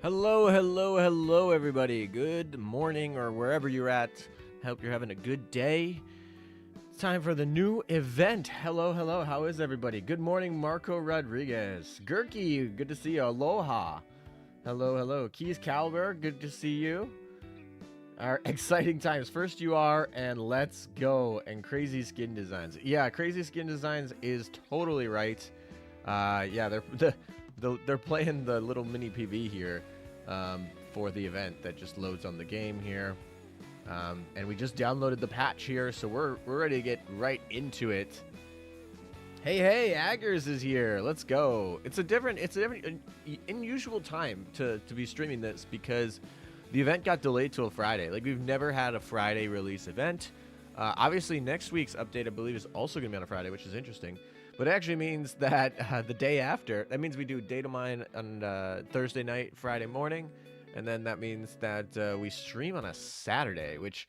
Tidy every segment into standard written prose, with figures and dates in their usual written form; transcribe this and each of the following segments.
Hello, hello, hello, everybody. Good morning, or wherever you're at. Hope you're having a good day. It's time for the new event. Hello, hello. How is everybody? Good morning, Marco Rodriguez. Gurky, good to see you. Aloha. Hello, hello. Keys Calver, good to see you. Our exciting times. First you are, and let's go. And Crazy Skin Designs. Yeah, Crazy Skin Designs is totally right. Yeah, they're playing the little mini PV here. For the event that just loads on the game here. And we just downloaded the patch here, so we're ready to get right into it. Hey, Aggers is here. Let's go. It's a different unusual time to be streaming this because the event got delayed till Friday. Like, we've never had a Friday release event. Obviously, next week's update, I believe, is also going to be on a Friday, which is interesting. But it actually means that the day after, that means we do data mine on Thursday night, Friday morning, and then that means that we stream on a Saturday, which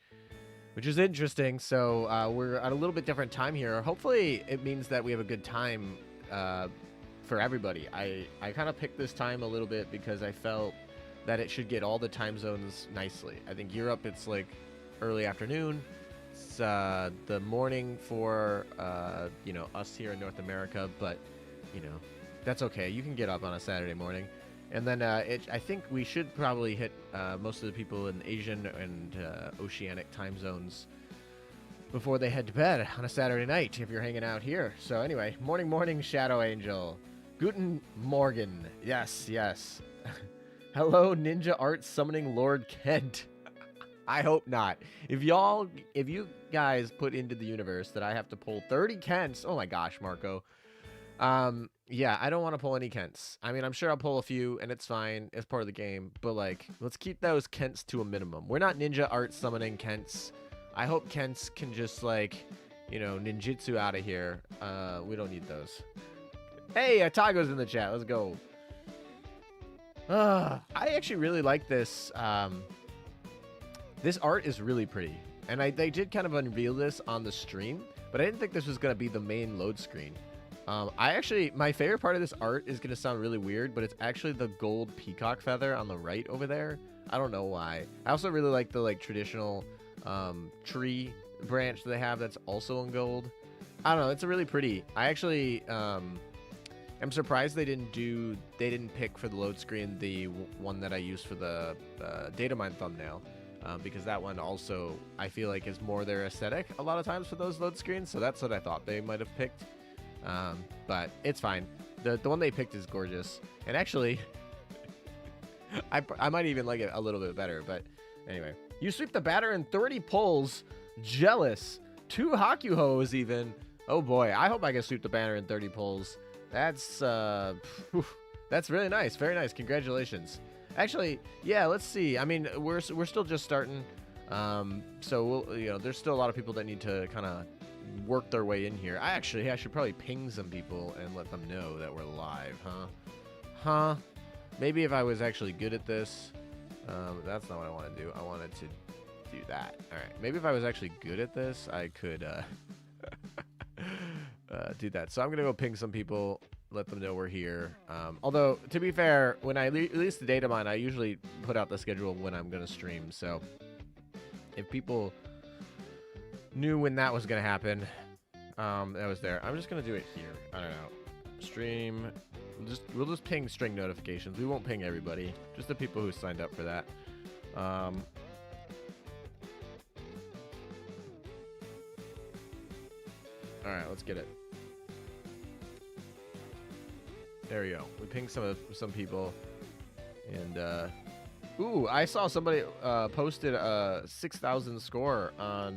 is interesting. So we're at a little bit different time here. Hopefully, it means that we have a good time for everybody. I kind of picked this time a little bit because I felt that it should get all the time zones nicely. I think Europe, it's like early afternoon. It's the morning for us here in North America, but that's okay. You can get up on a Saturday morning, and then I think we should probably hit most of the people in Asian and Oceanic time zones before they head to bed on a Saturday night if you're hanging out here. So anyway, morning, Shadow Angel. Guten Morgen. Yes. Hello, Ninja Art Summoning Lord Kent. I hope not. If you guys put into the universe that I have to pull 30 Kents, oh my gosh, Marco. Yeah, I don't want to pull any Kents. I mean, I'm sure I'll pull a few, and it's fine. It's part of the game. But, like, let's keep those Kents to a minimum. We're not ninja art summoning Kents. I hope Kents can just, like, ninjutsu out of here. We don't need those. Hey, Atago's in the chat. Let's go. I actually really like this. This art is really pretty, and they did kind of unveil this on the stream, but I didn't think this was going to be the main load screen. My favorite part of this art is going to sound really weird, but it's actually the gold peacock feather on the right over there. I don't know why. I also really like the traditional tree branch that they have that's also in gold. I don't know. It's a really pretty. I actually am surprised they didn't pick for the load screen the one that I used for the data mine thumbnail. Because that one also, I feel like, is more their aesthetic a lot of times for those load screens. So that's what I thought they might have picked. But it's fine. The one they picked is gorgeous. And actually, I might even like it a little bit better. But anyway, you sweep the batter in 30 pulls. Jealous. 2 Hakuhous even. Oh boy, I hope I can sweep the batter in 30 pulls. That's really nice. Very nice. Congratulations. Actually, yeah, let's see. I mean, we're still just starting. So we'll, there's still a lot of people that need to kind of work their way in here. I should probably ping some people and let them know that we're live, huh? Maybe if I was actually good at this. That's not what I want to do. I wanted to do that. All right. Maybe if I was actually good at this, I could do that. So I'm gonna go ping some people. Let them know we're here. Although, to be fair, when I release the data mine, I usually put out the schedule when I'm going to stream. So, if people knew when that was going to happen, that was there. I'm just going to do it here. I don't know. Stream. We'll just ping string notifications. We won't ping everybody. Just the people who signed up for that. All right, let's get it. There we go. We pinged some people, and ooh, I saw somebody posted a 6,000 score on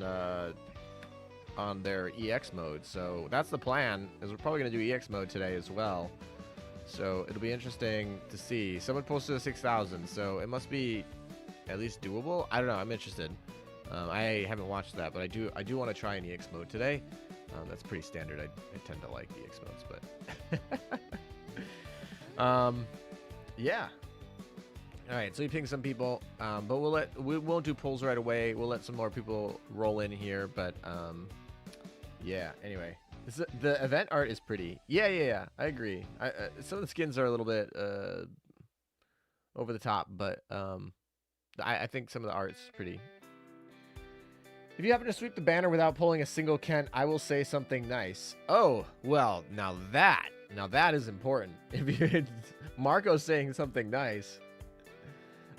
their EX mode. So that's the plan. Is we're probably gonna do EX mode today as well. So it'll be interesting to see. Someone posted a 6,000, so it must be at least doable. I don't know. I'm interested. I haven't watched that, but I do want to try an EX mode today. That's pretty standard. I tend to like EX modes, but. Yeah. All right, so we ping some people, but we won't do polls right away. We'll let some more people roll in here, but yeah. Anyway, the event art is pretty. Yeah. I agree. Some of the skins are a little bit over the top, but I think some of the art's pretty. If you happen to sweep the banner without pulling a single Kent, I will say something nice. Oh, well, now that is important. If you Marco's saying something nice.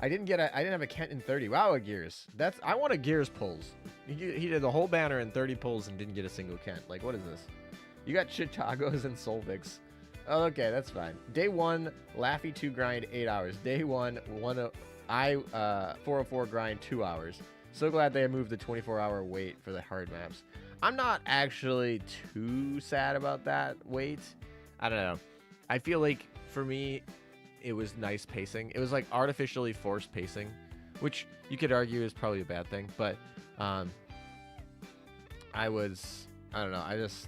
I didn't have a Kent in 30. Wow, a Gears. I want a Gears pulls. He did the whole banner in 30 pulls and didn't get a single Kent. Like, what is this? You got Chitagos and Solvix. Oh, okay, that's fine. Day 1, Laffy 2 grind 8 hours. Day 1, 404 grind 2 hours. So glad they moved the 24-hour wait for the hard maps. I'm not actually too sad about that wait. I don't know. I feel like, for me, it was nice pacing. It was like artificially forced pacing, which you could argue is probably a bad thing. But I don't know. I was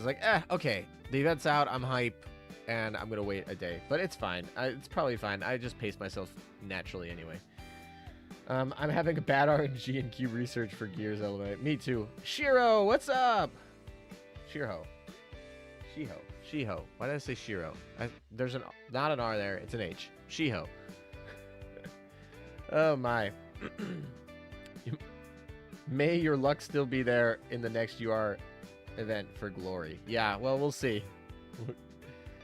like, okay. The event's out. I'm hype, and I'm going to wait a day. But it's fine. It's probably fine. I just pace myself naturally anyway. I'm having a bad RNG and cube research for Gears Element. Me too. Shiro, what's up? Shiho. Why did I say Shiro? There's not an R there. It's an H. Shiho. Oh my. May your luck still be there in the next UR event for glory. Yeah, well, we'll see.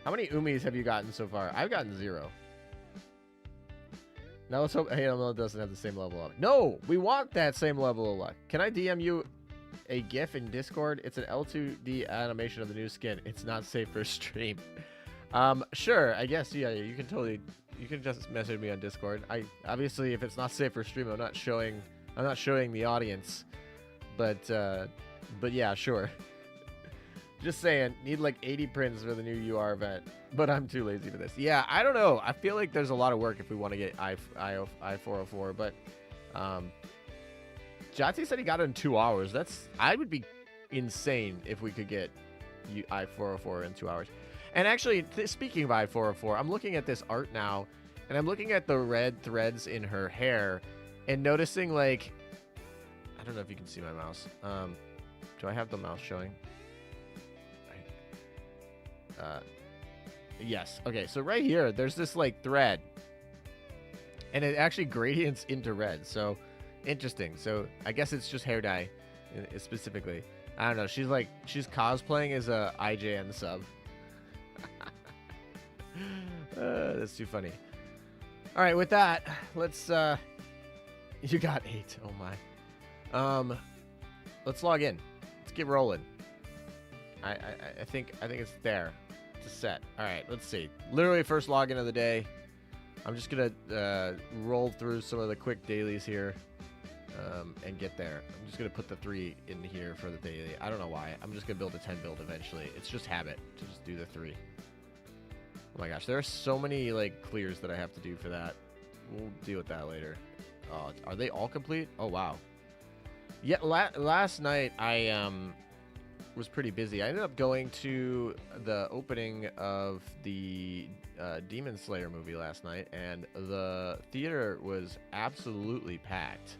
How many Umis have you gotten so far? I've gotten 0. Now let's hope AML doesn't have the same level of. No, we want that same level of luck. Can I DM you a GIF in Discord? It's an L2D animation of the new skin. It's not safe for stream. Sure, I guess. Yeah, you can just message me on Discord. Obviously, if it's not safe for stream, I'm not showing the audience. But yeah, sure. Just saying, need like 80 prints for the new UR event, but I'm too lazy for this. Yeah, I don't know. I feel like there's a lot of work if we want to get I404, but Jati said he got it in 2 hours. I would be insane if we could get I404 in 2 hours. And actually, speaking of I404, I'm looking at this art now, and I'm looking at the red threads in her hair, and noticing, like, I don't know if you can see my mouse. Do I have the mouse showing? Yes. Okay, so right here, there's this, like, thread, and it actually gradients into red, so interesting. So I guess it's just hair dye, specifically. I don't know. She's cosplaying as a IJN sub. That's too funny. All right, with that, let's. You got 8. Oh my. Let's log in. Let's get rolling. I think it's there. It's set. All right, let's see. Literally first login of the day. I'm just gonna roll through some of the quick dailies here. And get there. I'm just gonna put the 3 in here for the daily. I don't know why. I'm just gonna build a 10 build eventually. It's just habit to just do the 3. Oh my gosh, there are so many like clears that I have to do for that. We'll deal with that later. Oh, are they all complete? Oh wow. Yeah, last night I was pretty busy. I ended up going to the opening of the Demon Slayer movie last night, and the theater was absolutely packed.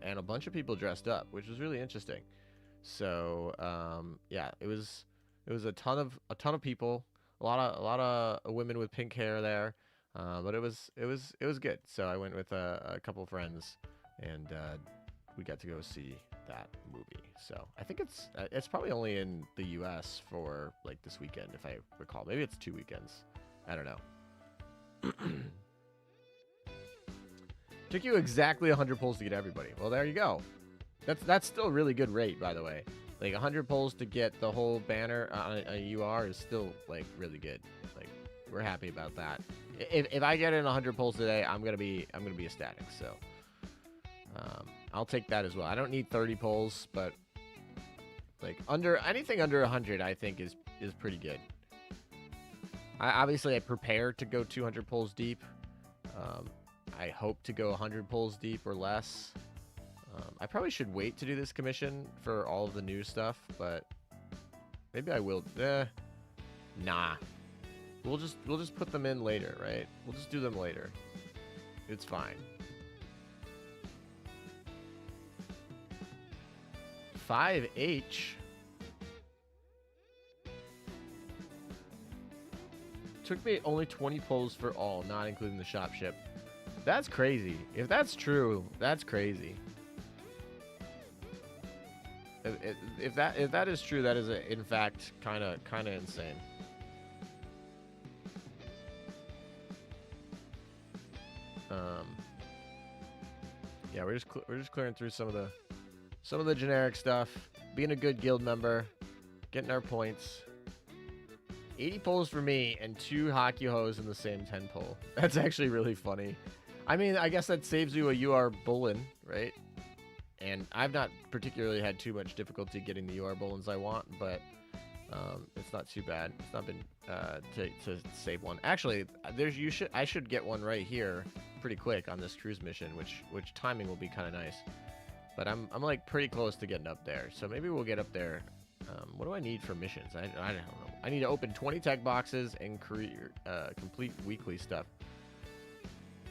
And a bunch of people dressed up, which was really interesting. So yeah, it was a ton of people, a lot of women with pink hair there, but it was good. So I went with a couple friends, and we got to go see that movie. So I think it's probably only in the U.S. for like this weekend, if I recall. Maybe it's 2 weekends. I don't know. Took you exactly 100 pulls to get everybody. Well, there you go. That's still a really good rate, by the way. Like 100 pulls to get the whole banner on a UR is still like really good. Like we're happy about that. If I get in 100 pulls today, I'm gonna be ecstatic. So I'll take that as well. I don't need 30 pulls, but like anything under 100, I think is pretty good. I prepare to go 200 pulls deep. I hope to go 100 pulls deep or less. I probably should wait to do this commission for all of the new stuff, but maybe I will. Nah. We'll just put them in later, right? We'll just do them later. It's fine. 5H. took me only 20 pulls for all, not including the shop ship. That's crazy. If that's true, that's crazy. If that is true, that is in fact kind of insane. Yeah, we're just clearing through some of the generic stuff, being a good guild member, getting our points. 80 pulls for me and 2 Hakuhous in the same 10 pull. That's actually really funny. I mean, I guess that saves you a UR Bullen, right? And I've not particularly had too much difficulty getting the UR Bullens I want, but it's not too bad. It's not been to save one. Actually, I should get one right here pretty quick on this cruise mission, which timing will be kind of nice. But I'm like pretty close to getting up there, so maybe we'll get up there. What do I need for missions? I don't know. I need to open 20 tech boxes and complete weekly stuff.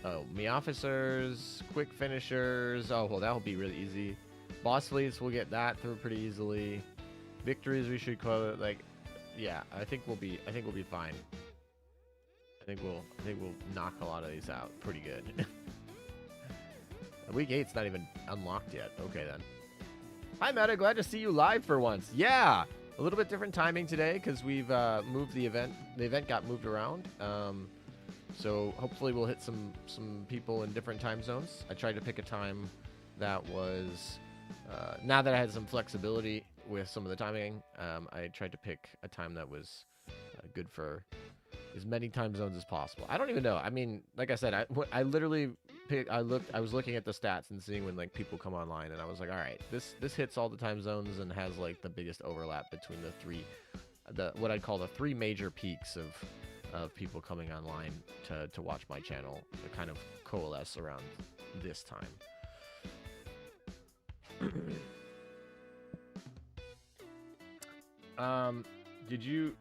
Oh, me officers, quick finishers. Oh, well, that'll be really easy. Boss fleets, we'll get that through pretty easily. Victories, we should call it. Like, yeah, I think we'll be fine. I think we'll knock a lot of these out pretty good. Week 8's not even unlocked yet. Okay then. Hi Meta, glad to see you live for once. Yeah, a little bit different timing today because we've moved the event. The event got moved around. So hopefully we'll hit some people in different time zones. I tried to pick a time that was, now that I had some flexibility with some of the timing, I tried to pick a time that was good for as many time zones as possible. I don't even know. I mean, like I said, I literally I was looking at the stats and seeing when like people come online, and I was like, all right, this hits all the time zones and has like the biggest overlap between what I'd call the 3 major peaks of people coming online to watch my channel to kind of coalesce around this time. Did you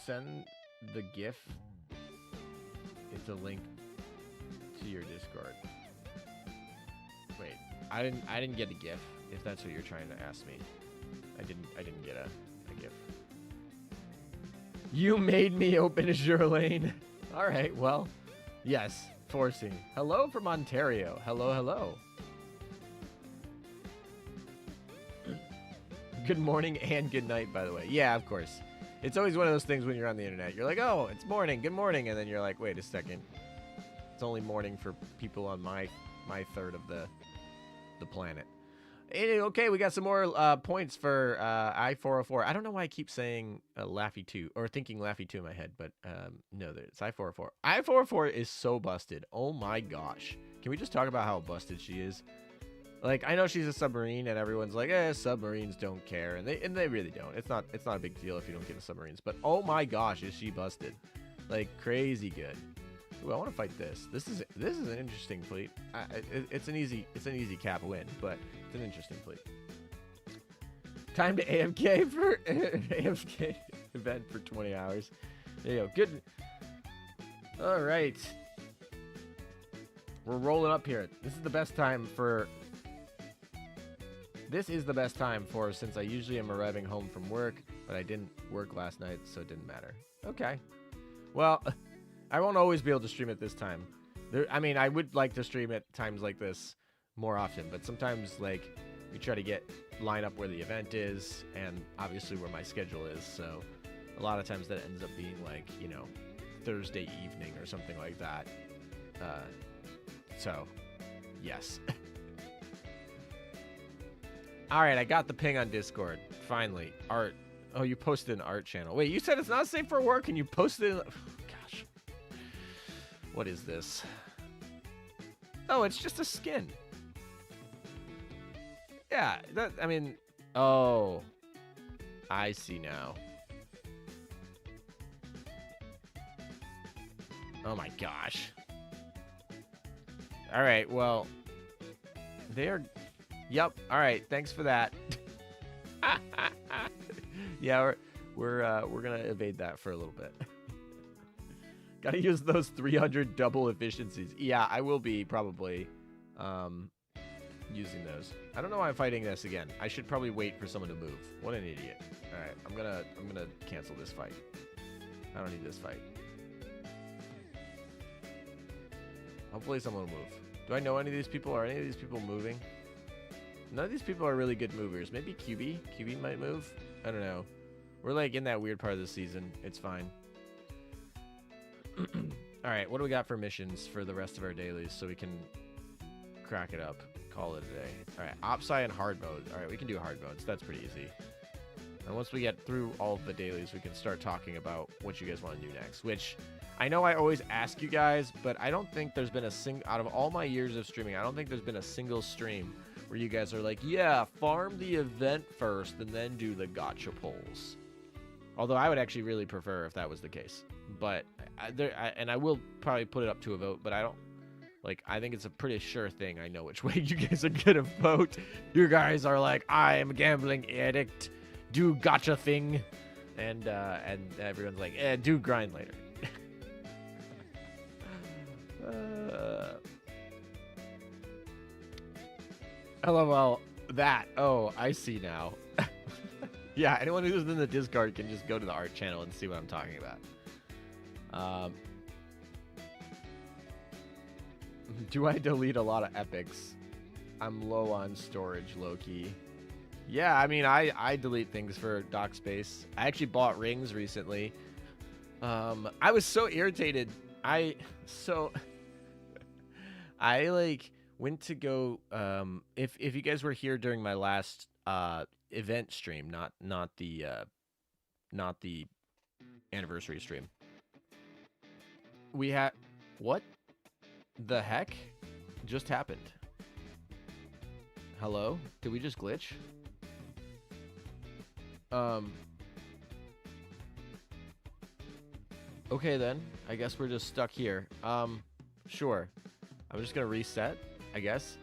send the GIF? It's a link to your Discord. Wait, I didn't get a GIF. If that's what you're trying to ask me, I didn't get a GIF. You made me open Azure Lane. All right, well, yes, forcing. Hello from Ontario. Hello. Good morning and good night, by the way. Yeah, of course. It's always one of those things when you're on the internet. You're like, oh, it's morning, good morning. And then you're like, wait a second. It's only morning for people on my third of the planet. Okay, we got some more points for I-404. I don't know why I keep saying Laffy 2, or thinking Laffy 2 in my head, but no, it's I-404. I-404 is so busted. Oh my gosh. Can we just talk about how busted she is? Like, I know she's a submarine, and everyone's like, submarines don't care, and they really don't. It's not a big deal if you don't get the submarines. But oh my gosh, is she busted? Like, crazy good. Ooh, I want to fight this. This is an interesting fleet. It's an easy cap win, but it's an interesting fleet. Time to AFK for AFK event for 20 hours. There you go. Good. All right. We're rolling up here. This is the best time for. Since I usually am arriving home from work, but I didn't work last night, so it didn't matter. Okay. Well, I won't always be able to stream at this time. I mean, I would like to stream at times like this more often, but sometimes, like, we try to line up where the event is, and obviously where my schedule is, so a lot of times that ends up being, like, you know, Thursday evening or something like that. So, yes. All right, I got the ping on Discord. Finally. Art. Oh, you posted an art channel. Wait, you said it's not safe for work and you posted it. Oh, gosh. What is this? Oh, it's just a skin. Yeah, I mean, oh. I see now. Oh my gosh. All right, well, they're... Yep. All right. Thanks for that. Yeah, we're gonna evade that for a little bit. Gotta use those 300 double efficiencies. Yeah, I will be probably using those. I don't know why I'm fighting this again. I should probably wait for someone to move. What an idiot. All right, I'm gonna cancel this fight. I don't need this fight. Hopefully someone will move. Do I know any of these people? Are any of these people moving? None of these people are really good movers. Maybe QB? QB might move? I don't know. We're like in that weird part of the season. It's fine. Alright, what do we got for missions for the rest of our dailies so we can crack it up? Call it a day. Alright, Opsci and hard mode. Alright, we can do hard modes. That's pretty easy. And once we get through all of the dailies, we can start talking about what you guys want to do next. Which, I know I always ask you guys, but I don't think there's been a single... Out of all my years of streaming, I don't think there's been a single stream where you guys are like, yeah, farm the event first and then do the gacha polls. Although I would actually really prefer if that was the case. But, I will probably put it up to a vote, but I don't... Like, I think it's a pretty sure thing I know which way you guys are gonna vote. You guys are like, I am a gambling addict. Do gacha thing. And everyone's like, do grind later. LOL, that. Oh, I see now. Yeah, anyone who's in the Discord can just go to the art channel and see what I'm talking about. Do I delete a lot of epics? I'm low on storage, low-key. Yeah, I mean, I delete things for dock space. I actually bought rings recently. I was so irritated. I like went to go if you guys were here during my last event stream, not the anniversary stream. We had what the heck just happened? Hello? Did we just glitch? Okay then. I guess we're just stuck here. Sure. I'm just gonna reset, I guess.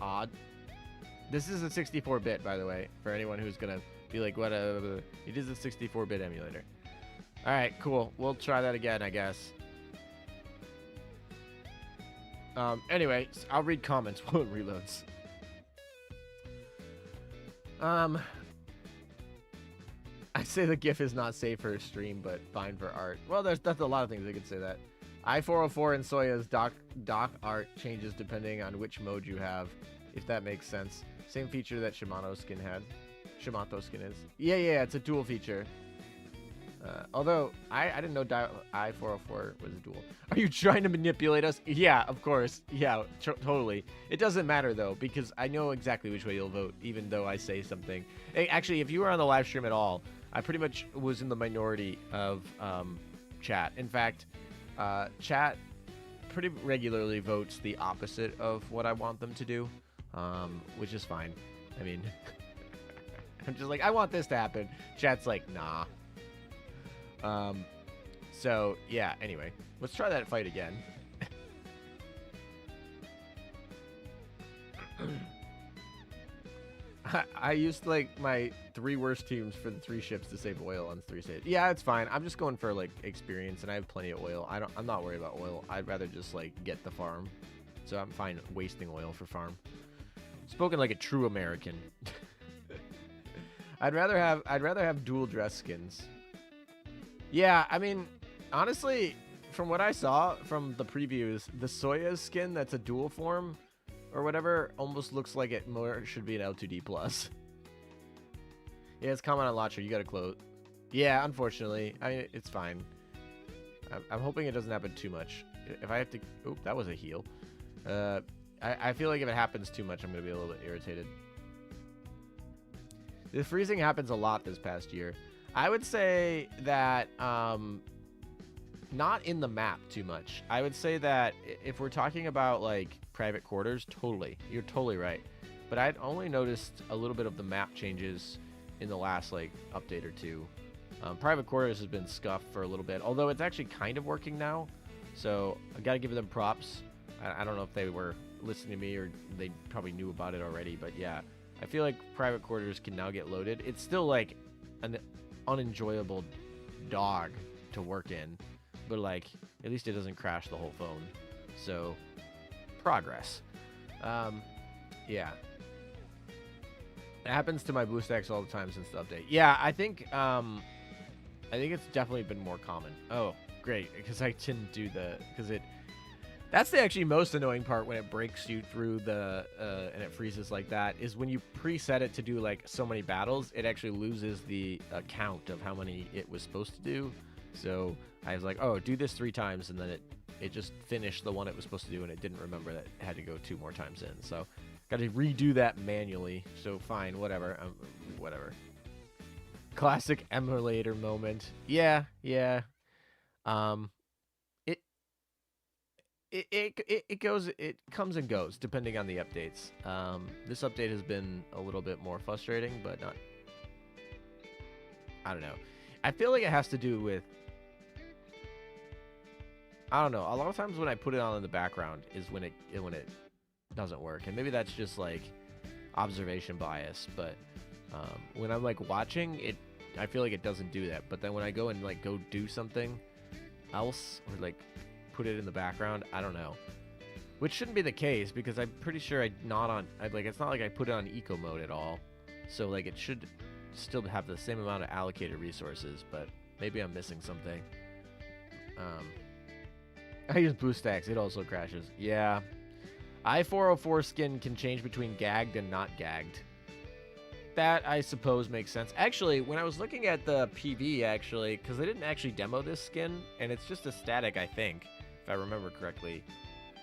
Odd. This is a 64-bit, by the way, for anyone who's gonna be like, what it is a 64-bit emulator. Alright, cool. We'll try that again, I guess. Anyway, I'll read comments while it reloads. I say the GIF is not safe for a stream, but fine for art. Well, that's a lot of things I could say that. I-404 and Soya's dock art changes depending on which mode you have, if that makes sense. Same feature that Shimano skin had. Shimato skin is. Yeah, it's a dual feature. Although, I didn't know I-404 was a dual. Are you trying to manipulate us? Yeah, of course. Yeah, totally. It doesn't matter, though, because I know exactly which way you'll vote, even though I say something. Hey, actually, if you were on the live stream at all, I pretty much was in the minority of chat. In fact, chat pretty regularly votes the opposite of what I want them to do, which is fine. I mean, I'm just like, I want this to happen. Chat's like, nah. So yeah, anyway, let's try that fight again. I used like my 3 worst teams for the 3 ships to save oil on 3 stages. Yeah, it's fine. I'm just going for like experience, and I have plenty of oil. I'm not worried about oil. I'd rather just like get the farm. So I'm fine wasting oil for farm. Spoken like a true American. I'd rather have dual dress skins. Yeah, I mean, honestly, from what I saw from the previews, the Soya skin that's a dual form or whatever almost looks like it more should be an L2D+. Yeah, it's common on Launcher. You gotta close. Yeah, unfortunately. I mean, it's fine. I'm hoping it doesn't happen too much. If I have to... Oop, that was a heal. I feel like if it happens too much, I'm gonna be a little bit irritated. The freezing happens a lot this past year. I would say that not in the map too much. I would say that if we're talking about like private quarters, totally. You're totally right. But I'd only noticed a little bit of the map changes in the last like update or two. Private quarters has been scuffed for a little bit, although it's actually kind of working now. So I gotta give them props. I don't know if they were listening to me or they probably knew about it already, but yeah. I feel like private quarters can now get loaded. It's still like an unenjoyable dog to work in, but like at least it doesn't crash the whole phone. So progress. Yeah, it happens to my BoostX all the time since the update. Yeah, I think I think it's definitely been more common. Oh, great, because I didn't do because it. That's the actually most annoying part when it breaks you through the and it freezes like that is when you preset it to do like so many battles, it actually loses the count of how many it was supposed to do. So I was like, oh, do this 3 times, and then it just finished the one it was supposed to do, and it didn't remember that it had to go 2 more times in. So got to redo that manually. So fine, whatever, whatever. Classic emulator moment. Yeah. It comes and goes depending on the updates. This update has been a little bit more frustrating, but not. I don't know. I feel like it has to do with. I don't know. A lot of times when I put it on in the background is when it doesn't work, and maybe that's just like observation bias. But when I'm like watching it, I feel like it doesn't do that. But then when I go and like go do something else or like put it in the background, I don't know, which shouldn't be the case because I'm pretty sure it's not like I put it on eco mode at all, so like it should still have the same amount of allocated resources, but maybe I'm missing something. I use BoostX, it also crashes. Yeah, I-404 skin can change between gagged and not gagged. That I suppose makes sense. Actually, when I was looking at the PV, actually, because they didn't actually demo this skin, and it's just a static, I think, if I remember correctly.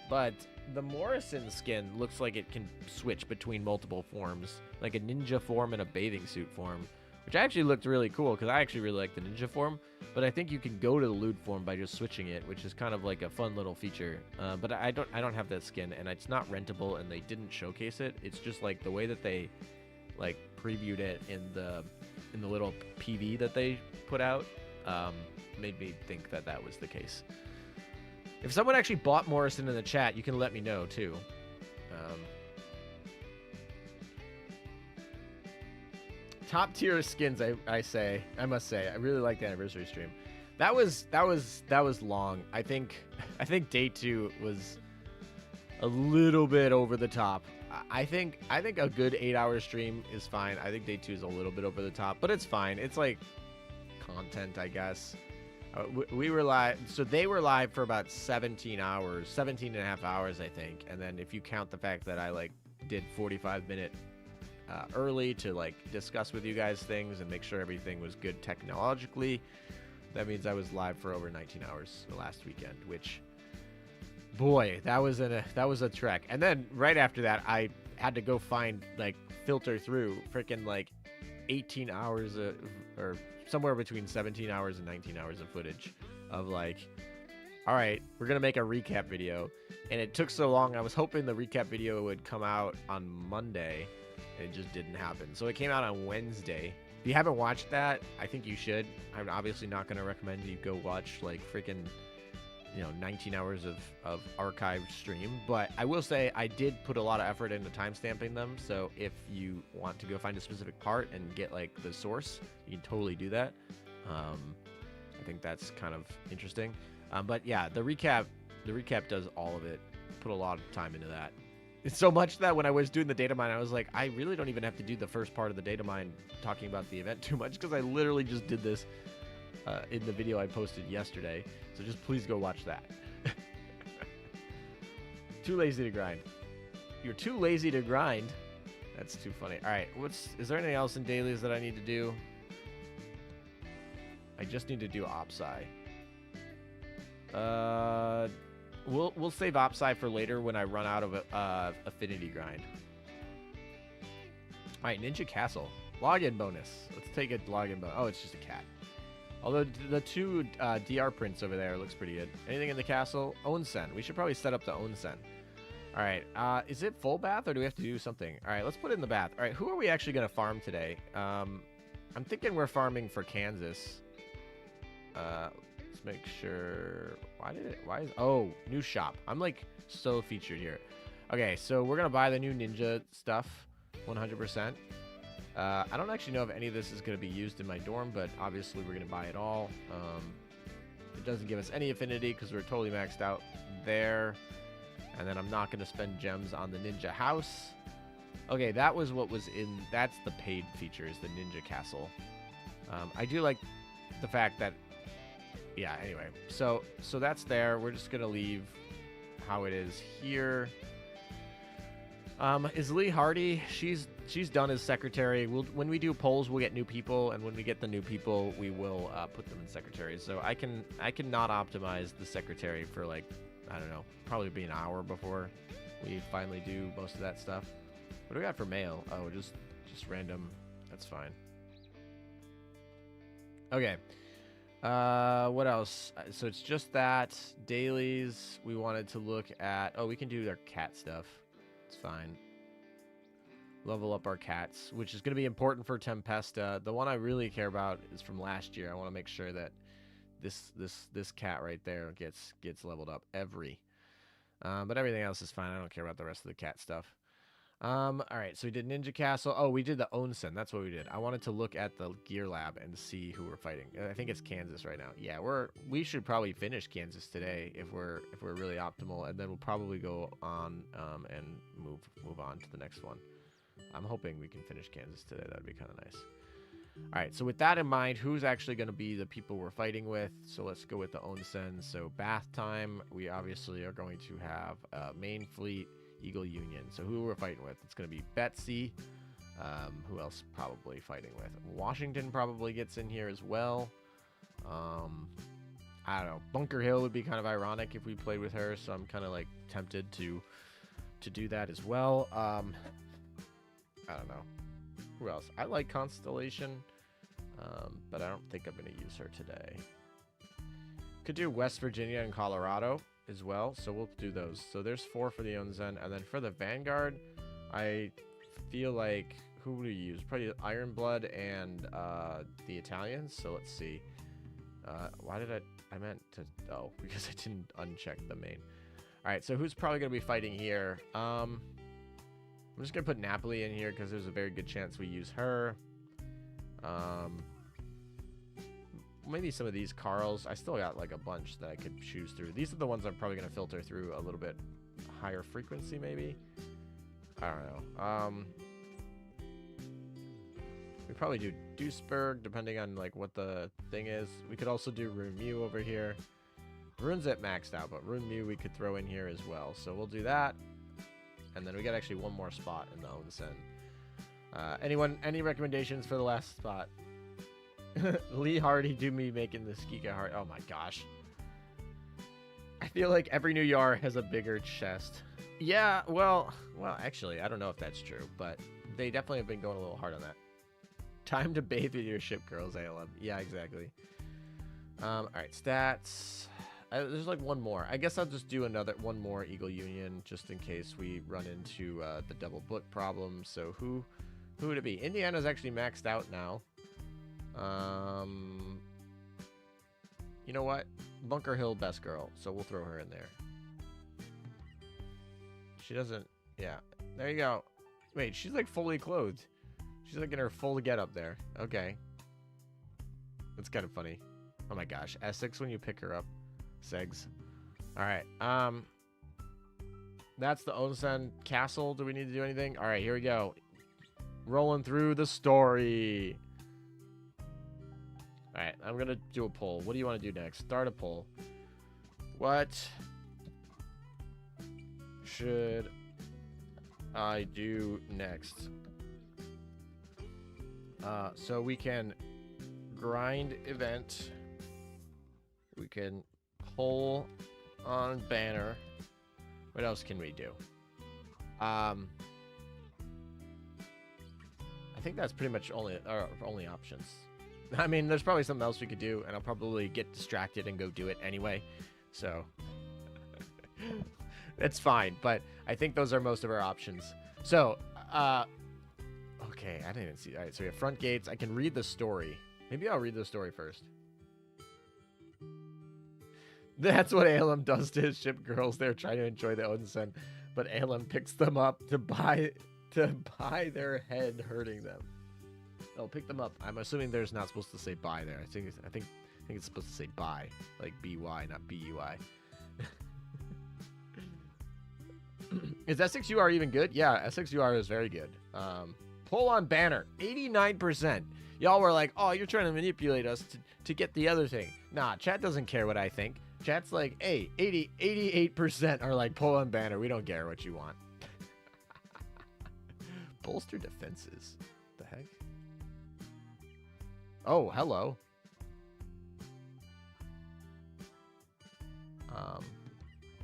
But the Morrison skin looks like it can switch between multiple forms, like a ninja form and a bathing suit form, which actually looked really cool because I actually really like the ninja form. But I think you can go to the lewd form by just switching it, which is kind of like a fun little feature. But I don't have that skin, and it's not rentable, and they didn't showcase it. It's just like the way that they like previewed it in the little PV that they put out made me think that was the case. If someone actually bought Morrison in the chat, you can let me know too. Top tier skins, I must say, I really like the anniversary stream. That was long. I think day 2 was a little bit over the top. I think a good 8-hour stream is fine. I think day 2 is a little bit over the top, but it's fine. It's like content, I guess. We were live, so they were live for about 17 and a half hours, I think. And then if you count the fact that I like did 45-minute early to like discuss with you guys things and make sure everything was good technologically, that means I was live for over 19 hours the last weekend, which, boy, that was a trek. And then right after that, I had to go filter through freaking like 18 hours or somewhere between 17 hours and 19 hours of footage of like, all right, we're gonna make a recap video. And it took so long. I was hoping the recap video would come out on Monday, and it just didn't happen. So it came out on Wednesday. If you haven't watched that, I think you should. I'm obviously not gonna recommend you go watch like freaking 19 hours of archived stream, but I will say I did put a lot of effort into timestamping them, so if you want to go find a specific part and get like the source, you can totally do that. I think that's kind of interesting. But yeah, the recap does all of it. Put a lot of time into that. It's so much that when I was doing the data mine, I was like, I really don't even have to do the first part of the data mine talking about the event too much, because I literally just did this in the video I posted yesterday. So just please go watch that. Too lazy to grind. You're too lazy to grind? That's too funny. All right, is there anything else in dailies that I need to do? I just need to do OpSci. We'll save OpSci for later when I run out of affinity grind. All right, Ninja Castle. Login bonus. Let's take a login bonus. Oh, it's just a cat. Although the 2 DR prints over there looks pretty good. Anything in the castle? Onsen. We should probably set up the onsen. All right. Is it full bath or do we have to do something? All right, let's put it in the bath. All right, who are we actually going to farm today? I'm thinking we're farming for Kansas. Let's make sure. Oh, new shop. I'm like so featured here. Okay, so we're going to buy the new ninja stuff 100%. I don't actually know if any of this is going to be used in my dorm, but obviously we're going to buy it all. It doesn't give us any affinity because we're totally maxed out there. And then I'm not going to spend gems on the ninja house. Okay, that was what was in... That's the paid feature, is the ninja castle. I do like the fact that, yeah, anyway. So that's there. We're just going to leave how it is here. Is Lee Hardy? She's done as secretary. When we do polls, we'll get new people, and when we get the new people, we will put them in secretaries. So I can not optimize the secretary for, like, I don't know, probably be an hour before we finally do most of that stuff. What do we got for mail? Oh, just random. That's fine. Okay. What else? So it's just that dailies. We wanted to look at. Oh, we can do their cat stuff. It's fine. Level up our cats, which is going to be important for Tempesta. The one I really care about is from last year. I want to make sure that this cat right there gets leveled up but everything else is fine. I don't care about the rest of the cat stuff. All right, so we did Ninja Castle. Oh, we did the Onsen. That's what we did. I wanted to look at the Gear Lab and see who we're fighting. I think it's Kansas right now. Yeah, we should probably finish Kansas today if we're really optimal, and then we'll probably go on and move on to the next one. I'm hoping we can finish Kansas today. That'd be kind of nice. All right, so with that in mind, who's actually going to be the people we're fighting with? So let's go with the Onsen. So bath time, we obviously are going to have main fleet, Eagle Union. So who we're fighting with? It's going to be Betsy. Who else probably fighting with? Washington probably gets in here as well. I don't know. Bunker Hill would be kind of ironic if we played with her, so I'm kind of like tempted to do that as well. I don't know. Who else? I like Constellation, but I don't think I'm going to use her today. Could do West Virginia and Colorado as well, so we'll do those. So there's 4 for the Onsen, and then for the Vanguard, I feel like, who would we use? Probably Ironblood and the Italians. So let's see. Why did I meant to, oh, because I didn't uncheck the main. All right, so who's probably going to be fighting here? I'm just going to put Napoli in here because there's a very good chance we use her. Maybe some of these Carls. I still got like a bunch that I could choose through. These are the ones I'm probably going to filter through a little bit higher frequency, maybe. I don't know. We probably do Duisburg, depending on like what the thing is. We could also do Rune Mew over here. Rune's at maxed out, but Rune Mew we could throw in here as well. So we'll do that. And then we got actually one more spot in the Onsen. Any recommendations for the last spot? Lee Hardy do me making the Skika heart. Oh my gosh. I feel like every new Yar has a bigger chest. Yeah, well, actually, I don't know if that's true, but they definitely have been going a little hard on that. Time to bathe in your ship, girls, ALM. Yeah, exactly. All right, stats. There's like one more. I guess I'll just do one more Eagle Union just in case we run into the double book problem. So who would it be? Indiana's actually maxed out now. You know what? Bunker Hill, best girl. So we'll throw her in there. She doesn't. Yeah. There you go. Wait, she's like fully clothed. She's like in her full getup there. Okay. That's kind of funny. Oh my gosh. Essex when you pick her up. Segs. All right. That's the Onsen Castle. Do we need to do anything? All right, here we go. Rolling through the story. All right, I'm going to do a poll. What do you want to do next? Start a poll. What should I do next? So we can grind event. We can poll on banner. What else can we do? I think that's pretty much only our only options. I mean, there's probably something else we could do, and I'll probably get distracted and go do it anyway. So it's fine, but I think those are most of our options. So, okay, I didn't even see. All right, so we have front gates. I can read the story. Maybe I'll read the story first. That's what ALM does to his ship girls. They're trying to enjoy the Onsen, but ALM picks them up to buy their head hurting them. Oh, pick them up. I'm assuming there's not supposed to say buy there. I think it's supposed to say buy, like BY, not BUI. Is S6UR even good? Yeah, S6UR is very good. Pull on banner, 89%. Y'all were like, oh, you're trying to manipulate us to get the other thing. Nah, chat doesn't care what I think. Chat's like, hey, 88% are like, pull on banner. We don't care what you want. Bolster defenses. The heck? Oh, hello.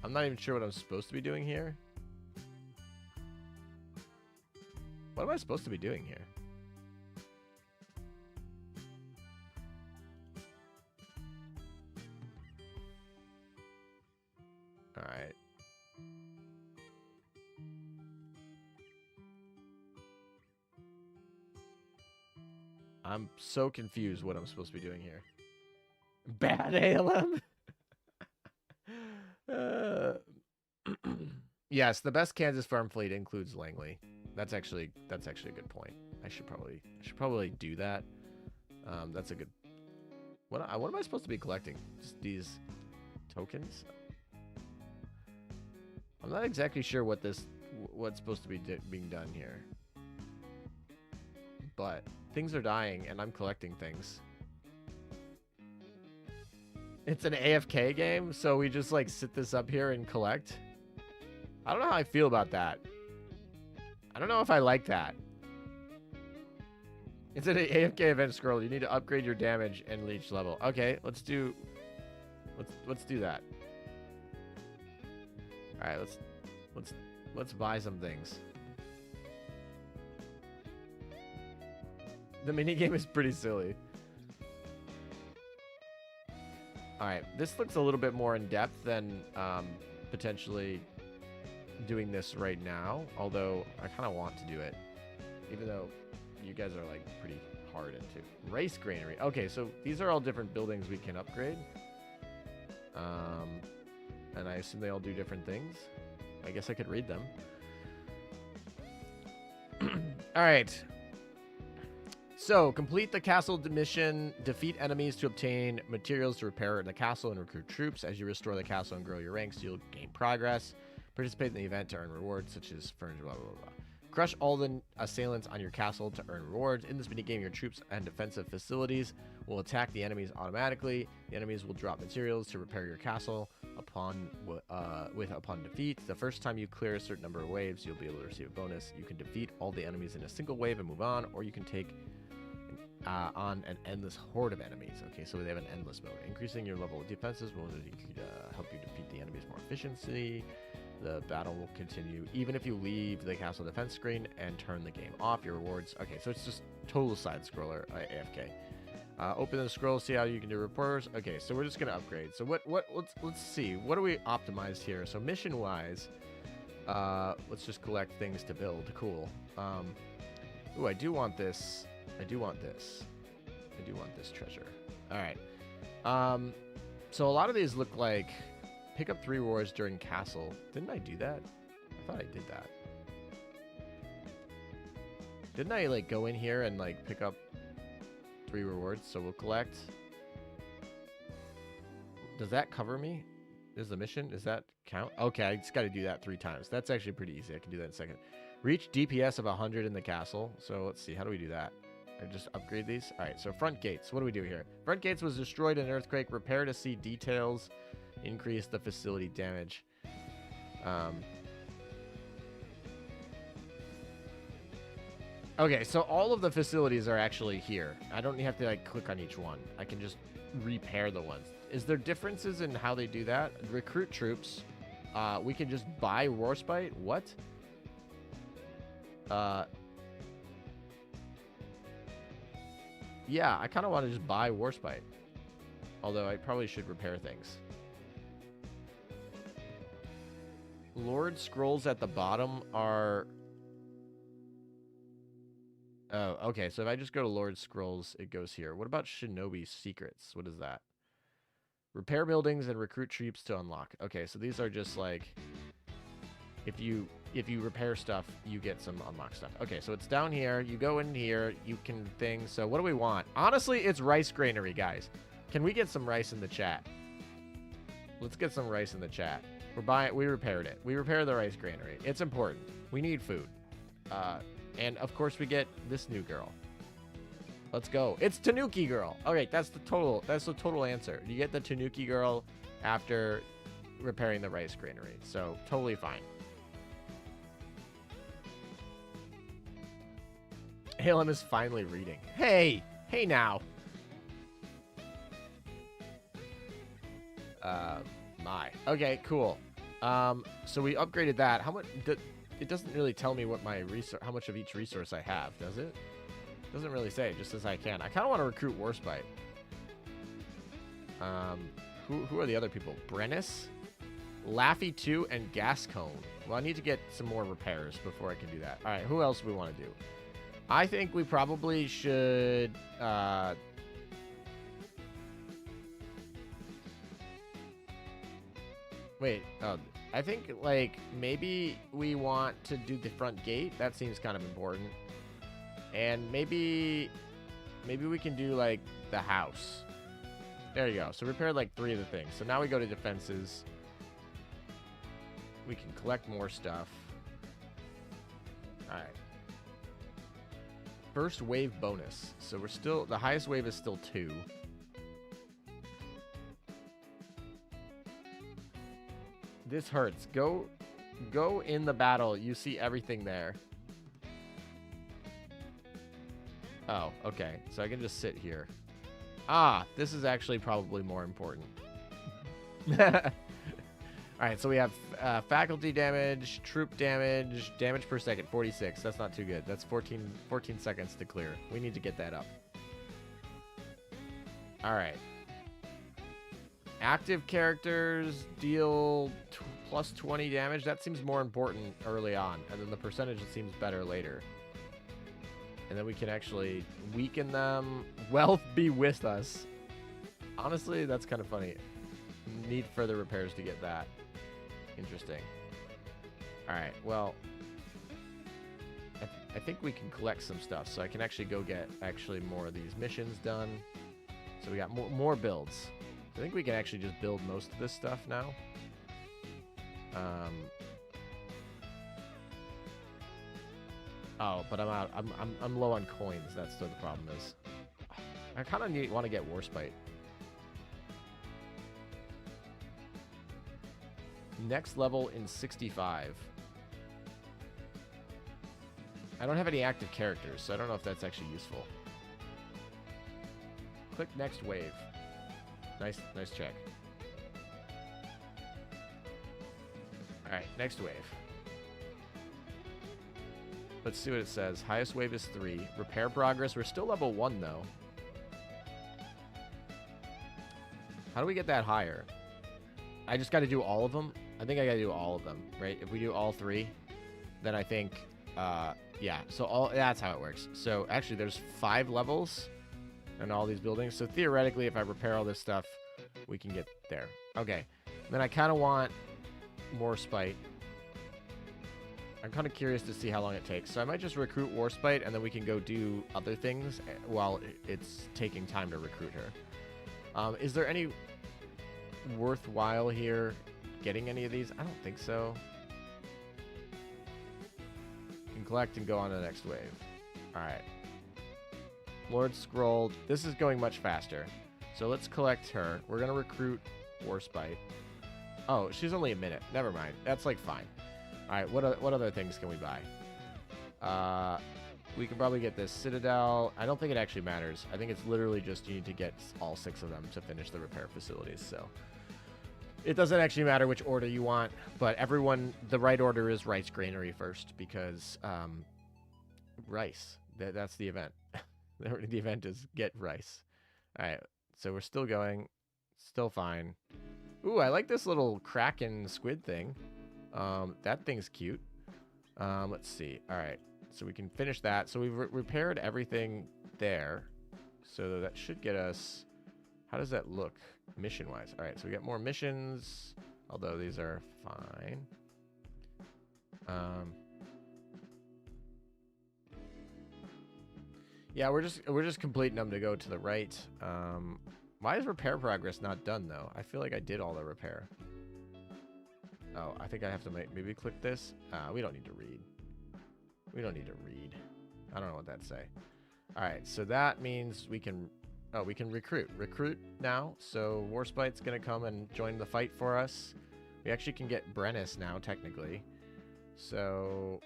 I'm not even sure what I'm supposed to be doing here. What am I supposed to be doing here? All right. I'm so confused what I'm supposed to be doing here. Bad ALM? Yes, the best Kansas farm fleet includes Langley. That's actually a good point. I should probably do that. That's a good. What am I supposed to be collecting? Just these tokens? I'm not exactly sure what's supposed to be being done here. But things are dying, and I'm collecting things. It's an AFK game, so we just like sit this up here and collect. I don't know how I feel about that. I don't know if I like that. It's an AFK event scroll. You need to upgrade your damage and leech level. Okay, let's do that. All right, let's buy some things. The minigame is pretty silly. All right, this looks a little bit more in depth than potentially doing this right now, although I kind of want to do it, even though you guys are like pretty hard into rice granary. Okay, so these are all different buildings we can upgrade, and I assume they all do different things. I guess I could read them. All right. So, complete the castle mission, defeat enemies to obtain materials to repair the castle and recruit troops. As you restore the castle and grow your ranks, you'll gain progress. Participate in the event to earn rewards, such as furniture, blah, blah, blah, blah. Crush all the assailants on your castle to earn rewards. In this minigame, your troops and defensive facilities will attack the enemies automatically. The enemies will drop materials to repair your castle upon defeat. The first time you clear a certain number of waves, you'll be able to receive a bonus. You can defeat all the enemies in a single wave and move on, or you can take on an endless horde of enemies. Okay, so they have an endless mode. Increasing your level of defenses will help you defeat the enemies more efficiently. The battle will continue even if you leave the castle defense screen and turn the game off. Your rewards. Okay, so it's just total side scroller AFK. Open the scroll, see how you can do reporters. Okay, so we're just gonna upgrade. So let's see. What are we optimized here? So mission wise, let's just collect things to build. Cool. Ooh, I do want this. I do want this treasure. All right. So a lot of these look like pick up 3 rewards during castle. Didn't I do that? I thought I did that. Didn't I like go in here and like pick up 3 rewards? So we'll collect. Does that cover me? Is the mission? Does that count? Okay, I just got to do that 3 times. That's actually pretty easy. I can do that in a second. Reach DPS of 100 in the castle. So let's see. How do we do that? I just upgrade these. All right. So front gates. What do we do here? Front gates was destroyed in an earthquake. Repair to see details. Increase the facility damage. Okay, so all of the facilities are actually here. I don't have to like click on each one. I can just repair the ones. Is there differences in how they do that? Recruit troops. We can just buy Warspite. What? Yeah, I kind of want to just buy Warspite. Although I probably should repair things. Lord scrolls at the bottom are... Oh, okay. So if I just go to Lord Scrolls, it goes here. What about Shinobi Secrets? What is that? Repair buildings and recruit troops to unlock. Okay, so these are just like... If you repair stuff, you get some unlock stuff. Okay, so it's down here. You go in here. You can things. So what do we want? Honestly, it's rice granary, guys. Can we get some rice in the chat? Let's get some rice in the chat. We repaired it. We repair the rice granary. It's important. We need food. And of course we get this new girl. Let's go. It's Tanuki Girl. Okay, that's the total answer. You get the Tanuki Girl after repairing the rice granary. So, totally fine. Halem is finally reading. Hey! Hey now! My. Okay, cool. So we upgraded that. How much... It doesn't really tell me what my how much of each resource I have, does it? Doesn't really say, just as I can. I kind of want to recruit Warspite. Who are the other people? Brennis, Laffy 2, and Gascone. Well, I need to get some more repairs before I can do that. All right, who else do we want to do? I think we probably should... Wait, I think, like, maybe we want to do the front gate. That seems kind of important. And maybe we can do, like, the house. There you go. So repair, like, 3 of the things. So now we go to defenses. We can collect more stuff. All right. First wave bonus. So we're still... The highest wave is still 2. This hurts. Go in the battle. You see everything there. Oh, okay. So I can just sit here. Ah, this is actually probably more important. Alright, so we have faculty damage, troop damage, damage per second, 46. That's not too good. That's 14 seconds to clear. We need to get that up. Alright. Active characters deal plus 20 damage. That seems more important early on. And then the percentage seems better later. And then we can actually weaken them. Wealth be with us. Honestly, that's kind of funny. Need further repairs to get that. Interesting. Alright, well... I think we can collect some stuff. So I can actually go get more of these missions done. So we got more builds. I think we can actually just build most of this stuff now. Oh, but I'm out. I'm low on coins. That's what the problem is. I kind of want to get Warspite. Next level in 65. I don't have any active characters, so I don't know if that's actually useful. Click next wave. Nice check. Alright, next wave. Let's see what it says. Highest wave is 3. Repair progress. We're still level 1, though. How do we get that higher? I just got to do all of them? I think I got to do all of them, right? If we do all 3, then I think, yeah. So that's how it works. So actually, there's 5 levels in all these buildings. So theoretically, if I repair all this stuff, we can get there. Okay. Then I kind of want Warspite. I'm kind of curious to see how long it takes. So I might just recruit Warspite, and then we can go do other things while it's taking time to recruit her. Is there any worthwhile here getting any of these? I don't think so. You can collect and go on to the next wave. All right. Lord Scroll. This is going much faster. So let's collect her. We're going to recruit Warspite. Oh, she's only a minute. Never mind. That's like fine. All right. What other things can we buy? We can probably get this Citadel. I don't think it actually matters. I think it's literally just you need to get all 6 of them to finish the repair facilities. So it doesn't actually matter which order you want, but the right order is rice granary first because rice. That's the event. The event is get rice. All right. So we're still going. Still fine. Ooh, I like this little Kraken squid thing. That thing's cute. Let's see. All right. So we can finish that. So we've repaired everything there. So that should get us... How does that look mission-wise? All right. So we got more missions, although these are fine. Yeah, we're just completing them to go to the right. Why is repair progress not done, though? I feel like I did all the repair. Oh, I think I have to maybe click this. We don't need to read. We don't need to read. I don't know what that say. All right, so that means we can... Oh, we can recruit. Recruit now. So Warspite's going to come and join the fight for us. We actually can get Brennis now, technically. So...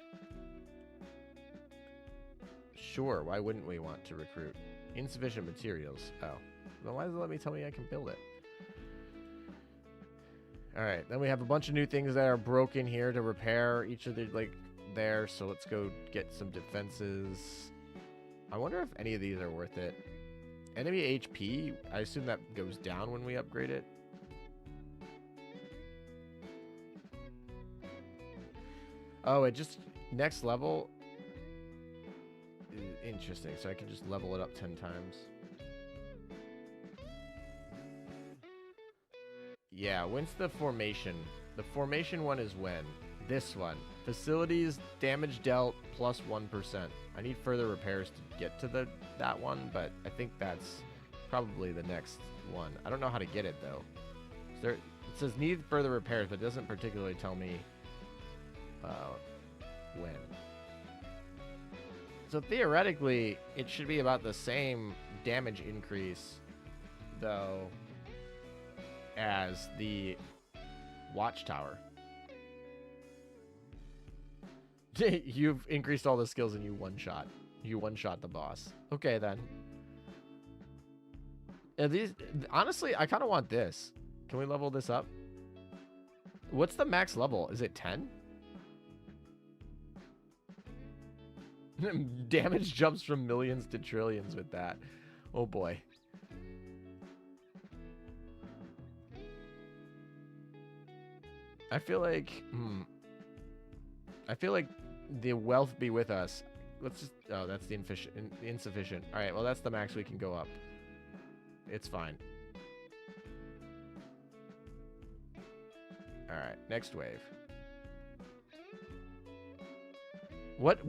Sure, why wouldn't we want to recruit? Insufficient materials. Oh. Then why does it let me tell me I can build it? Alright, then we have a bunch of new things that are broken here to repair each of the, like, there. So let's go get some defenses. I wonder if any of these are worth it. Enemy HP, I assume that goes down when we upgrade it. Oh, it just, next level. Interesting, so I can just level it up 10 times. Yeah, when's the formation? The formation one is when? This one. Facilities, damage dealt, plus 1%. I need further repairs to get to that one, but I think that's probably the next one. I don't know how to get it, though. It says need further repairs, but it doesn't particularly tell me when. So theoretically, it should be about the same damage increase, though, as the watchtower. You've increased all the skills and you one-shot. You one-shot the boss. Okay, then. These, honestly, I kind of want this. Can we level this up? What's the max level? Is it 10? Damage jumps from millions to trillions with that. Oh boy. I feel like the wealth be with us. Let's just, oh, that's the insufficient. All right, well, that's the max we can go up. It's fine. All right, next wave. What,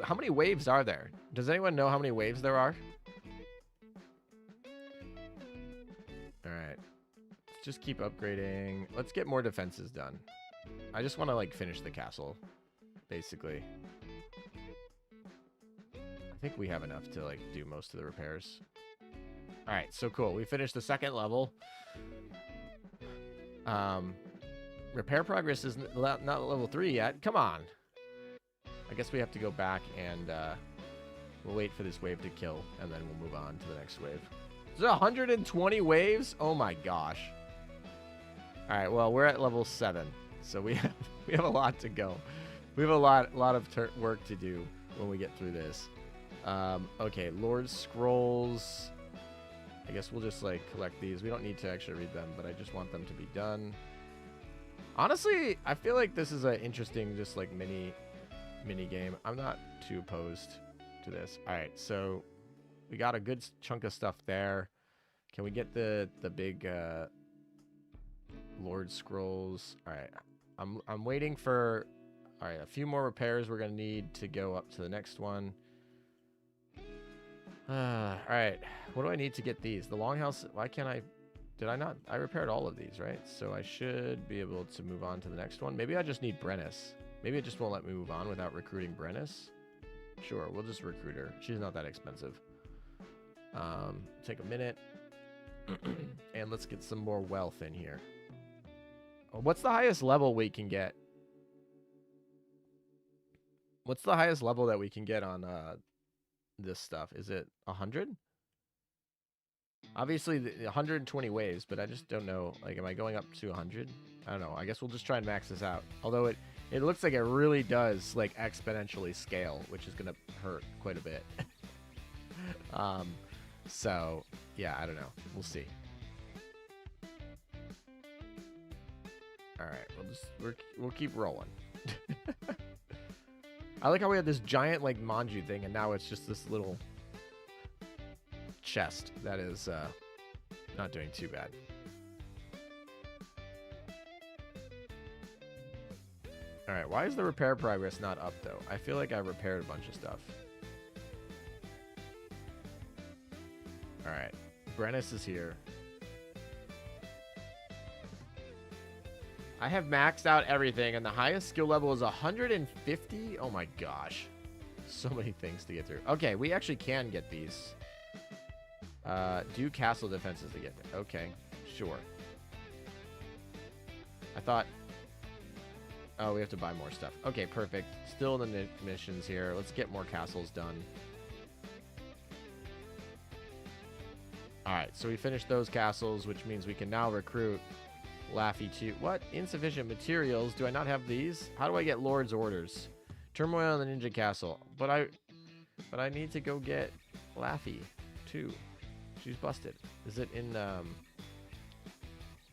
how many waves are there? Does anyone know how many waves there are? All right, let's just keep upgrading. Let's get more defenses done. I just want to, like, finish the castle, basically. I think we have enough to, like, do most of the repairs. All right, so cool. We finished the second level. Repair progress is not level 3 yet. Come on. I guess we have to go back and we'll wait for this wave to kill, and then we'll move on to the next wave. There's 120 waves? Oh my gosh. All right, well, we're at level 7, so we have a lot to go. We have a lot of work to do when we get through this. Okay, Lord Scrolls. I guess we'll just, like, collect these. We don't need to actually read them, but I just want them to be done. Honestly, I feel like this is an interesting, just, like, mini game. I'm not too opposed to this. All right, so we got a good chunk of stuff there. Can we get the big Lord Scrolls? All right, I'm waiting for, all right, a few more repairs we're gonna need to go up to the next one. All right, what do I need to get these? The longhouse, why can't I? Did I not? I repaired all of these, right? So I should be able to move on to the next one. Maybe I just need Brennis. Maybe it just won't let me move on without recruiting Brennis. Sure, we'll just recruit her. She's not that expensive. Take a minute. And let's get some more wealth in here. Oh, what's the highest level we can get? What's the highest level that we can get on this stuff? Is it 100? Obviously, 120 waves, but I just don't know. Like, am I going up to 100? I don't know. I guess we'll just try and max this out. Although it looks like it really does, like, exponentially scale, which is going to hurt quite a bit. So, yeah, I don't know. We'll see. All right, we'll keep rolling. I like how we had this giant, like, Manju thing, and now it's just this little chest that is not doing too bad. All right, why is the repair progress not up, though? I feel like I repaired a bunch of stuff. All right, Brennis is here. I have maxed out everything, and the highest skill level is 150? Oh my gosh. So many things to get through. Okay, we actually can get these. Do castle defenses to get there. Okay, sure. I thought... Oh, we have to buy more stuff. Okay, perfect. Still in the missions here. Let's get more castles done. Alright, so we finished those castles, which means we can now recruit Laffy 2. What? Insufficient materials? Do I not have these? How do I get Lord's orders? Turmoil in the Ninja Castle. But I need to go get Laffy 2. She's busted. Is it in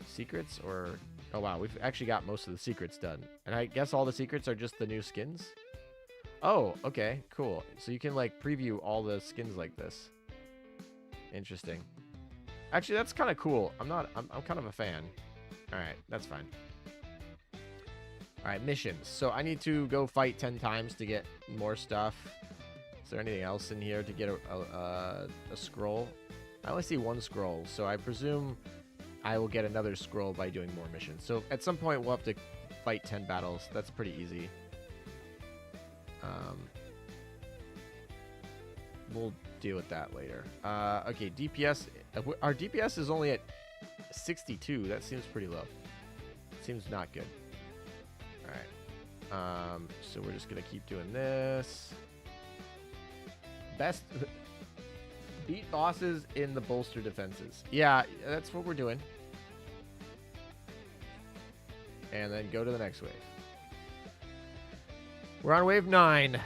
secrets or... Oh, wow. We've actually got most of the secrets done. And I guess all the secrets are just the new skins? Oh, okay. Cool. So you can, like, preview all the skins like this. Interesting. Actually, that's kind of cool. I'm kind of a fan. All right. That's fine. All right. Missions. So I need to go fight 10 times to get more stuff. Is there anything else in here to get a scroll? I only see one scroll, so I presume I will get another scroll by doing more missions. So at some point, we'll have to fight 10 battles. That's pretty easy. We'll deal with that later. Okay, DPS. Our DPS is only at 62. That seems pretty low. Seems not good. All right. So we're just going to keep doing this. Best... Beat bosses in the bolster defenses. Yeah, that's what we're doing. And then go to the next wave. We're on wave 9.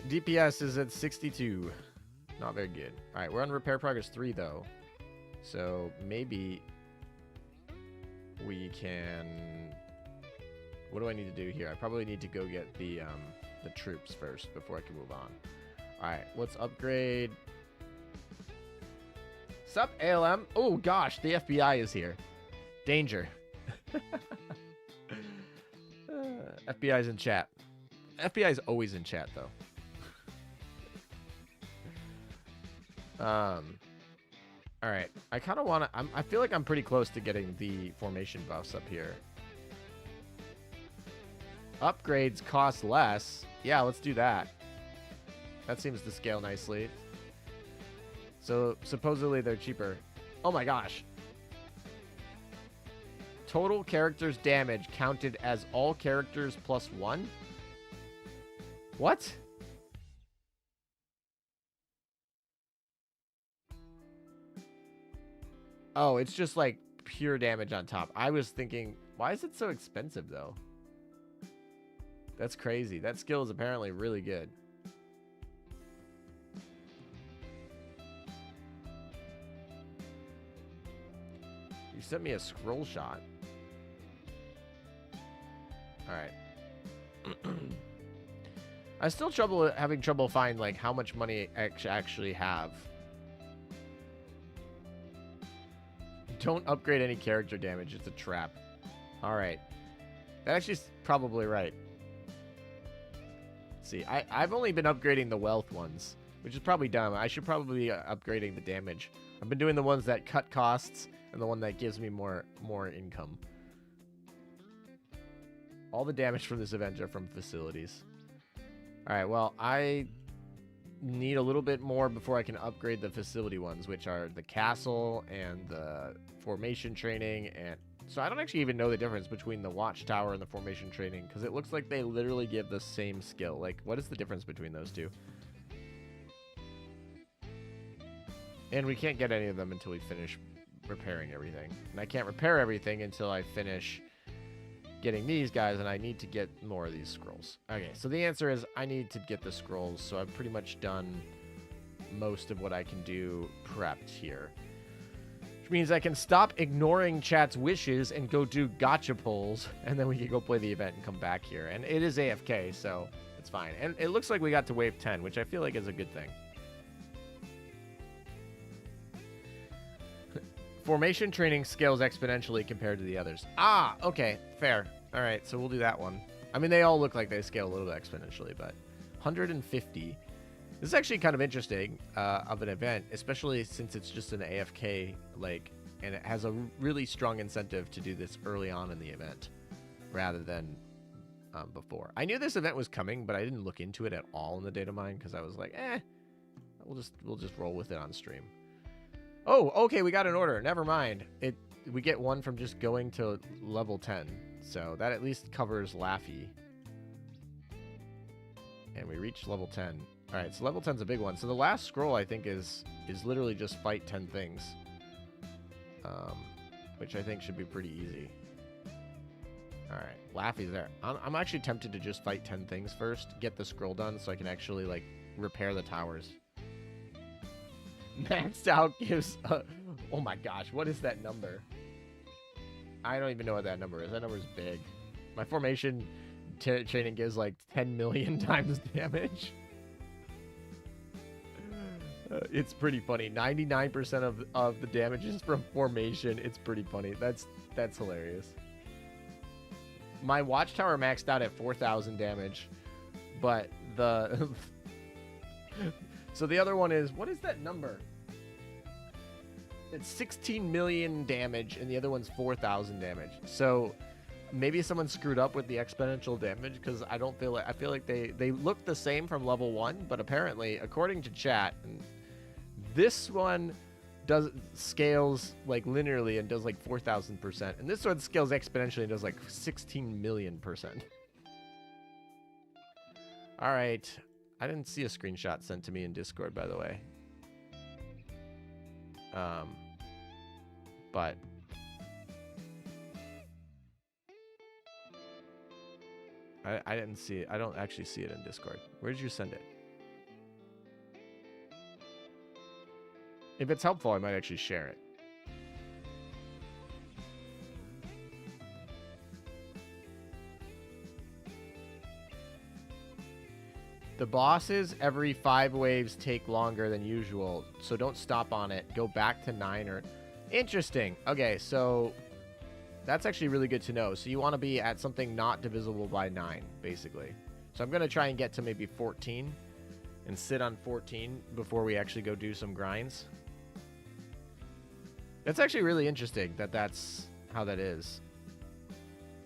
DPS is at 62. Not very good. All right, we're on repair progress 3, though. So maybe we can... What do I need to do here? I probably need to go get the troops first before I can move on. All right, let's upgrade... Sup, ALM? Oh, gosh, the FBI is here. Danger. FBI's in chat. FBI's always in chat, though. All right. I kind of want to... I feel like I'm pretty close to getting the formation buffs up here. Upgrades cost less. Yeah, let's do that. That seems to scale nicely. So, supposedly they're cheaper. Oh my gosh. Total characters damage counted as all characters plus 1? What? Oh, it's just like pure damage on top. I was thinking, why is it so expensive though? That's crazy. That skill is apparently really good. You sent me a scroll shot. Alright. I still having trouble finding like how much money I actually have. Don't upgrade any character damage. It's a trap. Alright. That actually is probably right. Let's see. I've only been upgrading the wealth ones, which is probably dumb. I should probably be upgrading the damage. I've been doing the ones that cut costs and the one that gives me more income. All the damage from this event are from facilities. Alright, well, I need a little bit more before I can upgrade the facility ones, which are the castle and the formation training. And so I don't actually even know the difference between the watchtower and the formation training, because it looks like they literally give the same skill. Like, what is the difference between those two? And we can't get any of them until we finish repairing everything. And I can't repair everything until I finish getting these guys, and I need to get more of these scrolls. Okay, so the answer is I need to get the scrolls, so I've pretty much done most of what I can do prepped here. Which means I can stop ignoring chat's wishes and go do gacha polls, and then we can go play the event and come back here. And it is AFK, so it's fine. And it looks like we got to wave 10, which I feel like is a good thing. Formation training scales exponentially compared to the others. Ah, okay, fair. All right, so we'll do that one. I mean, they all look like they scale a little bit exponentially, but 150. This is actually kind of interesting of an event, especially since it's just an AFK, like, and it has a really strong incentive to do this early on in the event, rather than before. I knew this event was coming, but I didn't look into it at all in the data mine because I was like, we'll just roll with it on stream. Oh, okay, we got an order. Never mind. We get one from just going to level 10. So that at least covers Laffy. And we reached level 10. All right, so level 10's a big one. So the last scroll, I think, is literally just fight 10 things. Which I think should be pretty easy. All right, Laffy's there. I'm actually tempted to just fight 10 things first, get the scroll done so I can actually, like, repair the towers. Maxed out gives... oh my gosh, what is that number? I don't even know what that number is. That number is big. My formation training gives, like, 10 million times damage. It's pretty funny. 99% of the damage is from formation. It's pretty funny. That's hilarious. My watchtower maxed out at 4,000 damage, but the so the other one is, what is that number? It's 16 million damage, and the other one's 4,000 damage. So maybe someone screwed up with the exponential damage because I feel like they look the same from level 1, but apparently, according to chat, this one scales like linearly and does like 4,000%, and this one scales exponentially and does like 16 million%. All right, I didn't see a screenshot sent to me in Discord, by the way. But I didn't see it. I don't actually see it in Discord. Where did you send it? If it's helpful, I might actually share it. The bosses every 5 waves take longer than usual, so don't stop on it. Go back to 9 or... Interesting. Okay, so that's actually really good to know. So you want to be at something not divisible by 9, basically. So I'm going to try and get to maybe 14 and sit on 14 before we actually go do some grinds. That's actually really interesting that that's how that is.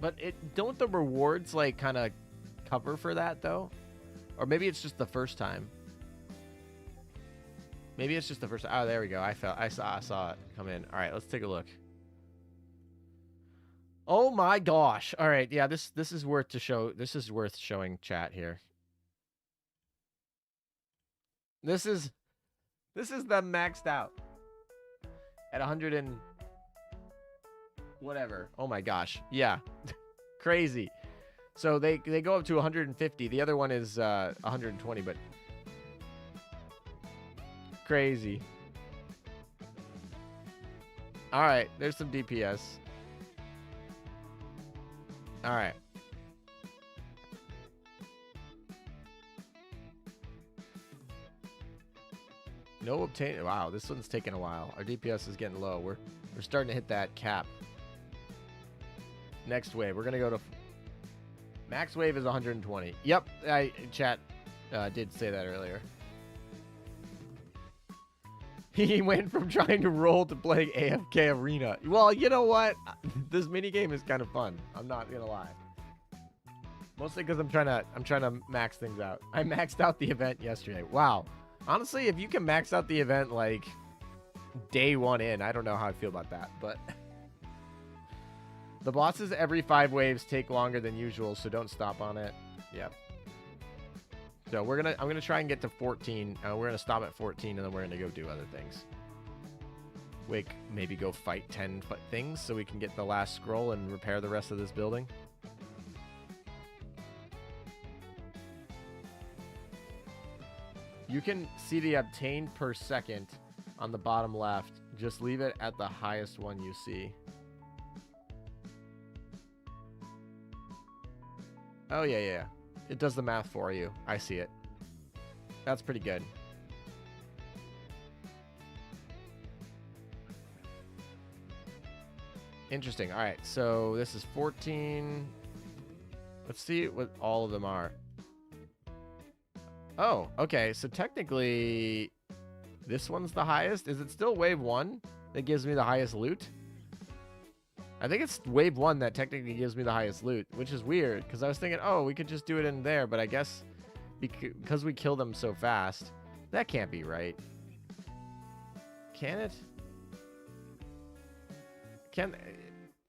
But don't the rewards like kind of cover for that though? Or maybe it's just the first time. Maybe it's just the first time. Oh, there we go. I saw it come in. All right, let's take a look. Oh my gosh. All right, yeah, this is worth to show. This is worth showing chat here. This is them maxed out at 100 and whatever. Oh my gosh. Yeah. Crazy. So they go up to 150. The other one is 120, but crazy. All right, there's some DPS. All right. No obtain. Wow, this one's taking a while. Our DPS is getting low. We're starting to hit that cap. Next wave, we're gonna go to max wave is 120. Yep, chat did say that earlier. He went from trying to roll to playing AFK Arena. Well, you know what? This minigame is kind of fun. I'm not gonna lie. Mostly because I'm trying to max things out. I maxed out the event yesterday. Wow. Honestly, if you can max out the event like day 1 in, I don't know how I feel about that, but the bosses every 5 waves take longer than usual, so don't stop on it. Yep. So I'm gonna try and get to 14. We're gonna stop at 14, and then we're gonna go do other things. Maybe go fight 10 things so we can get the last scroll and repair the rest of this building. You can see the obtained per second on the bottom left. Just leave it at the highest one you see. Oh, yeah. It does the math for you. I see it. That's pretty good. Interesting. All right, so this is 14. Let's see what all of them are. Oh, okay. So technically, this one's the highest. Is it still wave 1 that gives me the highest loot? I think it's wave 1 that technically gives me the highest loot, which is weird, because I was thinking, oh, we could just do it in there, but I guess because we kill them so fast, that can't be right. Can it?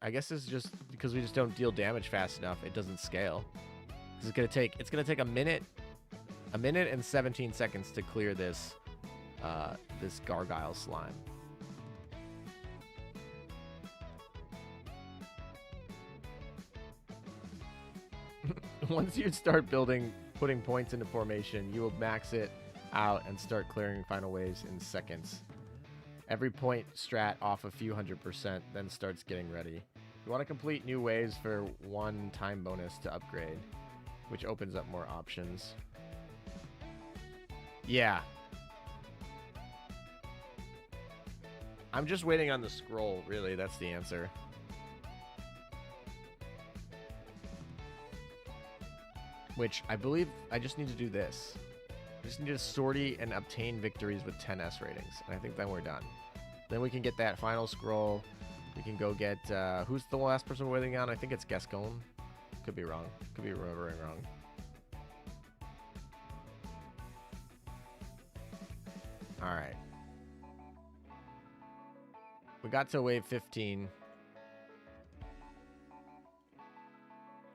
I guess it's just because we just don't deal damage fast enough, it doesn't scale. It's gonna take a minute and 17 seconds to clear this this gargoyle slime. Once you start putting points into formation, you will max it out and start clearing final waves in seconds. Every point strat off a few 100%, then starts getting ready. You want to complete new waves for 1 time bonus to upgrade, which opens up more options. Yeah. I'm just waiting on the scroll, really. That's the answer. Which I believe I just need to do this. I just need to sortie and obtain victories with 10 S ratings. And I think then we're done. Then we can get that final scroll. We can go get, who's the last person we're waiting on? I think it's Gascon. Could be wrong. Could be remembering wrong. Alright. We got to wave 15.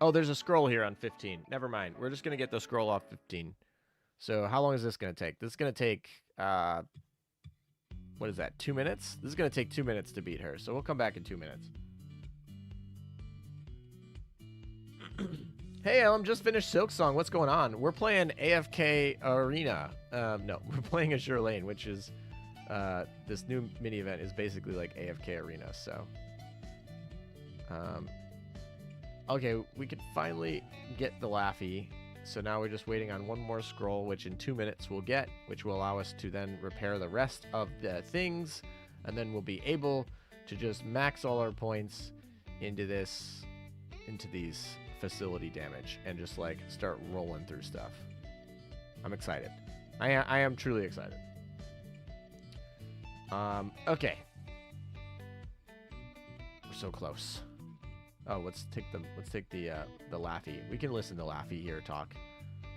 Oh, there's a scroll here on 15. Never mind. We're just going to get the scroll off 15. So how long is this going to take? This is going to take, what is that, 2 minutes? This is going to take 2 minutes to beat her. So we'll come back in 2 minutes. Hey, Ellen, just finished Silk Song. What's going on? We're playing AFK Arena. No, we're playing Azur Lane, which is, this new mini event is basically like AFK Arena. So, okay, we could finally get the Laffy. So now we're just waiting on one more scroll, which in 2 minutes we'll get, which will allow us to then repair the rest of the things. And then we'll be able to just max all our points into these facility damage and just like start rolling through stuff. I'm excited. I am truly excited. Okay. We're so close. Oh, let's take the Laffy. We can listen to Laffy here talk.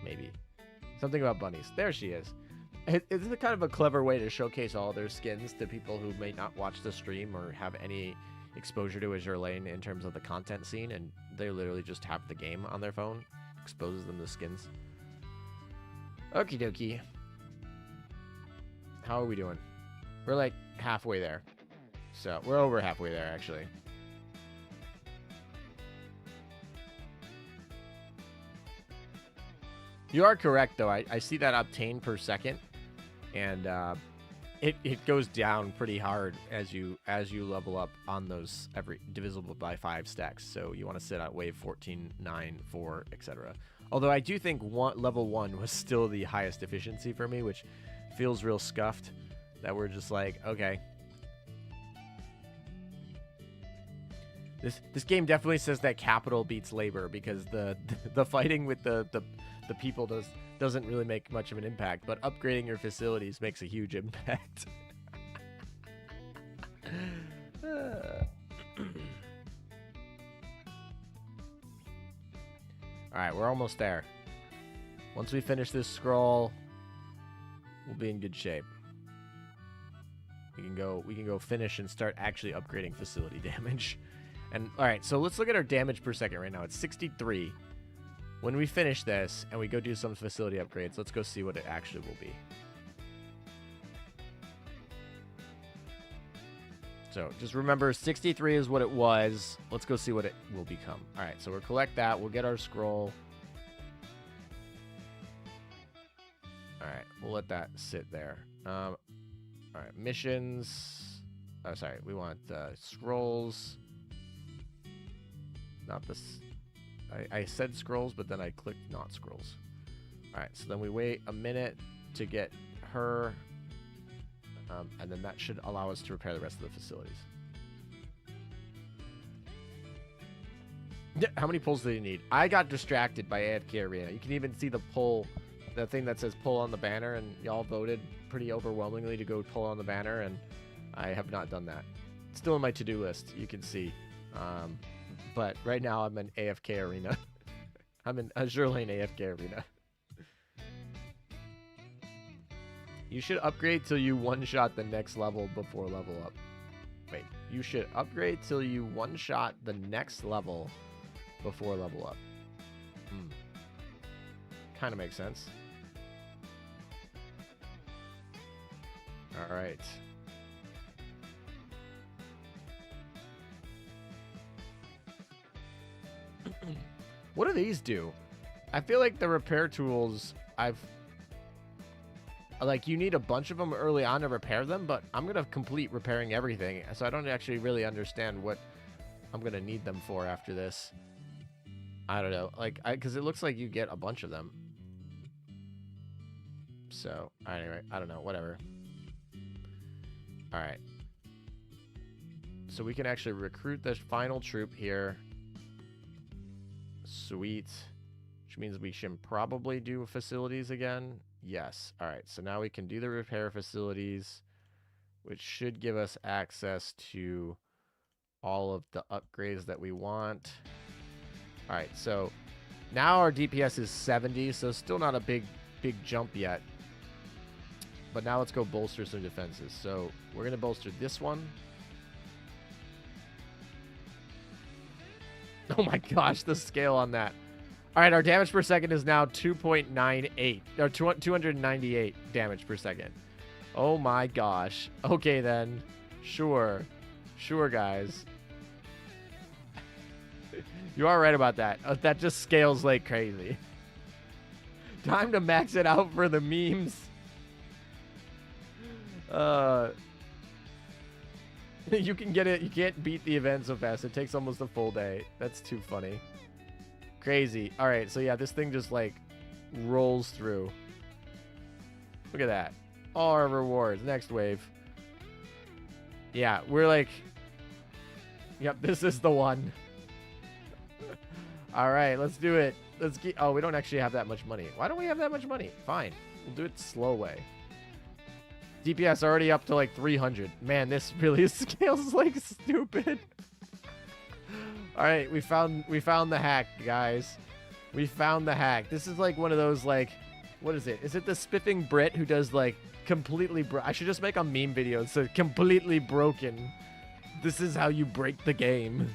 Maybe. Something about bunnies. There she is. It's a kind of a clever way to showcase all their skins to people who may not watch the stream or have any exposure to Azur Lane in terms of the content scene, and they literally just have the game on their phone. Exposes them to skins. Okie dokie. How are we doing? We're like halfway there. So, we're over halfway there, actually. You are correct, though. I see that obtain per second, and it goes down pretty hard as you level up on those every divisible by 5 stacks. So you want to sit at wave 14, 9, 4, etc. Although I do think level 1 was still the highest efficiency for me, which feels real scuffed. That we're just like, okay. This game definitely says that capital beats labor, because the fighting with the people doesn't really make much of an impact, but upgrading your facilities makes a huge impact. Alright, we're almost there. Once we finish this scroll, we'll be in good shape. We can go finish and start actually upgrading facility damage. And alright, so let's look at our damage per second right now. It's 63. When we finish this and we go do some facility upgrades, let's go see what it actually will be. So just remember, 63 is what it was. Let's go see what it will become. All right, so we'll collect that. We'll get our scroll. All right, we'll let that sit there. All right, missions. Oh, sorry, we want scrolls. Not this. I said scrolls, but then I clicked not scrolls. All right, so then we wait a minute to get her, and then that should allow us to repair the rest of the facilities. How many pulls do you need? I got distracted by AFK Arena. You can even see the pull, the thing that says pull on the banner, and y'all voted pretty overwhelmingly to go pull on the banner, and I have not done that. It's still on my to-do list, you can see. But right now I'm in AFK arena. I'm in Azur Lane AFK arena. You should upgrade till you one-shot the next level before level up. Wait, you should upgrade till you one-shot the next level before level up. Kind of makes sense. All right. What do these do? I feel like the repair tools, like, you need a bunch of them early on to repair them, but I'm going to complete repairing everything, so I don't actually really understand what I'm going to need them for after this. I don't know. Like, because it looks like you get a bunch of them. So, anyway, I don't know. Whatever. All right. So we can actually recruit the final troop here. Sweet. Which means we should probably do facilities again. Yes. All right. So now we can do the repair facilities, which should give us access to all of the upgrades that we want. All right. So now our DPS is 70, so still not a big jump yet. But now let's go bolster some defenses. So we're going to bolster this one. Oh my gosh, the scale on that. All right, our damage per second is now 2.98, or 298 damage per second. Oh my gosh. Okay then. Sure. Sure, guys. You are right about that. That just scales like crazy. Time to max it out for the memes. You can get it. You can't beat the event so fast. It takes almost a full day. That's too funny. Crazy. All right. So yeah, this thing just like rolls through. Look at that. All our rewards. Next wave. Yeah, we're like, yep, this is the one. All right, let's do it. Let's get, oh, we don't actually have that much money. Why don't we have that much money? Fine. We'll do it slow way. DPS already up to like 300. Man, this really scales like stupid. All right, we found the hack, guys. We found the hack. This is like one of those like, what is it? Is it the spiffing Brit who does like completely I should just make a meme video that says completely broken. This is how you break the game.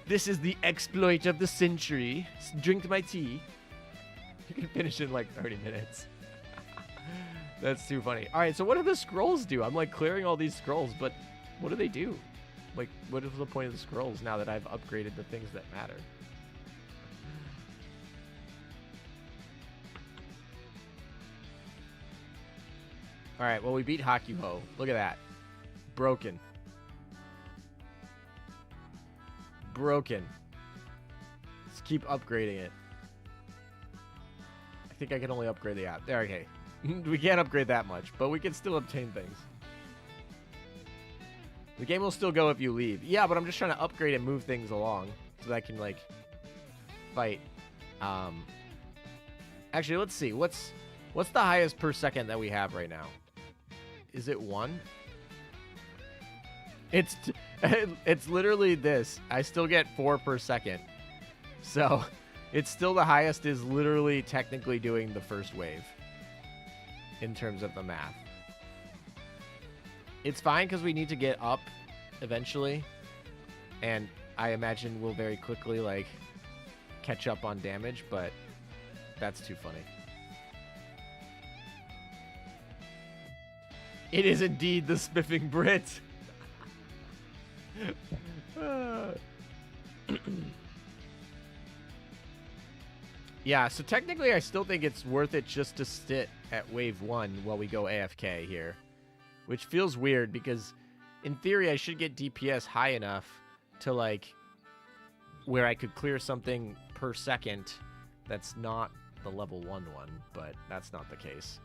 This is the exploit of the century. Drink my tea. You can finish in like 30 minutes. That's too funny. All right, so what do the scrolls do? I'm like clearing all these scrolls, but what do they do? Like, what is the point of the scrolls now that I've upgraded the things that matter? All right, well, we beat Hakuhou. Look at that. Broken. Broken. Let's keep upgrading it. I think I can only upgrade the app. There, okay. We can't upgrade that much, but we can still obtain things. The game will still go if you leave. Yeah, but I'm just trying to upgrade and move things along so that I can, like, fight. Actually, let's see. What's the highest per second that we have right now? Is it 1? It's literally this. I still get 4 per second. So, it's still the highest is literally technically doing the first wave in terms of the math. It's fine because we need to get up eventually, and I imagine we'll very quickly like catch up on damage, but that's too funny. It is indeed the spiffing Brit. Yeah, so technically I still think it's worth it just to sit at wave 1 while we go AFK here. Which feels weird because in theory I should get DPS high enough to like where I could clear something per second that's not the level 1 one, but that's not the case.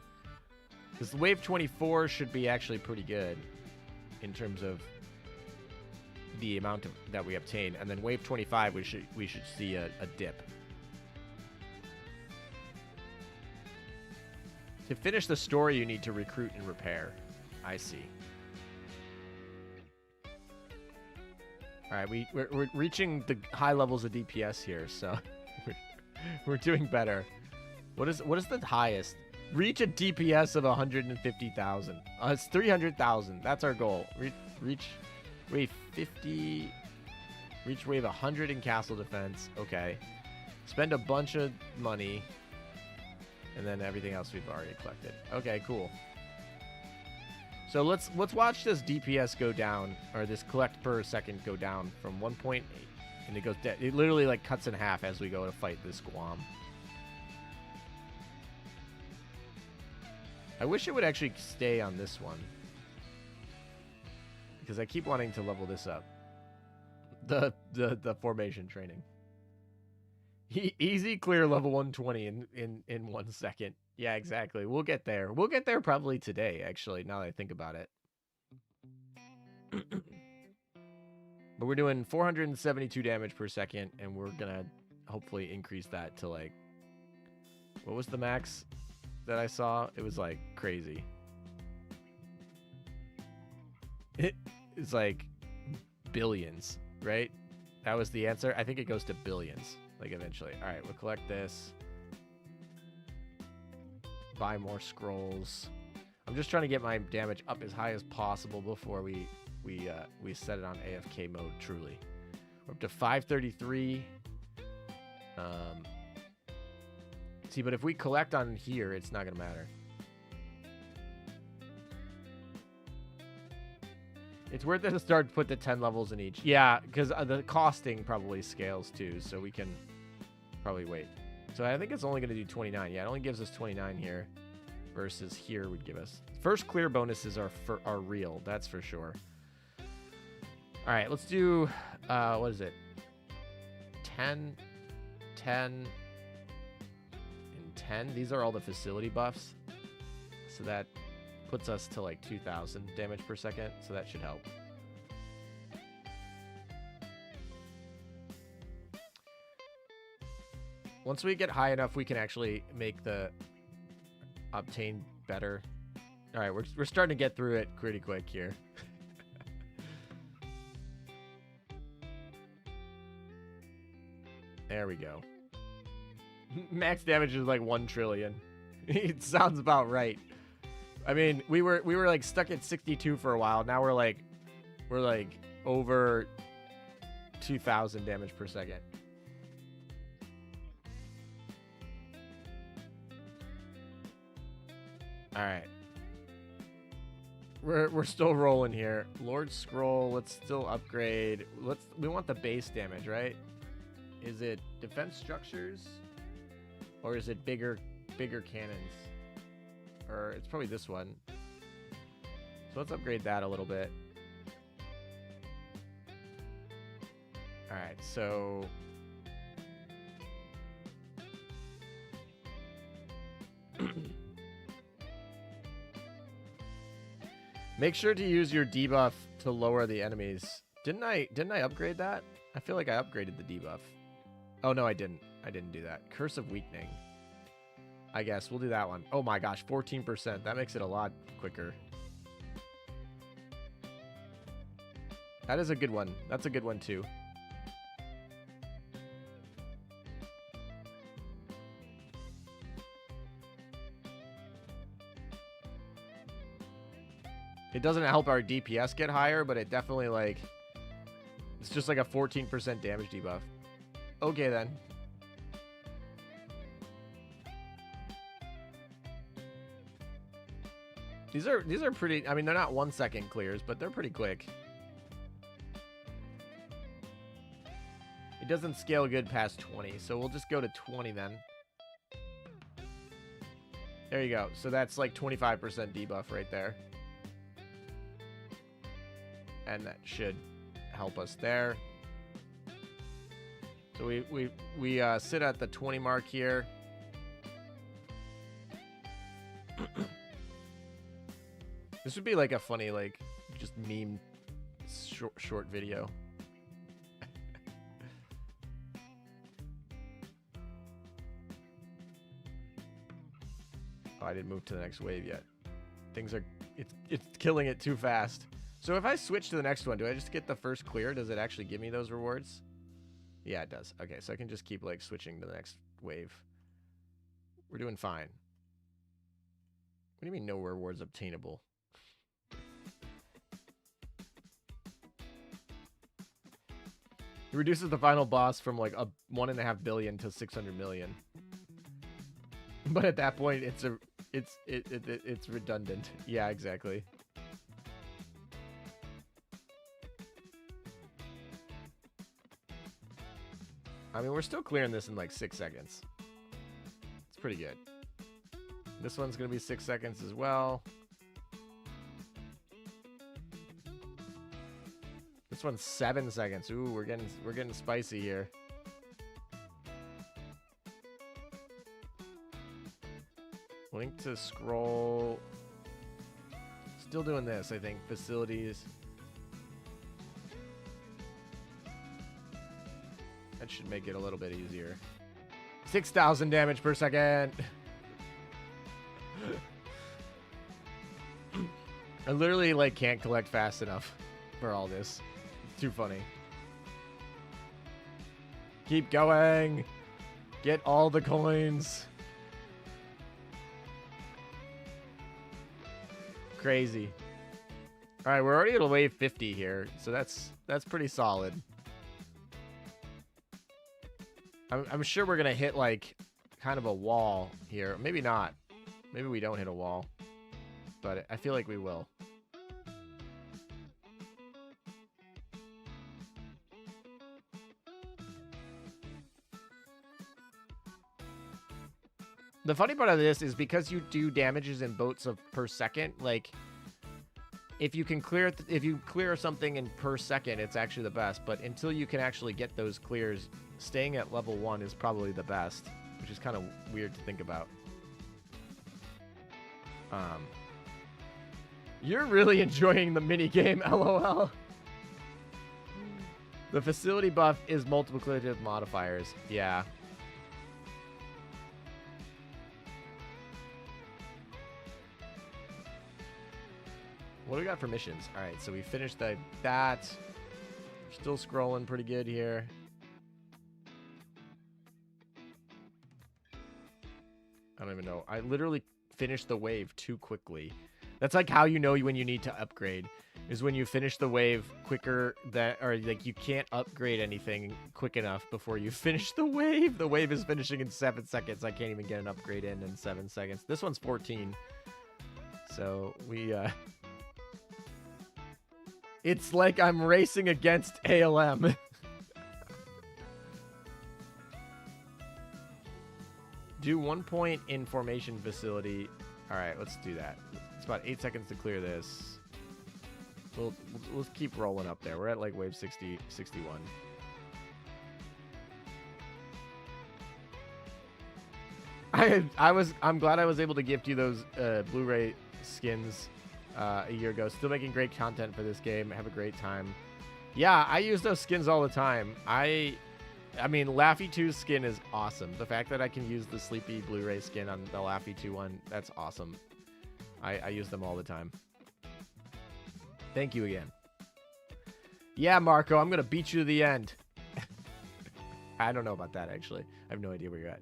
Because wave 24 should be actually pretty good in terms of the amount that we obtain, and then wave 25 we should see a dip. To finish the story, you need to recruit and repair. I see. All right, we're reaching the high levels of DPS here, so we're doing better. What is the highest? Reach a DPS of 150,000. It's 300,000. That's our goal. Reach wave 50. Reach wave 100 in castle defense. Okay. Spend a bunch of money, and then everything else we've already collected. Okay, cool. So let's watch this DPS go down, or this collect per second go down from 1.8, and it goes dead. It literally like cuts in half as we go to fight this Guam. I wish it would actually stay on this one, because I keep wanting to level this up. The formation training. Easy clear level 120 in 1 second. Yeah, exactly. We'll get there. We'll get there probably today, actually, now that I think about it. But we're doing 472 damage per second, and we're gonna hopefully increase that to like, what was the max that I saw? It was like crazy. It's like billions, right? That was the answer. I think it goes to billions, like eventually. All right, we'll collect this. Buy more scrolls. I'm just trying to get my damage up as high as possible before we set it on AFK mode. Truly, we're up to 533. See, but if we collect on here, it's not gonna matter. It's worth it to start to put the 10 levels in each. Yeah, because the costing probably scales too, so we can probably wait. So I think it's only going to do 29. Yeah, it only gives us 29 here versus here would give us. First clear bonuses are real, that's for sure. All right, let's do, what is it? 10, 10, and 10. These are all the facility buffs. So that puts us to like 2,000 damage per second, so that should help. Once we get high enough, we can actually make the obtain better. All right, we're starting to get through it pretty quick here. There we go. Max damage is like 1 trillion. It sounds about right. I mean, we were like stuck at 62 for a while. Now we're like over 2,000 damage per second. All right. We're still rolling here. Lord Scroll, let's still upgrade. We want the base damage, right? Is it defense structures? Or is it bigger cannons? Or it's probably this one. So let's upgrade that a little bit. All right, so make sure to use your debuff to lower the enemies. Didn't I upgrade that? I feel like I upgraded the debuff. Oh no, I didn't. I didn't do that. Curse of Weakening. I guess we'll do that one. Oh my gosh, 14%. That makes it a lot quicker. That is a good one. That's a good one too. It doesn't help our DPS get higher, but it definitely like, it's just like a 14% damage debuff. Okay then. These are pretty, I mean, they're not 1 second clears, but they're pretty quick. It doesn't scale good past 20, so we'll just go to 20 then. There you go. So that's like 25% debuff right there. And that should help us there. So we sit at the 20 mark here. This would be like a funny, like, just meme short video. Oh, I didn't move to the next wave yet. Things are, it's killing it too fast. So if I switch to the next one, do I just get the first clear? Does it actually give me those rewards? Yeah, it does. Okay, so I can just keep, like, switching to the next wave. We're doing fine. What do you mean no rewards obtainable? It reduces the final boss from like a 1.5 billion to 600 million. But at that point, it's redundant. Yeah, exactly. I mean, we're still clearing this in like 6 seconds. It's pretty good. This one's gonna be 6 seconds as well. This one's 7 seconds. Ooh, we're getting spicy here. Link to scroll. Still doing this, I think. Facilities. That should make it a little bit easier. 6,000 damage per second. I literally like can't collect fast enough for all this. It's too funny. Keep going. Get all the coins. Crazy. All right, we're already at a wave 50 here, so that's pretty solid. I'm sure we're gonna hit like kind of a wall here. Maybe not. Maybe we don't hit a wall, but I feel like we will. The funny part of this is because you do damages in boats of per second, like if you can clear if you clear something in per second, it's actually the best. But until you can actually get those clears, staying at level 1 is probably the best, which is kind of weird to think about. You're really enjoying the minigame, LOL. The facility buff is multiplicative modifiers. Yeah. What do we got for missions? All right, so we finished that. We're still scrolling pretty good here. I don't even know. I literally finished the wave too quickly. That's like how you know when you need to upgrade, is when you finish the wave quicker or like you can't upgrade anything quick enough before you finish the wave. The wave is finishing in 7 seconds. I can't even get an upgrade in 7 seconds. This one's 14. So we it's like I'm racing against ALM. Do 1 point in formation facility. All right, let's do that. It's about 8 seconds to clear this. We'll keep rolling up there. We're at like wave 60, 61. I'm glad I was able to gift you those Blu-ray skins a year ago. Still making great content for this game. Have a great time. Yeah, I use those skins all the time. I mean, Laffy 2's skin is awesome. The fact that I can use the Sleepy Blu-ray skin on the Laffy 2 one, that's awesome. I use them all the time. Thank you again. Yeah, Marco, I'm going to beat you to the end. I don't know about that, actually. I have no idea where you're at.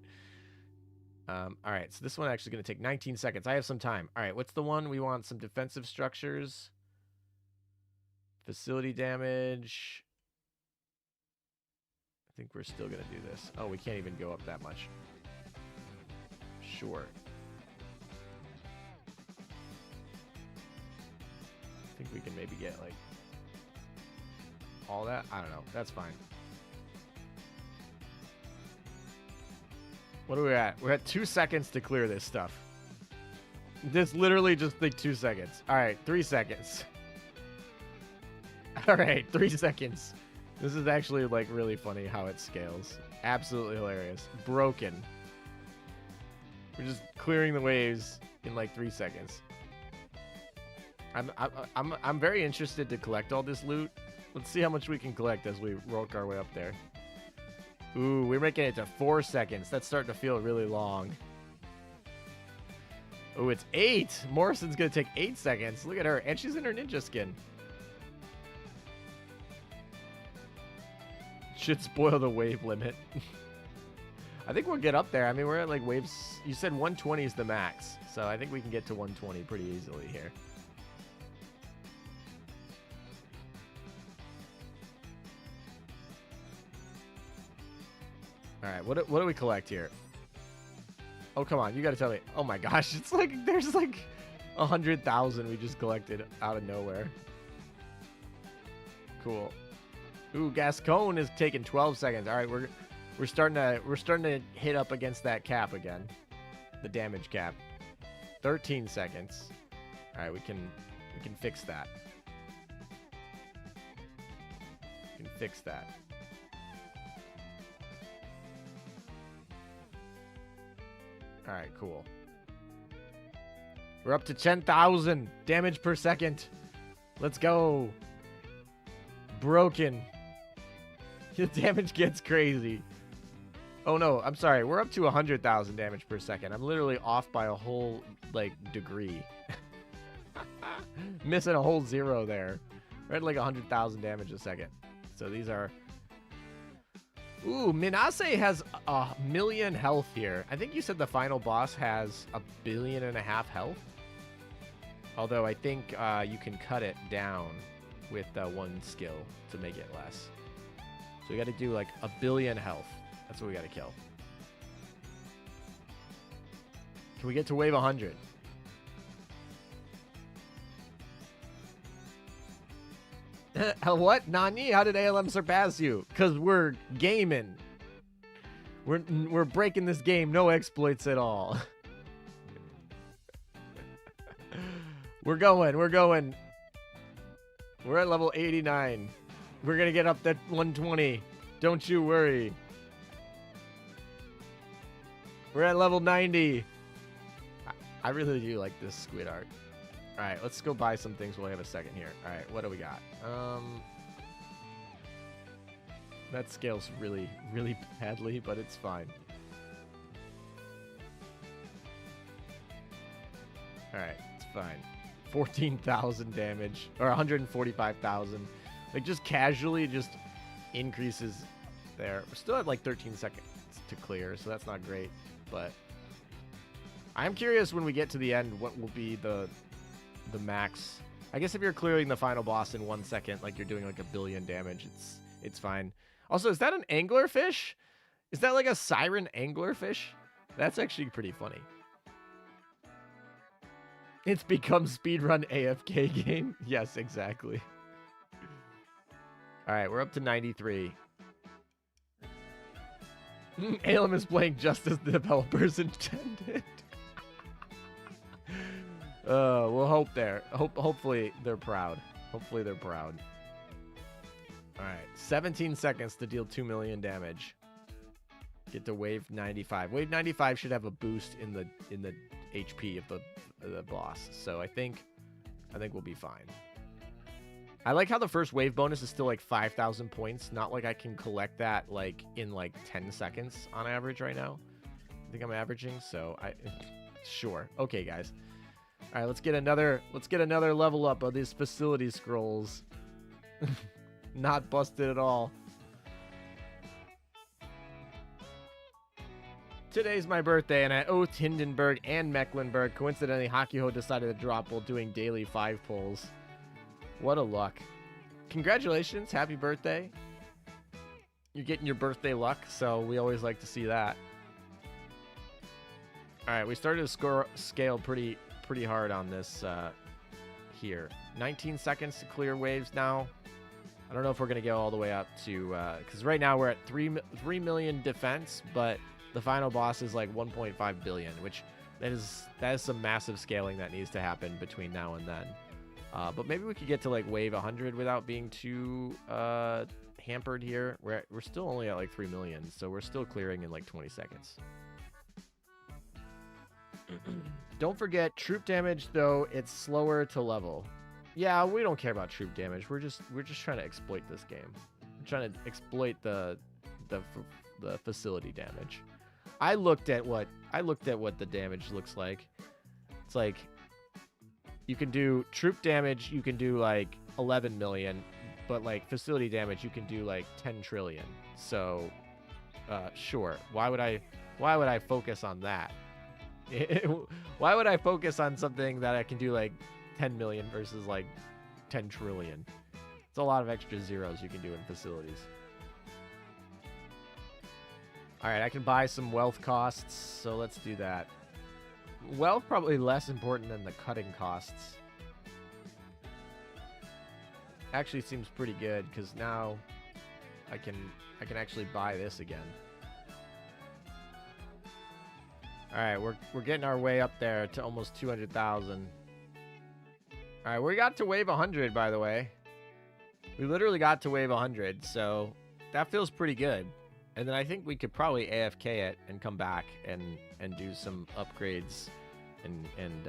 All right, so this one actually going to take 19 seconds. I have some time. All right, what's the one? We want some defensive structures. Facility damage. I think we're still going to do this. Oh, we can't even go up that much. Sure. I think we can maybe get, like, all that. I don't know. That's fine. What are we at? We're at 2 seconds to clear this stuff. This literally just like 2 seconds. All right, 3 seconds. All right, 3 seconds. This is actually like really funny how it scales. Absolutely hilarious. Broken. We're just clearing the waves in like 3 seconds. I'm very interested to collect all this loot. Let's see how much we can collect as we work our way up there. Ooh, we're making it to 4 seconds. That's starting to feel really long. Ooh, it's 8. Morrison's going to take 8 seconds. Look at her. And she's in her ninja skin. Should spoil the wave limit. I think we'll get up there. I mean, we're at like waves. You said 120 is the max. So I think we can get to 120 pretty easily here. All right, what do we collect here? Oh, come on. You got to tell me. Oh, my gosh. It's like there's like 100,000 we just collected out of nowhere. Cool. Ooh, Gascon is taking 12 seconds. All right, we're starting to hit up against that cap again. The damage cap. 13 seconds. All right, we can fix that. We can fix that. All right, cool. We're up to 10,000 damage per second. Let's go. Broken. The damage gets crazy. Oh no, I'm sorry. We're up to 100,000 damage per second. I'm literally off by a whole, like, degree. Missing a whole 0 there. We're at like 100,000 damage a second. So these are... Ooh, Minase has 1,000,000 health here. I think you said the final boss has 1.5 billion health. Although I think you can cut it down with one skill to make it less. So we got to do like 1 billion health. That's what we got to kill. Can we get to wave 100? What? Nani? How did ALM surpass you? Because we're gaming. We're breaking this game. No exploits at all. We're going. We're at level 89. We're going to get up to 120. Don't you worry. We're at level 90. I really do like this squid art. All right, let's go buy some things while we have a second here. All right, what do we got? That scales really, really badly, but it's fine. All right, it's fine. 14,000 damage, or 145,000. Like, just casually just increases there. We're still at like 13 seconds to clear, so that's not great. But I'm curious when we get to the end, what will be the max. I guess if you're clearing the final boss in 1 second, like you're doing like 1 billion damage, it's fine. Also, is that an anglerfish? Is that like a siren anglerfish? That's actually pretty funny. It's become speedrun AFK game. Yes, exactly. All right, we're up to 93. Alem is playing just as the developers intended. We'll hope there. Hopefully they're proud. Hopefully they're proud. All right, 17 seconds to deal 2 million damage. Get to wave 95. Wave 95 should have a boost in the HP of the boss. So I think we'll be fine. I like how the first wave bonus is still like 5,000 points. Not like I can collect that like in like 10 seconds on average right now. I think I'm averaging, so sure. Okay, guys. All right, let's get another level up of these facility scrolls. Not busted at all. Today's my birthday, and at both Hindenburg and Mecklenburg, coincidentally, Hakuhou decided to drop while doing daily 5 pulls. What a luck. Congratulations, happy birthday. You're getting your birthday luck, so we always like to see that. All right, we started to scale pretty hard on this here. 19 seconds to clear waves now. I don't know if we're going to go all the way up to... because right now we're at 3 million defense, but the final boss is like 1.5 billion, which that is some massive scaling that needs to happen between now and then. But maybe we could get to like wave 100 without being too hampered here. We're still only at like 3 million, so we're still clearing in like 20 seconds. Don't forget, troop damage, though, it's slower to level. Yeah, we don't care about troop damage. We're just trying to exploit this game. We're trying to exploit the facility damage. I looked at what the damage looks like. It's like you can do troop damage, you can do like 11 million. but like facility damage, you can do like 10 trillion. So, sure. Why would I focus on that? Why would I focus on something that I can do like 10 million versus like 10 trillion? It's a lot of extra zeros you can do in facilities. All right, I can buy some wealth costs, so let's do that. Wealth probably less important than the cutting costs. Actually seems pretty good because now I can actually buy this again. All right, we're getting our way up there to almost 200,000. All right, we got to wave 100, by the way. We literally got to wave 100, so that feels pretty good. And then I think we could probably AFK it and come back and do some upgrades and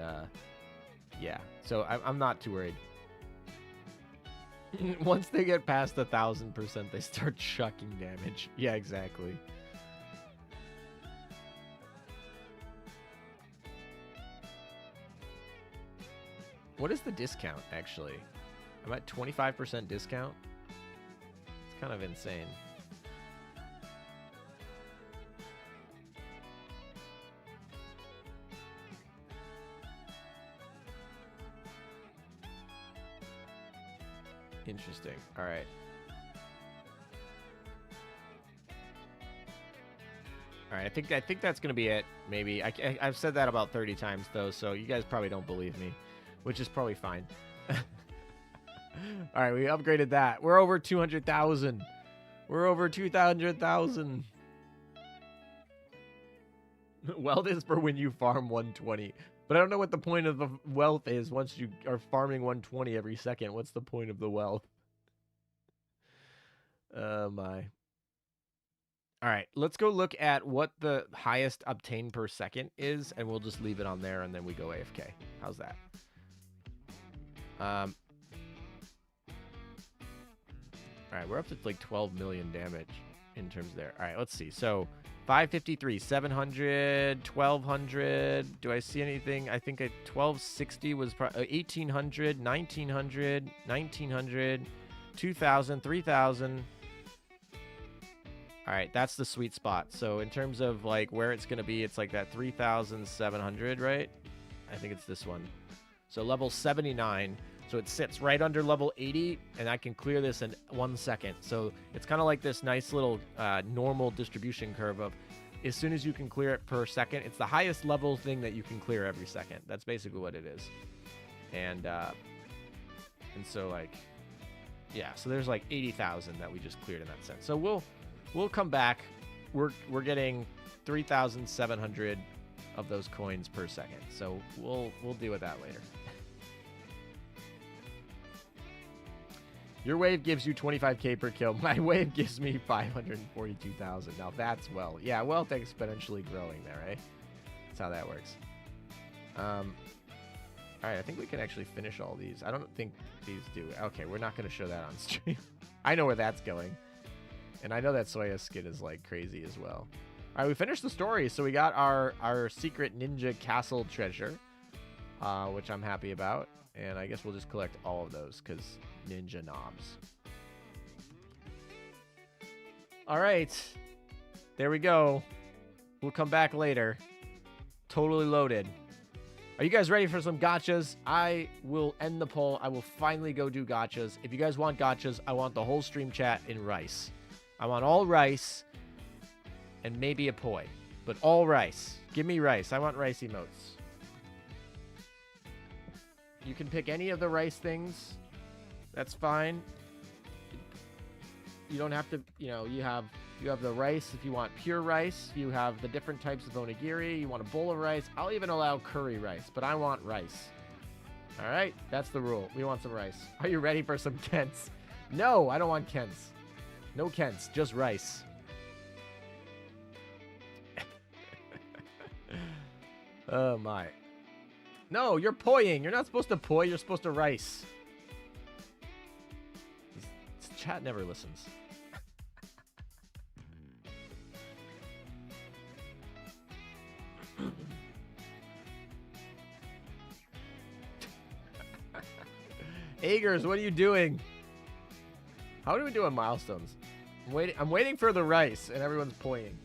yeah. So I'm not too worried. Once they get past 1,000%, they start chucking damage. Yeah, exactly. What is the discount, actually? I'm at 25% discount. It's kind of insane. Interesting. All right. All right. I think that's gonna be it. Maybe I've said that about 30 times though, so you guys probably don't believe me, which is probably fine. All right, we upgraded that. We're over 200,000. We're over 200,000. Wealth is for when you farm 120. But I don't know what the point of the wealth is once you are farming 120 every second. What's the point of the wealth? Oh, my. All right, let's go look at what the highest obtained per second is, and we'll just leave it on there, and then we go AFK. How's that? All right, we're up to like 12 million damage in terms there. All right, let's see. So 553, 700, 1200. Do I see anything? I think 1260 was 1800, 1900, 1900, 2000, 3000. All right, that's the sweet spot. So in terms of like where it's going to be, it's like that 3,700, right? I think it's this one. So level 79. So it sits right under level 80, and I can clear this in 1 second. So it's kind of like this nice little normal distribution curve of as soon as you can clear it per second, it's the highest level thing that you can clear every second. That's basically what it is. And so like, yeah, so there's like 80,000 that we just cleared in that sense. So we'll come back. We're getting 3,700 of those coins per second. So we'll deal with that later. Your wave gives you 25k per kill. My wave gives me 542,000. Now that's wealth. Yeah, wealth exponentially growing there, right? That's how that works. All right, I think we can actually finish all these. I don't think these do. Okay, we're not going to show that on stream. I know where that's going. And I know that Soya skin is like crazy as well. All right, we finished the story. So we got our secret ninja castle treasure, which I'm happy about. And I guess we'll just collect all of those because ninja knobs. All right. There we go. We'll come back later. Totally loaded. Are you guys ready for some gachas? I will end the poll. I will finally go do gachas. If you guys want gachas, I want the whole stream chat in rice. I want all rice and maybe a poi. But all rice. Give me rice. I want rice emotes. You can pick any of the rice things. That's fine. You don't have to, you know, you have the rice if you want pure rice. You have the different types of onigiri. You want a bowl of rice. I'll even allow curry rice, but I want rice. All right, that's the rule. We want some rice. Are you ready for some kents? No, I don't want kents. No kents, just rice. Oh my. No, you're poying. You're not supposed to poi. You're supposed to rice. This chat never listens. Agers, what are you doing? How do we do on milestones? I'm waiting for the rice, and everyone's pointing.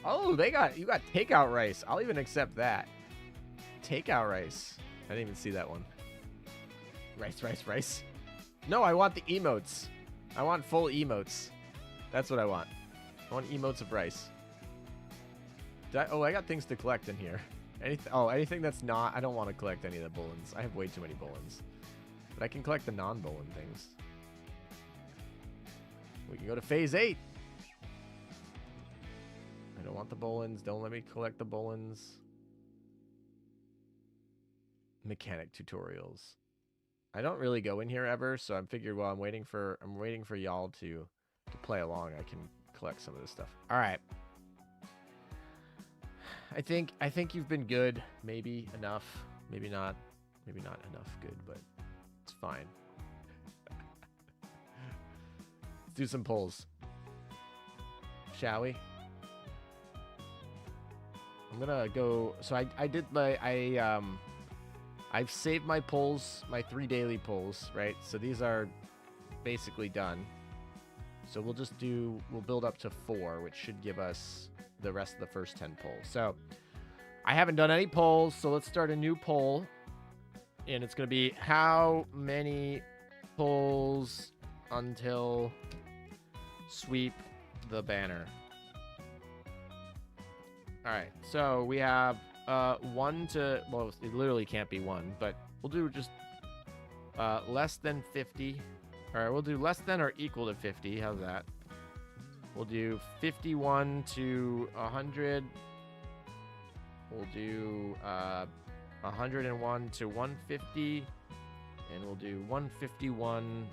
Oh, you got takeout rice. I'll even accept that. Takeout rice. I didn't even see that one. Rice. No, I want the emotes. I want full emotes. That's what I want. I want emotes of rice. I got things to collect in here. Anything that's not... I don't want to collect any of the bullens. I have way too many bullens. But I can collect the non-bullen things. We can go to phase 8. I don't want the bullens. Don't let me collect the bullens. Mechanic tutorials. I don't really go in here ever, so I'm figured while I'm waiting for y'all to play along, I can collect some of this stuff. All right. I think you've been good. Maybe enough. Maybe not. Maybe not enough good, but it's fine. Let's do some polls. Shall we? I'm gonna go. So I've saved my polls, my 3 daily polls, right? So these are basically done. So we'll build up to 4, which should give us the rest of the first 10 polls. So I haven't done any polls, so let's start a new poll. And it's going to be how many polls until sweep the banner. All right, so we have 1 to, well, it literally can't be 1, but we'll do just less than 50. All right, we'll do less than or equal to 50. How's that? We'll do 51 to 100. We'll do 101 to 150. And we'll do 151,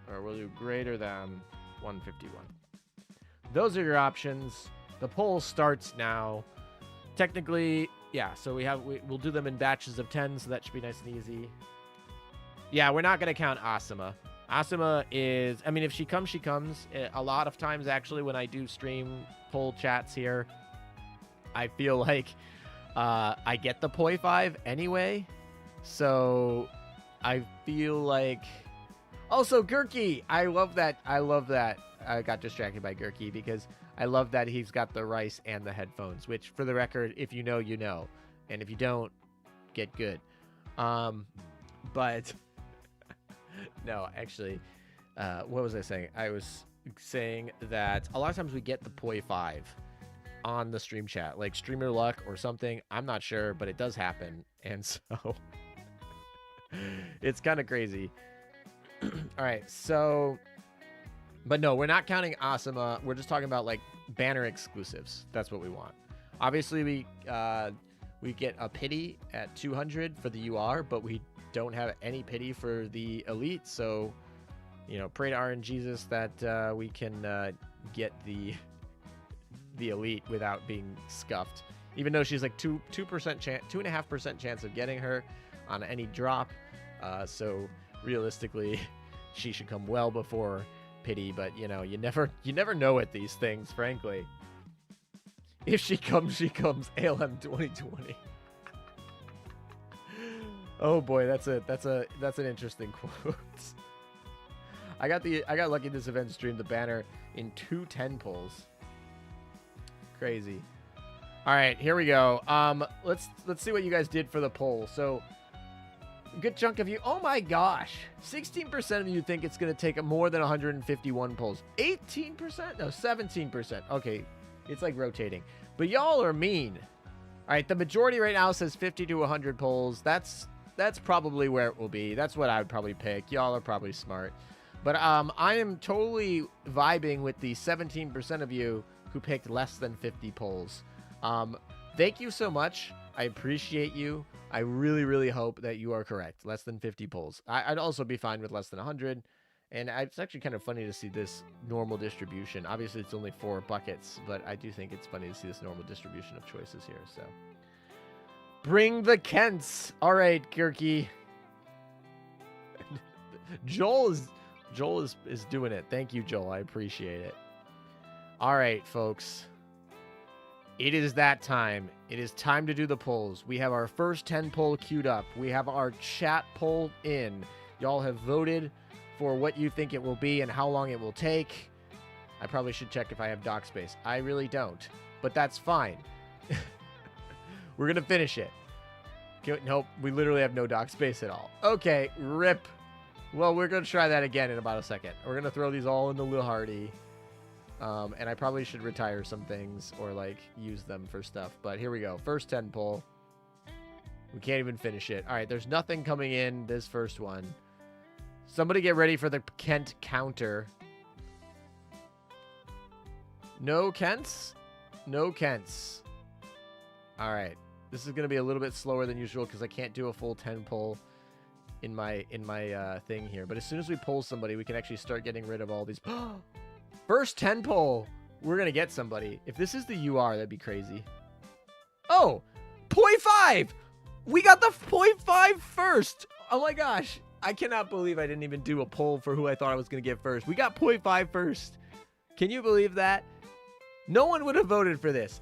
or we'll do greater than 151. Those are your options. The poll starts now. Technically, yeah, so we'll do them in batches of 10, so that should be nice and easy. Yeah, we're not going to count Asama. Asama is, I mean, if she comes, she comes. A lot of times, actually, when I do stream poll chats here, I feel like I get the 0.5 anyway. So I feel like... Also, Gurky! I love that. I got distracted by Gurky because I love that he's got the rice and the headphones, which, for the record, if you know, you know. And if you don't, get good. But... No, actually, what was I saying? I was saying that a lot of times we get the 0.5 on the stream chat, like streamer luck or something. I'm not sure, but it does happen. And so it's kind of crazy. All right, so, but no, we're not counting Asama. We're just talking about like banner exclusives. That's what we want. Obviously, we get a pity at 200 for the UR, but we don't have any pity for the elite, so you know, pray to RNGesus that we can get the elite without being scuffed, even though she's like 2% chance, 2.5% chance of getting her on any drop, so realistically she should come well before pity, but you know, you never know at these things, frankly. If she comes, she comes. ALM 2020. Oh boy, that's an interesting quote. I got lucky this event streamed the banner in 2 10 polls. Crazy. All right, here we go. Let's see what you guys did for the poll. So, good chunk of you. Oh my gosh, 16% of you think it's gonna take more than 151 polls. 18%? No, 17%. Okay, it's like rotating. But y'all are mean. All right, the majority right now says 50 to 100 polls. That's probably where it will be. That's what I would probably pick. Y'all are probably smart. But I am totally vibing with the 17% of you who picked less than 50 polls. Thank you so much. I appreciate you. I really, really hope that you are correct. Less than 50 polls. I'd also be fine with less than 100. And it's actually kind of funny to see this normal distribution. Obviously, it's only 4 buckets, but I do think it's funny to see this normal distribution of choices here. So, bring the Kents. All right, Kirky. Joel is doing it. Thank you, Joel. I appreciate it. All right, folks. It is that time. It is time to do the polls. We have our first 10 poll queued up. We have our chat poll in. Y'all have voted for what you think it will be and how long it will take. I probably should check if I have dock space. I really don't, but that's fine. We're going to finish it. Nope, we literally have no dock space at all. Okay, rip. Well, we're going to try that again in about a second. We're going to throw these all into Lil Hardy. And I probably should retire some things or, like, use them for stuff. But here we go. First 10 pull. We can't even finish it. All right, there's nothing coming in this first one. Somebody get ready for the Kent counter. No Kents? No Kents. All right. This is going to be a little bit slower than usual because I can't do a full 10 pull in my thing here. But as soon as we pull somebody, we can actually start getting rid of all these. First 10 pull. We're going to get somebody. If this is the UR, that'd be crazy. Oh, 0.5. We got the 0.5 first. Oh my gosh. I cannot believe I didn't even do a poll for who I thought I was going to get first. We got 0.5 first. Can you believe that? No one would have voted for this.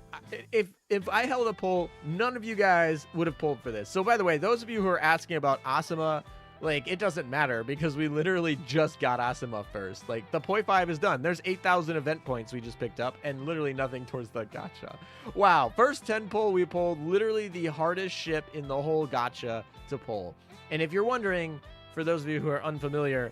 If I held a poll, none of you guys would have pulled for this. So by the way, those of you who are asking about Asama, like, it doesn't matter because we literally just got Asama first. Like, the 0.5 is done. There's 8,000 event points we just picked up and literally nothing towards the gacha. Wow. First 10 pull, we pulled literally the hardest ship in the whole gacha to pull. And if you're wondering, for those of you who are unfamiliar,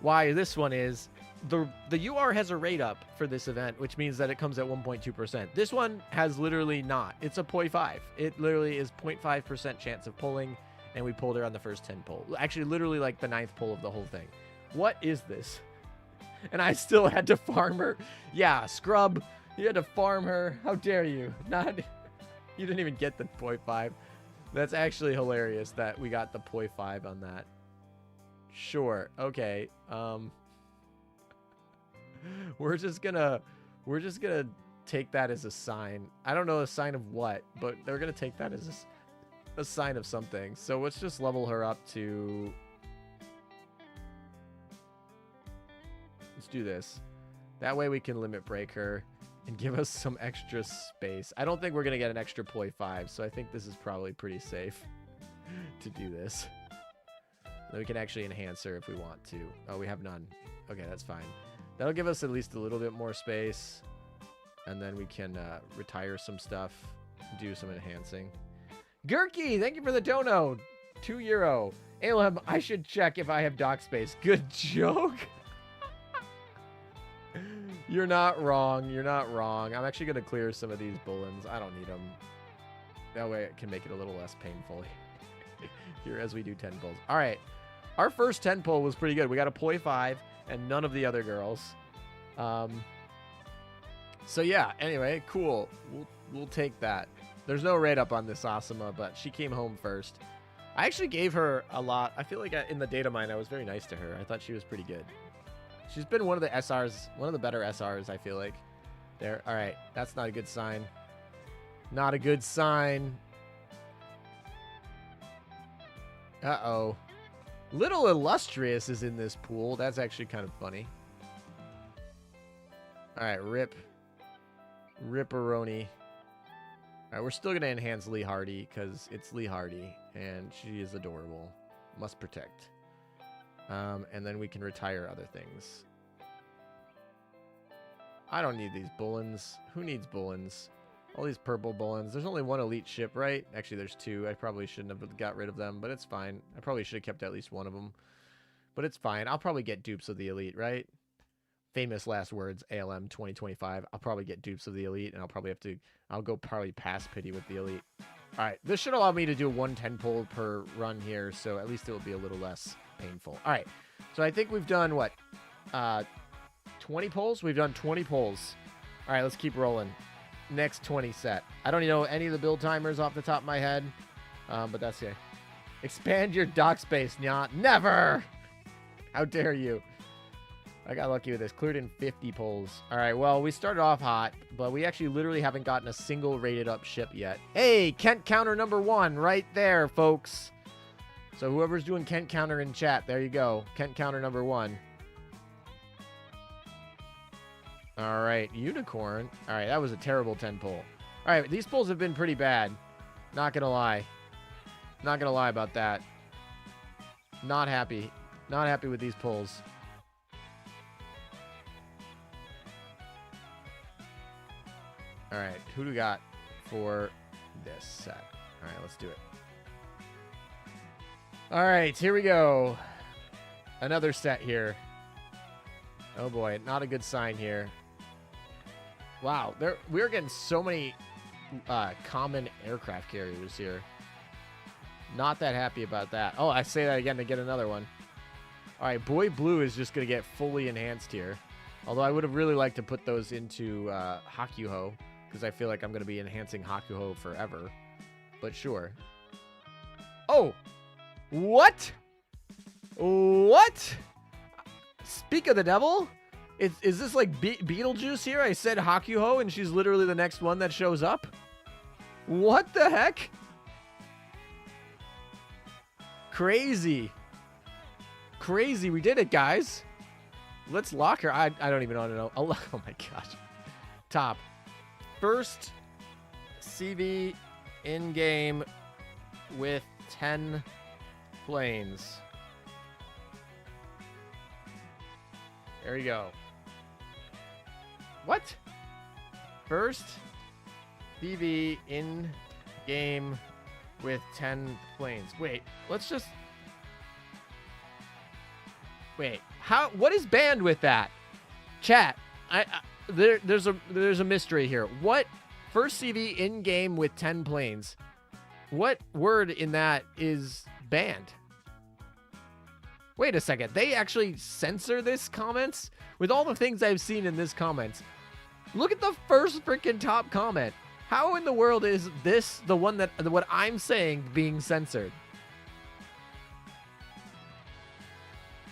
why this one is, the UR has a rate up for this event, which means that it comes at 1.2%. This one has literally not. It's a 0.5. It literally is 0.5% chance of pulling, and we pulled her on the first 10 pull. Actually, literally like the 9th pull of the whole thing. What is this? And I still had to farm her. Yeah, scrub. You had to farm her. How dare you? You didn't even get the 0.5. That's actually hilarious that we got the 0.5 on that. Sure. Okay. We're just gonna take that as a sign. I don't know a sign of what, but they're gonna take that as a sign of something. So let's just level her up to. Let's do this. That way we can limit break her and give us some extra space. I don't think we're gonna get an extra 0.5, so I think this is probably pretty safe to do this. Then we can actually enhance her if we want to. Oh, we have none. Okay, that's fine. That'll give us at least a little bit more space. And then we can retire some stuff, do some enhancing. Gurky, thank you for the dono. €2. ALM, I should check if I have dock space. Good joke. You're not wrong. You're not wrong. I'm actually going to clear some of these bullens. I don't need them. That way it can make it a little less painful here as we do 10 pulls. All right. Our first 10 pull was pretty good. We got a 0.5 and none of the other girls. So yeah, anyway, cool. We'll take that. There's no rate up on this Asama, but she came home first. I actually gave her a lot. I feel like in the data mine, I was very nice to her. I thought she was pretty good. She's been one of the SRs, one of the better SRs, I feel like. There. All right. That's not a good sign. Not a good sign. Uh-oh. Little Illustrious is in this pool. That's actually kind of funny. All right, rip. Ripperoni. All right, we're still going to enhance Lee Hardy because it's Lee Hardy, and she is adorable. Must protect. And then we can retire other things. I don't need these bullens. Who needs bullens? All these purple bullens. There's only one elite ship, right? Actually, there's two. I probably shouldn't have got rid of them, but it's fine. I probably should have kept at least one of them. But it's fine. I'll probably get dupes of the elite, right? Famous last words, ALM 2025. I'll probably get dupes of the elite, and I'll probably have to... I'll go probably past pity with the elite. All right. This should allow me to do 110 pull per run here, so at least it will be a little less painful. All right. So I think we've done, what? 20 pulls? We've done 20 pulls. All right. Let's keep rolling. Next 20 set. I don't know any of the build timers off the top of my head, but that's it. Expand your dock space, not never. How dare you? I got lucky with this. Cleared in 50 pulls. All right, well, we started off hot, but we actually literally haven't gotten a single rated up ship yet. Hey, Kent counter number 1 right there, folks. So whoever's doing Kent counter in chat, there you go. Kent counter number 1. All right, unicorn. All right, that was a terrible 10 pull. All right, these pulls have been pretty bad. Not gonna lie. Not gonna lie about that. Not happy. Not happy with these pulls. All right, who do we got for this set? All right, let's do it. All right, here we go. Another set here. Oh boy, not a good sign here. Wow, we're getting so many common aircraft carriers here. Not that happy about that. Oh, I say that again to get another one. All right, Boy Blue is just going to get fully enhanced here. Although I would have really liked to put those into Hakuhou, because I feel like I'm going to be enhancing Hakuhou forever. But sure. Oh! What? What? Speak of the devil? Is this like Beetlejuice here? I said Hakuhou, and she's literally the next one that shows up? What the heck? Crazy. Crazy. We did it, guys. Let's lock her. I don't even want to know. Oh my gosh. Top. First CV in-game with 10 planes. There you go. What? First CV in-game with 10 planes. Wait, let's just... Wait, what is banned with that? Chat, there's a mystery here. What? First CV in-game with 10 planes. What word in that is banned? Wait a second. They actually censor this comments? With all the things I've seen in this comments. Look at the first freaking top comment. How in the world is this the one that what I'm saying being censored?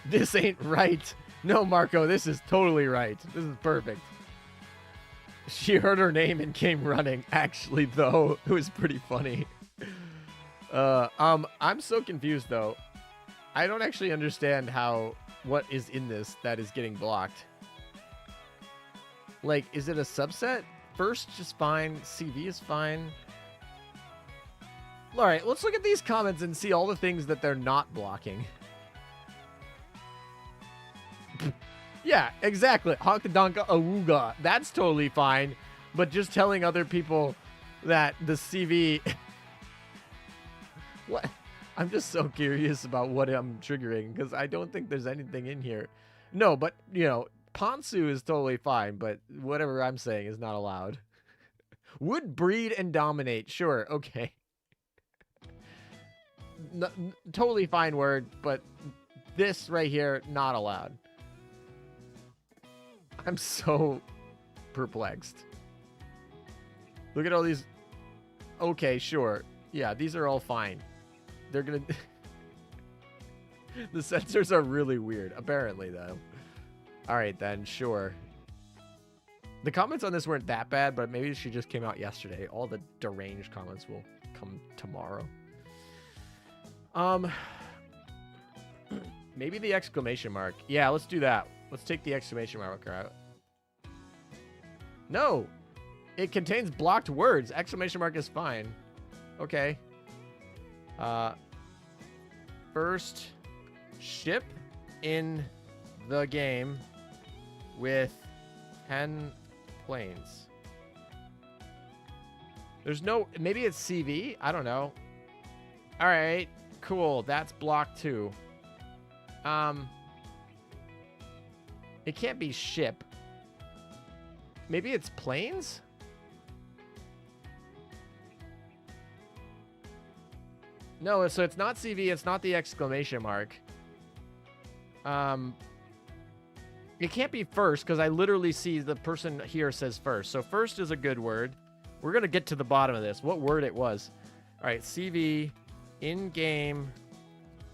This ain't right. No, Marco, this is totally right. This is perfect. She heard her name and came running. Actually, though, it was pretty funny. I'm so confused, though. I don't actually understand what is in this that is getting blocked. Like, is it a subset? First is fine. CV is fine. All right, let's look at these comments and see all the things that they're not blocking. Yeah, exactly. Honkadonka awuga. That's totally fine. But just telling other people that the CV... What? I'm just so curious about what I'm triggering because I don't think there's anything in here. No, but, you know, Ponsu is totally fine, but whatever I'm saying is not allowed. Would breed and dominate. Sure, okay. Totally fine word, but this right here, not allowed. I'm so perplexed. Look at all these. Okay, sure. Yeah, these are all fine. They're gonna... The censors are really weird, apparently, though. Alright, then, sure. The comments on this weren't that bad, but maybe she just came out yesterday. All the deranged comments will come tomorrow. Maybe the exclamation mark. Yeah, let's do that. Let's take the exclamation mark out. No! It contains blocked words. Exclamation mark is fine. Okay. First ship in the game with 10 planes. There's no... Maybe it's CV? I don't know. Alright. Cool. That's blocked too. It can't be ship. Maybe it's planes? No, so it's not CV. It's not the exclamation mark. It can't be first because I literally see the person here says first. So first is a good word. We're going to get to the bottom of this. What word it was. All right, CV in-game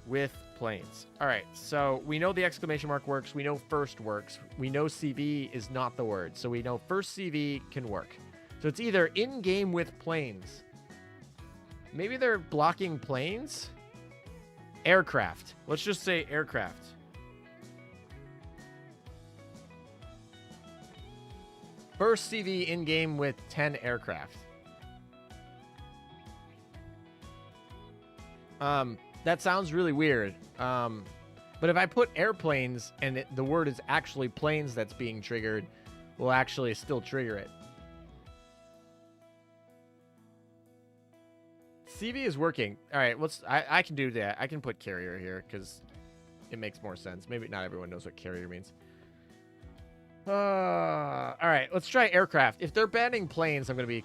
with planes. All right, so we know the exclamation mark works. We know first works. We know CV is not the word. So we know first CV can work. So it's either in-game with planes. Maybe they're blocking planes? Aircraft. Let's just say aircraft. First CV in-game with 10 aircraft. That sounds really weird. But if I put airplanes and the word is actually planes that's being triggered, we'll actually still trigger it. CV is working. All right, I can do that. I can put carrier here because it makes more sense. Maybe not everyone knows what carrier means. All right, let's try aircraft. If they're banning planes, I'm going to be...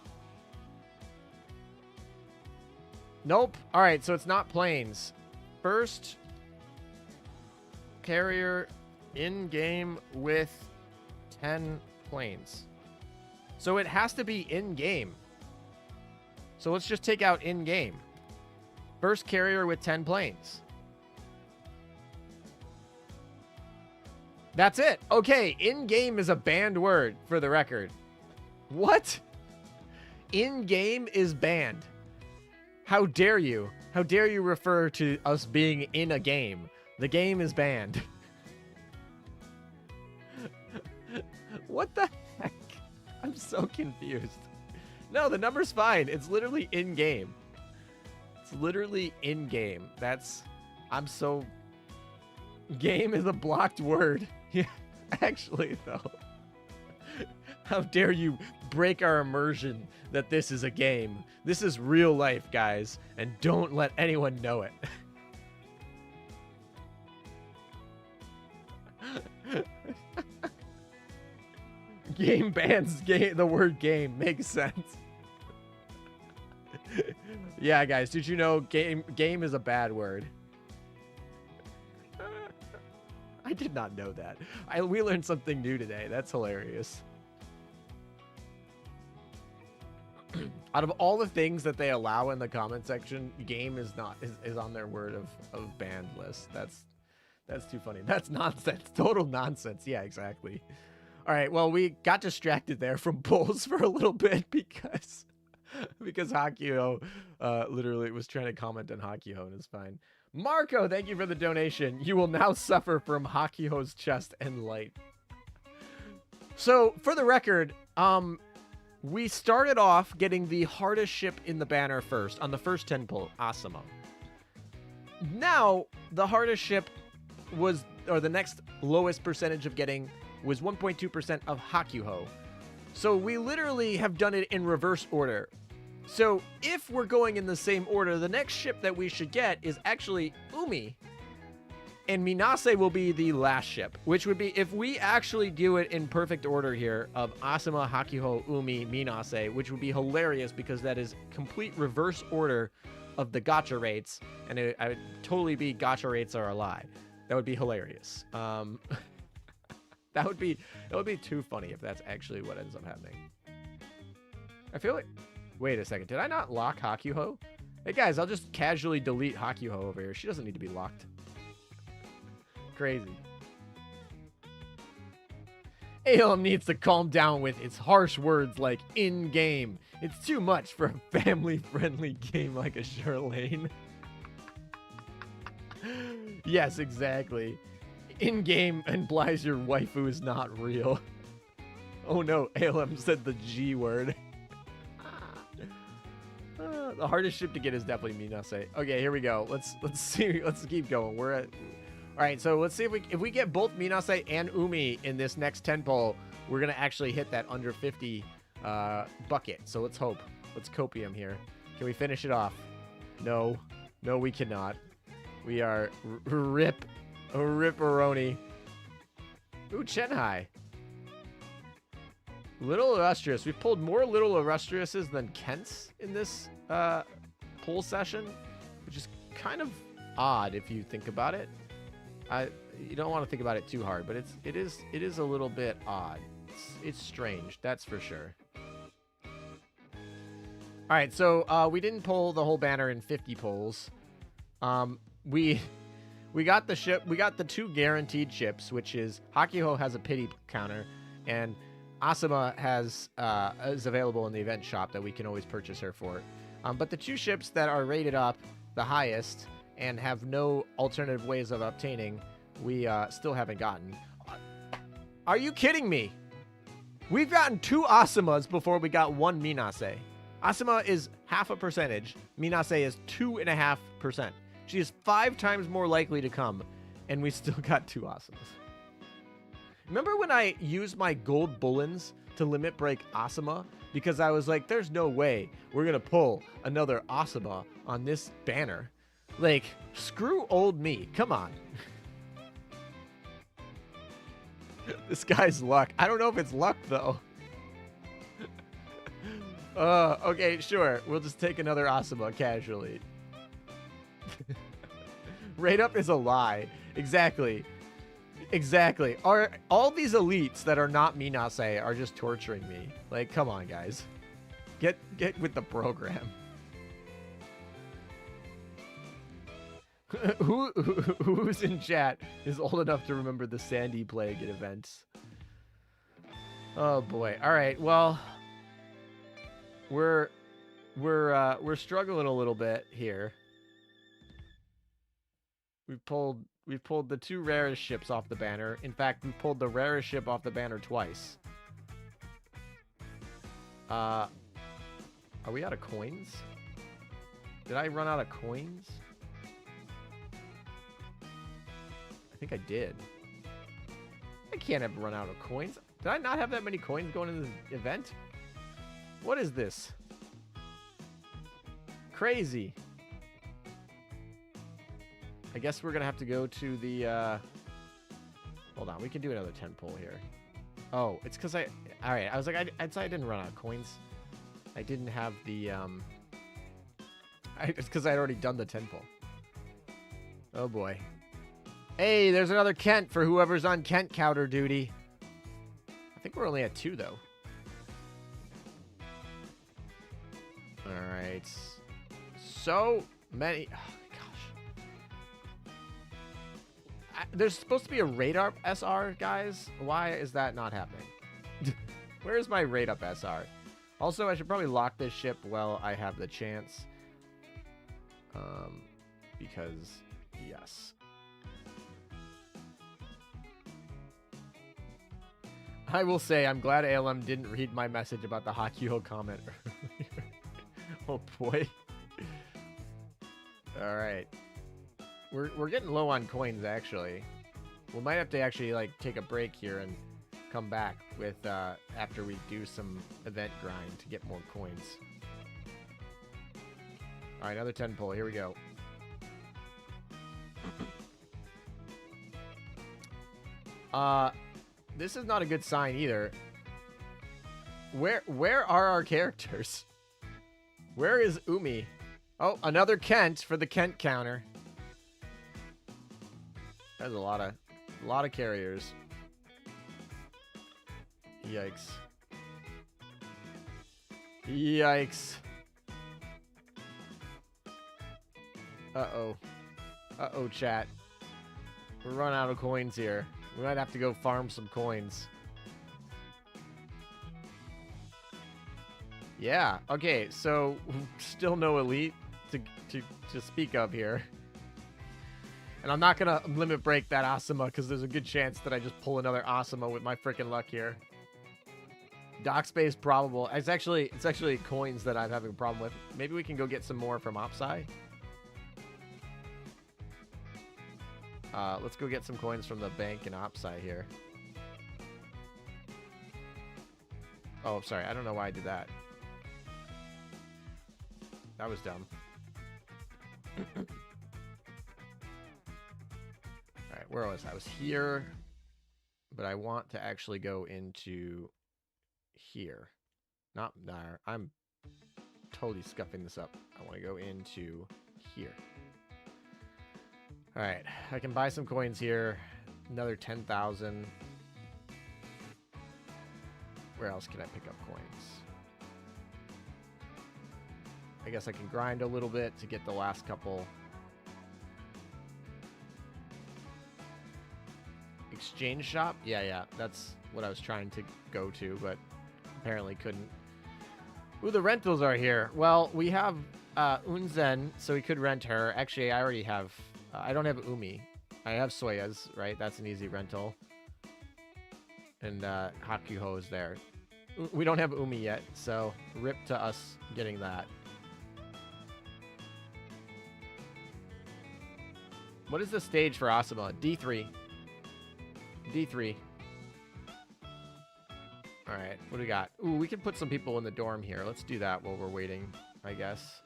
Nope. All right, so it's not planes. First carrier in-game with 10 planes. So it has to be in-game. So let's just take out in-game. First carrier with 10 planes. That's it. Okay, in-game is a banned word, for the record. What? In-game is banned. How dare you? How dare you refer to us being in a game? The game is banned. What the heck? I'm so confused. No, the number's fine. It's literally in-game. It's literally in-game. I'm so... Game is a blocked word. Yeah, actually, though. How dare you break our immersion that this is a game. This is real life, guys. And don't let anyone know it. Game bans the word game. Makes sense. Yeah, guys. Did you know game is a bad word? I did not know that. We learned something new today. That's hilarious. Out of all the things that they allow in the comment section, game is on their word of banned list. That's too funny. That's nonsense. Total nonsense. Yeah, exactly. All right. Well, we got distracted there from polls for a little bit because Hakuhou literally was trying to comment on Hakuhou, and it's fine. Marco, thank you for the donation. You will now suffer from Hakuhou's chest and light. So, for the record, we started off getting the hardest ship in the banner first, on the first 10 pull, Asama. Now, the hardest ship was, or the next lowest percentage of getting was 1.2% of Hakuhou. So we literally have done it in reverse order. So if we're going in the same order, the next ship that we should get is actually Oumi. And Minase will be the last ship, which would be, if we actually do it in perfect order here, of Asama, Hakuhou, Oumi, Minase, which would be hilarious because that is complete reverse order of the gacha rates. And I would totally be gacha rates are a lie. That would be hilarious. That would be too funny if that's actually what ends up happening. I feel like... Wait a second. Did I not lock Hakuhou? Hey, guys, I'll just casually delete Hakuhou over here. She doesn't need to be locked. Crazy. ALM needs to calm down with its harsh words like in-game. It's too much for a family-friendly game like a Charlene. Yes, exactly. In-game implies your waifu is not real. Oh no, ALM said the G word. The hardest ship to get is definitely Minase. Okay, here we go. Let's see. Let's keep going. We're at... All right, so let's see if we get both Minase and Oumi in this next 10 poll, we're gonna actually hit that under 50 bucket. So let's hope. Let's copium here. Can we finish it off? No, we cannot. We are ripperoni. Ooh, Chenhai. Little Illustrious. We've pulled more Little Illustriouses than Kents in this poll session, which is kind of odd if you think about it. You don't want to think about it too hard, but it is a little bit odd. It's strange, that's for sure. All right, so we didn't pull the whole banner in 50 polls. We got the ship. We got the 2 guaranteed ships, which is Hakuhou has a pity counter, and Asama is available in the event shop that we can always purchase her for. But the 2 ships that are rated up the highest and have no alternative ways of obtaining, we still haven't gotten. Are you kidding me? We've gotten 2 Asamas before we got 1 Minase. Asama is 0.5%. Minase is 2.5%. She is 5 times more likely to come, and we still got 2 Asamas. Remember when I used my gold bullens to limit break Asama, because I was like, there's no way we're going to pull another Asama on this banner. Like, screw old me. Come on. This guy's luck. I don't know if it's luck, though. Okay, sure. We'll just take another Asama casually. Rate up is a lie. Exactly. Exactly. All these elites that are not Minase are just torturing me. Like, come on, guys. Get with the program. Who's in chat is old enough to remember the Sandy Plague events? Oh boy. All right. Well, we're struggling a little bit here. We've pulled the 2 rarest ships off the banner. In fact, we pulled the rarest ship off the banner twice. Are we out of coins? Did I run out of coins? I think I did. I can't have run out of coins. Did I not have that many coins going into this event? What is this? Crazy. I guess we're going to have to go to the, hold on, we can do another 10 pull here. Oh, it's because alright, I was like, I'd say I didn't run out of coins. I didn't have the, it's because I'd already done the 10 pull. Oh boy. Hey, there's another Kent for whoever's on Kent counter duty. I think we're only at 2, though. Alright. So many... There's supposed to be a rate up SR, guys. Why is that not happening? Where's my rate up SR? Also, I should probably lock this ship while I have the chance. Because, yes. I will say, I'm glad ALM didn't read my message about the Hakuhou comment earlier. Oh, boy. All right. We're getting low on coins, actually. We might have to actually, like, take a break here and come back with, after we do some event grind to get more coins. All right, another 10 pull. Here we go. This is not a good sign either. Where are our characters? Where is Oumi? Oh, another Kent for the Kent counter. There's a lot of carriers. Yikes. Yikes. Uh-oh. Uh-oh, chat. We're running out of coins here. We might have to go farm some coins. Yeah, okay, so still no elite to speak of here. And I'm not going to limit break that Asama because there's a good chance that I just pull another Asama with my freaking luck here. Dock space probable. It's actually coins that I'm having a problem with. Maybe we can go get some more from Opsai. Let's go get some coins from the bank in Opsai here. Oh, sorry. I don't know why I did that. That was dumb. Alright, where was I? I was here, but I want to actually go into here. Not there. I'm totally scuffing this up. I want to go into here. Alright, I can buy some coins here. Another 10,000. Where else can I pick up coins? I guess I can grind a little bit to get the last couple. Exchange shop? Yeah, that's what I was trying to go to, but apparently couldn't. Ooh, the rentals are here. Well, we have Unzen, so we could rent her. Actually, I already have... I don't have Oumi. I have Soya's, right? That's an easy rental. And Hakuhou is there. We don't have Oumi yet, so rip to us getting that. What is the stage for Asama? D3. D3. Alright, what do we got? Ooh, we can put some people in the dorm here. Let's do that while we're waiting, I guess.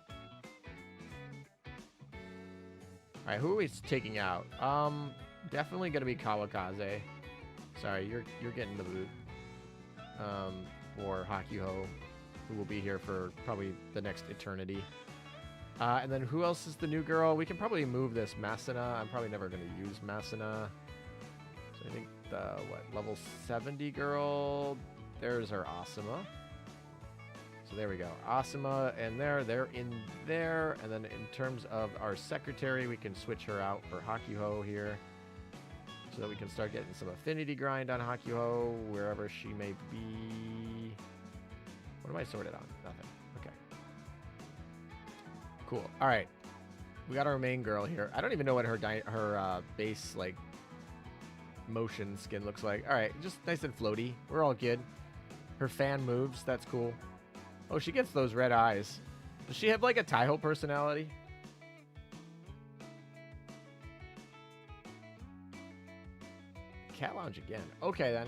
All right, who are we taking out? Definitely gonna be Kawakaze. Sorry, you're getting the boot. Or Hakuhou, who will be here for probably the next eternity. And then who else is the new girl? We can probably move this Masana. I'm probably never gonna use Masana. So I think the level 70 girl. There's our Asama. So there we go. Asama and they're in there. And then in terms of our secretary, we can switch her out for Hakuhou here. So that we can start getting some affinity grind on Hakuhou, wherever she may be. What am I sorted on? Nothing. Okay. Cool. All right. We got our main girl here. I don't even know what her base, like, motion skin looks like. All right. Just nice and floaty. We're all good. Her fan moves. That's cool. Oh, she gets those red eyes. Does she have, like, a Taiho personality? Cat Lounge again. Okay, then.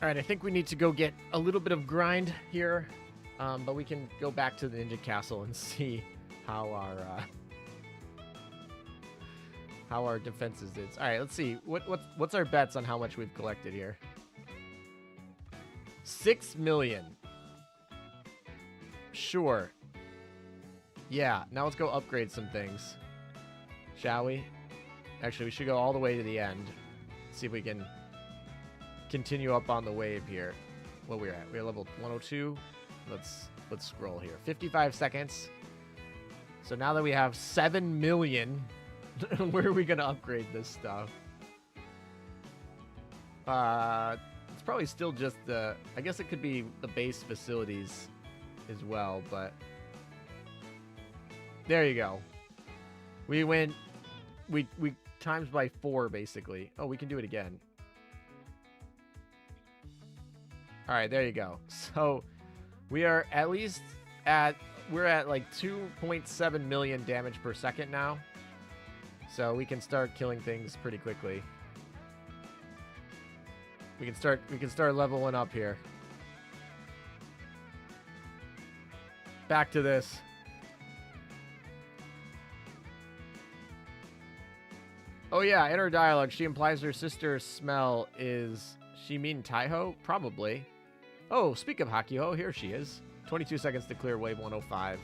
All right, I think we need to go get a little bit of grind here, but we can go back to the Ninja Castle and see how our defenses did. All right, let's see. What's our bets on how much we've collected here? 6 million. Sure. Yeah, now let's go upgrade some things. Shall we? Actually, we should go all the way to the end. See if we can continue up on the wave here. What we're at? We're level 102. Let's scroll here. 55 seconds. So now that we have 7 million, where are we gonna upgrade this stuff? It's probably still just the. I guess it could be the base facilities as well, but there you go. We went. We times by 4 basically. Oh, we can do it again. All right, there you go. So we are at least we're at like 2.7 million damage per second now. So we can start killing things pretty quickly. We can start leveling up here. Back to this. Oh yeah, in her dialogue, she implies her sister's smell is... She mean Taiho? Probably. Oh, speak of Hakuhou, here she is. 22 seconds to clear wave 105.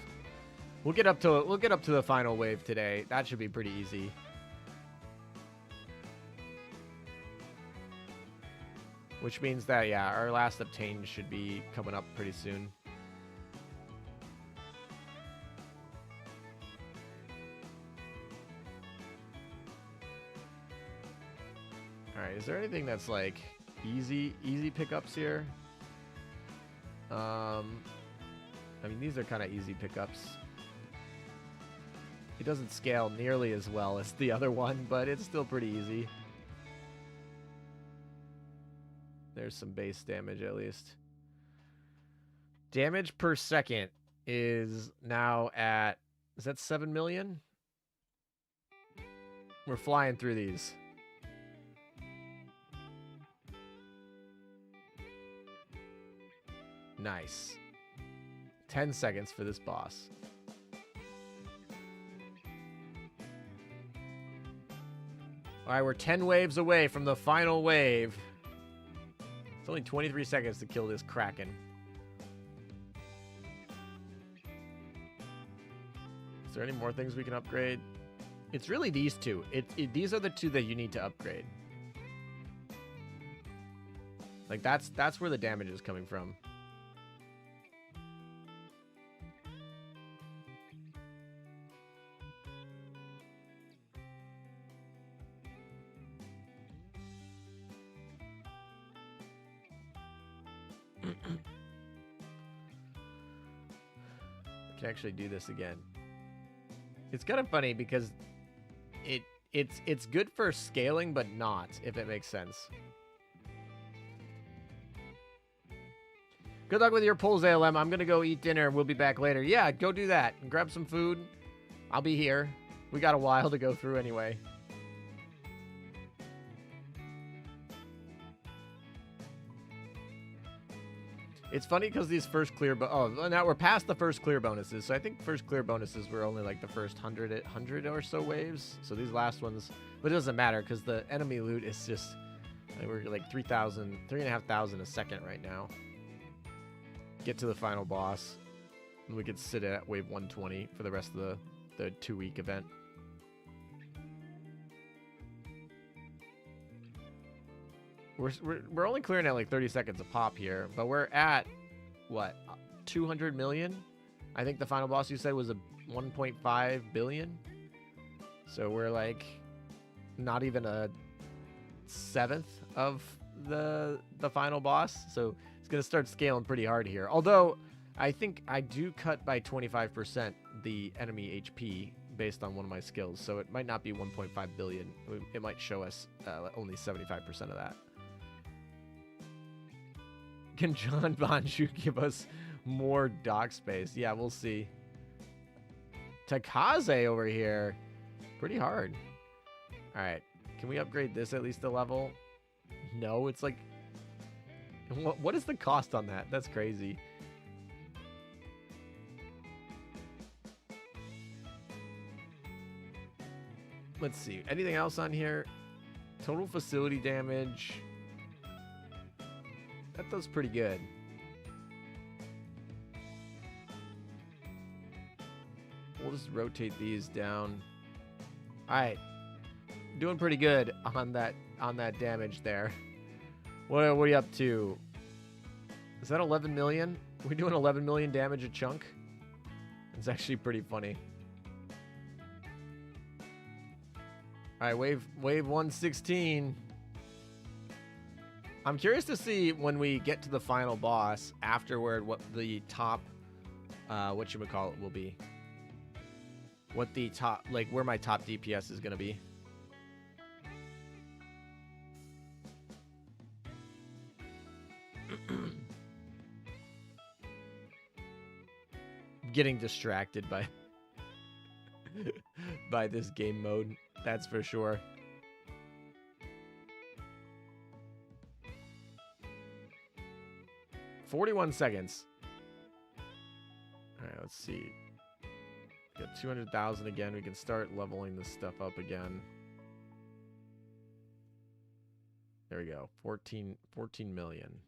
We'll get up to the final wave today. That should be pretty easy. Which means that, yeah, our last obtained should be coming up pretty soon. Alright, is there anything that's like easy pickups here? I mean, these are kind of easy pickups. It doesn't scale nearly as well as the other one, but it's still pretty easy. There's some base damage at least. Damage per second is now at... Is that 7 million? We're flying through these. Nice. 10 seconds for this boss. Alright, we're 10 waves away from the final wave. It's only 23 seconds to kill this Kraken. Is there any more things we can upgrade? It's really these two. These are the two that you need to upgrade. Like, that's where the damage is coming from. I can actually do this again. It's kind of funny because it's good for scaling, but not, if it makes sense. Good luck with your pulls, ALM. I'm gonna go eat dinner. We'll be back later. Yeah, go do that and grab some food. I'll be here. We got a while to go through anyway. It's funny because these first clear, now we're past the first clear bonuses. So I think first clear bonuses were only like the first 100 or so waves. So these last ones, but it doesn't matter because the enemy loot is just, we're like 3,500 a second right now. Get to the final boss, and we could sit at wave 120 for the rest of the 2-week event. We're only clearing at like 30 seconds a pop here, but we're at what, 200 million? I think the final boss you said was a 1.5 billion. So we're like not even a seventh of the final boss. So it's gonna start scaling pretty hard here. Although I think I do cut by 25% the enemy HP based on one of my skills, so it might not be 1.5 billion. It might show us only 75% of that. Can John Bonju give us more dock space? Yeah, we'll see. Taekaze over here. Pretty hard. All right. Can we upgrade this at least a level? No, it's like... What is the cost on that? That's crazy. Let's see. Anything else on here? Total facility damage... That does pretty good. We'll just rotate these down. All right, doing pretty good on that damage there. What are you up to? Is that 11 million? Are we doing 11 million damage a chunk? It's actually pretty funny. All right, wave 116. I'm curious to see when we get to the final boss afterward what the top, whatchamacallit will be. What the top, like where my top DPS is going to be. Getting distracted by this game mode, that's for sure. $41 seconds. All right, let's see. Got 200,000 again. We can start leveling this stuff up again. There we go. 14 million.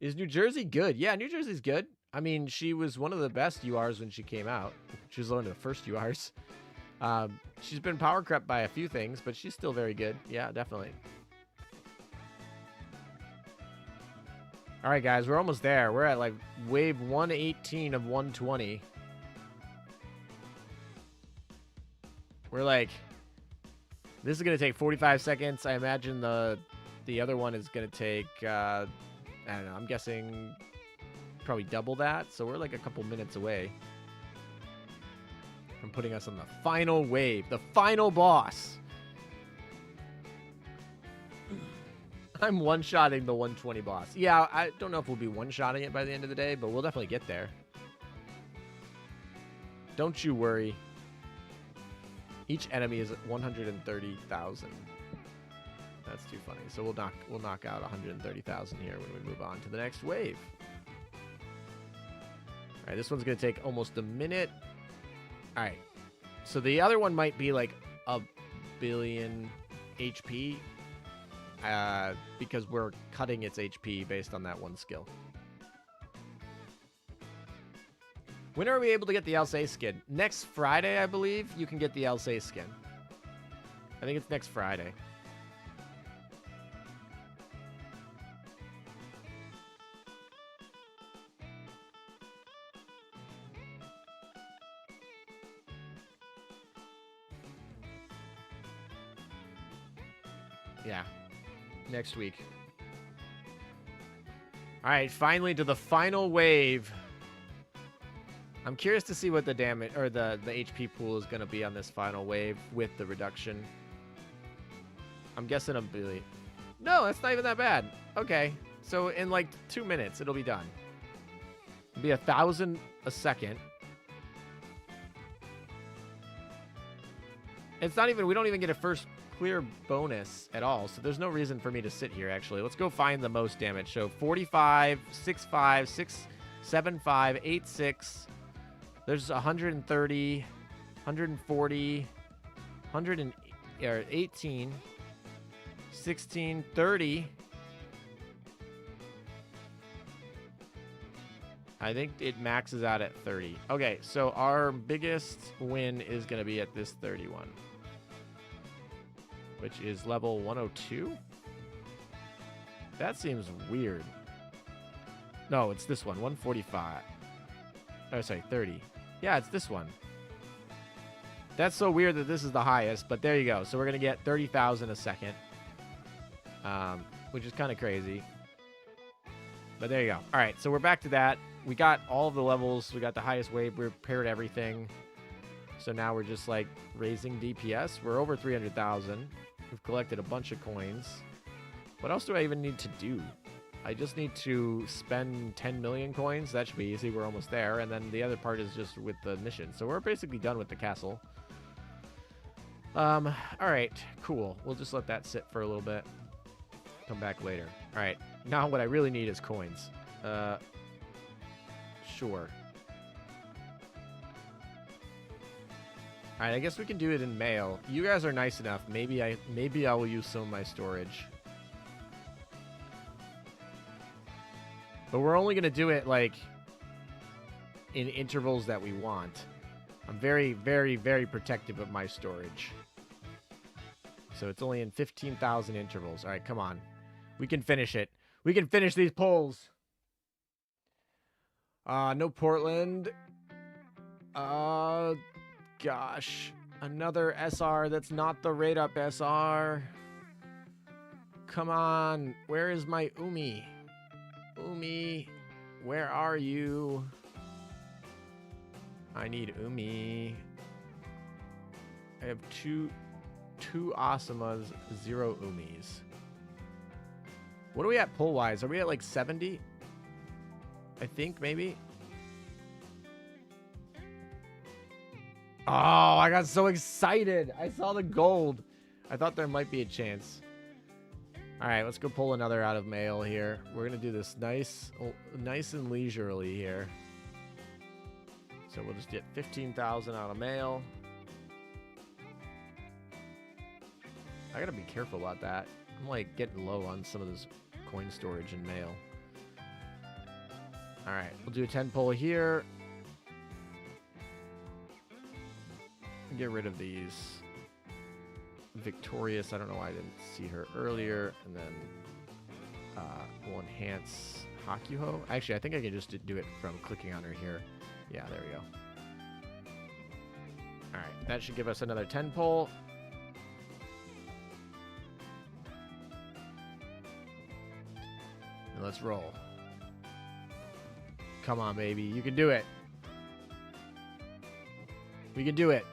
Is New Jersey good? Yeah, New Jersey's good. I mean, she was one of the best URs when she came out. She was one of the first URs. She's been power crept by a few things, but she's still very good. Yeah, definitely. All right, guys, we're almost there. We're at like wave 118 of 120. We're like, this is going to take 45 seconds. I imagine the other one is going to take, I don't know, I'm guessing probably double that. So we're like a couple minutes away from putting us on the final wave, the final boss. I'm one-shotting the 120 boss. Yeah, I don't know if we'll be one-shotting it by the end of the day, but we'll definitely get there. Don't you worry. Each enemy is 130,000. That's too funny. So we'll knock out 130,000 here when we move on to the next wave. All right, this one's going to take almost a minute. All right. So the other one might be like a billion HP. Because we're cutting its HP based on that one skill. When are we able to get the Alcé skin? Next Friday, I believe, you can get the Alcé skin. I think it's next Friday. Yeah. Next week. All right, finally to the final wave. I'm curious to see what the damage or the HP pool is going to be on this final wave with the reduction. I'm guessing a billion. No, that's not even that bad. Okay, so in like 2 minutes, it'll be done. It'll be 1,000 a second. It's not even. We don't even get a first clear bonus at all, so there's no reason for me to sit here, actually. Let's go find the most damage. So 45, 65, 6, 75, 86. There's 130, 140, 118, 16, 30. I think it maxes out at 30. Okay, so our biggest win is going to be at this 31, which is level 102. That seems weird. No, it's this one, 145. Oh, sorry, 30. Yeah, it's this one. That's so weird that this is the highest, but there you go. So we're going to get 30,000 a second, which is kind of crazy. But there you go. All right, so we're back to that. We got all of the levels. We got the highest wave. We repaired everything. So now we're just, like, raising DPS. We're over 300,000. We've collected a bunch of coins. What else do I even need to do? I just need to spend 10 million coins. That should be easy. We're almost there. And then the other part is just with the mission. So we're basically done with the castle. All right, cool. We'll just let that sit for a little bit. Come back later. All right, now what I really need is coins. Sure. All right, I guess we can do it in mail. You guys are nice enough. Maybe I will use some of my storage. But we're only going to do it, like, in intervals that we want. I'm very, very, very protective of my storage. So it's only in 15,000 intervals. All right, come on. We can finish it. We can finish these polls. No Portland. Gosh. Another SR that's not the rate up SR. Come on. Where is my Oumi? Oumi, where are you? I need Oumi. I have two Asamas, 0 Oumis. What are we at pull-wise? Are we at like 70? I think, maybe. Oh, I got so excited. I saw the gold. I thought there might be a chance. All right, let's go pull another out of mail here. We're going to do this nice and leisurely here. So we'll just get 15,000 out of mail. I got to be careful about that. I'm like getting low on some of this coin storage and mail. All right, we'll do a 10 pull here. Get rid of these. Victorious, I don't know why I didn't see her earlier. And then we'll enhance Hakuhou. Actually, I think I can just do it from clicking on her here. Yeah, there we go. All right, that should give us another 10 pull. And let's roll. Come on, baby. You can do it. We can do it.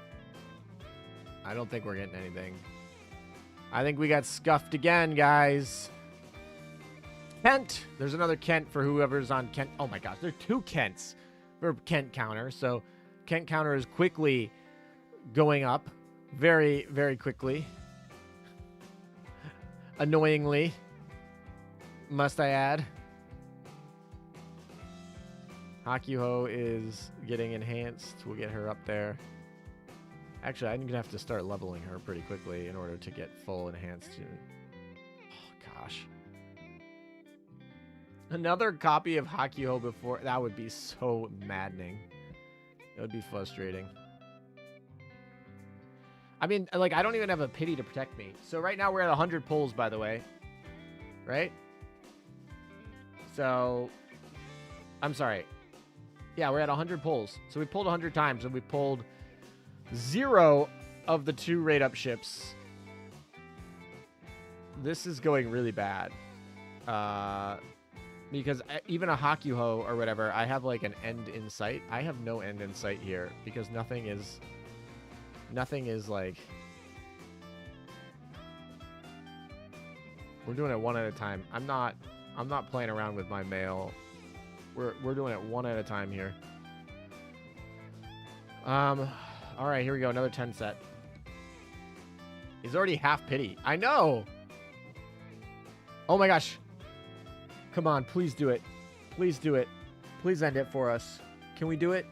I don't think we're getting anything. I think we got scuffed again, guys. Kent. There's another Kent for whoever's on Kent. Oh, my gosh. There are 2 Kents for Kent counter. So Kent counter is quickly going up. Very, very quickly. Annoyingly. Must I add. Hakuhou is getting enhanced. We'll get her up there. Actually, I'm going to have to start leveling her pretty quickly in order to get full enhanced. Oh, gosh. Another copy of Hakuhou before. That would be so maddening. It would be frustrating. I mean, like, I don't even have a pity to protect me. So right now we're at 100 pulls, by the way. Right? So, I'm sorry. Yeah, we're at 100 pulls. So we pulled 100 times, and we pulled 0 of the 2 rate-up ships. This is going really bad. Because even a Hakuhou or whatever, I have like an end in sight. I have no end in sight here because nothing is like... We're doing it one at a time. I'm not playing around with my mail. We're doing it one at a time here. All right, here we go. Another 10 set. He's already half pity. I know. Oh my gosh. Come on, please do it. Please do it. Please end it for us. Can we do it?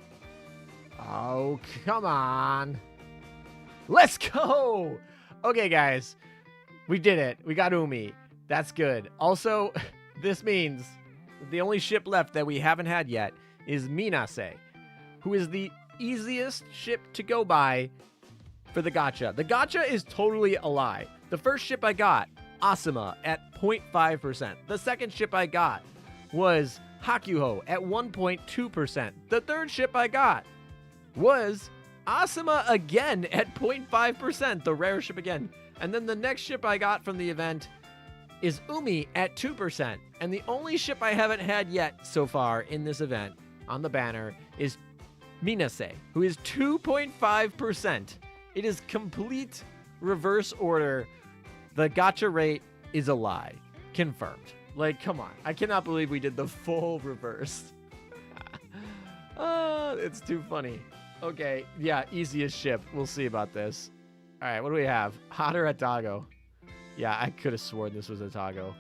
Oh, come on. Let's go. Okay, guys. We did it. We got Oumi. That's good. Also, this means the only ship left that we haven't had yet is Minase, who is the easiest ship to go by for the gacha. The gacha is totally a lie. The first ship I got, Asama, at 0.5%. The second ship I got was Hakuhou at 1.2%. The third ship I got was Asama again at 0.5%, the rare ship again. And then the next ship I got from the event is Oumi at 2%. And the only ship I haven't had yet so far in this event on the banner is Minase, who is 2.5%. It is complete reverse order. The gacha rate is a lie. Confirmed. Like, come on. I cannot believe we did the full reverse. It's too funny. Okay, yeah, easiest ship. We'll see about this. All right, what do we have? Hotter at Tago. Yeah, I could have sworn this was a Tago.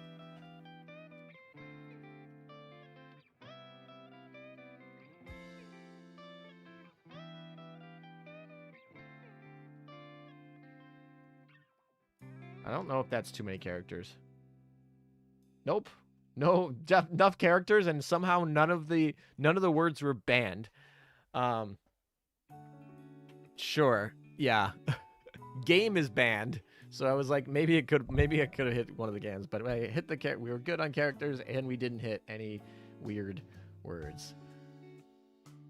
I don't know if that's too many characters. Nope. No, enough characters, and somehow none of the words were banned. Sure. Yeah. Game is banned. So I was like, maybe I could have hit one of the games, but I hit we were good on characters, and we didn't hit any weird words.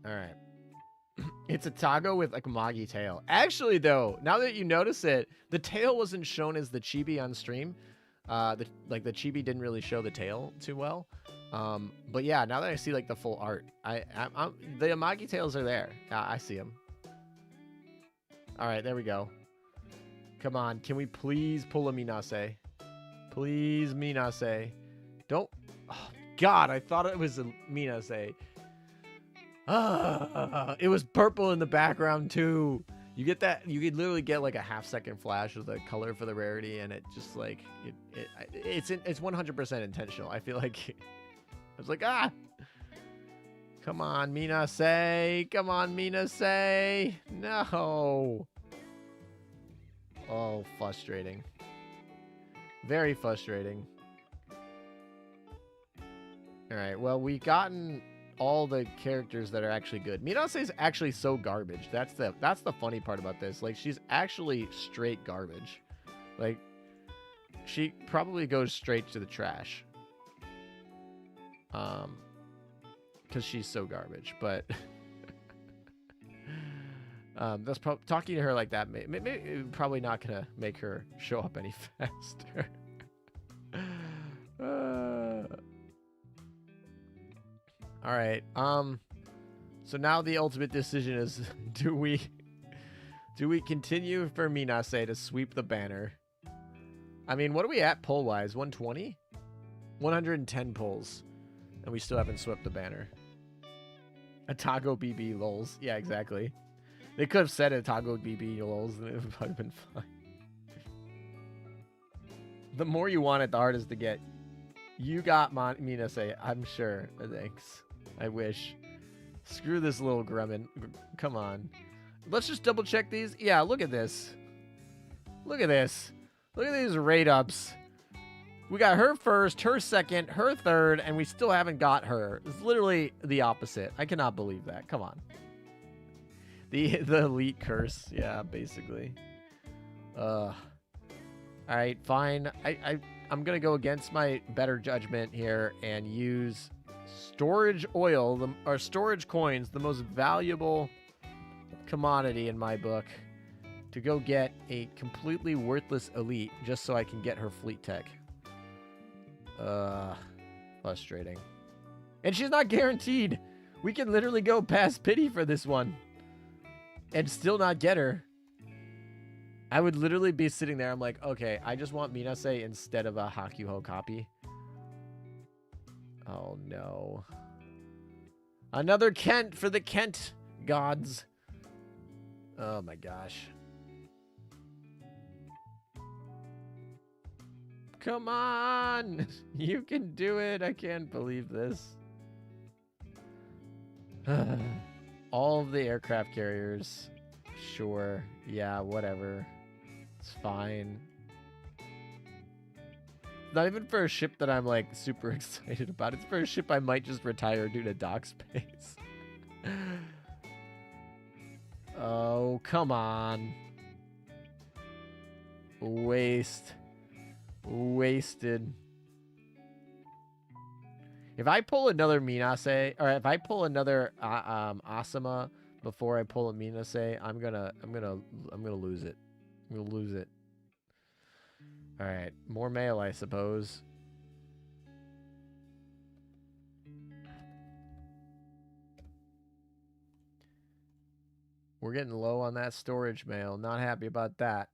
All right. It's a Tago with like a Amagi tail. Actually, though, now that you notice it, the tail wasn't shown as the chibi on stream. The chibi didn't really show the tail too well. But yeah, now that I see like the full art, the Amagi tails are there. I see them. All right, there we go. Come on, can we please pull a Minase? Please, Minase. Don't. Oh, God, I thought it was a Minase. It was purple in the background too. You get that? You could literally get like a half-second flash of the color for the rarity, and it just like it's 100% intentional. I feel like I was like, ah, come on, Minase, come on, Minase, no. Oh, frustrating. Very frustrating. All right, well, we've gotten all the characters that are actually good. Minase is actually so garbage. That's the funny part about this. Like, she's actually straight garbage. Like, she probably goes straight to the trash. Because she's so garbage. But that's talking to her like that. Probably not gonna make her show up any faster. All right. So now the ultimate decision is: do we continue for Minase to sweep the banner? I mean, what are we at poll wise? 120, 110 polls, and we still haven't swept the banner. A Tago BB lols. Yeah, exactly. They could have said a Tago BB lols, and it would have been fine. The more you want it, the harder it is to get. You got Minase, I'm sure. Thanks. I wish. Screw this little gremlin. Come on. Let's just double check these. Yeah, look at this. Look at this. Look at these rate ups. We got her first, her second, her third, and we still haven't got her. It's literally the opposite. I cannot believe that. Come on. The elite curse. Yeah, basically. All right, fine. I'm going to go against my better judgment here and use storage oil, or storage coins, the most valuable commodity in my book, to go get a completely worthless elite just so I can get her fleet tech. Frustrating. And she's not guaranteed. We can literally go past pity for this one and still not get her. I would literally be sitting there. I'm like, okay, I just want Minase instead of a Hakuhou copy. Oh, no. Another Kent for the Kent gods. Oh, my gosh. come on. You can do it. I can't believe this. All of the aircraft carriers. Sure. Yeah, whatever. It's fine. Not even for a ship that I'm like super excited about. It's for a ship I might just retire due to dock space. Oh, come on. Wasted. If I pull another Minase, or if I pull another Asama before I pull a Minase, I'm gonna lose it. I'm gonna lose it. All right, more mail, I suppose. We're getting low on that storage mail. Not happy about that.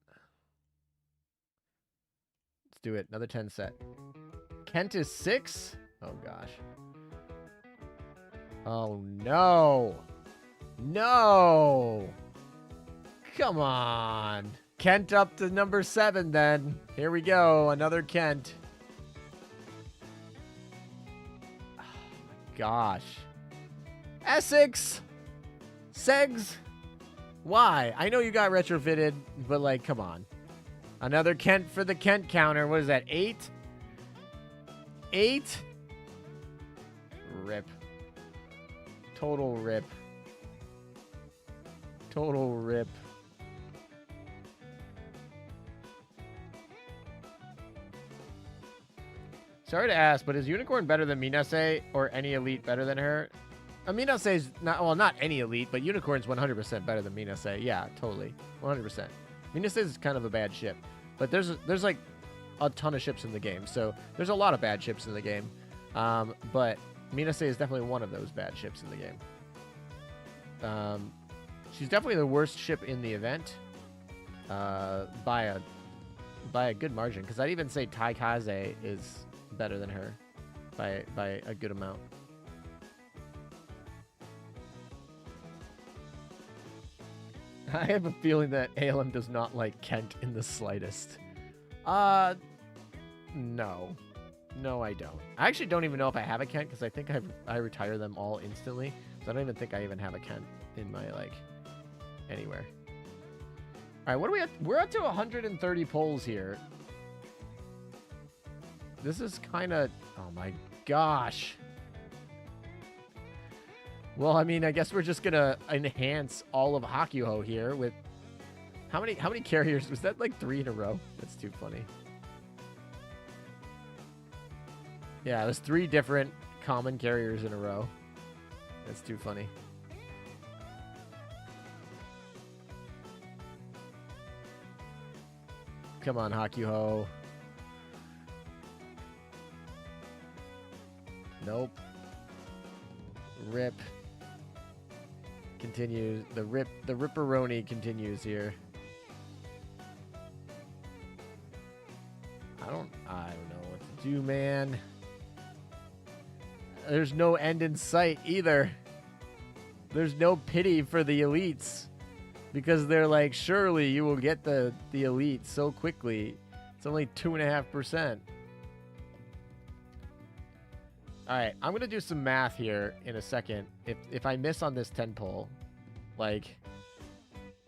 Let's do it. Another 10 set. Kent is 6? Oh, gosh. Oh, no. No. Come on. Kent up to number 7, then. Here we go. Another Kent. Oh, my gosh. Essex. Segs. Why? I know you got retrofitted, but, like, come on. Another Kent for the Kent counter. What is that, 8? 8? Rip. Total rip. Total rip. Sorry to ask, but is Unicorn better than Minase or any elite better than her? Minase is not, well, not any elite, but Unicorn's 100% better than Minase. Yeah, totally. 100%. Minase is kind of a bad ship, but there's like a ton of ships in the game, so there's a lot of bad ships in the game. But Minase is definitely one of those bad ships in the game. She's definitely the worst ship in the event by a good margin, because I'd even say Taekaze is better than her by a good amount. I have a feeling that ALM does not like Kent in the slightest. No. No, I don't. I actually don't even know if I have a Kent, because I think I retire them all instantly. So I don't even think I even have a Kent in my, like, anywhere. All right, what are we at? We're up to 130 polls here. This is kind of... Oh, my gosh. Well, I mean, I guess we're just going to enhance all of Hakuhou here with... How many carriers? Was that, like, 3 in a row? That's too funny. Yeah, it was 3 different common carriers in a row. That's too funny. Come on, Hakuhou. Nope. Rip. Continues. The ripperoni continues here. I don't know what to do, man. There's no end in sight either. There's no pity for the elites, because they're like, surely you will get the elite so quickly. It's only 2.5%. All right, I'm gonna do some math here in a second. If I miss on this 10 pull, like,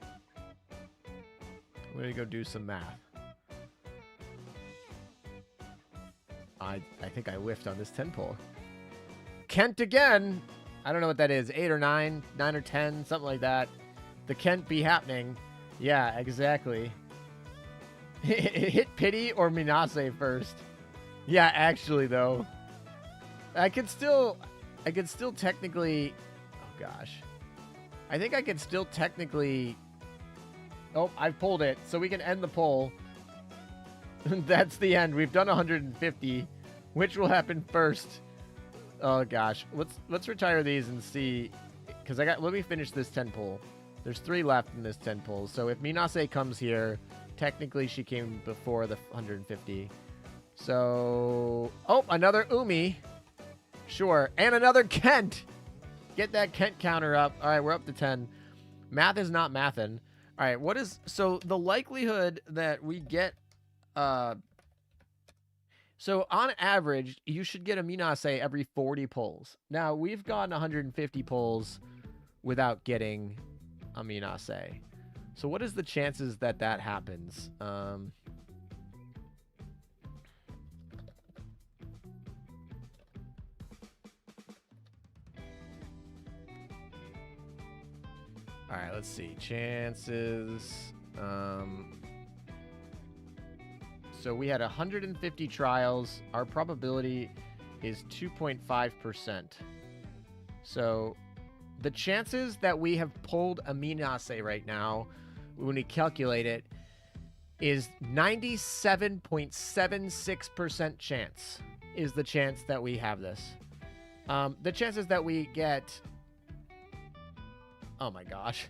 I'm gonna go do some math. I think I whiffed on this 10 pull. Kent again. I don't know what that is. 8 or 9, 9 or 10, something like that. The Kent be happening. Yeah, exactly. Hit pity or Minase first. Yeah, actually though. I could still technically, oh gosh. I think I could still technically, oh, I've pulled it, so we can end the poll. That's the end. We've done 150. Which will happen first? Oh gosh. Let's retire these and see, because let me finish this 10 pull. There's 3 left in this 10 pull. So if Minase comes here, technically she came before the 150. So, oh, another Oumi. Sure. And another Kent. Get that Kent counter up. All right, we're up to 10. Math is not mathin'. All right, so the likelihood that we get So on average, you should get a Minase every 40 pulls. Now, we've gotten 150 pulls without getting a Minase. So what is the chances that that happens? All right, let's see. Chances. So we had 150 trials. Our probability is 2.5%. So the chances that we have pulled a Minase right now, when we calculate it, is 97.76% chance is the chance that we have this. The chances that we get... Oh my gosh.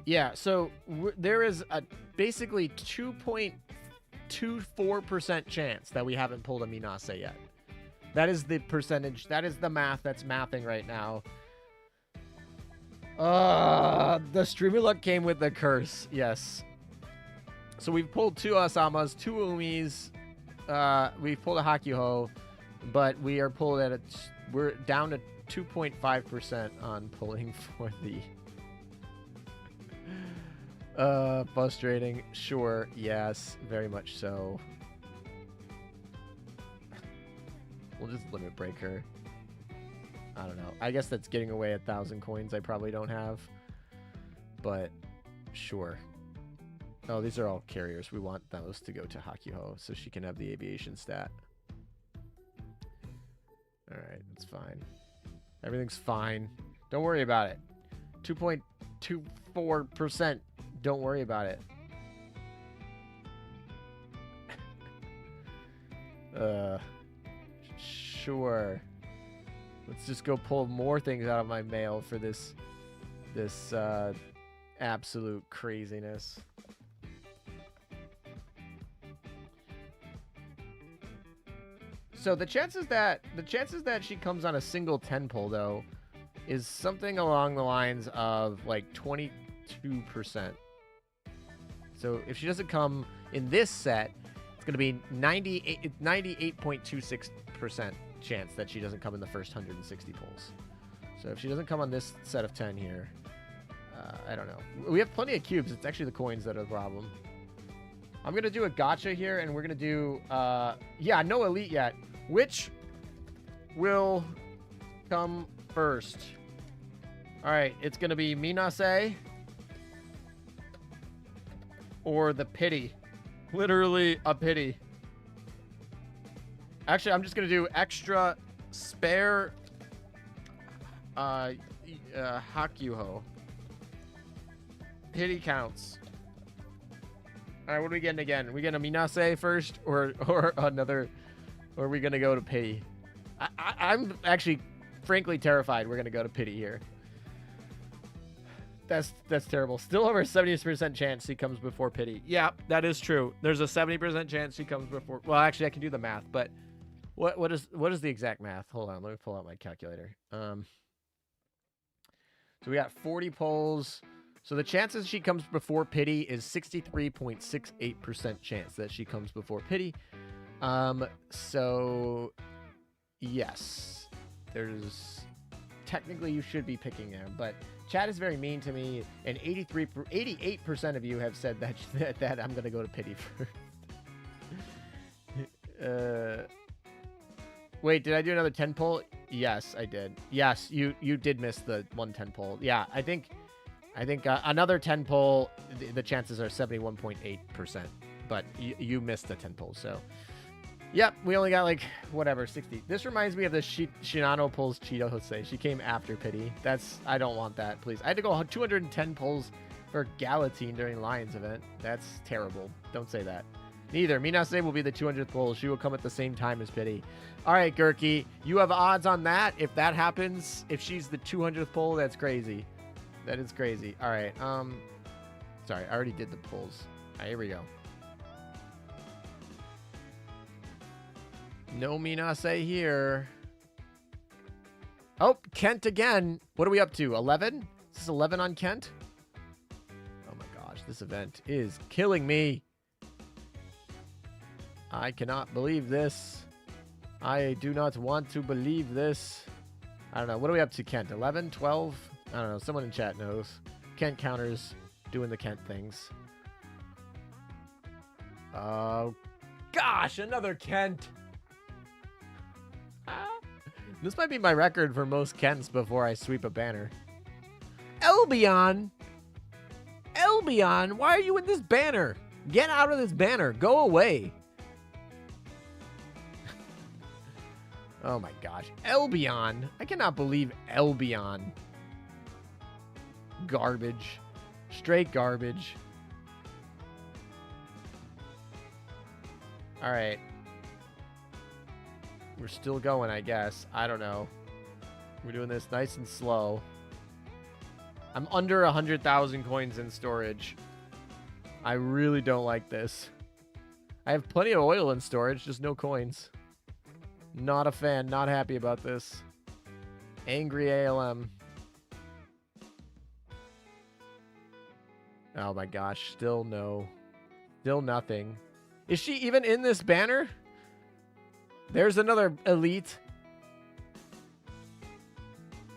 Yeah, so there is a basically 2.24% chance that we haven't pulled a Minase yet. That is the percentage. That is the math that's mathing right now. The streamer luck came with the curse. Yes. So we've pulled 2 Asamas, 2 Oumis. We've pulled a Hakuhou, but we are pulled at we're down to 2.5% on pulling for the... frustrating. Sure. Yes. Very much so. We'll just limit break her. I don't know. I guess that's getting away 1,000 coins I probably don't have. But sure. Oh, these are all carriers. We want those to go to Hakuhou so she can have the aviation stat. Alright, that's fine. Everything's fine. Don't worry about it. 2.24%. Don't worry about it. Sure. Let's just go pull more things out of my mail for this absolute craziness. So the chances that she comes on a single 10 pull though is something along the lines of like 22%. So if she doesn't come in this set, it's going to be 98.26% chance that she doesn't come in the first 160 pulls. So if she doesn't come on this set of 10 here, I don't know. We have plenty of cubes. It's actually the coins that are the problem. I'm going to do a gacha here, and we're going to do, yeah, no elite yet. Which will come first? All right, it's going to be Minase or the pity. Literally a pity. Actually, I'm just going to do extra spare Hakuhou. Pity counts. All right, what are we getting again? Are we getting a Minase first or another, or are we going to go to pity? I'm actually, frankly, terrified we're going to go to pity here. That's terrible. Still over a 70% chance she comes before pity. Yeah, that is true. There's a 70% chance she comes before. Well, actually, I can do the math, but what is the exact math? Hold on, let me pull out my calculator. So we got 40 polls. So the chances she comes before pity is 63.68% chance that she comes before pity. So yes, there's technically you should be picking them, but chat is very mean to me, and 88% of you have said that I'm gonna go to pity first. Wait, did I do another 10 pull? Yes, I did. Yes, you did miss the 110 pull. Yeah, I think another 10 pull, the chances are 71.8%, but you missed the 10 pull, so. Yep, we only got like, whatever, 60. This reminds me of the Shinano pulls Cheeto Jose. She came after pity. I don't want that, please. I had to go 210 pulls for Galatine during Lions event. That's terrible. Don't say that. Neither. Minase will be the 200th pull. She will come at the same time as pity. All right, Gurky, you have odds on that. If that happens, if she's the 200th pull, that's crazy. That is crazy. All right. Sorry, I already did the pulls. All right, here we go. No Minase here. Oh, Kent again. What are we up to? 11? Is this 11 on Kent? Oh my gosh, this event is killing me. I cannot believe this. I do not want to believe this. I don't know. What are we up to, Kent? 11? 12? I don't know. Someone in chat knows. Kent counters doing the Kent things. Oh, gosh. Another Kent. This might be my record for most Kents before I sweep a banner. Elbion! Elbion, why are you in this banner? Get out of this banner. Go away. Oh my gosh. Elbion. I cannot believe Elbion. Garbage. Straight garbage. Alright. We're still going, I guess. I don't know. We're doing this nice and slow. I'm under 100,000 coins in storage. I really don't like this. I have plenty of oil in storage, just no coins. Not a fan. Not happy about this. Angry ALM. Oh my gosh. Still no. Still nothing. Is she even in this banner? There's another elite.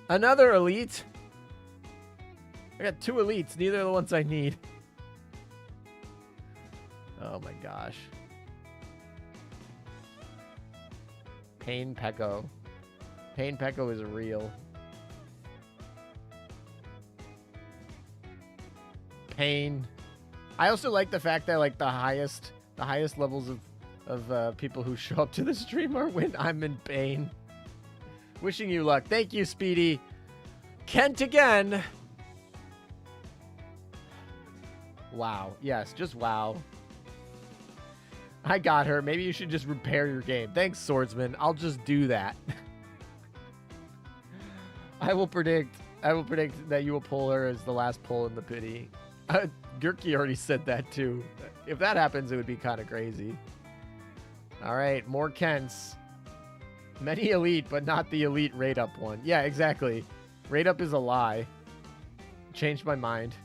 Another elite. I got 2 elites. Neither are the ones I need. Oh my gosh. Pain Pecco. Pain Pecco is real. Pain. I also like the fact that like the highest levels of people who show up to the stream are when I'm in pain. Wishing you luck. Thank you, Speedy. Kent again. Wow. Yes, just wow. I got her. Maybe you should just repair your game. Thanks, Swordsman. I'll just do that. I will predict that you will pull her as the last pull in the pity. Gurky already said that too. If that happens, it would be kind of crazy. All right, more Kents. Many elite, but not the elite rate up one. Yeah, exactly. Rate up is a lie. Changed my mind.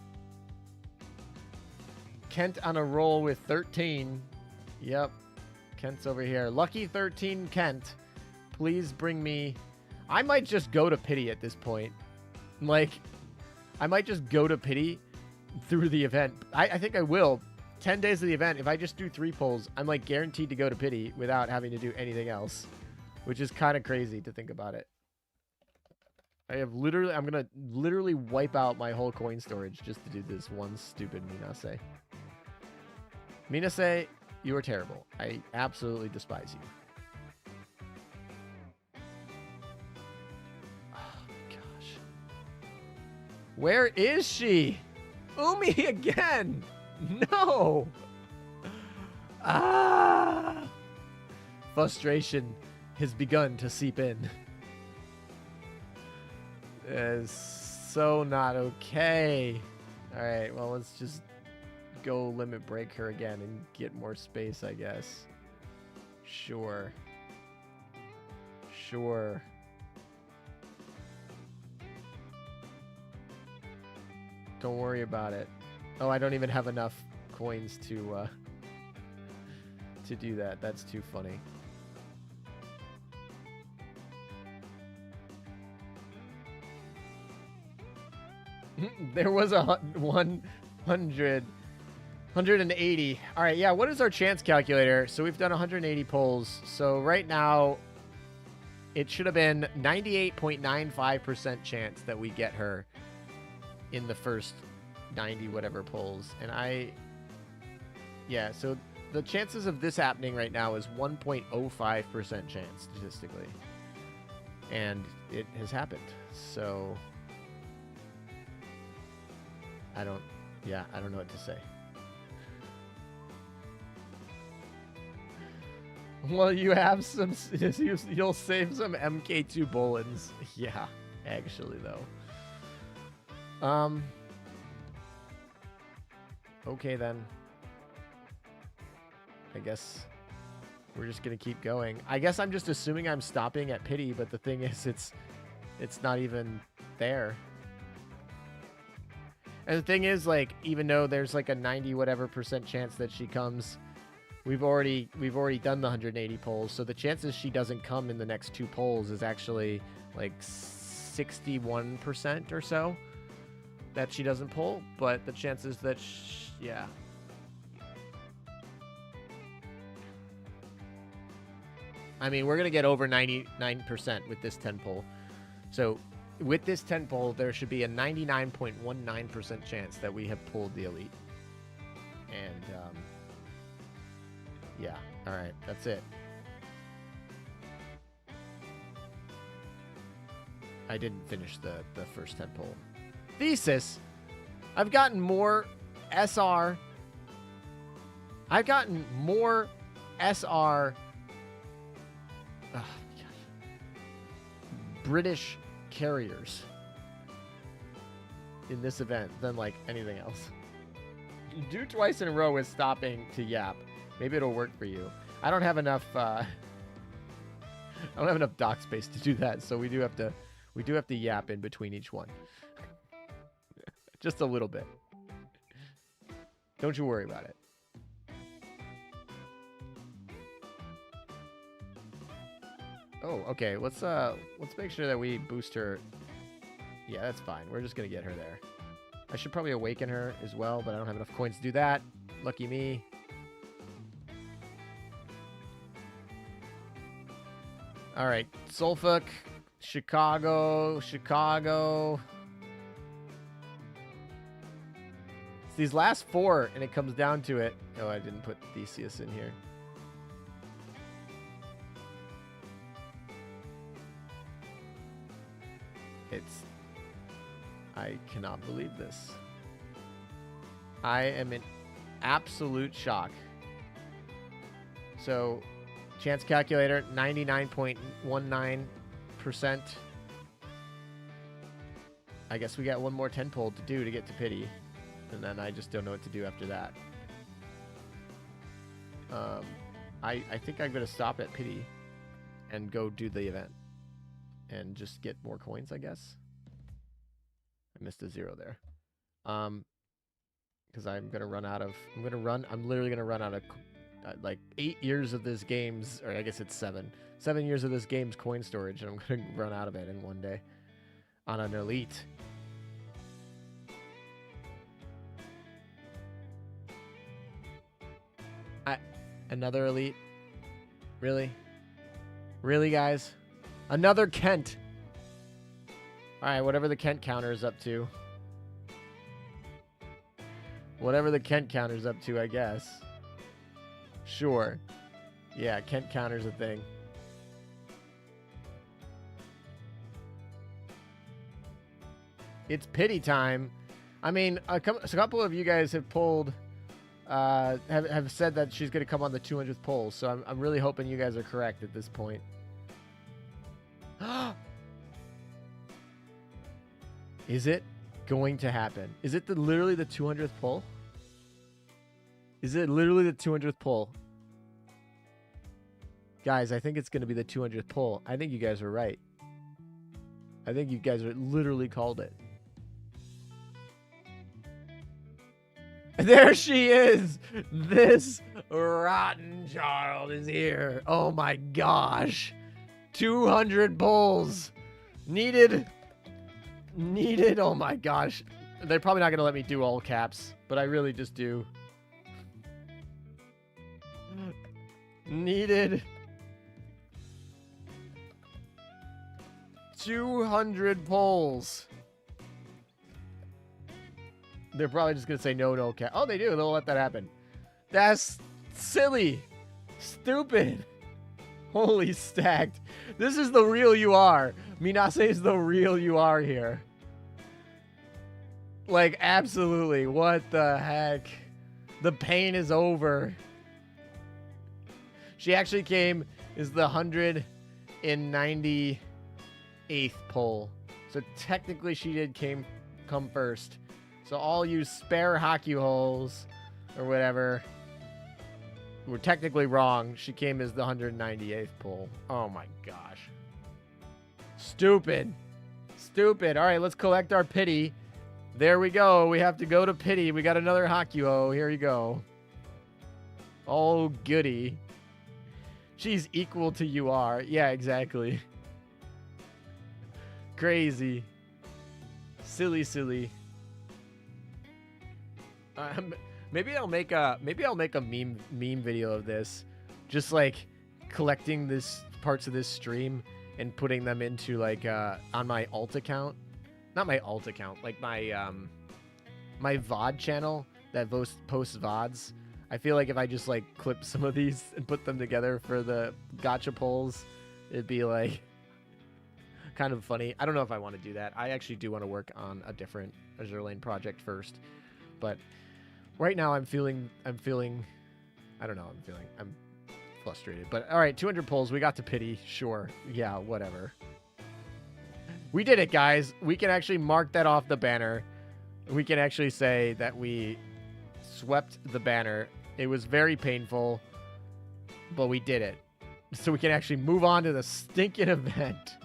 Kent on a roll with 13. Yep. Kent's over here. Lucky 13 Kent. Please bring me... I might just go to pity at this point. Like, I might just go to pity through the event. I think I will. 10 days of the event, if I just do 3 pulls, I'm like guaranteed to go to pity without having to do anything else. Which is kind of crazy to think about it. I'm going to literally wipe out my whole coin storage just to do this one stupid Minase. Minase, you are terrible. I absolutely despise you. Oh, gosh. Where is she? Oumi again! No! Ah! Frustration has begun to seep in. It's so not okay. Alright, well, let's just go limit break her again and get more space, I guess. Sure. Sure. Don't worry about it. Oh, I don't even have enough coins to do that. That's too funny. There was a 180. All right, yeah, what is our chance calculator? So we've done 180 polls. So right now, it should have been 98.95% chance that we get her in the first 90 whatever polls. And yeah, so the chances of this happening right now is 1.05% chance statistically. And it has happened. So I don't know what to say. Well, you have some, you'll save some MK2 Bolins. Yeah, actually though. Okay then. I guess we're just gonna keep going. I guess I'm just assuming I'm stopping at pity, but the thing is, it's not even there. And the thing is, like, even though there's like a 90 whatever % chance that she comes, we've already done the 180 polls, so the chances she doesn't come in the next 2 polls is actually like 61% or so that she doesn't pull, but the chances that yeah. I mean, we're going to get over 99% with this 10 poll. So with this 10 poll, there should be a 99.19% chance that we have pulled the elite. And, yeah. All right. That's it. I didn't finish the first 10 poll. Thesis. I've gotten more SR. I've gotten more SR. British carriers in this event than like anything else. Do twice in a row with stopping to yap. Maybe it'll work for you. I don't have enough I don't have enough dock space to do that, so we do have to yap in between each one. Just a little bit. Don't you worry about it. Oh, okay. Let's make sure that we boost her. Yeah, that's fine. We're just gonna get her there. I should probably awaken her as well, but I don't have enough coins to do that. Lucky me. All right, Suffolk, Chicago. It's these last 4, and it comes down to it. Oh, I didn't put Theseus in here. I cannot believe this. I am in absolute shock. So, chance calculator, 99.19%. I guess we got one more 10 poll to do to get to pity. And then I just don't know what to do after that. I think I'm going to stop at pity and go do the event. And just get more coins, I guess. I missed a 0 there. Because I'm going to run out of... I'm literally going to run out of... like 8 years of this game's... Or I guess it's 7. 7 years of this game's coin storage. And I'm going to run out of it in one day. On an elite. Another elite? Really? Really, guys? Another Kent. Alright, whatever the Kent counter is up to. Whatever the Kent counter's up to, I guess. Sure. Yeah, Kent counter's a thing. It's pity time. I mean, a couple of you guys have pulled... have said that she's going to come on the 200th poll, so I'm really hoping you guys are correct at this point. Is it going to happen? Is it literally the 200th poll? Is it literally the 200th poll? Guys, I think it's going to be the 200th poll. I think you guys are right. I think you guys are literally called it. There she is! This rotten child is here. Oh my gosh. 200 polls. Needed. Oh my gosh. They're probably not going to let me do all caps, but I really just do. Needed. 200 polls. They're probably just going to say no cap. Oh, they do. They'll let that happen. That's silly. Stupid. Holy stacked. This is the real you are. Minase is the real you are here. Like, absolutely. What the heck? The pain is over. She actually came is the 198th poll. So technically she did come first. So all you spare Hakuhous or whatever were technically wrong. She came as the 198th poll. Oh my gosh. Stupid. Stupid. All right, let's collect our pity. There we go. We have to go to pity. We got another Hakuhou. Here you go. Oh, goody. She's equal to you are. Yeah, exactly. Crazy. Silly, silly. Maybe I'll make a meme video of this, just like collecting this parts of this stream and putting them into like on my alt account. Not my alt account, like my my VOD channel that posts VODs. I feel like if I just like clip some of these and put them together for the gacha polls, it'd be like kind of funny. I don't know if I want to do that. I actually do want to work on a different Azure Lane project first, but right now I'm feeling I'm frustrated. But all right, 200 polls. We got to pity. Sure. Yeah, whatever. We did it, guys. We can actually mark that off the banner. We can actually say that we swept the banner. It was very painful, but we did it. So we can actually move on to the stinking event.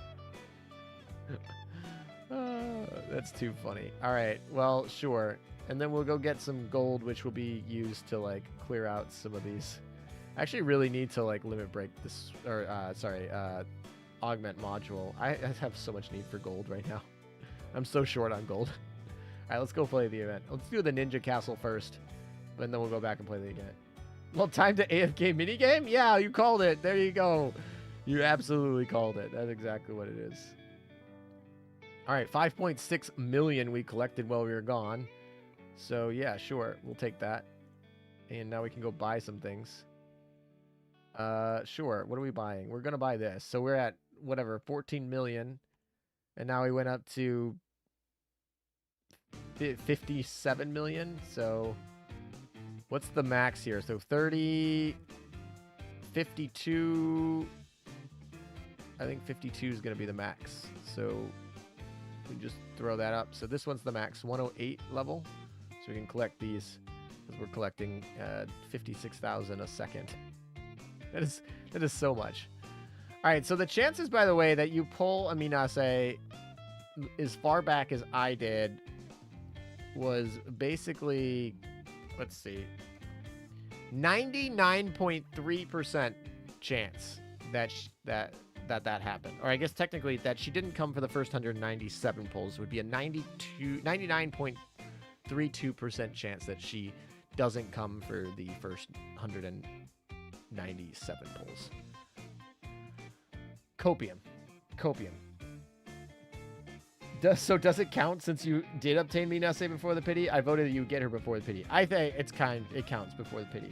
That's too funny. All right, well, sure. And then we'll go get some gold, which will be used to, like, clear out some of these. I actually really need to, like, limit break this, or, augment module. I have so much need for gold right now. I'm so short on gold. All right, let's go play the event. Let's do the Ninja Castle first, and then we'll go back and play the event. Well, time to AFK minigame? Yeah, you called it. There you go. You absolutely called it. That's exactly what it is. All right, 5.6 million we collected while we were gone. So, yeah, sure. We'll take that. And now we can go buy some things. Sure. What are we buying? We're going to buy this. So we're at, whatever, 14 million. And now we went up to 57 million. So what's the max here? So 30, 52. I think 52 is going to be the max. So we just throw that up. So this one's the max, 108 level. So we can collect these because we're collecting 56,000 a second. That is so much. All right, so the chances, by the way, that you pull a Minase as far back as I did was basically, let's see, 99.3% chance that that happened. Or I guess technically that she didn't come for the first 197 pulls. It would be a 99.32% chance that she doesn't come for the first 197 pulls. Copium. Does it count since you did obtain Minase before the pity? I voted that you get her before the pity. I think it counts before the pity.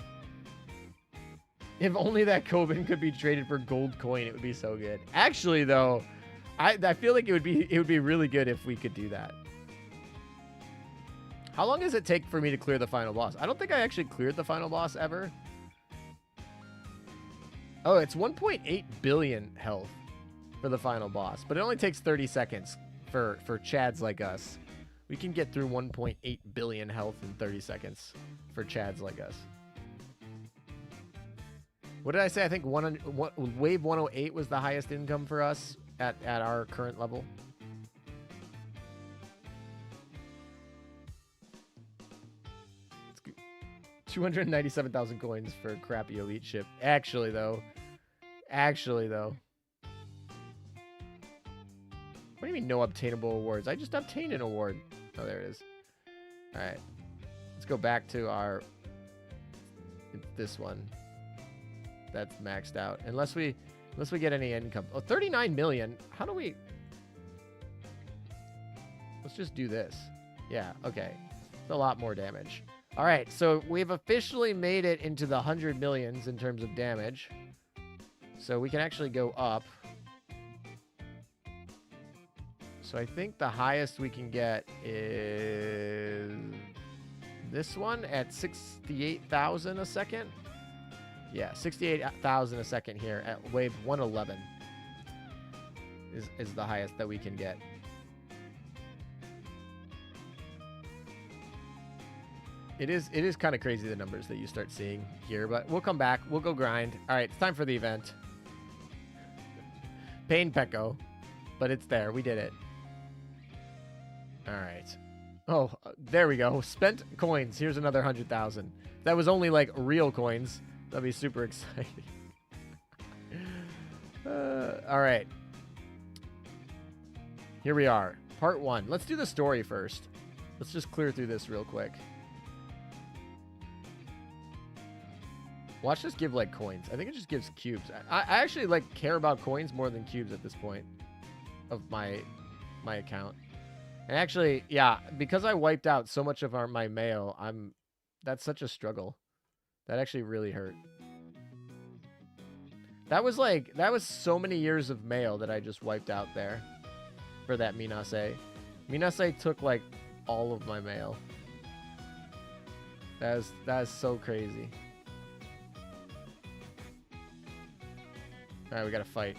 If only that Kobin could be traded for gold coin, it would be so good. Actually, though, I feel like it would be really good if we could do that. How long does it take for me to clear the final boss? I don't think I actually cleared the final boss ever. Oh, it's 1.8 billion health for the final boss, but it only takes 30 seconds for chads like us. We can get through 1.8 billion health in 30 seconds for chads like us. What did I say? I think wave 108 was the highest income for us at our current level. It's good. 297,000 coins for a crappy elite ship. Actually, though. What do you mean no obtainable awards? I just obtained an award. Oh, there it is. All right. Let's go back to this one. That's maxed out. Unless we get any income. Oh, 39 million. How do we... Let's just do this. Yeah, okay. It's a lot more damage. All right, so we've officially made it into the 100 millions in terms of damage. So we can actually go up. So I think the highest we can get is this one at 68,000 a second. Yeah, 68,000 a second here at wave 111 is the highest that we can get. It is kind of crazy, the numbers that you start seeing here, but we'll come back. We'll go grind. All right, it's time for the event. Pain Pecco, but it's there. We did it. All right. Oh, there we go. Spent coins. Here's another 100,000. That was only like real coins. That'd be super exciting. All right. Here we are. Part 1. Let's do the story first. Let's just clear through this real quick. Watch this give like coins. I think it just gives cubes. I actually like care about coins more than cubes at this point of my account. And actually, yeah, because I wiped out so much of my mail, that's such a struggle. That actually really hurt. That was so many years of mail that I just wiped out there for that Minase. Minase took like all of my mail. That is so crazy. All right, we got to fight.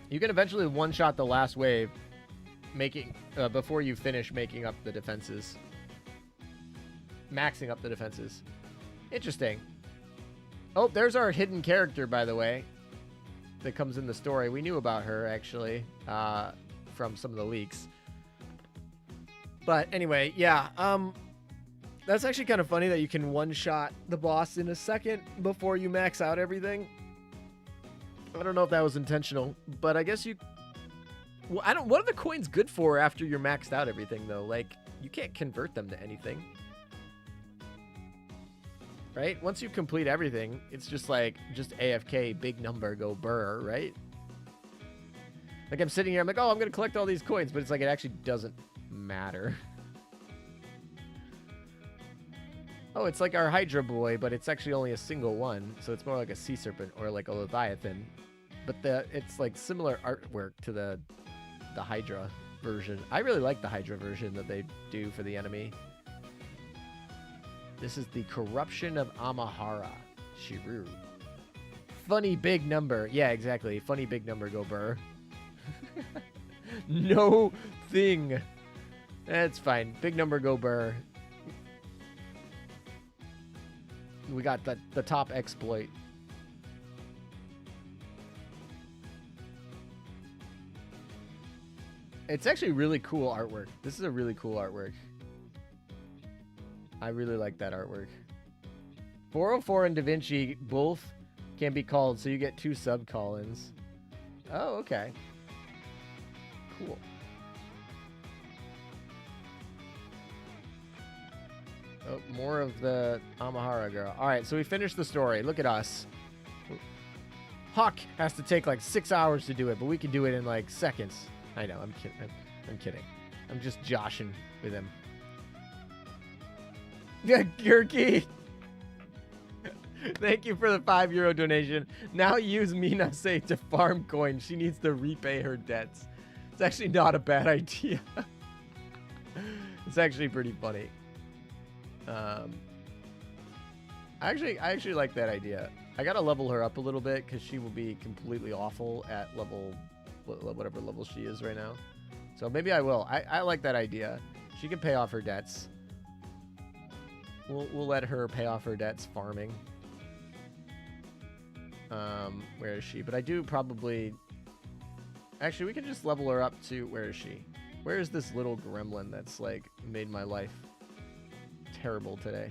You can eventually one-shot the last wave, before you finish making up the defenses. Maxing up the defenses. Interesting. Oh, there's our hidden character, by the way, that comes in the story. We knew about her, actually, from some of the leaks. But anyway, yeah, that's actually kind of funny that you can one-shot the boss in a second before you max out everything. I don't know if that was intentional, but I guess you... Well, what are the coins good for after you're maxed out everything, though? Like, you can't convert them to anything. Right? Once you complete everything, it's just like, just AFK, big number, go burr, right? Like, I'm sitting here, I'm like, oh, I'm going to collect all these coins, but it's like, it actually doesn't matter. Oh, it's like our Hydra boy, but it's actually only a single one, so it's more like a sea serpent or like a Leviathan. But it's like similar artwork to the Hydra version. I really like the Hydra version that they do for the enemy. This is the Corruption of Amahara. Shiru. Funny big number. Yeah, exactly. Funny big number, go burr. No thing. That's fine. Big number, go burr. We got the top exploit. It's actually really cool artwork. This is a really cool artwork. I really like that artwork. 404 and Da Vinci both can be called, so you get 2 sub-call-ins. Oh, okay. Cool. Oh, more of the Amahara girl. All right, so we finished the story. Look at us. Hawk has to take like 6 hours to do it, but we can do it in like seconds. I know, I'm kidding. I'm kidding. I'm just joshing with him. Yeah, Gurky. Thank you for the €5 donation. Now use Minase to farm coins. She needs to repay her debts. It's actually not a bad idea. It's actually pretty funny. I actually like that idea. I gotta level her up a little bit because she will be completely awful at whatever level she is right now. So maybe I will. I like that idea. She can pay off her debts. We'll let her pay off her debts farming. Where is she? But I do probably... Actually, we can just level her up to... Where is she? Where is this little gremlin that's, like, made my life terrible today?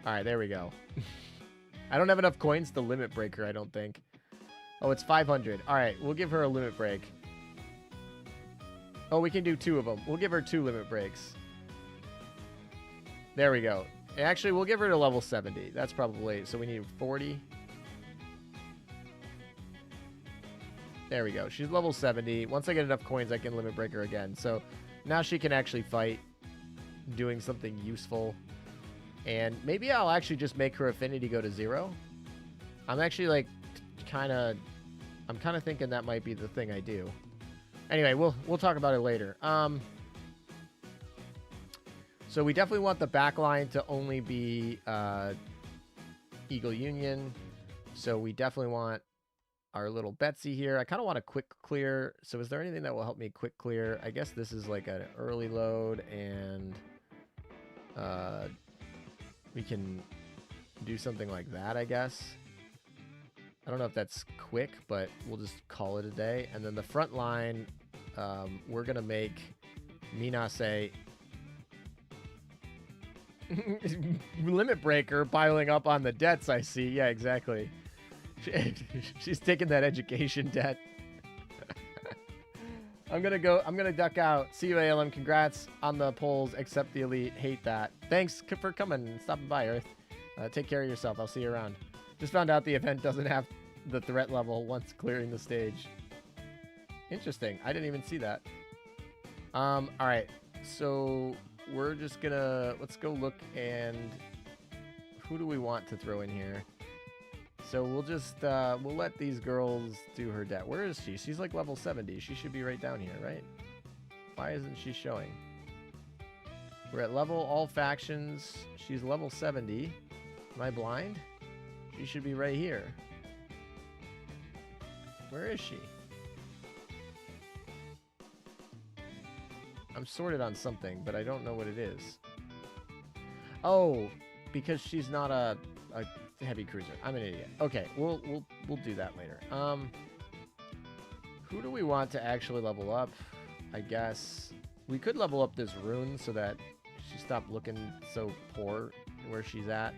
Alright, there we go. I don't have enough coins to limit break her, I don't think. Oh, it's 500. Alright, we'll give her a limit break. Oh, we can do 2 of them. We'll give her 2 limit breaks. There we go. Actually, we'll give her to level 70. That's probably... So we need 40. There we go. She's level 70. Once I get enough coins, I can limit break her again. So now she can actually fight, doing something useful. And maybe I'll actually just make her affinity go to 0. I'm actually like I'm kind of thinking that might be the thing I do. Anyway, we'll talk about it later. So we definitely want the back line to only be Eagle Union. So we definitely want our little Betsy here. I kind of want a quick clear. So is there anything that will help me quick clear? I guess this is like an early load, and we can do something like that, I guess. I don't know if that's quick, but we'll just call it a day. And then the front line, we're going to make Minase Limit breaker piling up on the debts, I see. Yeah, exactly. She's taking that education debt. I'm gonna duck out. See you, ALM. Congrats on the polls. Accept the elite. Hate that. Thanks for coming and stopping by, Earth. Take care of yourself. I'll see you around. Just found out the event doesn't have the threat level once clearing the stage. Interesting. I didn't even see that. All right. So we're just gonna let's go look, and who do we want to throw in here? So we'll just we'll let these girls do her debt. Where is she? She's like level 70. She should be right down here, right? Why isn't she showing? We're at level all factions. She's level 70. Am I blind? She should be right here. Where is she? I'm sorted on something, but I don't know what it is. Oh, because she's not a heavy cruiser. I'm an idiot. Okay, we'll do that later. Who do we want to actually level up? I guess we could level up this rune so that she stopped looking so poor where she's at.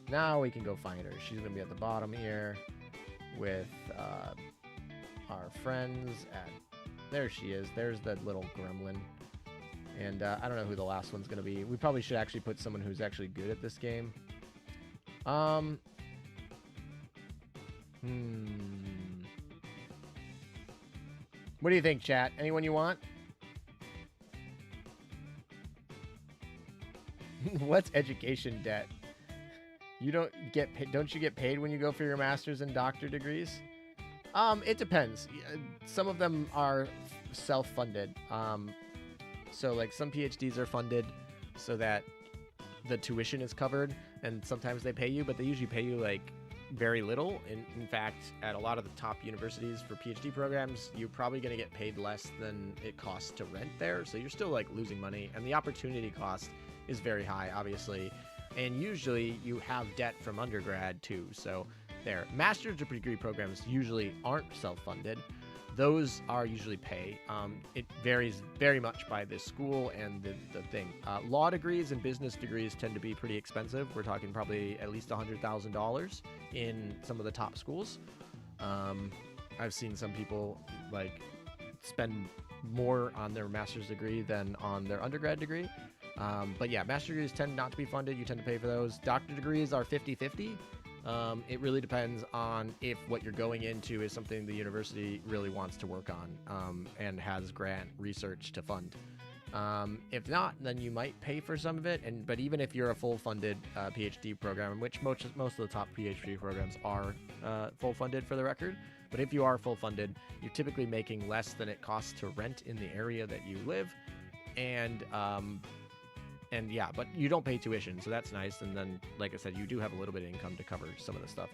Now we can go find her. She's gonna be at the bottom here with our friends at. There she is. There's that little gremlin. And I don't know who the last one's gonna be. We probably should actually put someone who's actually good at this game. What do you think, chat? Anyone you want? What's education debt? You don't get paid. Don't you get paid when you go for your master's and doctor degrees? It depends. Some of them are self-funded. So like some PhDs are funded so that the tuition is covered, and sometimes they pay you, but they usually pay you like very little. In fact, at a lot of the top universities for PhD programs, you're probably going to get paid less than it costs to rent there. So you're still like losing money, and the opportunity cost is very high, obviously. And usually you have debt from undergrad too. So there, master's degree programs usually aren't self-funded. Those are usually pay. It varies very much by the school and the thing. Law degrees and business degrees tend to be pretty expensive. We're talking probably at least $100,000 in some of the top schools. I've seen some people like spend more on their master's degree than on their undergrad degree. But yeah, master's degrees tend not to be funded. You tend to pay for those. Doctor degrees are 50-50. It really depends on if what you're going into is something the university really wants to work on and has grant research to fund. If not, then you might pay for some of it. But even if you're a full-funded PhD program, which most of the top PhD programs are full-funded for the record, but if you are full-funded, you're typically making less than it costs to rent in the area that you live, and yeah, but you don't pay tuition, so that's nice. And then, like I said, you do have a little bit of income to cover some of the stuff.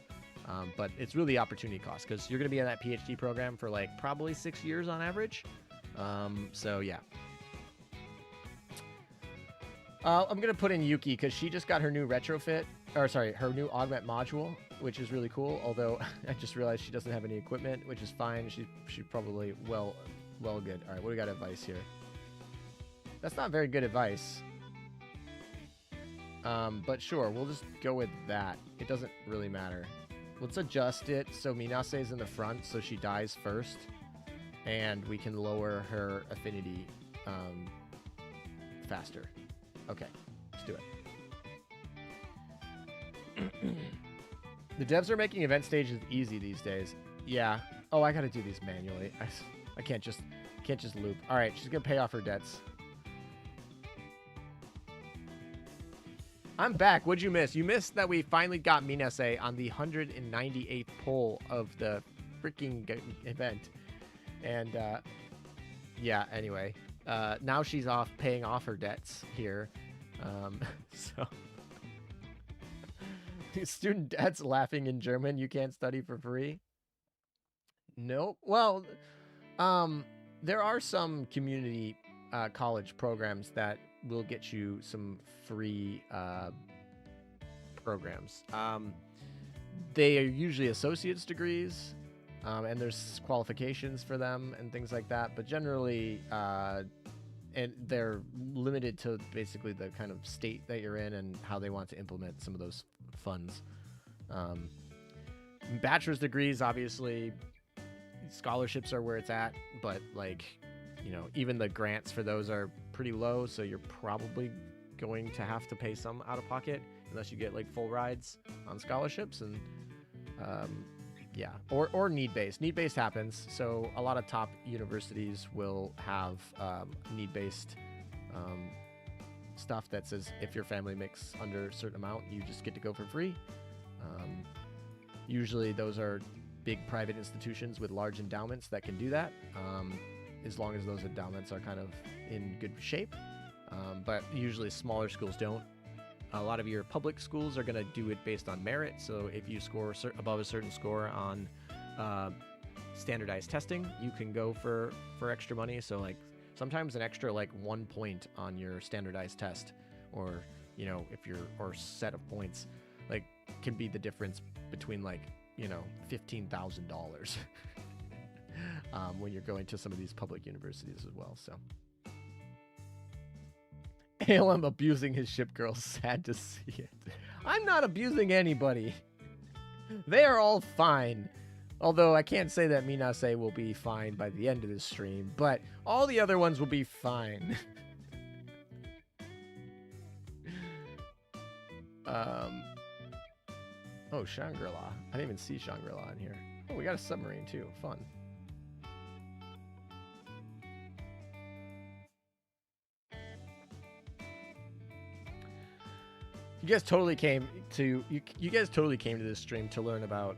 But it's really opportunity cost, because you're going to be in that PhD program for like probably 6 years on average. So yeah. I'm going to put in Yuki because she just got her new retrofit, or sorry, her new augment module, which is really cool. Although I just realized she doesn't have any equipment, which is fine. She's probably well good. All right, what do we got advice here? That's not very good advice. But sure, we'll just go with that. It doesn't really matter. Let's adjust it so Minase is in the front, so she dies first, and we can lower her affinity faster. Okay, let's do it. The devs are making event stages easy these days. Yeah. Oh, I gotta do these manually. I can't just loop. All right, she's gonna pay off her debts. I'm back. What'd you miss? You missed that we finally got Minase on the 198th poll of the freaking event. And, yeah, anyway. Now she's off paying off her debts here. So... Student debts laughing in German. You can't study for free? Nope. Well, there are some community college programs that will get you some free programs. They are usually associate's degrees, and there's qualifications for them and things like that. But generally, and they're limited to basically the kind of state that you're in and how they want to implement some of those funds. Bachelor's degrees, obviously, scholarships are where it's at, but like, you know, even the grants for those are pretty low, so you're probably going to have to pay some out of pocket unless you get like full rides on scholarships. And yeah, or need-based. Need-based happens, so a lot of top universities will have need-based stuff that says if your family makes under a certain amount, you just get to go for free. Usually those are big private institutions with large endowments that can do that, as long as those endowments are kind of in good shape. But usually smaller schools don't. A lot of your public schools are going to do it based on merit. So if you score above a certain score on standardized testing, you can go for extra money. So like sometimes an extra like 1 point on your standardized test, or you know, if you're or set of points, like can be the difference between like, you know, $15,000 when you're going to some of these public universities as well. So ALM abusing his ship girls, sad to see it. I'm not abusing anybody. They are all fine. Although I can't say that Minase will be fine by the end of this stream, but all the other ones will be fine. Oh, Shangri-La. I didn't even see Shangri-La in here. Oh, we got a submarine too. Fun. You guys totally came to this stream to learn about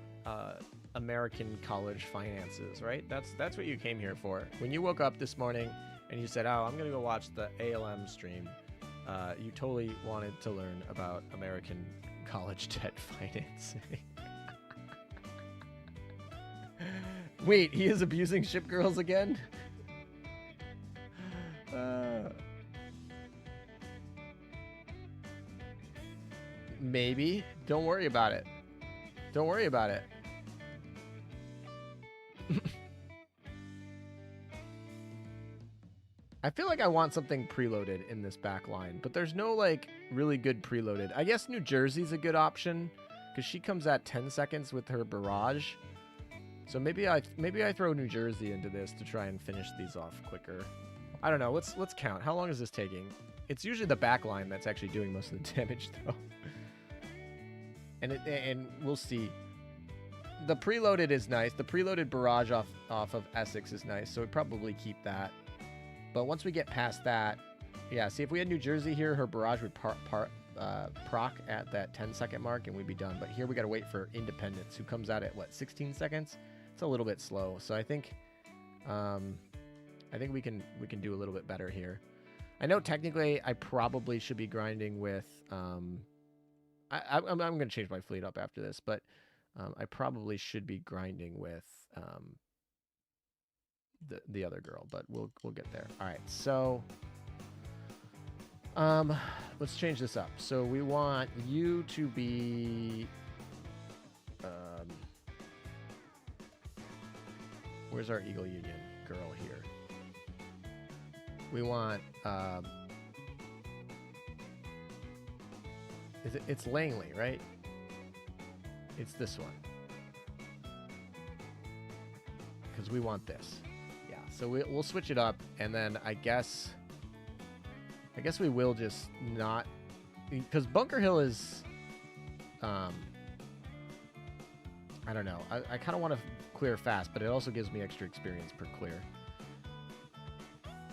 American college finances, right? That's what you came here for. When you woke up this morning and you said, "Oh, I'm gonna go watch the ALM stream," you totally wanted to learn about American college debt financing. Wait, he is abusing ship girls again? Maybe. Don't worry about it. Don't worry about it. I feel like I want something preloaded in this back line, but there's no like really good preloaded. I guess New Jersey's a good option because she comes at 10 seconds with her barrage. So maybe I throw New Jersey into this to try and finish these off quicker. I don't know. Let's count. How long is this taking? It's usually the back line that's actually doing most of the damage though. And we'll see. The preloaded is nice. The preloaded barrage off of Essex is nice, so we'd probably keep that. But once we get past that, yeah, see, if we had New Jersey here, her barrage would proc at that 10-second mark, and we'd be done. But here we got to wait for Independence, who comes out at, what, 16 seconds? It's a little bit slow. So I think we can do a little bit better here. I know technically I probably should be grinding with... I'm going to change my fleet up after this, but I probably should be grinding with the other girl, but we'll get there. All right, so let's change this up. So we want you to be where's our Eagle Union girl here? We want it's Langley, right? It's this one. Because we want this. Yeah, so we'll switch it up, and then I guess we will just not... Because Bunker Hill is... I don't know. I kind of want to clear fast, but it also gives me extra experience per clear.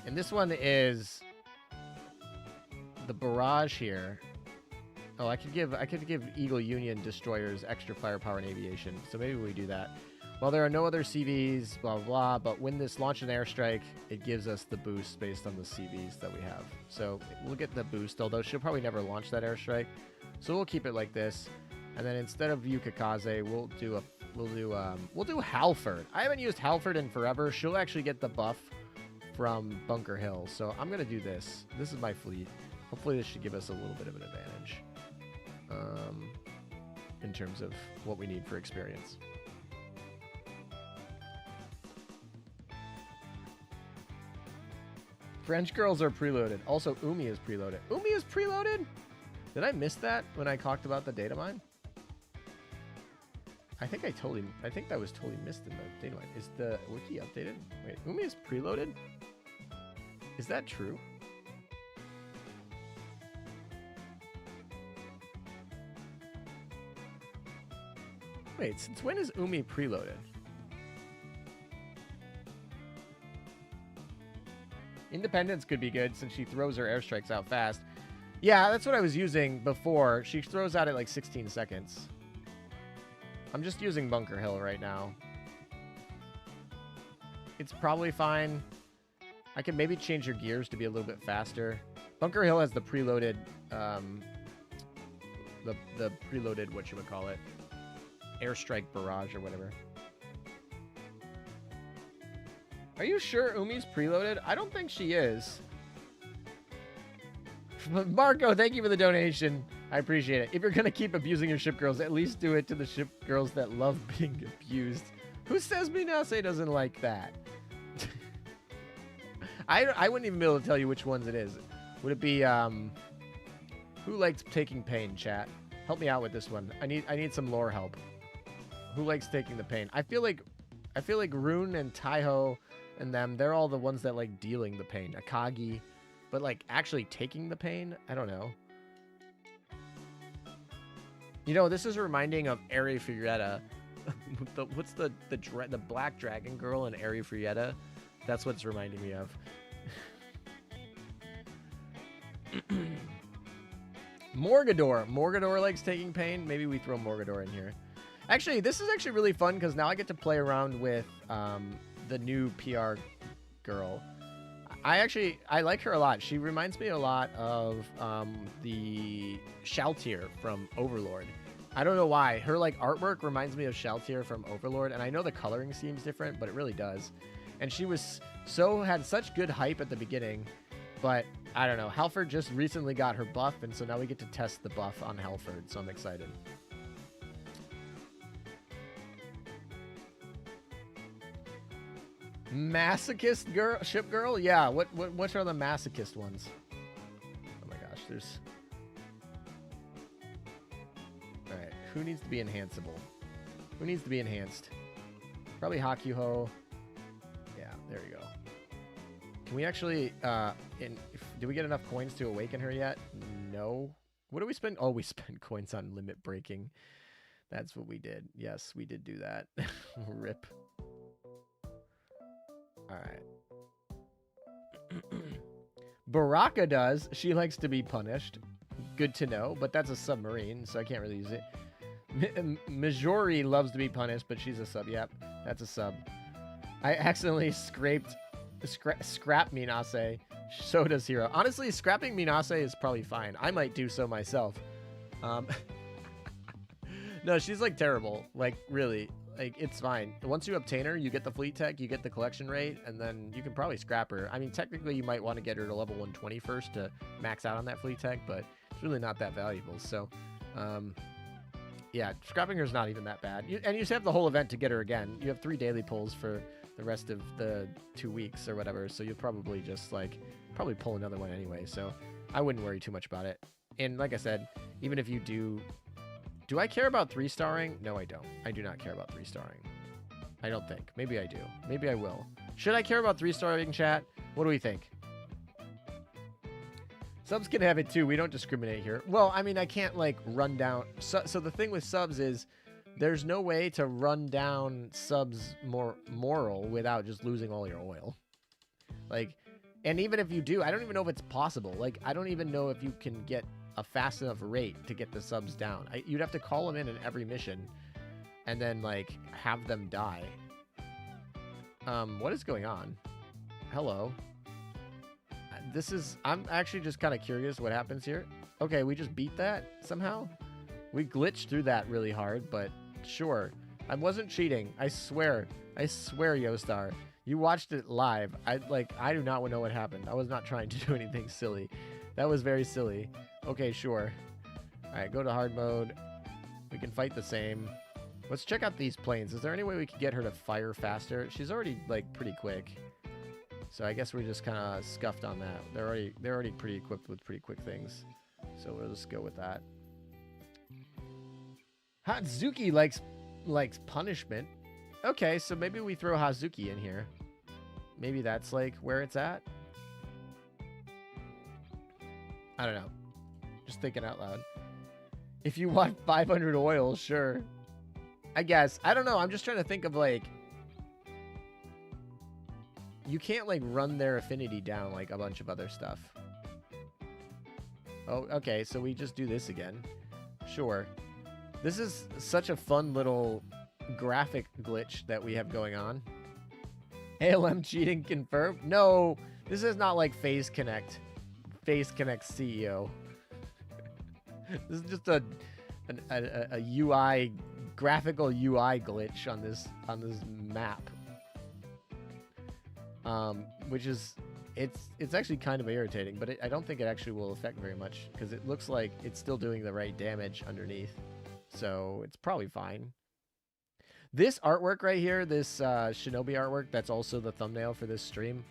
And this one is... The barrage here... Oh, I could give Eagle Union destroyers extra firepower and aviation, so maybe we do that. Well, there are no other CVs, blah, blah, blah, but when this launch an airstrike, it gives us the boost based on the CVs that we have. So we'll get the boost, although she'll probably never launch that airstrike. So we'll keep it like this. And then instead of Yukikaze, we'll do Halford. I haven't used Halford in forever. She'll actually get the buff from Bunker Hill. So I'm going to do this. This is my fleet. Hopefully this should give us a little bit of an advantage. In terms of what we need for experience. French girls are preloaded. Also, Oumi is preloaded. Oumi is preloaded? Did I miss that when I talked about the data mine? I think that was totally missed in the data mine. Is the wiki updated? Wait, Oumi is preloaded? Is that true? Wait, since when is Oumi preloaded? Independence could be good since she throws her airstrikes out fast. Yeah, that's what I was using before. She throws out at like 16 seconds. I'm just using Bunker Hill right now. It's probably fine. I can maybe change your gears to be a little bit faster. Bunker Hill has the preloaded, the preloaded, whatchamacallit, airstrike barrage or whatever. Are you sure Umi's preloaded? I don't think she is. Marco, thank you for the donation. I appreciate it. If you're going to keep abusing your ship girls, at least do it to the ship girls that love being abused. Who says Minase doesn't like that? I wouldn't even be able to tell you which ones it is. Would it be, who likes taking pain, chat? Help me out with this one. I need some lore help. Who likes taking the pain? I feel like Rune and Taiho and them, they're all the ones that like dealing the pain. Akagi. But like actually taking the pain? I don't know. You know, this is reminding of Eri Furietta. What's the black dragon girl in Eri Furietta? That's what it's reminding me of. Morgador. Morgador likes taking pain. Maybe we throw Morgador in here. Actually, this is actually really fun because now I get to play around with the new PR girl. I like her a lot. She reminds me a lot of the Shaltier from Overlord. I don't know why. Her like artwork reminds me of Shaltier from Overlord, and I know the coloring seems different, but it really does. And she had such good hype at the beginning, but I don't know. Halford just recently got her buff, and so now we get to test the buff on Halford, so I'm excited. Masochist girl, ship girl? Yeah, what are the masochist ones? Oh my gosh, there's... Alright, who needs to be enhanceable? Who needs to be enhanced? Probably Hakuhou. Yeah, there we go. Can we actually, did we get enough coins to awaken her yet? No. What do we spend? Oh, we spent coins on limit breaking. That's what we did. Yes, we did do that. Rip. Alright. Baraka does. She likes to be punished. Good to know, but that's a submarine, so I can't really use it. Majori loves to be punished, but she's a sub. Yep, that's a sub. I accidentally scrapped Minase. So does Hero. Honestly, scrapping Minase is probably fine. I might do so myself. No, she's like terrible. Like, really. Like, it's fine. Once you obtain her, you get the fleet tech, you get the collection rate, and then you can probably scrap her. I mean, technically, you might want to get her to level 120 first to max out on that fleet tech, but it's really not that valuable. So, yeah, scrapping her is not even that bad. And you just have the whole event to get her again. You have 3 daily pulls for the rest of the 2 weeks or whatever, so you'll probably just, like, probably pull another one anyway. So I wouldn't worry too much about it. And like I said, even if you do... Do I care about 3-starring? No, I don't. I do not care about 3-starring. I don't think. Maybe I do. Maybe I will. Should I care about 3-starring, chat? What do we think? Subs can have it too. We don't discriminate here. Well, I mean, I can't like run down. So the thing with subs is there's no way to run down subs more moral without just losing all your oil. Like, and even if you do, I don't even know if it's possible. Like, I don't even know if you can get a fast enough rate to get the subs down. You'd have to call them in every mission and then like have them die. What is going on? Hello. I'm actually just kind of curious what happens here. Okay, we just beat that somehow. We glitched through that really hard, but sure. I wasn't cheating. I swear, Yostar. You watched it live. I do not know what happened. I was not trying to do anything silly. That was very silly. Okay, sure. Alright, go to hard mode. We can fight the same. Let's check out these planes. Is there any way we could get her to fire faster? She's already, like, pretty quick. So I guess we're just kind of scuffed on that. They're already pretty equipped with pretty quick things. So we'll just go with that. Hazuki likes punishment. Okay, so maybe we throw Hazuki in here. Maybe that's like where it's at. I don't know. Just thinking out loud. If you want 500 oil, sure. I guess. I don't know. I'm just trying to think of like... You can't like run their affinity down like a bunch of other stuff. Oh, okay. So we just do this again. Sure. This is such a fun little graphic glitch that we have going on. ALM cheating confirmed? No, this is not like Phase Connect. Phase Connect CEO. This is just a UI, graphical UI glitch on this map. Which is, it's actually kind of irritating, but I don't think it actually will affect very much because it looks like it's still doing the right damage underneath. So it's probably fine. This artwork right here, this Shinobi artwork, that's also the thumbnail for this stream.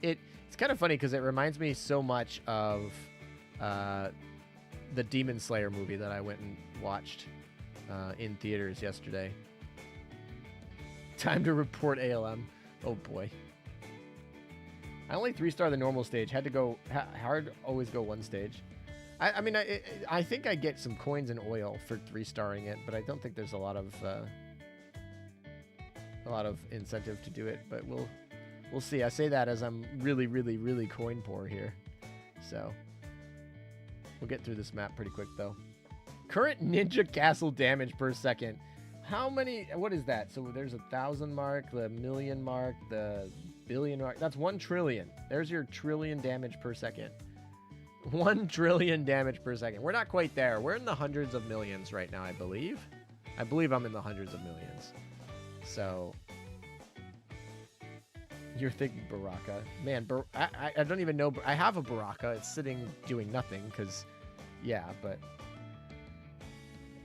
It's kind of funny because it reminds me so much of the Demon Slayer movie that I went and watched in theaters yesterday. Time to report ALM. Oh boy. I only 3-star the normal stage. Had to go hard. Always go 1 stage. I mean, I think I get some coins and oil for 3-starring it, but I don't think there's a lot of incentive to do it. But we'll see. I say that as I'm really, really, really coin poor here. So we'll get through this map pretty quick though. Current ninja castle damage per second. How many? What is that? So there's 1,000 mark, the million mark, the billion mark. That's 1 trillion. There's your trillion damage per second. 1 trillion damage per second. We're not quite there. We're in the hundreds of millions right now, I believe. I believe I'm in the hundreds of millions. So you're thinking Baraka. Man, I don't even know. I have a Baraka. It's sitting doing nothing because, yeah, but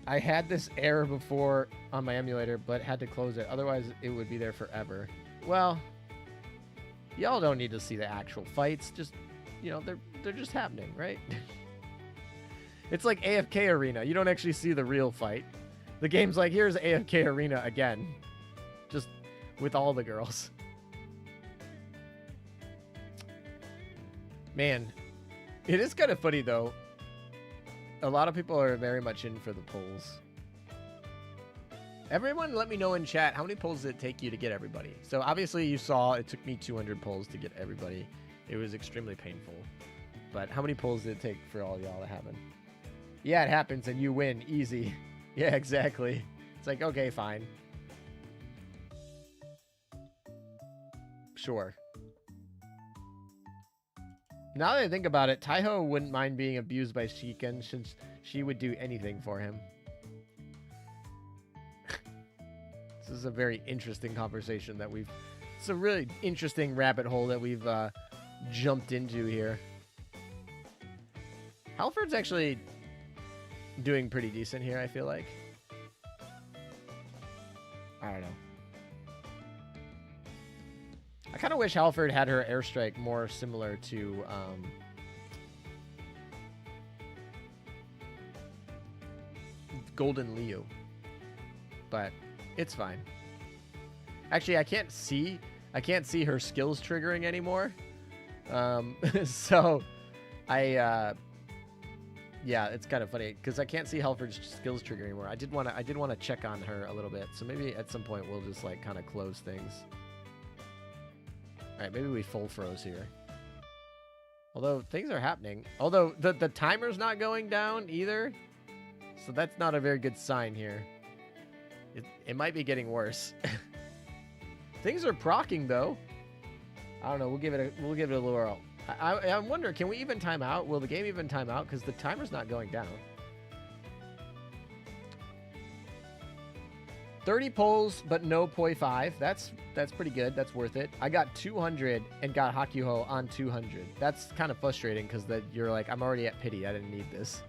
I had this error before on my emulator, but had to close it. Otherwise, it would be there forever. Well, y'all don't need to see the actual fights. Just, you know, they're just happening, right? It's like AFK Arena. You don't actually see the real fight. The game's like, here's AFK Arena again. Just with all the girls. Man, it is kind of funny, though. A lot of people are very much in for the pulls. Everyone let me know in chat, how many pulls did it take you to get everybody? So obviously you saw it took me 200 pulls to get everybody. It was extremely painful. But how many pulls did it take for all y'all to happen? Yeah, it happens and you win. Easy. Yeah, exactly. It's like, okay, fine. Sure. Now that I think about it, Taiho wouldn't mind being abused by Shiken since she would do anything for him. This is a very interesting conversation that we've... It's a really interesting rabbit hole that we've jumped into here. Halford's actually doing pretty decent here, I feel like. I don't know. I kind of wish Halford had her airstrike more similar to Golden Liu, but it's fine. Actually, I can't see her skills triggering anymore. So yeah, it's kind of funny because I can't see Halford's skills triggering anymore. I did want to check on her a little bit, so maybe at some point we'll just like kind of close things. All right, maybe we full froze here. Although things are happening. Although the timer's not going down either. So that's not a very good sign here. It might be getting worse. Things are procking though. I don't know. We'll give it a little whirl. I wonder, can we even time out? Will the game even time out? Because the timer's not going down. 30 pulls, but no .5. That's pretty good. That's worth it. I got 200 and got Hakuhou on 200. That's kind of frustrating because you're like, I'm already at pity. I didn't need this.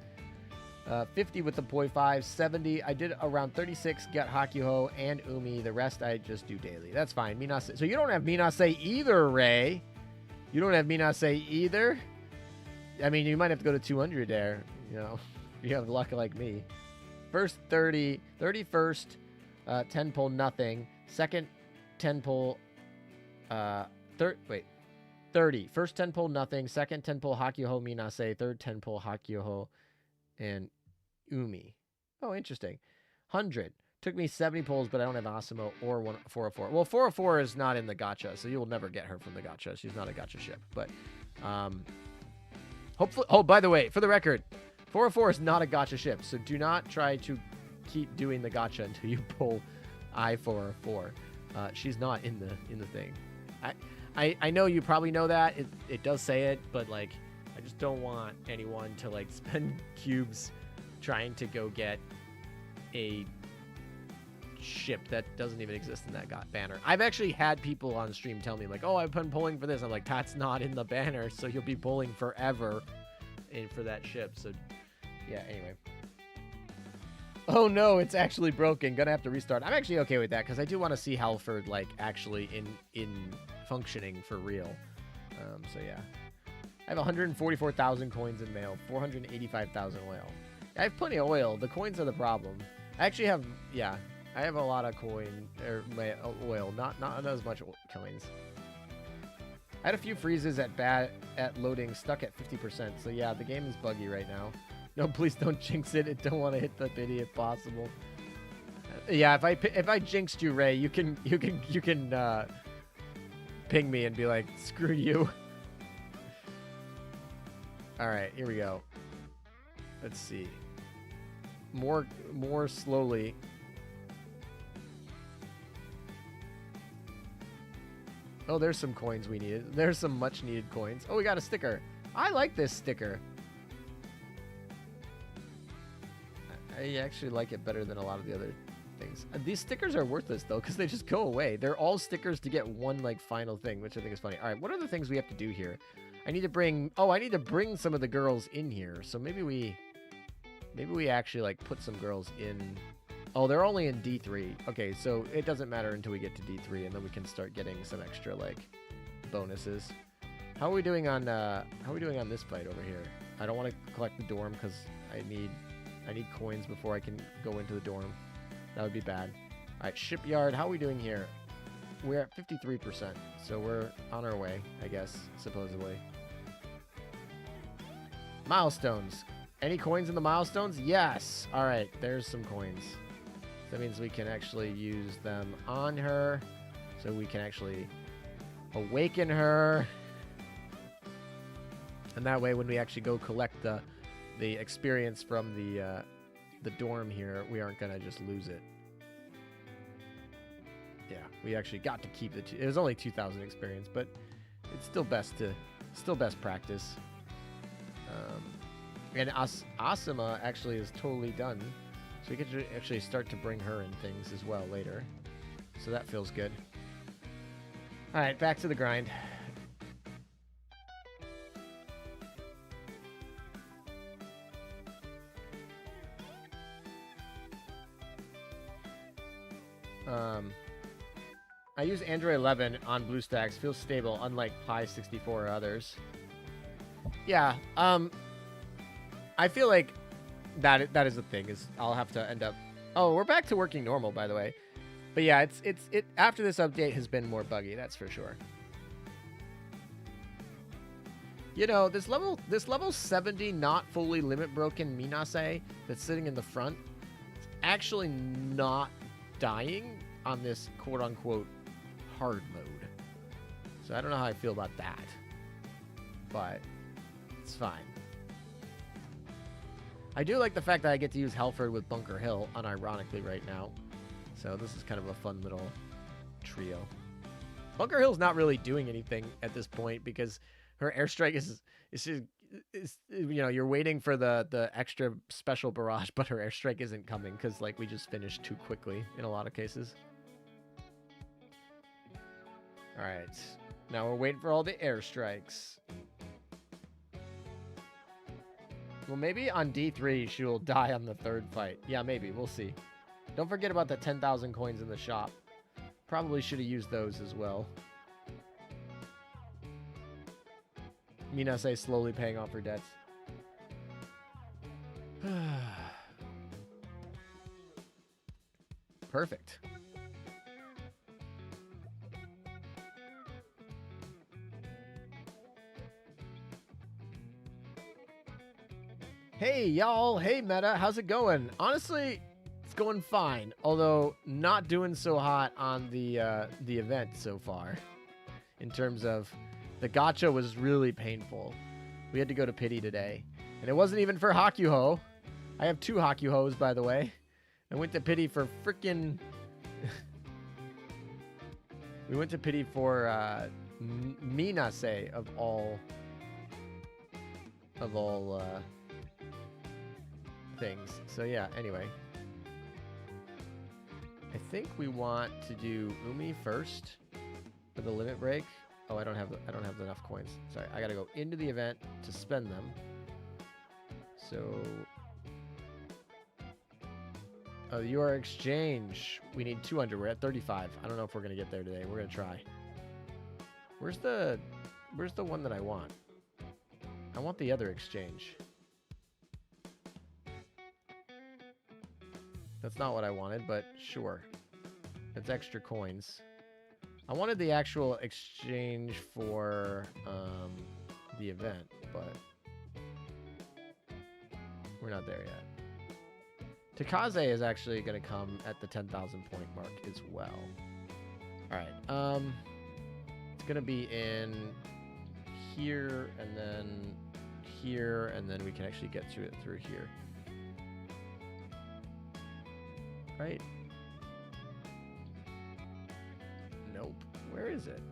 50 with the Poi 5, 70. I did around 36, got Hakuhou and Oumi. The rest I just do daily. That's fine. Minase. So you don't have Minase either, Ray. You don't have Minase either? I mean, you might have to go to 200 there, you know, if you have luck like me. First 30, 31st, 10 pull nothing. Second 10 pull, 30. First 10 pull nothing. Second 10 pull Hakuhou Minase. Third 10 pull Hakuhou and Oumi. Oh, interesting. 100. Took me 70 pulls, but I don't have Asama or 404. Well, 404 is not in the gacha, so you will never get her from the gacha. She's not a gacha ship. But hopefully... Oh, by the way, for the record, 404 is not a gacha ship, so do not try to keep doing the gacha until you pull I-404. She's not in the thing. I know you probably know that. It does say it, but, like, I just don't want anyone to, like, spend cubes trying to go get a ship that doesn't even exist in that banner. I've actually had people on stream tell me, like, oh, I've been pulling for this. I'm like, that's not in the banner, so you'll be pulling forever for that ship. So, yeah, anyway. Oh, no, it's actually broken. Gonna have to restart. I'm actually okay with that, because I do want to see Halford, like, actually in functioning for real. So, yeah. I have 144,000 coins in mail, 485,000 oil. I have plenty of oil. The coins are the problem. I actually have, yeah, I have a lot of oil, not as much coins. I had a few freezes at loading, stuck at 50%. So yeah, the game is buggy right now. No, please don't jinx it. I don't want to hit the biddy if possible. Yeah, if I jinxed you, Ray, you can ping me and be like, screw you. All right, here we go. Let's see. More slowly. Oh, there's some coins we needed. There's some much needed coins. Oh, we got a sticker. I like this sticker. I actually like it better than a lot of the other things. These stickers are worthless though, because they just go away. They're all stickers to get one like final thing, which I think is funny. All right, what are the things we have to do here? I need to bring some of the girls in here. So maybe we actually like put some girls in. Oh, they're only in D3. Okay, so it doesn't matter until we get to D3, and then we can start getting some extra like bonuses. How are we doing on this fight over here? I don't want to collect the dorm because I need coins before I can go into the dorm. That would be bad. All right, shipyard. How are we doing here? We're at 53%, so we're on our way, I guess, supposedly. Milestones. Any coins in the milestones? Yes. All right, there's some coins. That means we can actually use them on her, so we can actually awaken her. And that way, when we actually go collect the experience from the dorm here, we aren't gonna just lose it. Yeah, we actually got to keep it was only 2,000 experience, but it's still best practice. And Asama actually is totally done, so we can actually start to bring her in things as well later. So that feels good. All right, back to the grind. I use Android 11 on BlueStacks. Feels stable, unlike Pi 64 or others. Yeah. I feel like that is the thing. Is I'll have to end up. Oh, we're back to working normal, by the way. But yeah, it after this update has been more buggy. That's for sure. You know, this level 70 not fully limit broken Minase that's sitting in the front, it's actually not dying on this quote unquote hard mode. So I don't know how I feel about that, but it's fine. I do like the fact that I get to use Halford with Bunker Hill unironically right now. So this is kind of a fun little trio. Bunker Hill's not really doing anything at this point because her airstrike is you know, you're waiting for the extra special barrage, but her airstrike isn't coming because like we just finished too quickly in a lot of cases. All right, now we're waiting for all the airstrikes. Well, maybe on D3 she will die on the third fight. Yeah, maybe. We'll see. Don't forget about the 10,000 coins in the shop. Probably should have used those as well. Minase slowly paying off her debts. Perfect. Hey, y'all. Hey, Meta. How's it going? Honestly, it's going fine. Although, not doing so hot on the event so far. In terms of, the gacha was really painful. We had to go to pity today. And it wasn't even for Hakuhou. I have 2 Hakuhous, by the way. I went to pity for freaking... we went to pity for Minase of all things. So yeah, anyway. I think we want to do Oumi first for the limit break. Oh, I don't have enough coins. Sorry, I gotta go into the event to spend them. So your exchange. We need 200. We're at 35. I don't know if we're gonna get there today. We're gonna try. Where's the one that I want? I want the other exchange. That's not what I wanted, but sure. It's extra coins. I wanted the actual exchange for the event, but we're not there yet. Taekaze is actually going to come at the 10,000 point mark as well. All right. It's going to be in here and then here, and then we can actually get to it through here. Right? Nope. Where is it?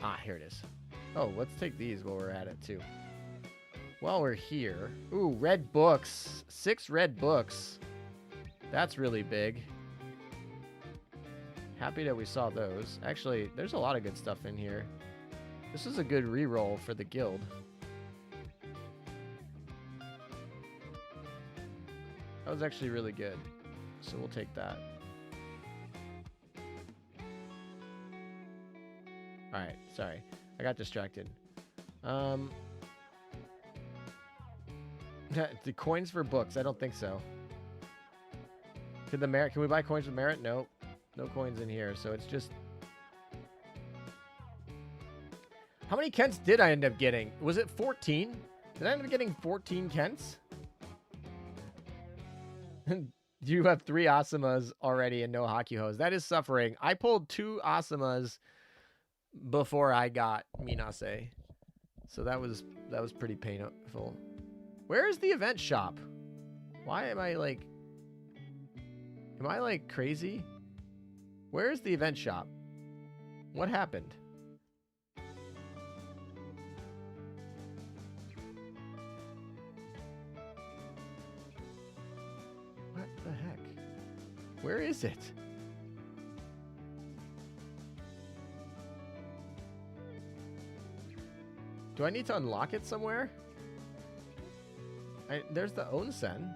Ah, here it is. Oh, let's take these while we're at it, too. While we're here... Ooh, red books. 6 red books. That's really big. Happy that we saw those. Actually, there's a lot of good stuff in here. This is a good reroll for the guild. That was actually really good. So we'll take that. Alright, sorry. I got distracted. The coins for books, I don't think so. Can we buy coins with merit? Nope. No coins in here, so it's just... How many Kents did I end up getting? Was it 14? Did I end up getting 14 Kents? You have 3 Asamas already and no Hakuhous. That is suffering. I pulled 2 Asamas before I got Minase. So that was pretty painful. Where is the event shop? Why am I like... Am I like crazy? Where is the event shop? What happened? What the heck? Where is it? Do I need to unlock it somewhere? There's the onsen.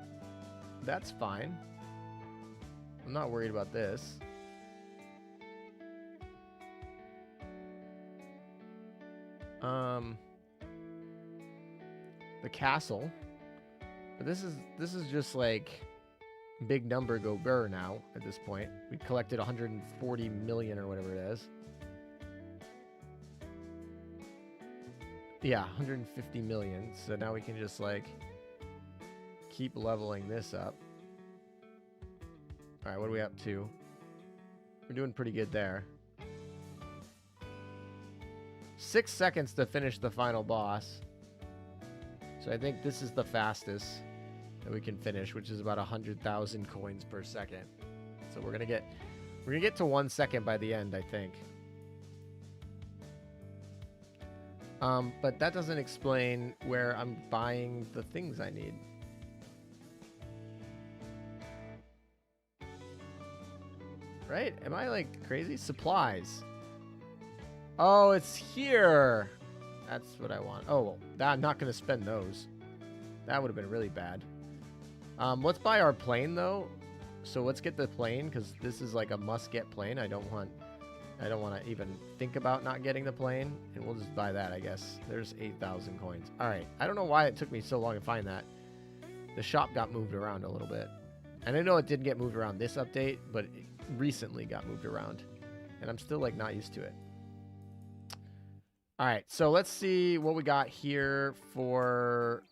That's fine. I'm not worried about this. The castle. But this is just like big number go burr now at this point. We collected 140 million or whatever it is. Yeah, 150 million. So now we can just like keep leveling this up. All right, what are we up to? We're doing pretty good there. 6 seconds to finish the final boss. So I think this is the fastest that we can finish, which is about 100,000 coins per second. So we're gonna get to 1 second by the end, I think. But that doesn't explain where I'm buying the things I need. Right? Am I like crazy? Supplies. Oh, it's here. That's what I want. Oh, well, I'm not going to spend those. That would have been really bad. Let's buy our plane, though. So let's get the plane, because this is like a must-get plane. I don't want to even think about not getting the plane. And we'll just buy that, I guess. There's 8,000 coins. All right. I don't know why it took me so long to find that. The shop got moved around a little bit. And I know it didn't get moved around this update, but it recently got moved around. And I'm still, like, not used to it. All right. So let's see what we got here for...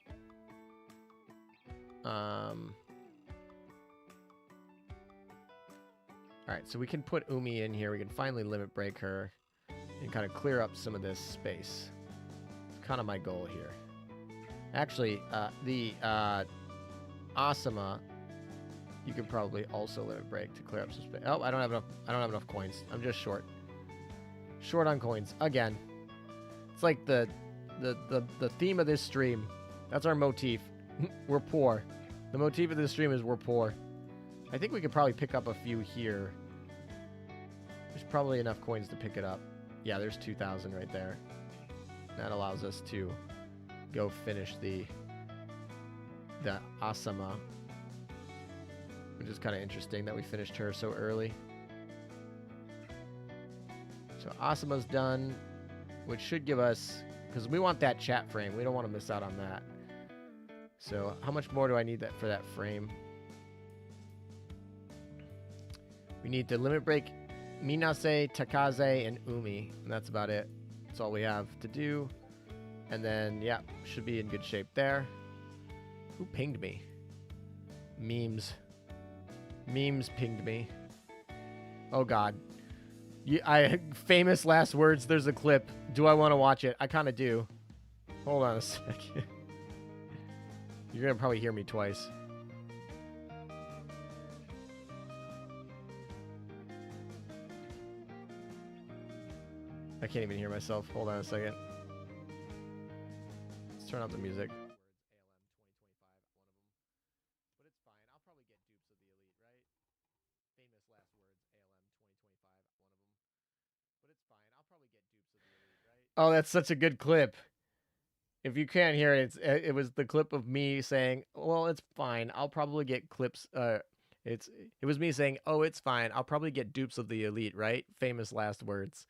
All right, so we can put Oumi in here. We can finally limit break her and kind of clear up some of this space. It's kind of my goal here. Actually, the Asama, you could probably also limit break to clear up some space. Oh, I don't have enough. I don't have enough coins. I'm just short. Short on coins again. It's like the theme of this stream. That's our motif. We're poor. The motif of this stream is we're poor. I think we could probably pick up a few here. There's probably enough coins to pick it up. Yeah, there's 2,000 right there. That allows us to go finish the Asama. Which is kind of interesting that we finished her so early. So Asama's done, which should give us... Because we want that chat frame. We don't want to miss out on that. So how much more do I need for that frame? We need to limit break Minase, Taekaze, and Oumi. And that's about it. That's all we have to do. And then, yeah, should be in good shape there. Who pinged me? Memes. Memes pinged me. Oh, God. Famous last words. There's a clip. Do I want to watch it? I kind of do. Hold on a second. You're going to probably hear me twice. I can't even hear myself. Hold on a second. Let's turn off the music. Oh, that's such a good clip. If you can't hear it, it was the clip of me saying, well, it's fine. I'll probably get clips. It was me saying, oh, it's fine. I'll probably get dupes of the elite, right? Famous last words.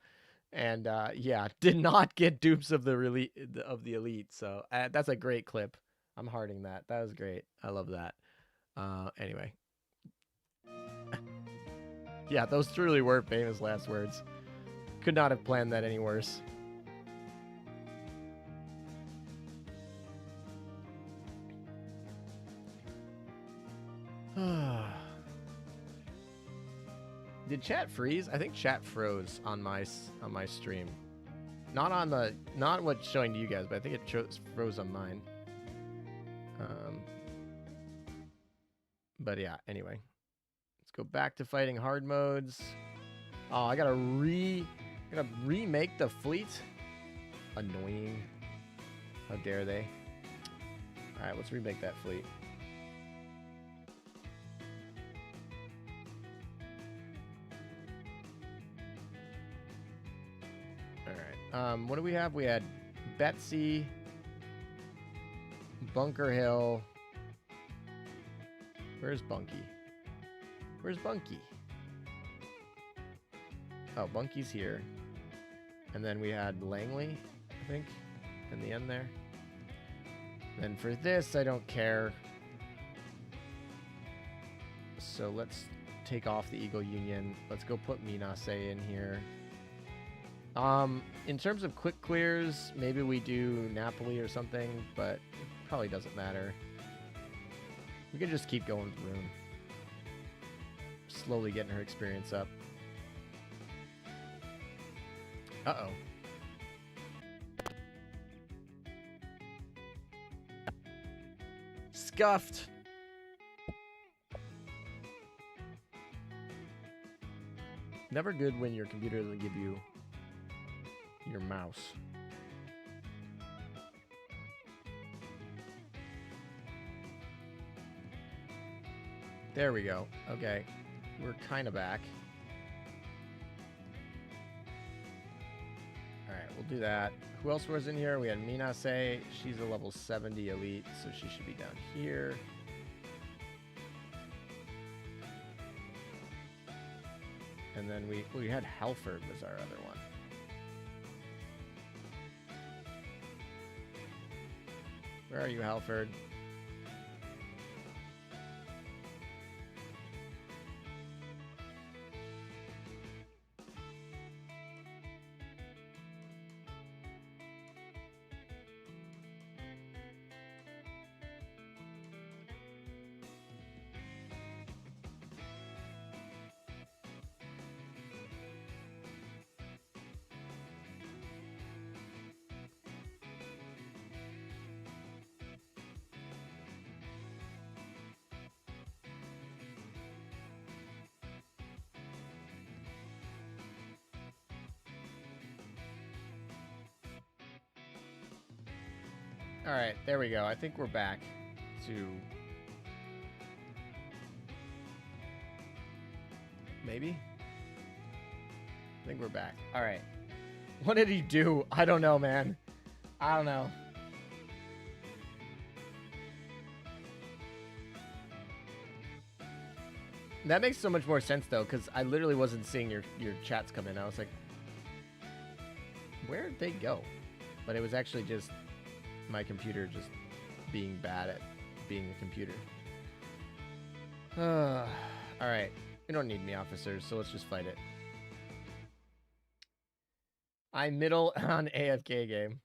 And yeah, did not get dupes of the elite. So that's a great clip. I'm hearting that. That was great. I love that. Anyway. Yeah, those truly were famous last words. Could not have planned that any worse. Did chat freeze? I think chat froze on my stream. Not what's showing to you guys, but I think it froze on mine. But yeah, anyway. Let's go back to fighting hard modes. Oh, I gotta remake the fleet. Annoying. How dare they? Alright, let's remake that fleet. What do we have? We had Betsy, Bunker Hill. Where's Bunky? Where's Bunky? Oh, Bunky's here. And then we had Langley, I think, in the end there. Then for this, I don't care. So let's take off the Eagle Union. Let's go put Minase in here. In terms of quick clears, maybe we do Napoli or something, but it probably doesn't matter. We can just keep going with Rune. Slowly getting her experience up. Uh-oh. Scuffed! Never good when your computer doesn't give you your mouse. There we go. Okay. We're kind of back. Alright, we'll do that. Who else was in here? We had Minase. She's a level 70 elite, so she should be down here. And then we had Halford was our other one. Where are you, Halford? All right, there we go. I think we're back to maybe. I think we're back. All right. What did he do? I don't know, man. I don't know. That makes so much more sense though, because I literally wasn't seeing your chats come in. I was like, where'd they go? But it was actually just my computer just being bad at being a computer. All right. We don't need me, officers, so let's just fight it. I'm middle on AFK game.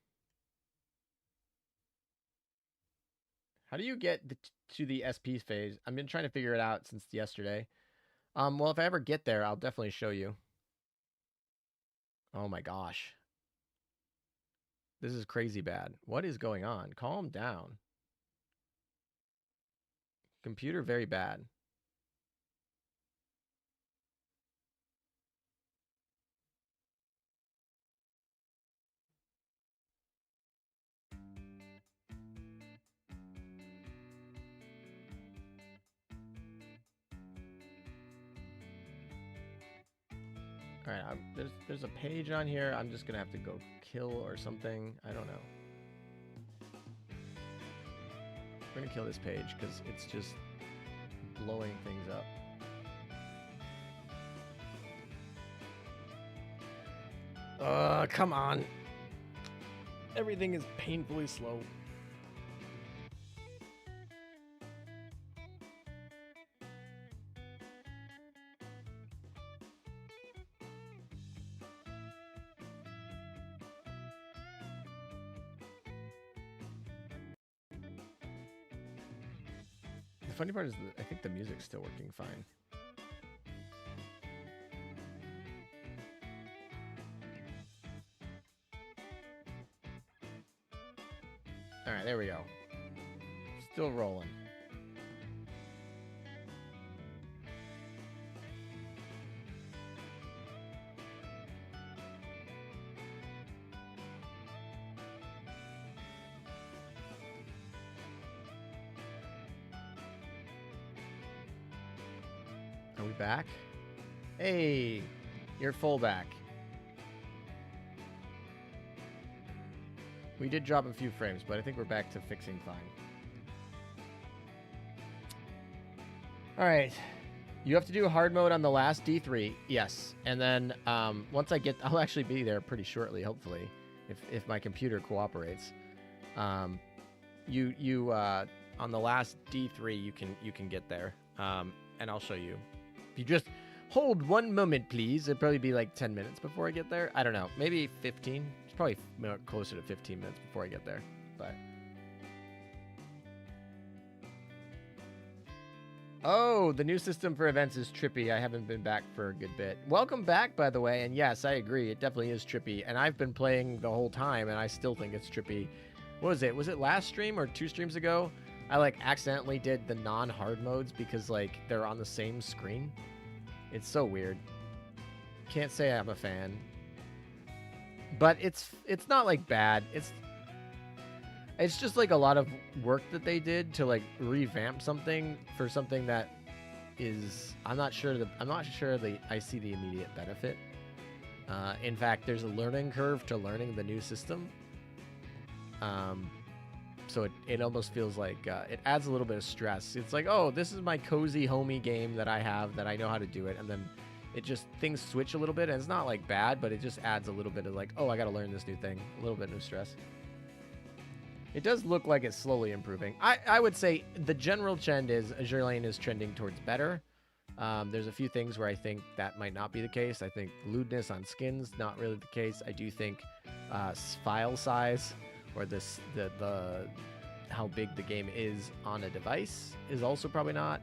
How do you get to the SP phase? I've been trying to figure it out since yesterday. Well, if I ever get there, I'll definitely show you. Oh my gosh. This is crazy bad. What is going on? Calm down. Computer very bad. All right, there's a page on here. I'm just gonna have to go kill or something. I don't know. We're gonna kill this page because it's just blowing things up. Come on. Everything is painfully slow. The funny part is that I think the music's still working fine. All right, there we go. Still rolling. Are we back? Hey, you're full back. We did drop a few frames, but I think we're back to fixing fine. All right. You have to do hard mode on the last D3. Yes. And then once I get... I'll actually be there pretty shortly, hopefully, if my computer cooperates. On the last D3, you can get there. And I'll show you. If you just hold one moment, please. It'll probably be like 10 minutes before I get there. I don't know. Maybe 15. It's probably closer to 15 minutes before I get there. But... Oh, the new system for events is trippy. I haven't been back for a good bit. Welcome back, by the way. And yes, I agree. It definitely is trippy. And I've been playing the whole time, and I still think it's trippy. What was it? Was it last stream or 2 streams ago? I, like, accidentally did the non-hard modes because, like, they're on the same screen. It's so weird. Can't say I'm a fan. But it's not, like, bad. It's just, like, a lot of work that they did to, like, revamp something for something that is... I'm not sure I see the immediate benefit. In fact, there's a learning curve to learning the new system. So it almost feels like it adds a little bit of stress. It's like, oh, this is my cozy homey game that I have that I know how to do it, and then it just things switch a little bit, and it's not like bad, but it just adds a little bit of like, oh, I got to learn this new thing, a little bit of stress. It does look like it's slowly improving. I would say the general trend is Azur Lane is trending towards better. There's a few things where I think that might not be the case. I think lewdness on skins, not really the case. I do think file size or the how big the game is on a device is also probably not.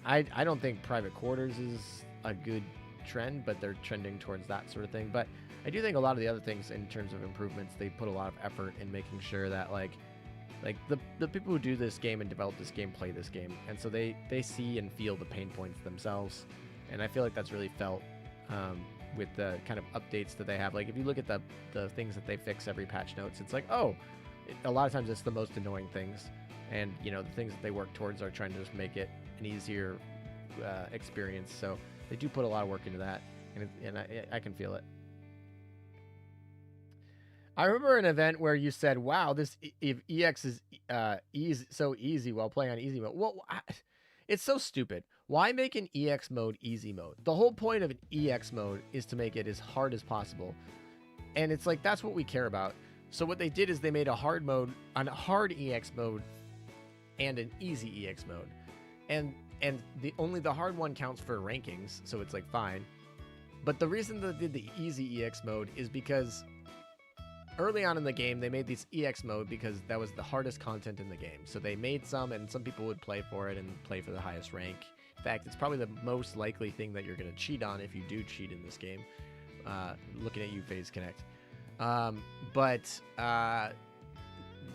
I don't think private quarters is a good trend, but they're trending towards that sort of thing. But I do think a lot of the other things in terms of improvements, they put a lot of effort in making sure that like the people who do this game and develop this game play this game, and so they see and feel the pain points themselves, and I feel like that's really felt with the kind of updates that they have. Like if you look at the things that they fix every patch notes, it's like, oh, a lot of times it's the most annoying things, and you know the things that they work towards are trying to just make it an easier experience. So they do put a lot of work into that, and I can feel it. I remember an event where you said, wow, this EX is so easy while playing on easy mode. Well, it's so stupid. Why make an EX mode easy mode? The whole point of an EX mode is to make it as hard as possible. And it's like, that's what we care about. So what they did is they made a hard mode, a hard EX mode, and an easy EX mode. And only the hard one counts for rankings, so it's like fine. But the reason they did the easy EX mode is because early on in the game, they made this EX mode because that was the hardest content in the game. So they made some, and some people would play for it and play for the highest rank. In fact, it's probably the most likely thing that you're going to cheat on if you do cheat in this game. Looking at you, FaZe Connect.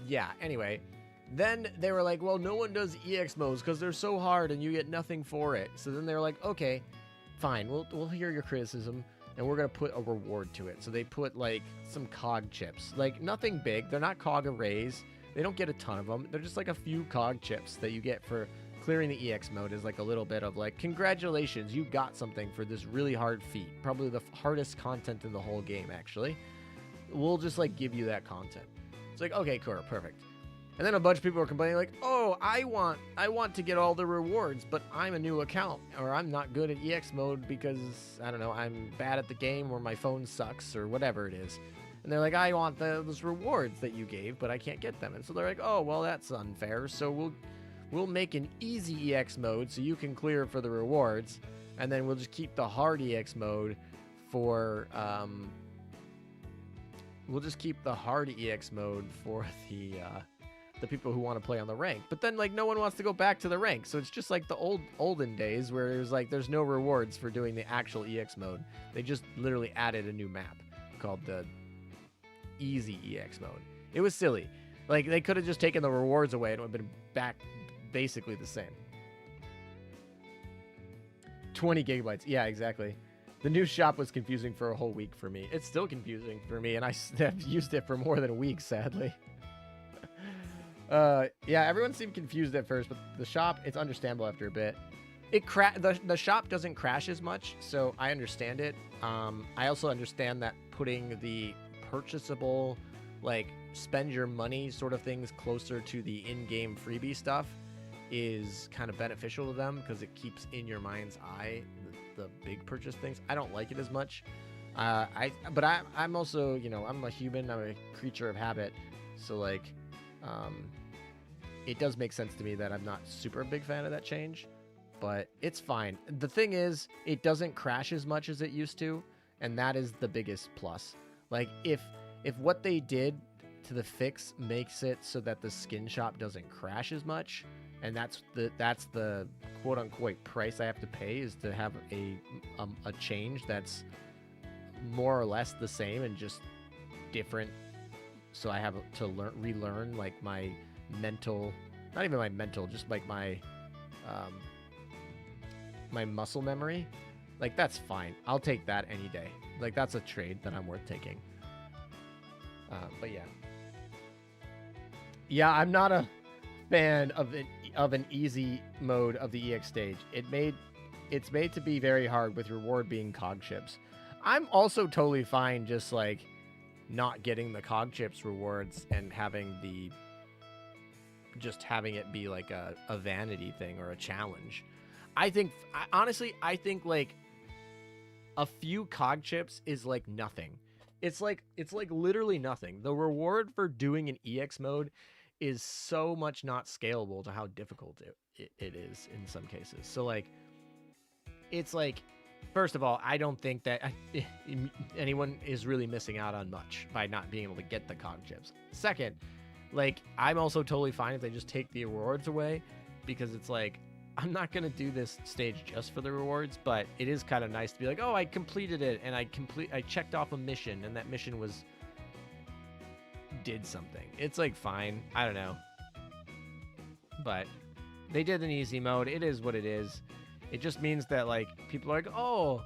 Yeah, anyway. Then they were like, well, no one does EX modes because they're so hard and you get nothing for it. So then they were like, okay, fine, we'll hear your criticism, and we're going to put a reward to it. So they put, like, some COG chips. Like, nothing big. They're not COG arrays. They don't get a ton of them. They're just, like, a few COG chips that you get for clearing the EX mode is, like, a little bit of, like, congratulations, you got something for this really hard feat. Probably the hardest content in the whole game, actually. We'll just, like, give you that content. It's like, okay, cool, perfect. And then a bunch of people were complaining, like, oh, I want to get all the rewards, but I'm a new account, or I'm not good at EX mode because, I don't know, I'm bad at the game, or my phone sucks, or whatever it is. And they're like, I want those rewards that you gave, but I can't get them. And so they're like, oh, well, that's unfair, so we'll make an easy EX mode so you can clear for the rewards, and then we'll just keep the hard EX mode for, we'll just keep the hard EX mode for the people who want to play on the rank. But then, like, no one wants to go back to the rank, so it's just like the olden days where it was like there's no rewards for doing the actual EX mode. They just literally added a new map called the easy EX mode. It was silly. Like, they could have just taken the rewards away and it would have been back basically the same. 20 gigabytes. Yeah, exactly. The new shop was confusing for a whole week for me. It's still confusing for me, and I have used it for more than a week, sadly. Yeah, everyone seemed confused at first, but the shop, it's understandable after a bit. The shop doesn't crash as much, so I understand it. I also understand that putting the purchasable, like, spend your money sort of things closer to the in-game freebie stuff is kind of beneficial to them because it keeps in your mind's eye the big purchase things. I don't like it as much. But I'm also, you know, I'm a human. I'm a creature of habit. So, like, it does make sense to me that I'm not super big fan of that change, but it's fine. The thing is, it doesn't crash as much as it used to, and that is the biggest plus. Like, if what they did to the fix makes it so that the skin shop doesn't crash as much, and that's the quote unquote price I have to pay, is to have a change that's more or less the same and just different. So I have to relearn, like, my mental, not even my mental, just like my my muscle memory. Like, that's fine. I'll take that any day. Like, that's a trade that I'm worth taking. But yeah. Yeah, I'm not a fan of an easy mode of the EX stage. It's made to be very hard with reward being COG chips. I'm also totally fine just like not getting the cog chips rewards and having it be like a vanity thing or a challenge. Honestly, I think like a few cog chips is like nothing. It's like literally nothing. The reward for doing an EX mode is so much not scalable to how difficult it is in some cases. So like, it's like, first of all, I don't think that anyone is really missing out on much by not being able to get the cog chips. Second, like, I'm also totally fine if they just take the rewards away, because it's like, I'm not going to do this stage just for the rewards, but it is kind of nice to be like, oh, I completed it, and I checked off a mission, and that mission did something. It's like, fine. I don't know. But they did an easy mode. It is what it is. It just means that, like, people are like, oh,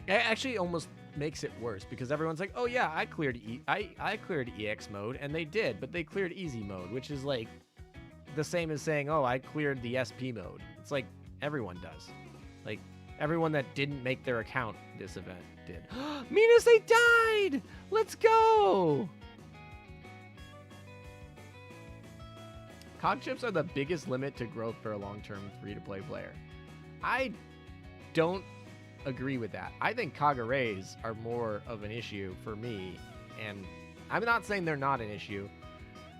it actually almost makes it worse, because everyone's like, oh yeah, I cleared I cleared EX mode, and they did, but they cleared easy mode, which is like the same as saying, oh, I cleared the SP mode. It's like everyone does. Like, everyone that didn't make their account this event did. Minase died! Let's go! Cog chips are the biggest limit to growth for a long-term free-to-play player. I don't agree with that. I think cog arrays are more of an issue for me, and I'm not saying they're not an issue.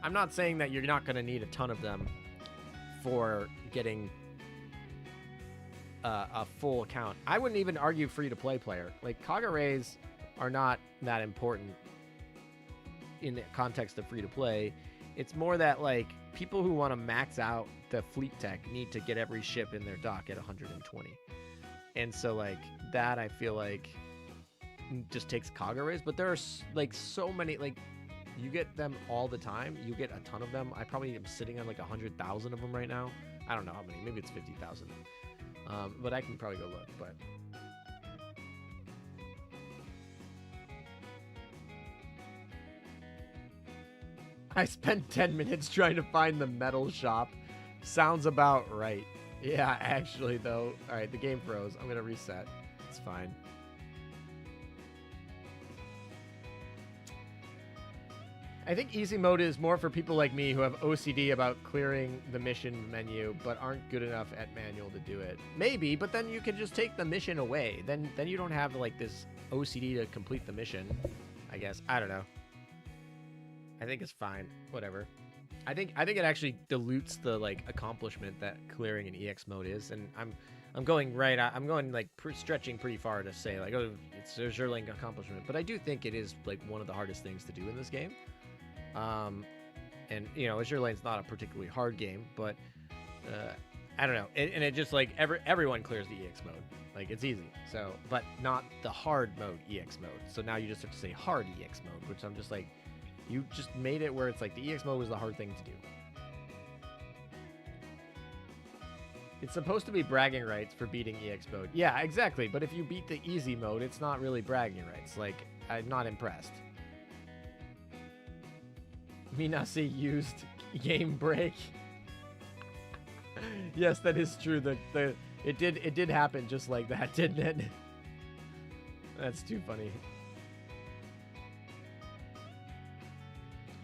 I'm not saying that you're not going to need a ton of them for getting a full account. I wouldn't even argue free-to-play player. Like, cog arrays are not that important in the context of free-to-play. It's more that, like, people who want to max out the fleet tech need to get every ship in their dock at 120. And so, like, that I feel like just takes cog arrays. But there are, like, so many, like, you get them all the time. You get a ton of them. I probably am sitting on, like, 100,000 of them right now. I don't know how many. Maybe it's 50,000. But I can probably go look, but... I spent 10 minutes trying to find the metal shop. Sounds about right. Yeah, actually, though. All right, the game froze. I'm going to reset. It's fine. I think easy mode is more for people like me who have OCD about clearing the mission menu but aren't good enough at manual to do it. Maybe, but then you can just take the mission away. Then you don't have, like, this OCD to complete the mission, I guess. I don't know. I think it's fine. Whatever. I think it actually dilutes the, like, accomplishment that clearing an EX mode is, and I'm going right. I'm going, like, stretching pretty far to say, like, oh, it's a Zerling accomplishment, but I do think it is, like, one of the hardest things to do in this game. And you know, Azure Lane's not a particularly hard game, but I don't know. And it just, like, everyone clears the EX mode. Like, it's easy. So, but not the hard mode EX mode. So now you just have to say hard EX mode, which I'm just like, you just made it where it's like the EX mode was the hard thing to do. It's supposed to be bragging rights for beating EX mode. Yeah, exactly. But if you beat the easy mode, it's not really bragging rights. Like, I'm not impressed. Minase used game break. Yes, that is true. It did happen just like that, didn't it? That's too funny.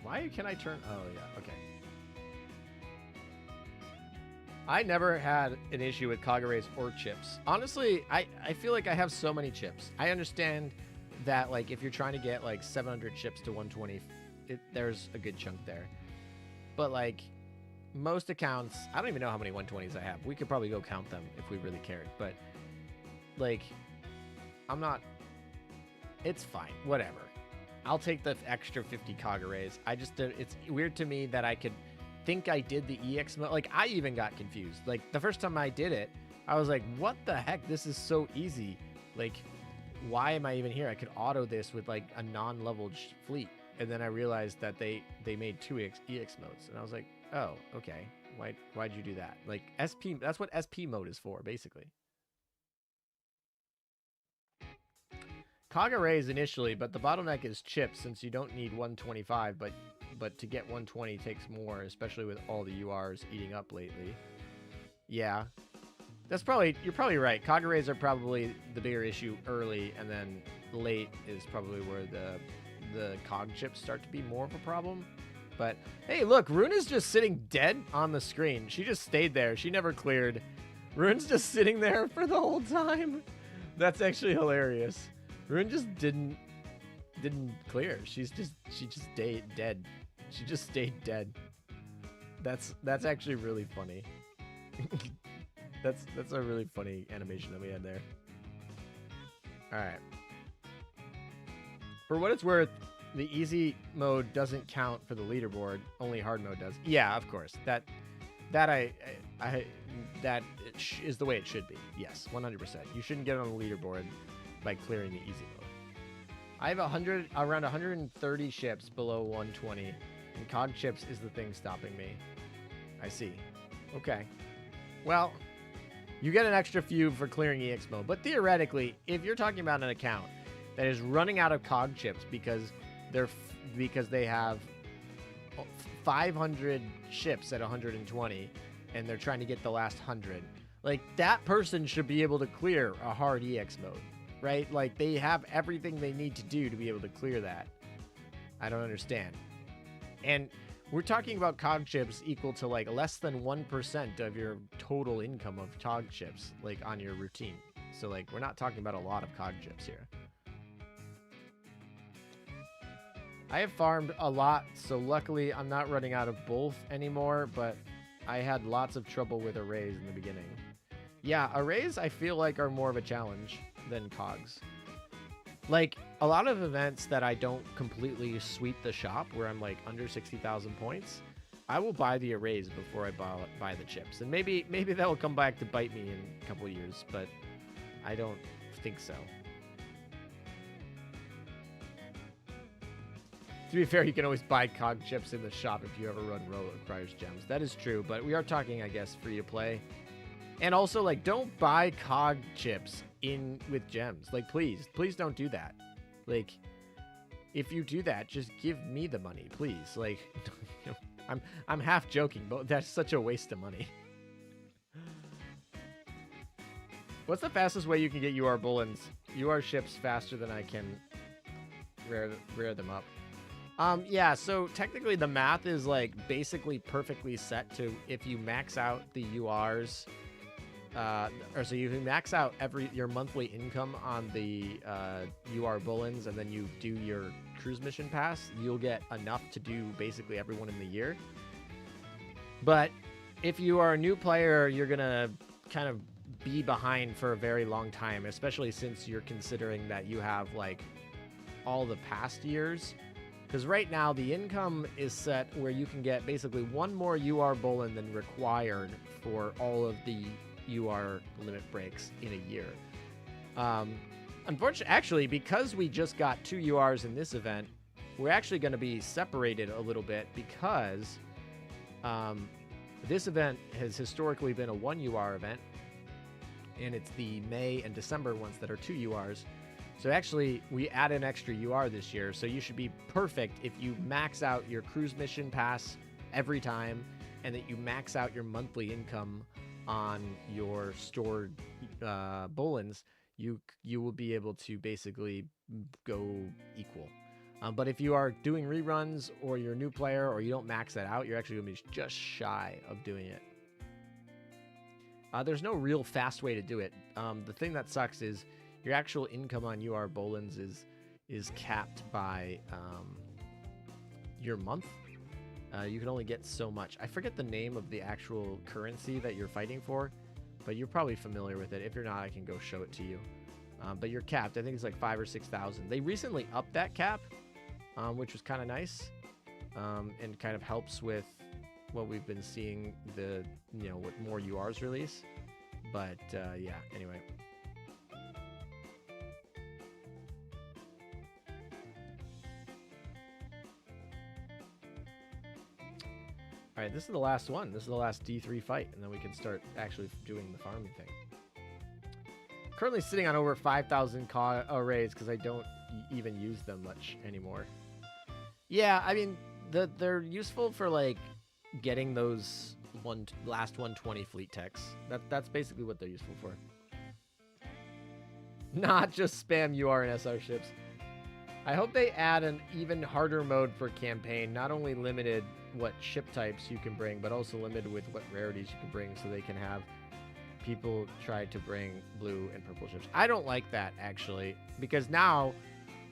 Why can I turn? Oh yeah, okay. I never had an issue with cog arrays or chips. Honestly, I feel like I have so many chips. I understand that, like, if you're trying to get, like, 700 chips to 120, there's a good chunk there. But, like, most accounts, I don't even know how many 120s I have. We could probably go count them if we really cared. But, like, I'm not... It's fine. Whatever. I'll take the extra 50 cog arrays. It's weird to me that I could think I did the EX mode. Like, I even got confused. Like, the first time I did it, I was like, what the heck? This is so easy. Like, why am I even here? I could auto this with, like, a non-leveled fleet. And then I realized that they made two EX modes. And I was like, oh, okay. Why'd you do that? Like, SP, that's what SP mode is for, basically. Cog arrays initially, but the bottleneck is chips, since you don't need 125, but to get 120 takes more, especially with all the URs eating up lately. Yeah. That's probably, you're probably right. Kagurays are probably the bigger issue early, and then late is probably where the cog chips start to be more of a problem. But hey, look, Rune is just sitting dead on the screen. She just stayed there. She never cleared. Rune's just sitting there for the whole time. That's actually hilarious. Rune just didn't clear. She just stayed dead. She just stayed dead. That's actually really funny. That's a really funny animation that we had there. All right. For what it's worth, the easy mode doesn't count for the leaderboard. Only hard mode does. Yeah, of course. That is the way it should be. Yes, 100%. You shouldn't get on the leaderboard by clearing the easy mode. I have around 130 ships below 120, and cog chips is the thing stopping me. I see. Okay. Well, you get an extra few for clearing EX mode, but theoretically, if you're talking about an account that is running out of cog chips because they have 500 ships at 120 and they're trying to get the last 100, like, that person should be able to clear a hard EX mode, right? Like, they have everything they need to do to be able to clear that. I don't understand. And we're talking about cog chips equal to like less than 1% of your total income of cog chips, like, on your routine. So, like, we're not talking about a lot of cog chips here. I have farmed a lot, so luckily I'm not running out of both anymore, but I had lots of trouble with arrays in the beginning. Yeah, arrays I feel like are more of a challenge than cogs. Like, a lot of events that I don't completely sweep the shop, where I'm like under 60,000 points, I will buy the arrays before I buy the chips. And maybe that will come back to bite me in a couple years, but I don't think so. To be fair, you can always buy cog chips in the shop if you ever run row that requires gems. That is true, but we are talking, I guess, free to play. And also, like, don't buy cog chips in with gems. Like, please don't do that. Like, if you do that, just give me the money, please. Like, I'm half joking, but that's such a waste of money. What's the fastest way you can get UR bullens? UR ships faster than I can rare them up. Yeah, so technically the math is like basically perfectly set to, if you max out the URs, or so you max out your monthly income on the UR bullens, and then you do your cruise mission pass, you'll get enough to do basically everyone in the year. But if you are a new player, you're gonna kind of be behind for a very long time, especially since you're considering that you have like all the past years. Because right now, the income is set where you can get basically one more UR bullen than required for all of the UR limit breaks in a year. Unfortunately, actually, because we just got 2 URs in this event, we're actually going to be separated a little bit, because this event has historically been a 1 UR event, and it's the May and December ones that are 2 URs. So actually, we add an extra UR this year, so you should be perfect if you max out your cruise mission pass every time, and that you max out your monthly income on your stored bullens. You will be able to basically go equal. But if you are doing reruns, or you're a new player, or you don't max that out, you're actually going to be just shy of doing it. There's no real fast way to do it. The thing that sucks is your actual income on UR bullens is capped by your month. You can only get so much. I forget the name of the actual currency that you're fighting for, but you're probably familiar with it. If you're not, I can go show it to you. But you're capped. I think it's like 5,000 or 6,000. They recently upped that cap, which was kind of nice, and kind of helps with what we've been seeing, with more URs release. But yeah, anyway. All right, this is the last one. This is the last D3 fight, and then we can start actually doing the farming thing. Currently sitting on over 5,000 arrays because I don't even use them much anymore. Yeah, I mean, they're useful for, like, getting those, last 120 fleet techs. That's basically what they're useful for. Not just spam UR and SR ships. I hope they add an even harder mode for campaign, not only limited what ship types you can bring, but also limited with what rarities you can bring, so they can have people try to bring blue and purple ships. I don't like that, actually, because now,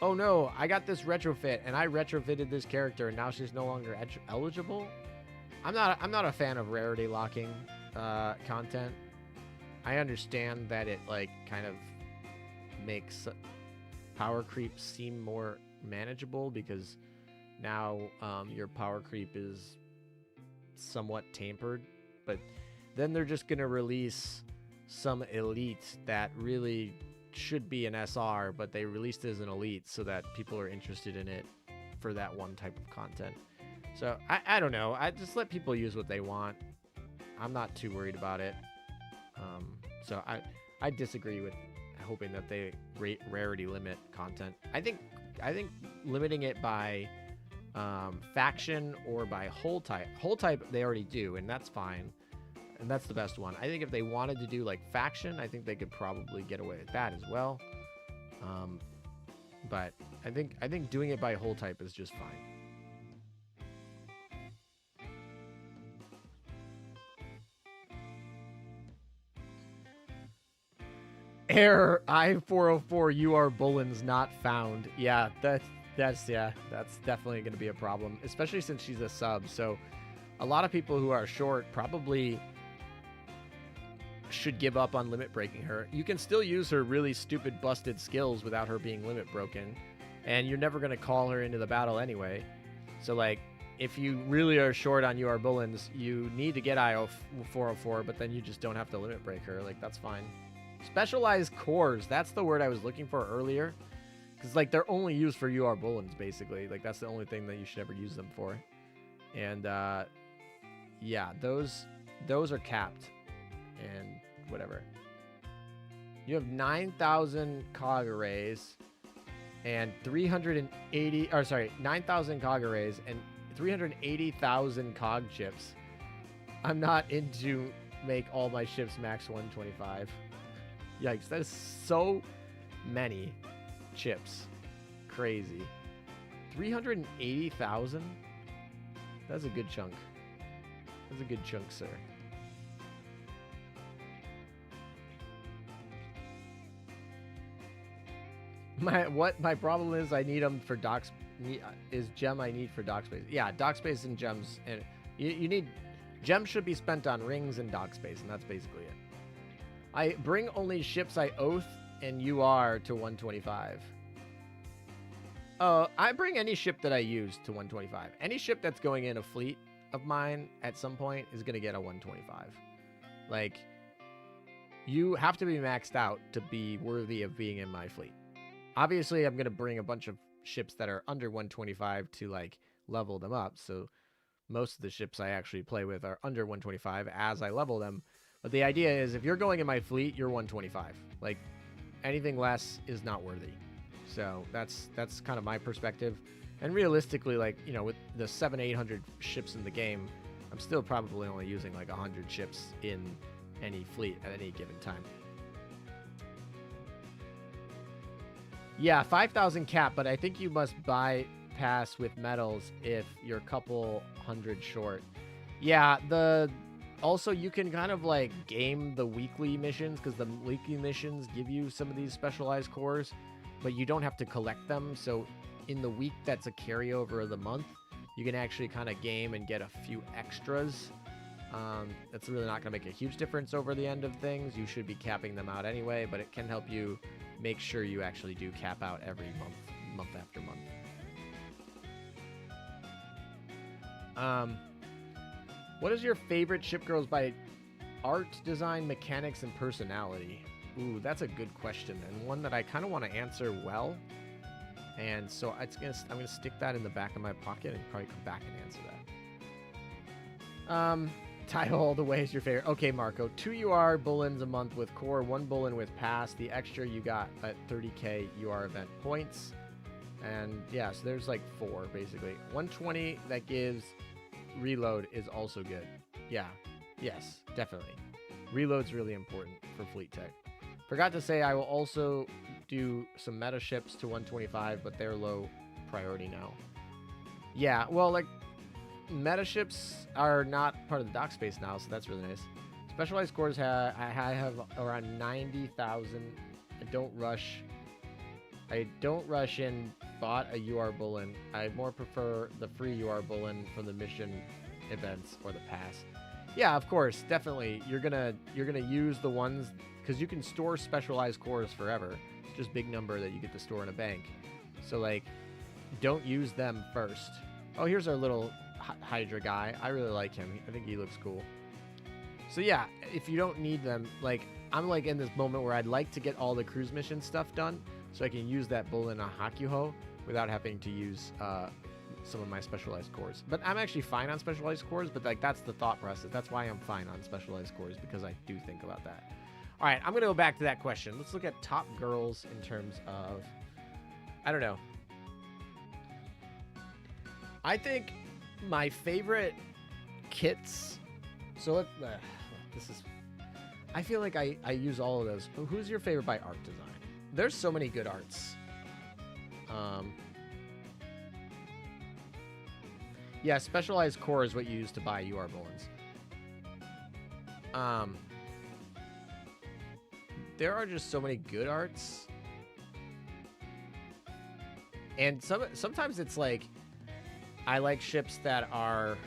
oh no, I got this retrofit and I retrofitted this character and now she's no longer eligible. I'm not a fan of rarity locking content. I understand that it like kind of makes power creep seem more manageable, because now your power creep is somewhat tampered, but then they're just going to release some elite that really should be an SR, but they released it as an elite so that people are interested in it for that one type of content. So I don't know. I just let people use what they want. I'm not too worried about it. So I disagree with hoping that they rarity limit content. I think limiting it by faction or by hull type. Hull type they already do, and that's fine. And that's the best one. I think if they wanted to do like faction, I think they could probably get away with that as well. But I think doing it by hull type is just fine. Error, I-404 UR Bullen's not found. Yeah, that's definitely going to be a problem, especially since she's a sub. So a lot of people who are short probably should give up on limit breaking her. You can still use her really stupid busted skills without her being limit broken, and you're never going to call her into the battle anyway. So like, if you really are short on UR Bullens, you need to get I-404, but then you just don't have to limit break her. Like, that's fine. Specialized cores, that's the word I was looking for earlier, because like they're only used for UR Bullens basically. Like, that's the only thing that you should ever use them for. And yeah, those are capped and whatever. You have 9,000 cog arrays and 380, or sorry, 9,000 cog arrays and 380,000 cog chips. I'm not into make all my ships max 125. Yikes, that is so many chips. Crazy. 380,000? That's a good chunk. That's a good chunk, sir. My problem is I need them for docs. Is gem I need for dock space? Yeah, dock space and gems, and you need gems should be spent on rings and dock space, and that's basically it. I bring only ships I oath and UR to 125. I bring any ship that I use to 125. Any ship that's going in a fleet of mine at some point is gonna get a 125. Like, you have to be maxed out to be worthy of being in my fleet. Obviously, I'm going to bring a bunch of ships that are under 125 to, like, level them up. So most of the ships I actually play with are under 125 as I level them. But the idea is if you're going in my fleet, you're 125. Like, anything less is not worthy. So that's kind of my perspective. And realistically, like, you know, with the 700-800 ships in the game, I'm still probably only using, like, 100 ships in any fleet at any given time. Yeah, 5,000 cap, but I think you must bypass with medals if you're a couple hundred short. Yeah, also you can kind of like game the weekly missions, because the weekly missions give you some of these specialized cores, but you don't have to collect them. So in the week that's a carryover of the month, you can actually kind of game and get a few extras. That's really not going to make a huge difference over the end of things. You should be capping them out anyway, but it can help you make sure you actually do cap out every month after month. What is your favorite ship girls by art, design, mechanics, and personality? Ooh, that's a good question, and one that I kind of want to answer well. And so I'm gonna stick that in the back of my pocket and probably come back and answer that. Title all the way is your favorite. Okay, Marco. 2 UR Bullens a month with core, 1 Bullen with pass. The extra you got at 30k UR event points. And yeah, so there's like 4 basically. 120 that gives reload is also good. Yeah, Yes, definitely. Reload's really important for fleet tech. Forgot to say I will also do some meta ships to 125, but they're low priority now. Yeah, well, like, meta ships are not part of the dock space now, so that's really nice. Specialized cores, I have around 90,000. I don't rush in, bought a UR Bullen. I more prefer the free UR Bullen from the mission events or the pass. Yeah, of course, definitely. You're gonna use the ones, because you can store specialized cores forever. It's just big number that you get to store in a bank. So, like, don't use them first. Oh, here's our little Hydra guy. I really like him. I think he looks cool. So yeah, if you don't need them, like, I'm like in this moment where I'd like to get all the cruise mission stuff done so I can use that Bullen on Hakuhou without having to use some of my specialized cores. But I'm actually fine on specialized cores, but like that's the thought process. That's why I'm fine on specialized cores, because I do think about that. All right, I'm going to go back to that question. Let's look at top girls in terms of, I don't know. I think my favorite kits, so this is, I feel like I use all of those. Who's your favorite by art design? There's so many good arts. Yeah, specialized core is what you use to buy UR Bullens. There are just so many good arts. And sometimes it's like, I like ships that are,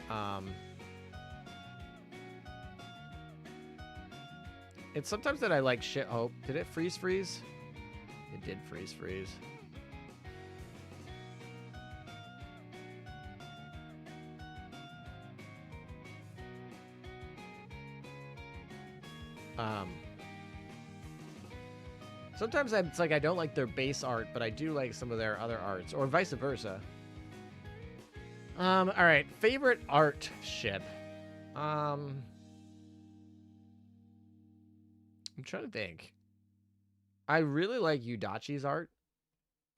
it's sometimes that I like shit. Oh, did it freeze? It did freeze. Sometimes it's like I don't like their base art, but I do like some of their other arts, or vice versa. All right, favorite art ship. I'm trying to think. I really like Yudachi's art.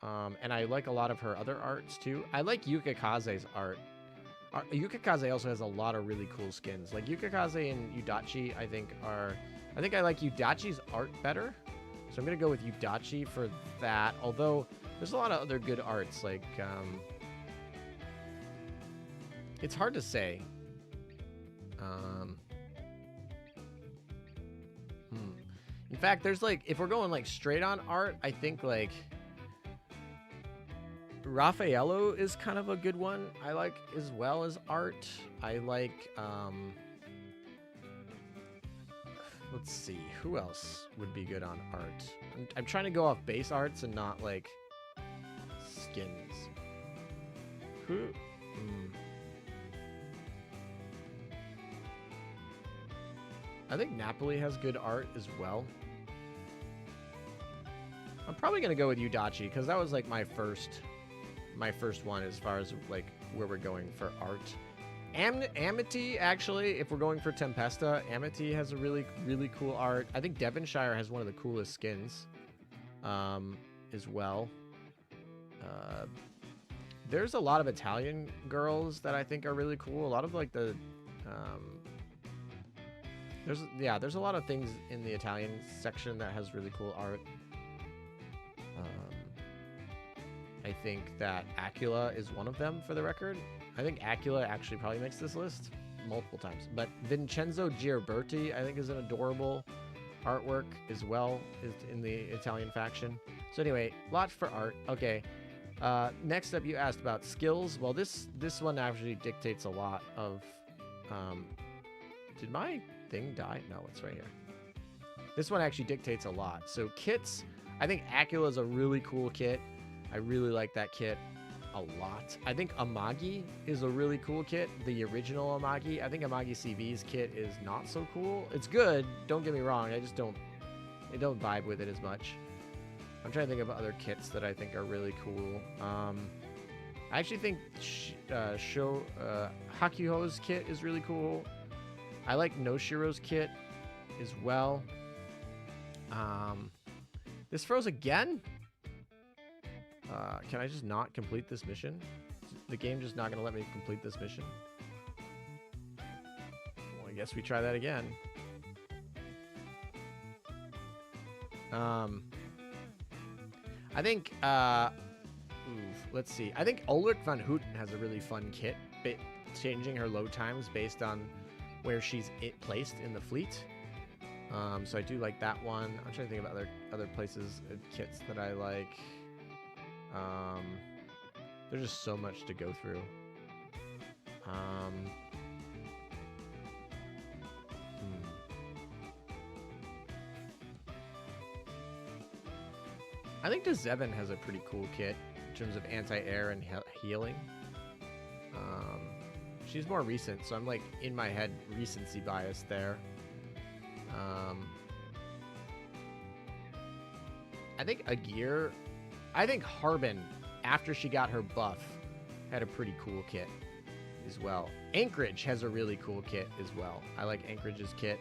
And I like a lot of her other arts too. I like Yukikaze's art. Yukikaze also has a lot of really cool skins. Like Yukikaze and Yudachi, I think I like Yudachi's art better. So I'm gonna go with Yudachi for that. Although there's a lot of other good arts. Like it's hard to say. In fact, there's like, if we're going like straight on art, I think like Raffaello is kind of a good one. I like as well as art. I like, let's see, who else would be good on art? I'm trying to go off base arts and not like skins. Who? I think Napoli has good art as well. I'm probably gonna go with Yudachi because that was like my first one as far as like where we're going for art. Amity, actually, if we're going for Tempesta, Amity has a really cool art. I think Devonshire has one of the coolest skins as well. There's a lot of Italian girls that I think are really cool. A lot of like the there's a lot of things in the Italian section that has really cool art. I think that Acula is one of them, for the record. I think Acula actually probably makes this list multiple times. But Vincenzo Gierberti, I think, is an adorable artwork as well, is in the Italian faction. So anyway, lots for art. Okay. Next up, you asked about skills. Well, this one actually dictates a lot of... did my thing die? No, it's right here. This one actually dictates a lot. So kits, I think Acula is a really cool kit. I really like that kit a lot. I think Amagi is a really cool kit. The original Amagi. I think Amagi CV's kit is not so cool. It's good, don't get me wrong. I don't vibe with it as much. I'm trying to think of other kits that I think are really cool. I actually think Hakuhou's kit is really cool. I like Noshiro's kit as well. This froze again? Can I just not complete this mission? The game just not going to let me complete this mission? Well, I guess we try that again. I think, let's see. I think Ulrich von Houten has a really fun kit, changing her load times based on where she's placed in the fleet. So I do like that one. I'm trying to think of other places, kits that I like. There's just so much to go through. I think Zevin has a pretty cool kit in terms of anti-air and healing. She's more recent, so I'm like in my head recency bias there. I think Agir, I think Harbin, after she got her buff, had a pretty cool kit as well. Anchorage has a really cool kit as well. I like Anchorage's kit.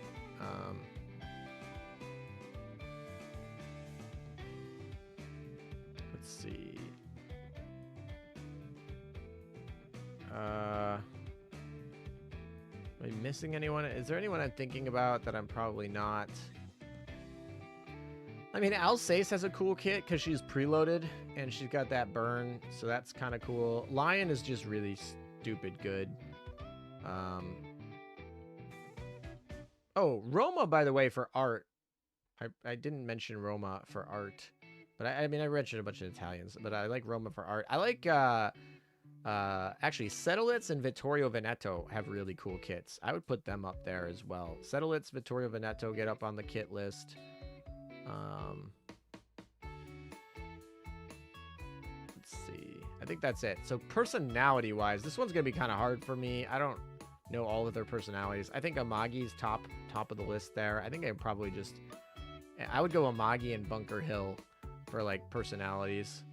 Let's see. Am I missing anyone? Is there anyone I'm thinking about that I'm probably not? I mean, Alsace has a cool kit because she's preloaded and she's got that burn, so that's kind of cool. Lion is just really stupid good. Oh, Roma, by the way, for art. I didn't mention Roma for art, but I mean, I mentioned a bunch of Italians, but I like Roma for art. I like, actually, Settlitz and Vittorio Veneto have really cool kits. I would put them up there as well. Settlitz, Vittorio Veneto get up on the kit list. Let's see. I think that's it. So personality-wise, this one's gonna be kind of hard for me. I don't know all of their personalities. I think Amagi's top of the list there. I think I would go Amagi and Bunker Hill for like personalities.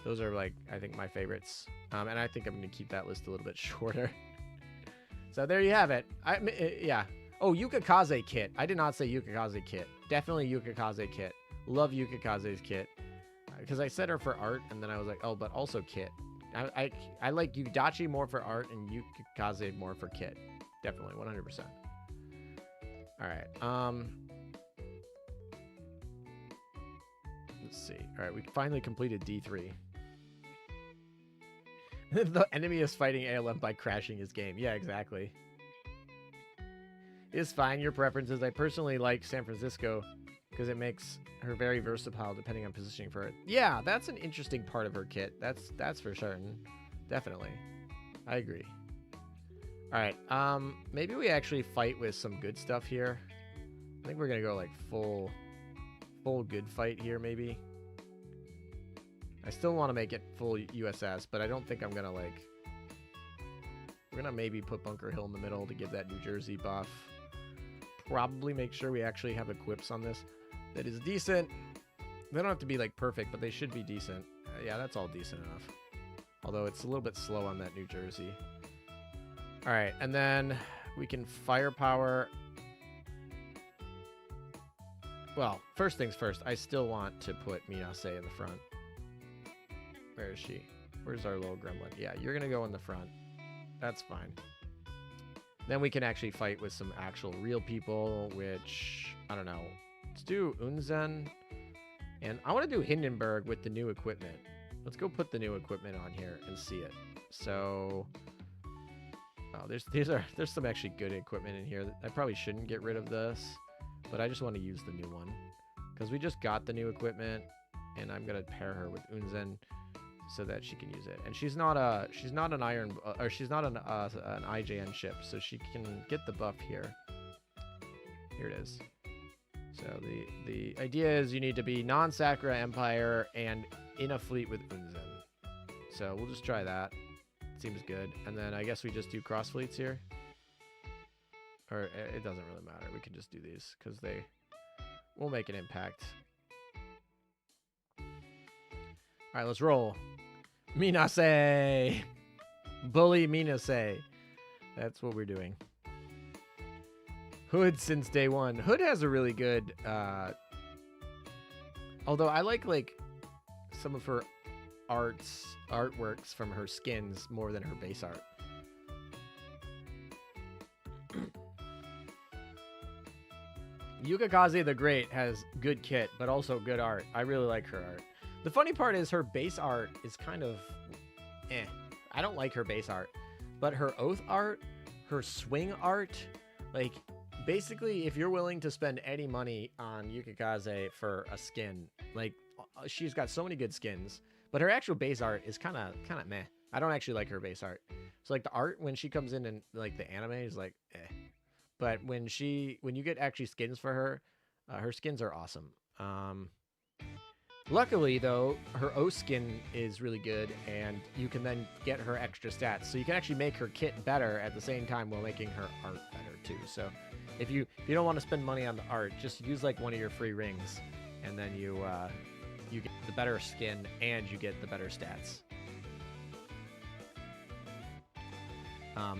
Those are like, I think, my favorites. And I think I'm gonna keep that list a little bit shorter. So there you have it. Yeah. Oh, Yukikaze kit. I did not say Yukikaze kit. Definitely Yukikaze kit. Love Yukikaze's kit. Because I said her for art, and then I was like, oh, but also kit. I like Yudachi more for art and Yukikaze more for kit. Definitely, 100%. All right. Let's see. All right, we finally completed D3. The enemy is fighting ALM by crashing his game. Yeah, exactly. It's fine, your preferences. I personally like San Francisco because it makes her very versatile depending on positioning for it. Yeah, that's an interesting part of her kit. That's for certain. Definitely. I agree. All right, maybe we actually fight with some good stuff here. I think we're gonna go like full good fight here, maybe. I still want to make it full USS, but I don't think I'm gonna like... We're gonna maybe put Bunker Hill in the middle to give that New Jersey buff. Probably make sure we actually have equips on this that is decent. They don't have to be like perfect, but they should be decent. Yeah, that's all decent enough. Although it's a little bit slow on that New Jersey. All right, and then we can firepower. Well, first things first, I still want to put Minase in the front. Where is she? Where's our little gremlin? Yeah, you're gonna go in the front. That's fine. Then we can actually fight with some actual real people, which, I don't know. Let's do Unzen. And I want to do Hindenburg with the new equipment. Let's go put the new equipment on here and see it. So, oh, there's some actually good equipment in here. I probably shouldn't get rid of this, but I just want to use the new one. Because we just got the new equipment, and I'm going to pair her with Unzen so that she can use it. And she's not an iron, or she's not an IJN ship, so she can get the buff here. Here it is. So the idea is you need to be non-Sakura Empire and in a fleet with Unzen. So we'll just try that. Seems good. And then I guess we just do cross fleets here. Or it doesn't really matter. We can just do these because they will make an impact. All right, let's roll. Minase! Bully Minase. That's what we're doing. Hood since day one. Hood has a really good... although I like some of her artworks from her skins more than her base art. Yukikaze the Great has good kit, but also good art. I really like her art. The funny part is her base art is kind of eh. I don't like her base art, but her oath art, her swing art, like basically if you're willing to spend any money on Yukikaze for a skin, like she's got so many good skins, but her actual base art is kind of meh. I don't actually like her base art. So like the art when she comes in and like the anime is like eh. But when you get actually skins for her, her skins are awesome. Luckily, though, her O skin is really good, and you can then get her extra stats. So you can actually make her kit better at the same time while making her art better, too. So if you don't want to spend money on the art, just use, like, one of your free rings, and then you get the better skin, and you get the better stats.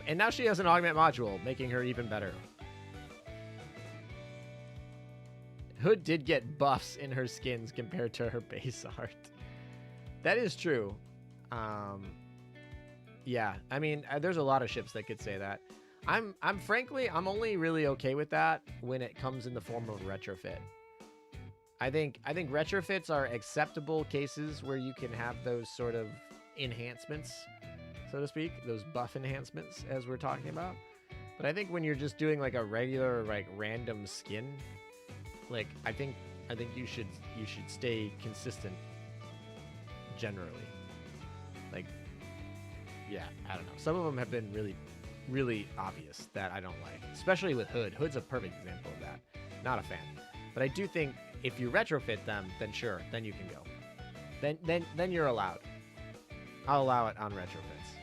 And now she has an augment module, making her even better. Hood did get buffs in her skins compared to her base art. That is true. Yeah, I mean, there's a lot of ships that could say that. I'm frankly, I'm only really okay with that when it comes in the form of retrofit. I think retrofits are acceptable cases where you can have those sort of enhancements, so to speak, those buff enhancements as we're talking about. But I think when you're just doing like a regular, like random skin, like I think you should stay consistent generally. Like, yeah, I don't know. Some of them have been really, really obvious that I don't like, especially with Hood. Hood's a perfect example of that. Not a fan. But I do think if you retrofit them, then sure, then you can go. Then you're allowed. I'll allow it on retrofits.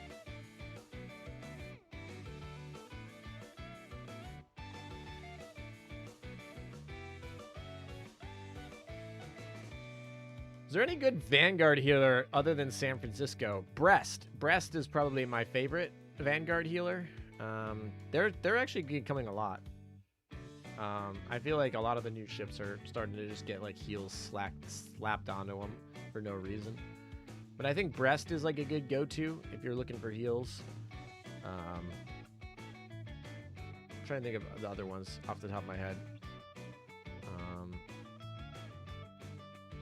Is there any good Vanguard healer other than San Francisco? Brest. Brest is probably my favorite Vanguard healer. They're actually becoming a lot. I feel like a lot of the new ships are starting to just get like heals slapped onto them for no reason. But I think Brest is like a good go-to if you're looking for heals. I'm trying to think of the other ones off the top of my head.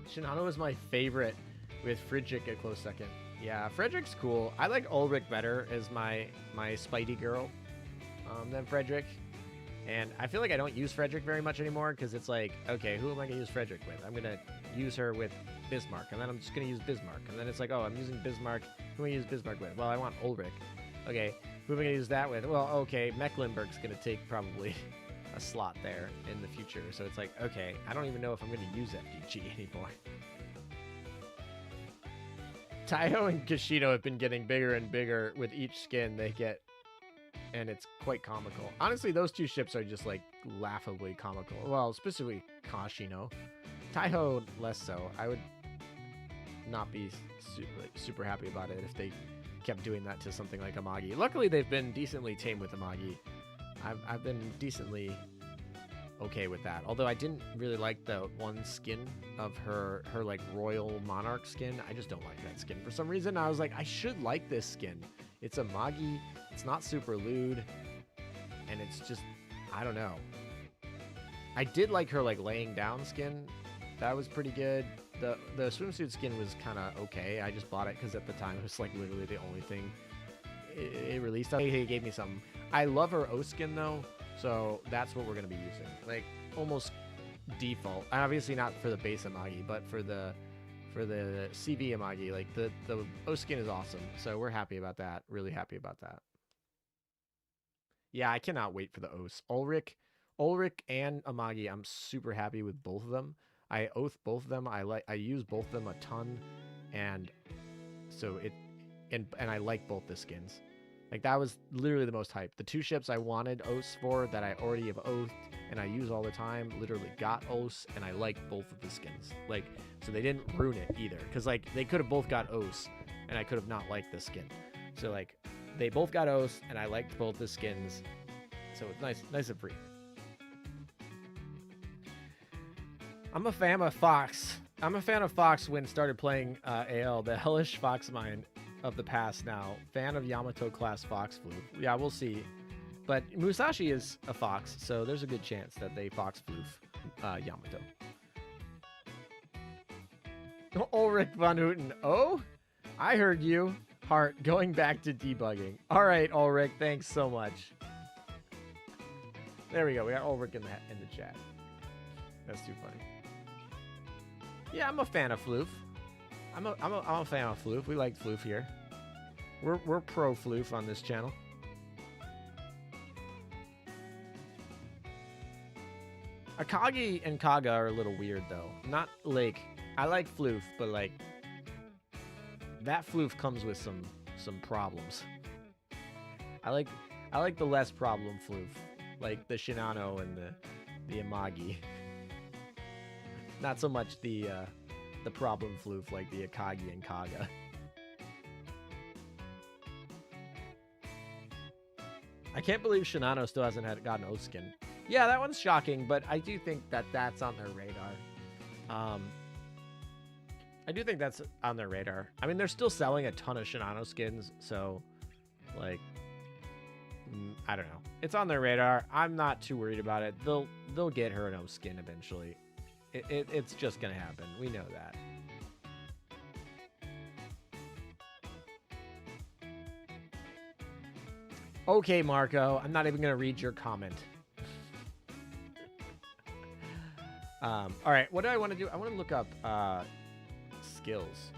Shinano is my favorite with Frederick a close second. Yeah, Frederick's cool. I like Ulrich better as my Spidey girl than Frederick. And I feel like I don't use Frederick very much anymore because it's like, okay, who am I going to use Frederick with? I'm going to use her with Bismarck, and then I'm just going to use Bismarck. And then it's like, oh, I'm using Bismarck. Who am I use Bismarck with? Well, I want Ulrich. Okay, who am I going to use that with? Well, okay, Mecklenburg's going to take probably a slot there in the future. So it's like, okay, I don't even know if I'm going to use FDG anymore. Taiho and Kishido have been getting bigger and bigger with each skin they get, and it's quite comical. Honestly, those two ships are just like laughably comical. Well, specifically Kashino. Taiho less so. I would not be super happy about it if they kept doing that to something like Amagi. Luckily, they've been decently tame with Amagi. I've been decently okay with that. Although I didn't really like the one skin of her like royal monarch skin. I just don't like that skin for some reason. I was like, I should like this skin. It's Amagi. It's not super lewd, and it's just, I don't know. I did like her like laying down skin. That was pretty good. The swimsuit skin was kind of okay. I just bought it because at the time it was like literally the only thing it released. He gave me something. I love her O skin though, so that's what we're gonna be using. Like almost default. Obviously not for the base Amagi, but for the CV Amagi. Like the O skin is awesome, so we're happy about that. Really happy about that. Yeah, I cannot wait for the O's. Ulrich and Amagi, I'm super happy with both of them. I oath both of them. I use both of them a ton, and so and I like both the skins. Like that was literally the most hype. The two ships I wanted oaths for that I already have oathed and I use all the time literally got oaths, and I like both of the skins. Like, so they didn't ruin it either, because like they could have both got oaths and I could have not liked the skin. So like they both got oaths and I liked both the skins. So it's nice and free. I'm a fan of Fox. I'm a fan of Fox when started playing AL, the hellish Fox mine of the past now. Fan of Yamato class Fox floof. Yeah, we'll see. But Musashi is a Fox, so there's a good chance that they Fox floof. Yamato. Ulrich von Houten. Oh, I heard you. Heart, going back to debugging. All right, Ulrich, thanks so much. There we go. We got Ulrich in the chat. That's too funny. Yeah, I'm a fan of Floof. I'm a fan of Floof. We like Floof here. We're pro Floof on this channel. Akagi and Kaga are a little weird though. Not like I like Floof, but like that Floof comes with some problems. I like the less problem Floof, like the Shinano and the Amagi. Not so much the problem Floof like the Akagi and Kaga. I can't believe Shinano still hasn't gotten Oskin. Yeah, that one's shocking, but I do think that that's on their radar. I do think that's on their radar. I mean, they're still selling a ton of Shinano skins, so, like, I don't know. It's on their radar. I'm not too worried about it. They'll get her an Oskin eventually. It's just gonna happen. We know that. Okay, Marco. I'm not even gonna read your comment. All right, what do I want to do? I want to look up skills.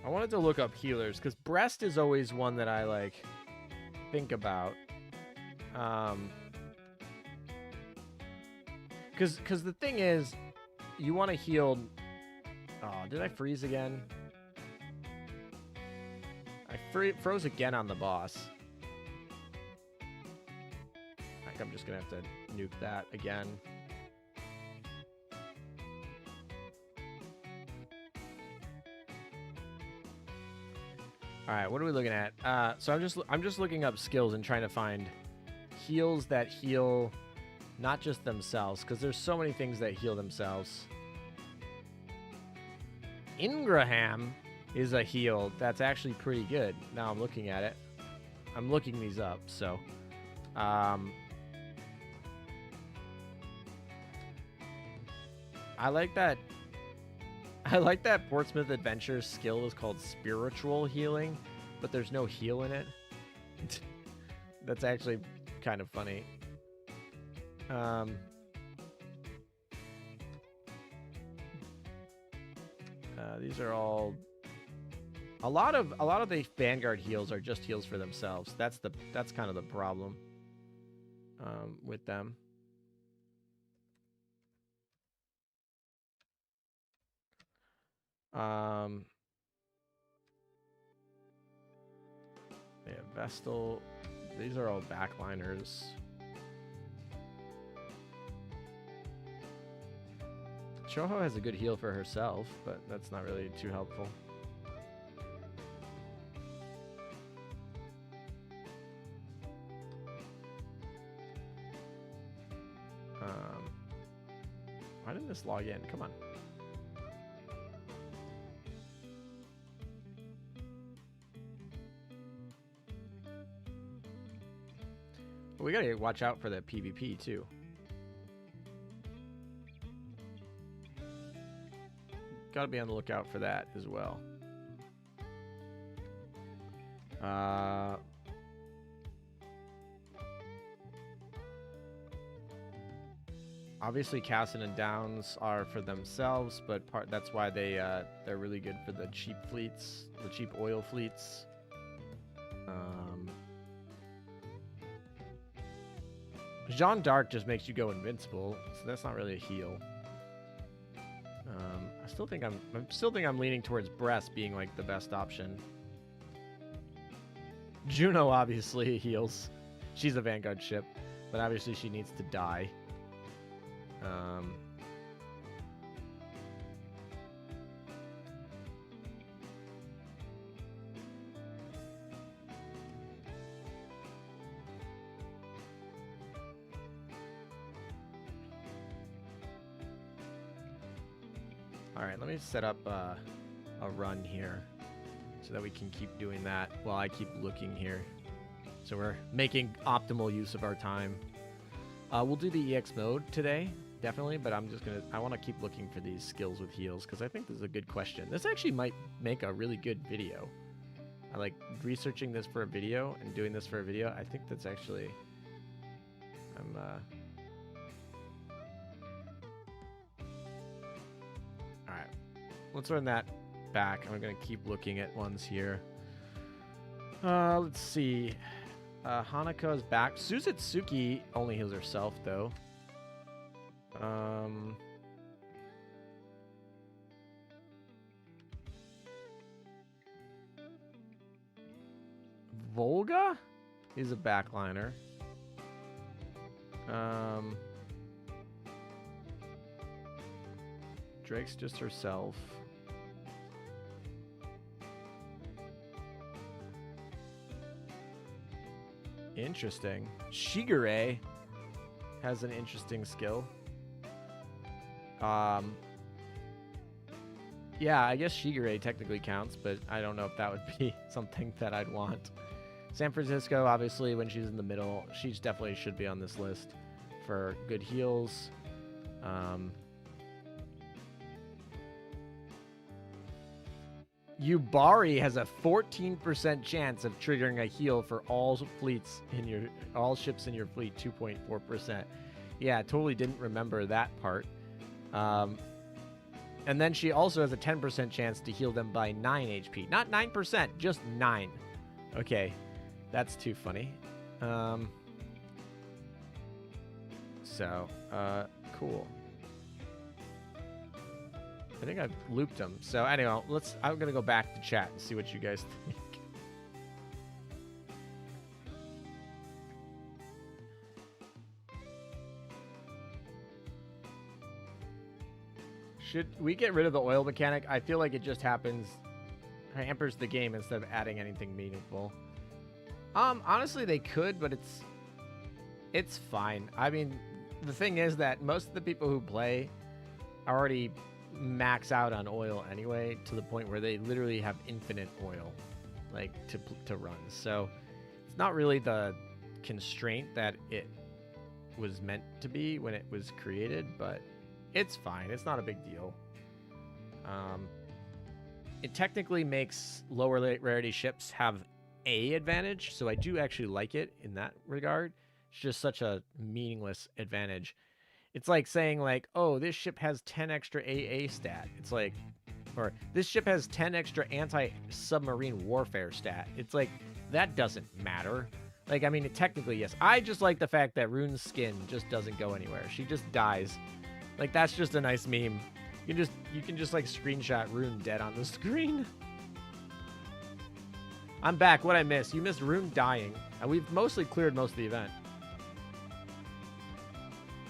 I wanted to look up healers because breast is always one that I like think about. Because the thing is, you want to heal. Oh, did I freeze again? I froze again on the boss. I think I'm just gonna have to nuke that again. All right, what are we looking at? So I'm just looking up skills and trying to find heals that heal not just themselves, because there's so many things that heal themselves. Ingraham is a heal that's actually pretty good. Now I'm looking at it. I'm looking these up, so I like that. I like that Portsmouth Adventure's skill is called spiritual healing, but there's no heal in it. That's actually kind of funny. These are all a lot of the Vanguard heals are just heals for themselves. That's kind of the problem with them. Yeah, Vestal. These are all backliners. Choho has a good heal for herself, but that's not really too helpful. Why didn't this log in? Come on. Well, we gotta watch out for that PvP too. Gotta be on the lookout for that as well. Obviously, Cassin and Downs are for themselves, but that's why they're really good for the cheap fleets, the cheap oil fleets. Jeanne d'Arc just makes you go invincible, so that's not really a heal. I still think I'm leaning towards Breast being like the best option. Juno obviously heals. She's a Vanguard ship, but obviously she needs to die. All right, let me set up a run here so that we can keep doing that while I keep looking here. So we're making optimal use of our time. We'll do the EX mode today, definitely, but I want to keep looking for these skills with heals because I think this is a good question. This actually might make a really good video. I like researching this for a video and doing this for a video. I think that's actually, all right, let's run that back. I'm going to keep looking at ones here. Let's see. Hanako's back. Suzutsuki only heals herself, though. Volga is a backliner. Drake's just herself. Interesting. Shigure has an interesting skill. Yeah, I guess Shigure technically counts, but I don't know if that would be something that I'd want. San Francisco, obviously, when she's in the middle, she definitely should be on this list for good heals. Yubari has a 14% chance of triggering a heal for all ships in your fleet, 2.4%. Yeah, totally didn't remember that part. And then she also has a 10% chance to heal them by 9 HP. Not 9%, just 9. Okay, that's too funny. Cool. I think I've looped them. So anyway, I'm going to go back to chat and see what you guys think. Should we get rid of the oil mechanic? I feel like it just hampers the game instead of adding anything meaningful. Honestly, they could, but it's fine. I mean, the thing is that most of the people who play already max out on oil anyway, to the point where they literally have infinite oil, like to run. So it's not really the constraint that it was meant to be when it was created, but it's fine. It's not a big deal. It technically makes lower rarity ships have a advantage, so I do actually like it in that regard. It's just such a meaningless advantage. It's like saying, like, oh, this ship has 10 extra AA stat. It's like, or this ship has 10 extra anti-submarine warfare stat. It's like, that doesn't matter. Like, I mean, technically, yes. I just like the fact that Rune's skin just doesn't go anywhere. She just dies. Like, that's just a nice meme. You can just like screenshot Rune dead on the screen. I'm back. What'd I miss? You missed Rune dying. And we've mostly cleared most of the event.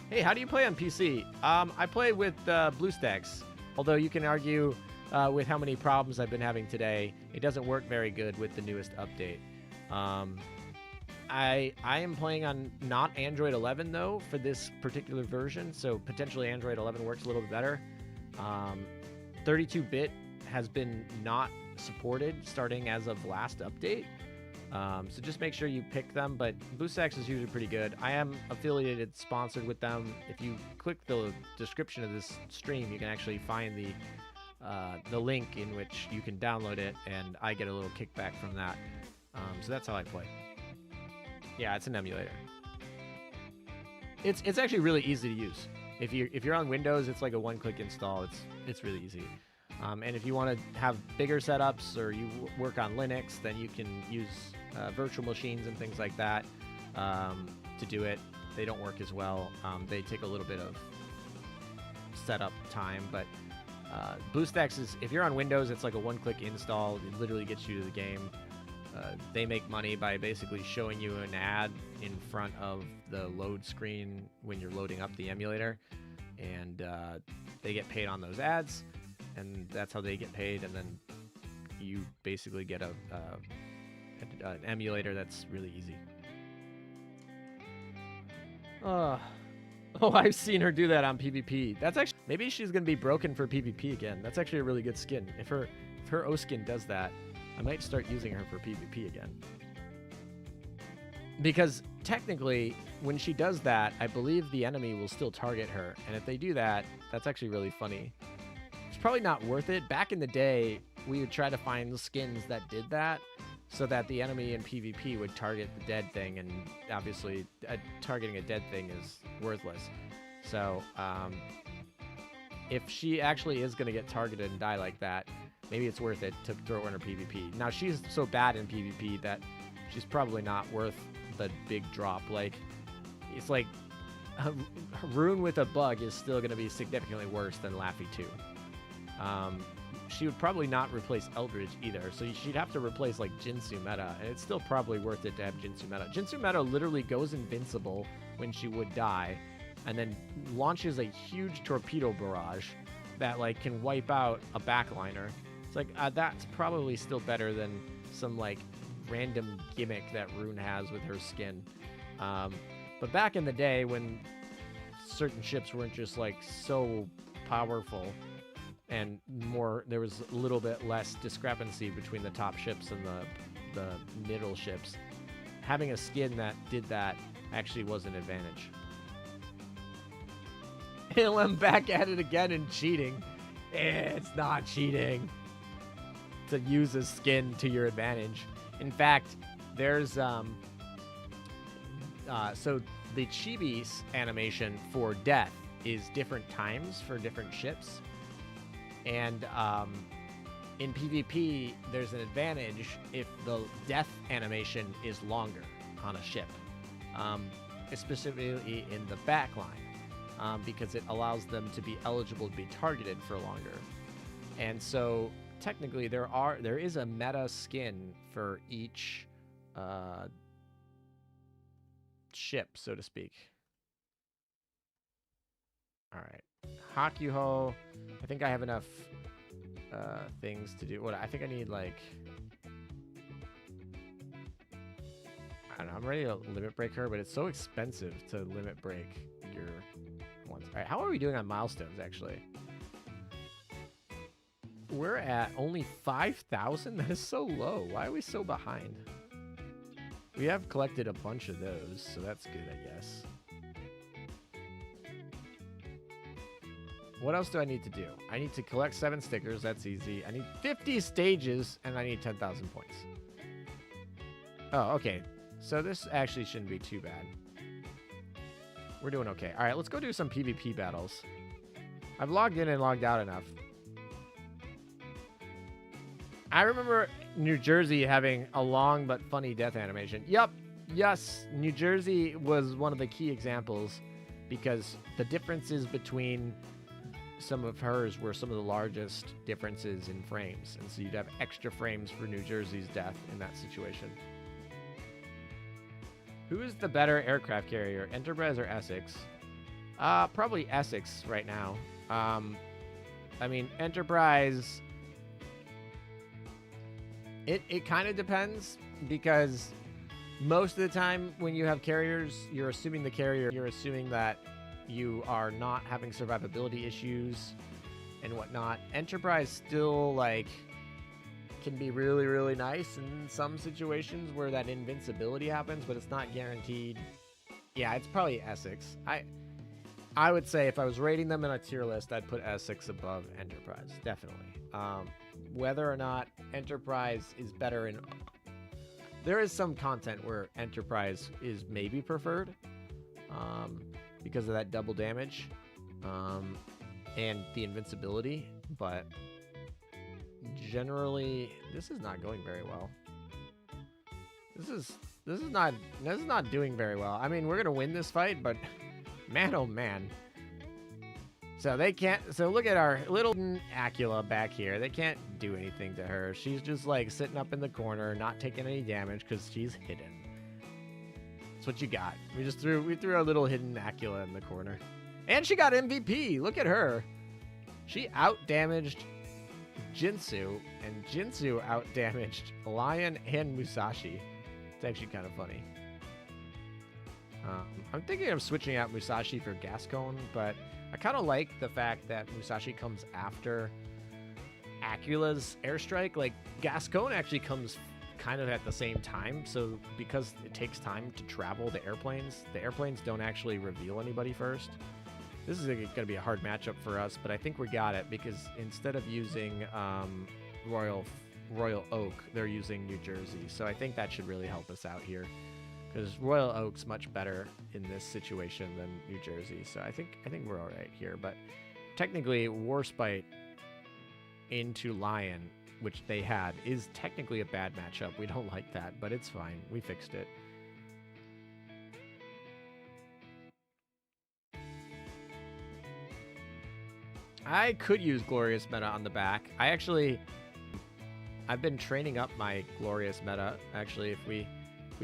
Hey, how do you play on PC? I play with BlueStacks. Although you can argue with how many problems I've been having today, it doesn't work very good with the newest update. I am playing on not Android 11 though for this particular version, so potentially Android 11 works a little bit better. 32-bit has been not supported starting as of last update. So just make sure you pick them, but BlueStacks is usually pretty good. I am affiliated, sponsored with them. If you click the description of this stream, you can actually find the link in which you can download it, and I get a little kickback from that. So that's how I play. Yeah, it's an emulator. It's actually really easy to use. If you're on Windows, it's like a one-click install. It's really easy. And if you want to have bigger setups or you work on Linux, then you can use virtual machines and things like that to do it. They don't work as well. They take a little bit of setup time, but BlueStacks is, if you're on Windows, it's like a one-click install. It literally gets you to the game. They make money by basically showing you an ad in front of the load screen when you're loading up the emulator, and they get paid on those ads, and that's how they get paid. And then you basically get an emulator that's really easy. Oh, I've seen her do that on PvP. That's actually Maybe she's going to be broken for PvP again. That's actually a really good skin. If her O skin does that, I might start using her for PvP again. Because technically, when she does that, I believe the enemy will still target her. And if they do that, that's actually really funny. It's probably not worth it. Back in the day, we would try to find skins that did that so that the enemy in PvP would target the dead thing. And obviously, targeting a dead thing is worthless. So, if she actually is going to get targeted and die like that, maybe it's worth it to throw her in her PvP. Now, she's so bad in PvP that she's probably not worth the big drop. Like, it's like a Rune with a bug is still going to be significantly worse than Laffy 2. She would probably not replace Eldridge either, so she'd have to replace like Jinsu meta, and it's still probably worth it to have Jinsu meta. Jinsu meta literally goes invincible when she would die, and then launches a huge torpedo barrage that like can wipe out a backliner. It's like that's probably still better than some like random gimmick that Rune has with her skin. But back in the day when certain ships weren't just like so powerful and there was a little bit less discrepancy between the top ships and the middle ships, having a skin that did that actually was an advantage. I'm back at it again and cheating. It's not cheating to use a skin to your advantage. In fact, there's so the Chibi's animation for death is different times for different ships, and in PvP there's an advantage if the death animation is longer on a ship, specifically in the backline. Because it allows them to be eligible to be targeted for longer. And so technically there is a meta skin for each ship, so to speak. All right. Hakuhou. I think I have enough things to do. What I think I need, like, I don't know, I'm ready to limit break her, but it's so expensive to limit break your ones. All right, how are we doing on milestones, actually? We're at only 5,000? That is so low. Why are we so behind? We have collected a bunch of those, so that's good, I guess. What else do I need to do? I need to collect 7 stickers. That's easy. I need 50 stages, and I need 10,000 points. Oh, okay. So this actually shouldn't be too bad. We're doing okay. All right, let's go do some PvP battles. I've logged in and logged out enough. I remember New Jersey having a long but funny death animation. Yup. Yes, New Jersey was one of the key examples because the differences between some of hers were some of the largest differences in frames. And so you'd have extra frames for New Jersey's death in that situation. Who is the better aircraft carrier, Enterprise or Essex? Probably Essex right now. I mean, Enterprise, it kind of depends because most of the time when you have carriers, you're assuming that you are not having survivability issues and whatnot. Enterprise still, like, can be really, really nice in some situations where that invincibility happens, but it's not guaranteed. Yeah, it's probably Essex. I would say if I was rating them in a tier list, I'd put Essex above Enterprise, definitely. Whether or not Enterprise is better in... There is some content where Enterprise is maybe preferred because of that double damage and the invincibility, but... generally, this is not going very well. This is not doing very well. I mean, we're gonna win this fight, but man, oh man. So they can't. So look at our little Acula back here. They can't do anything to her. She's just like sitting up in the corner, not taking any damage because she's hidden. That's what you got. We threw our little hidden Acula in the corner, and she got MVP. Look at her. She out-damaged Jinsu, and Jinsu out-damaged Lion and Musashi. It's actually kind of funny. I'm thinking of switching out Musashi for Gascon, but I kind of like the fact that Musashi comes after Acula's airstrike. Like, Gascon actually comes kind of at the same time, so because it takes time to travel the airplanes don't actually reveal anybody first. This is going to be a hard matchup for us, but I think we got it because instead of using Royal Oak, they're using New Jersey, so I think that should really help us out here because Royal Oak's much better in this situation than New Jersey, so I think we're all right here. But technically, Warspite into Lion, which they had, is technically a bad matchup. We don't like that, but it's fine. We fixed it. I could use Glorious Meta on the back. I've been training up my Glorious Meta. Actually, if we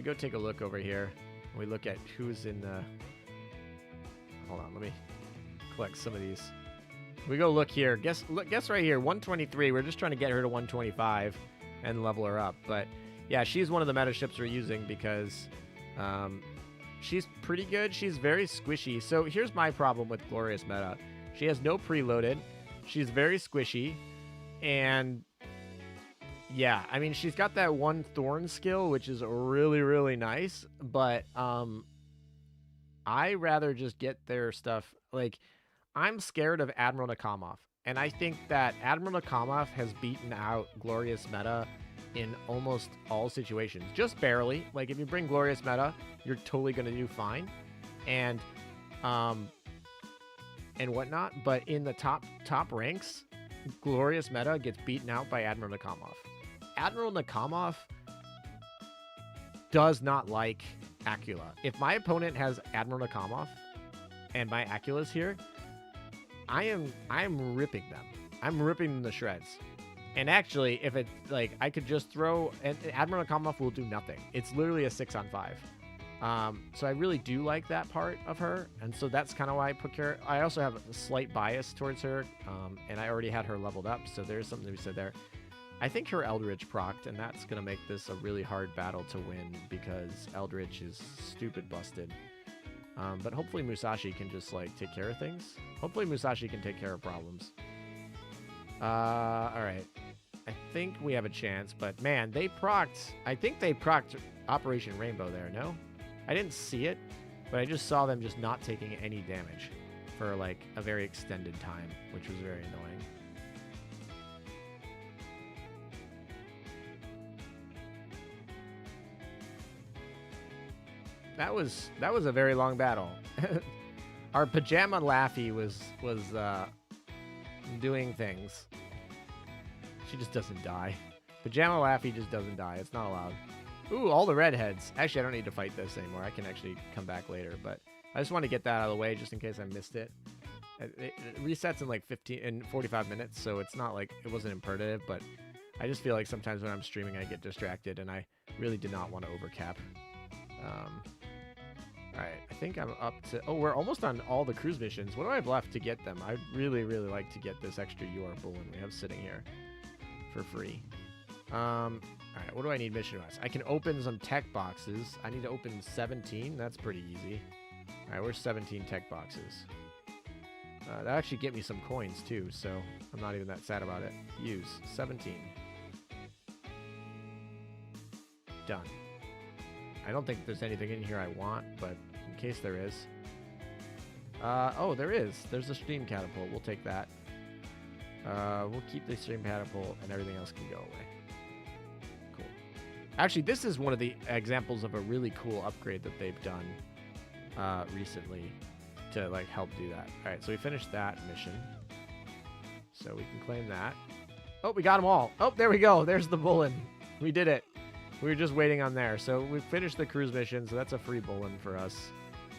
go take a look over here, and we look at who's in the... Hold on, let me collect some of these. We go look here. Guess right here, 123. We're just trying to get her to 125 and level her up. But yeah, she's one of the meta ships we're using because she's pretty good. She's very squishy. So here's my problem with Glorious Meta. She has no preloaded. She's very squishy. And yeah, I mean, she's got that one Thorn skill, which is really, really nice. But I rather just get their stuff. Like, I'm scared of Admiral Nakamov. And I think that Admiral Nakamov has beaten out Glorious Meta in almost all situations. Just barely. Like, if you bring Glorious Meta, you're totally going to do fine. And whatnot, but in the top ranks, Glorious Meta gets beaten out by Admiral Nakamov. Admiral Nakamov does not like Acula. If my opponent has Admiral Nakamov and my Acula's here, I'm ripping them. I'm ripping them to shreds. And actually, if it, like, I could just throw, and Admiral Nakamov will do nothing. It's literally a 6-on-5. So I really do like that part of her, and so that's kind of why I put her. I also have a slight bias towards her, and I already had her leveled up, so there's something to be said there. I think her Eldritch procced, and that's going to make this a really hard battle to win, because Eldritch is stupid busted. But hopefully Musashi can just, like, take care of things. Hopefully Musashi can take care of problems. Alright. I think we have a chance, but man, they procced. I think they procced Operation Rainbow there, no? I didn't see it, but I just saw them just not taking any damage for like a very extended time, which was very annoying. That was a very long battle. Our Pajama Laffy was doing things. She just doesn't die. Pajama Laffy just doesn't die. It's not allowed. Ooh, all the redheads. Actually, I don't need to fight this anymore. I can actually come back later, but I just want to get that out of the way just in case I missed it. It resets in like 45 minutes, so it's not like it wasn't imperative, but I just feel like sometimes when I'm streaming I get distracted, and I really did not want to overcap. Alright, I think I'm up to... Oh, we're almost on all the cruise missions. What do I have left to get them? I'd really, really like to get this extra UR Bullen we have sitting here for free. Alright, what do I need mission-wise? I can open some tech boxes. I need to open 17. That's pretty easy. Alright, where's 17 tech boxes? That actually get me some coins, too, so I'm not even that sad about it. Use. 17. Done. I don't think there's anything in here I want, but in case there is. Oh, there is. There's a stream catapult. We'll take that. We'll keep the stream catapult, and everything else can go away. Cool. Actually, this is one of the examples of a really cool upgrade that they've done recently to like help do that. All right, so we finished that mission. So we can claim that. Oh, we got them all. Oh, there we go. There's the Bullen. We did it. We were just waiting on there. So we finished the cruise mission, so that's a free Bullen for us.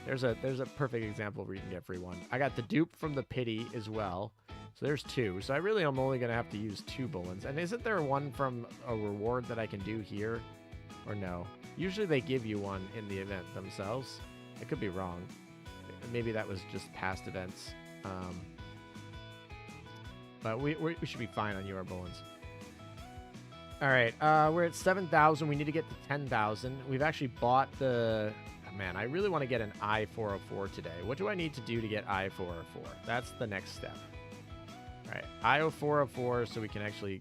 There's a perfect example where you can get free one. I got the dupe from the pity as well. So there's 2. So I really am only going to have to use 2 Bullens. And isn't there one from a reward that I can do here? Or no? Usually they give you one in the event themselves. I could be wrong. Maybe that was just past events. But we should be fine on UR Bullens. All right, we're at 7,000. We need to get to 10,000. We've actually bought the Man, I really want to get an I-404 today. What do I need to do to get I-404? That's the next step. All right, I-404 so we can actually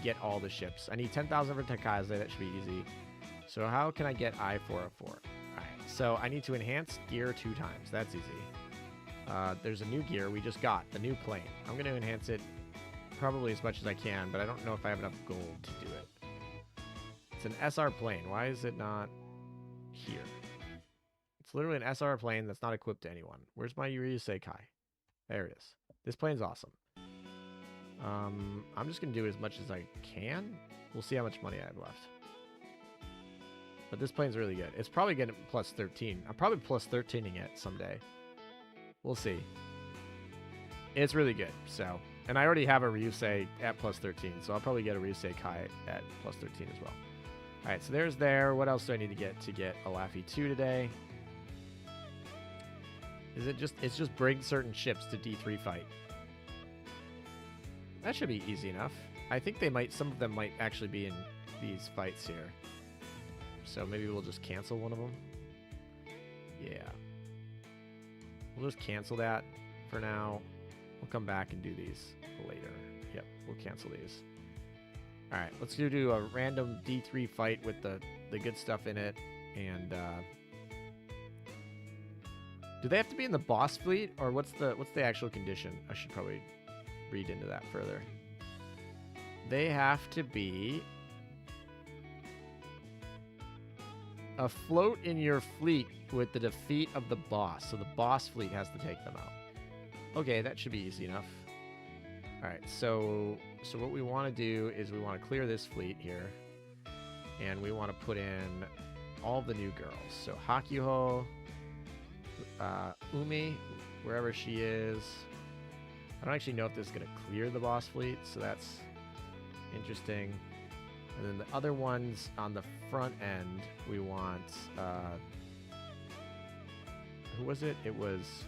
get all the ships. I need 10,000 for Taekaze. That should be easy. So how can I get I-404? All right, so I need to enhance gear 2 times. That's easy. There's a new gear we just got, the new plane. I'm going to enhance it probably as much as I can, but I don't know if I have enough gold to do it. It's an SR plane. Why is it not here? It's literally an SR plane that's not equipped to anyone. Where's my Ryusei Kai? There it is. This plane's awesome. I'm just going to do as much as I can. We'll see how much money I have left. But this plane's really good. It's probably getting plus 13. I'm probably plus 13ing it someday. We'll see. It's really good. So, and I already have a Ryusei at plus 13, so I'll probably get a Ryusei Kai at plus 13 as well. All right, so there's there. What else do I need to get a Laffy 2 today? Is it just, it's just bring certain ships to D3 fight. That should be easy enough. I think they might, some of them might actually be in these fights here. So maybe we'll just cancel one of them. Yeah. We'll just cancel that for now. We'll come back and do these later. Yep, we'll cancel these. All right, let's do a random D3 fight with the good stuff in it. And do they have to be in the boss fleet, or what's the actual condition? I should probably read into that further. They have to be afloat in your fleet with the defeat of the boss. So the boss fleet has to take them out. Okay, that should be easy enough. All right, so what we want to do is we want to clear this fleet here, and we want to put in all the new girls. So Hakuhou, Oumi, wherever she is. I don't actually know if this is going to clear the boss fleet, so that's interesting. And then the other ones on the front end, we want, who was it? It was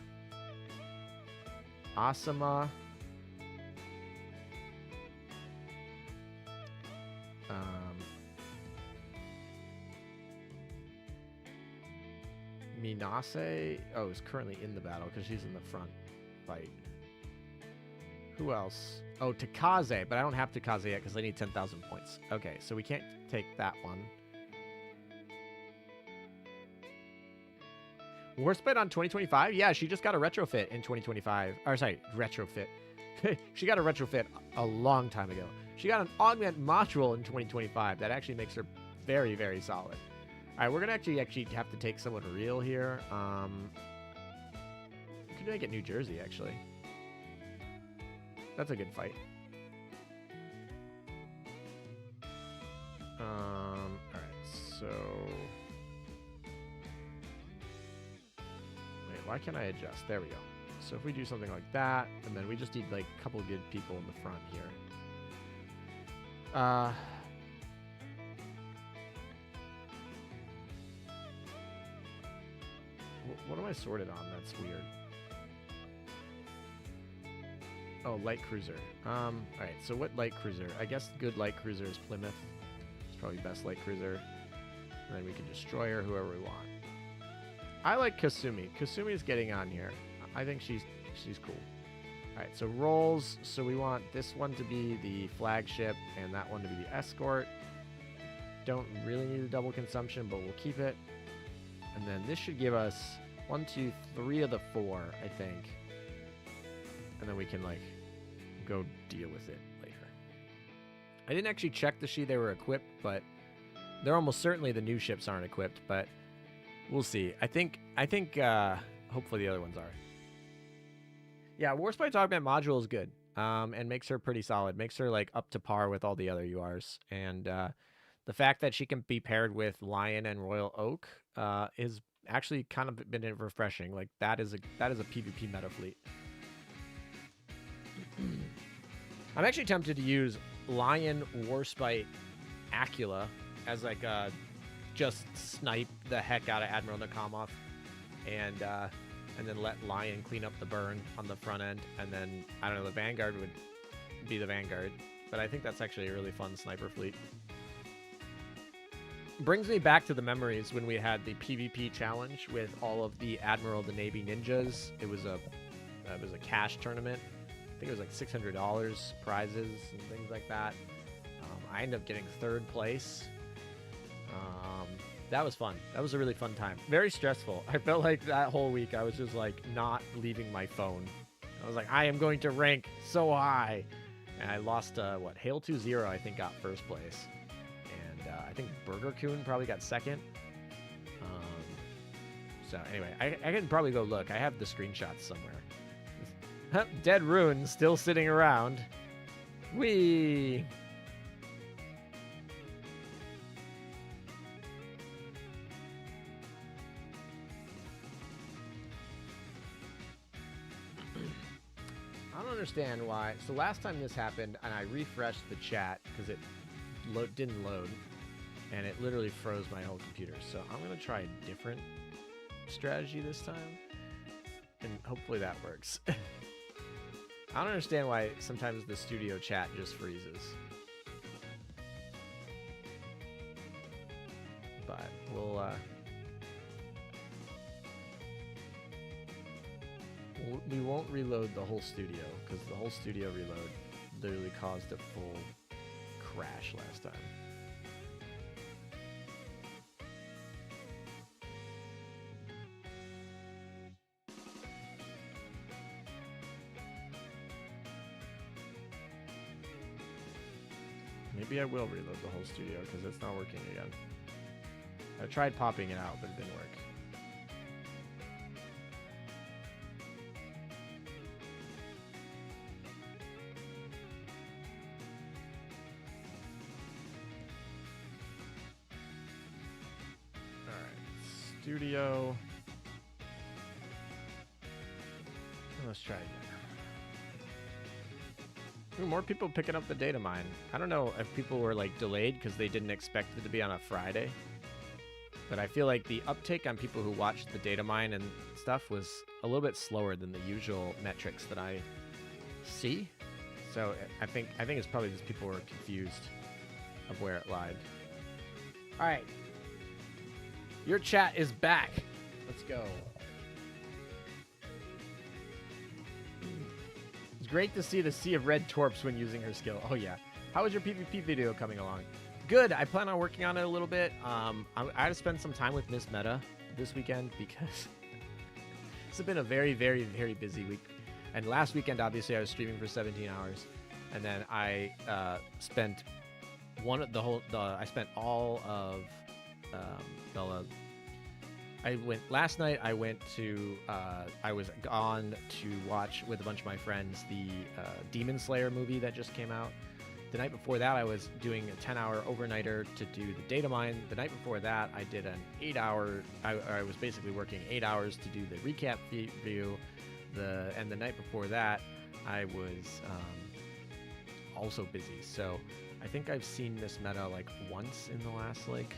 Asama, Minase. Oh, is currently in the battle because she's in the front fight. Who else? Oh, Taekaze, but I don't have Taekaze yet because I need 10,000 points. Okay, so we can't take that one. Warspite on 2025? Yeah, she just got a retrofit in 2025. Or sorry, retrofit. She got a retrofit a long time ago. She got an augment module in 2025. That actually makes her very, very solid. All right, we're going to actually have to take someone real here. We could make it New Jersey, actually. That's a good fight. Alright, so... Wait, why can't I adjust? There we go. So if we do something like that, and then we just need like a couple good people in the front here. What am I sorted on? That's weird. Oh, light cruiser. Alright, so what light cruiser? I guess good light cruiser is Plymouth. It's probably best light cruiser. And then we can destroy her whoever we want. I like Kasumi. Kasumi is getting on here. I think she's cool. Alright, so roles. So we want this one to be the flagship and that one to be the escort. Don't really need a double consumption, but we'll keep it. And then this should give us 1, 2, 3 of the 4, I think. And then we can, like, go deal with it later. I didn't actually check to see they were equipped, but they're almost certainly the new ships aren't equipped, but we'll see. I think hopefully the other ones are. Yeah, Warspite's augment module is good, and makes her pretty solid. Makes her, like, up to par with all the other URs. And the fact that she can be paired with Lion and Royal Oak is actually kind of been refreshing. Like, that is a PvP meta fleet. I'm actually tempted to use Lion, Warspite, Acula as like just snipe the heck out of Admiral Nakamov, and then let Lion clean up the burn on the front end, and then I don't know, the Vanguard would be the Vanguard, but I think that's actually a really fun sniper fleet. brings me back to the memories when we had the PvP challenge with all of the Admiral of the Navy ninjas. It was a cash tournament. I think it was like $600 prizes and things like that. I ended up getting 3rd place. That was fun. That was a really fun time. Very stressful. I felt like that whole week I was just like not leaving my phone. I was like, I am going to rank so high. And I lost, Hail 2-0 I think got 1st place. And I think Burger Coon probably got 2nd. So anyway, I can probably go look. I have the screenshots somewhere. Dead Rune still sitting around. Whee! I don't understand why. So last time this happened, and I refreshed the chat because it didn't load, and it literally froze my whole computer. So I'm going to try a different strategy this time, and hopefully that works. I don't understand why sometimes the studio chat just freezes. But we'll we won't reload the whole studio because the whole studio reload literally caused a full crash last time. Maybe I will reload the whole studio because it's not working again. I tried popping it out, but it didn't work. Studio. Let's try again. Ooh, more people picking up the data mine. I don't know if people were like delayed because they didn't expect it to be on a Friday. But I feel like the uptake on people who watched the data mine and stuff was a little bit slower than the usual metrics that I see. So I think it's probably just people were confused of where it lied. All right. Your chat is back. Let's go. It's great to see the sea of red torps when using her skill. Oh, yeah. How is your PvP video coming along? Good. I plan on working on it a little bit. I had to spend some time with Miss Meta this weekend because it's been a very, very, very busy week. And last weekend, obviously, I was streaming for 17 hours. And then I spent I spent all of last night I went to I was on to watch with a bunch of my friends the Demon Slayer movie that just came out. The night before that I was doing a 10-hour overnighter to do the data mine. The night before that I did an 8-hour I was basically working 8 hours to do the recap view. And the night before that I was also busy. So I think I've seen Miss Meta like once in the last like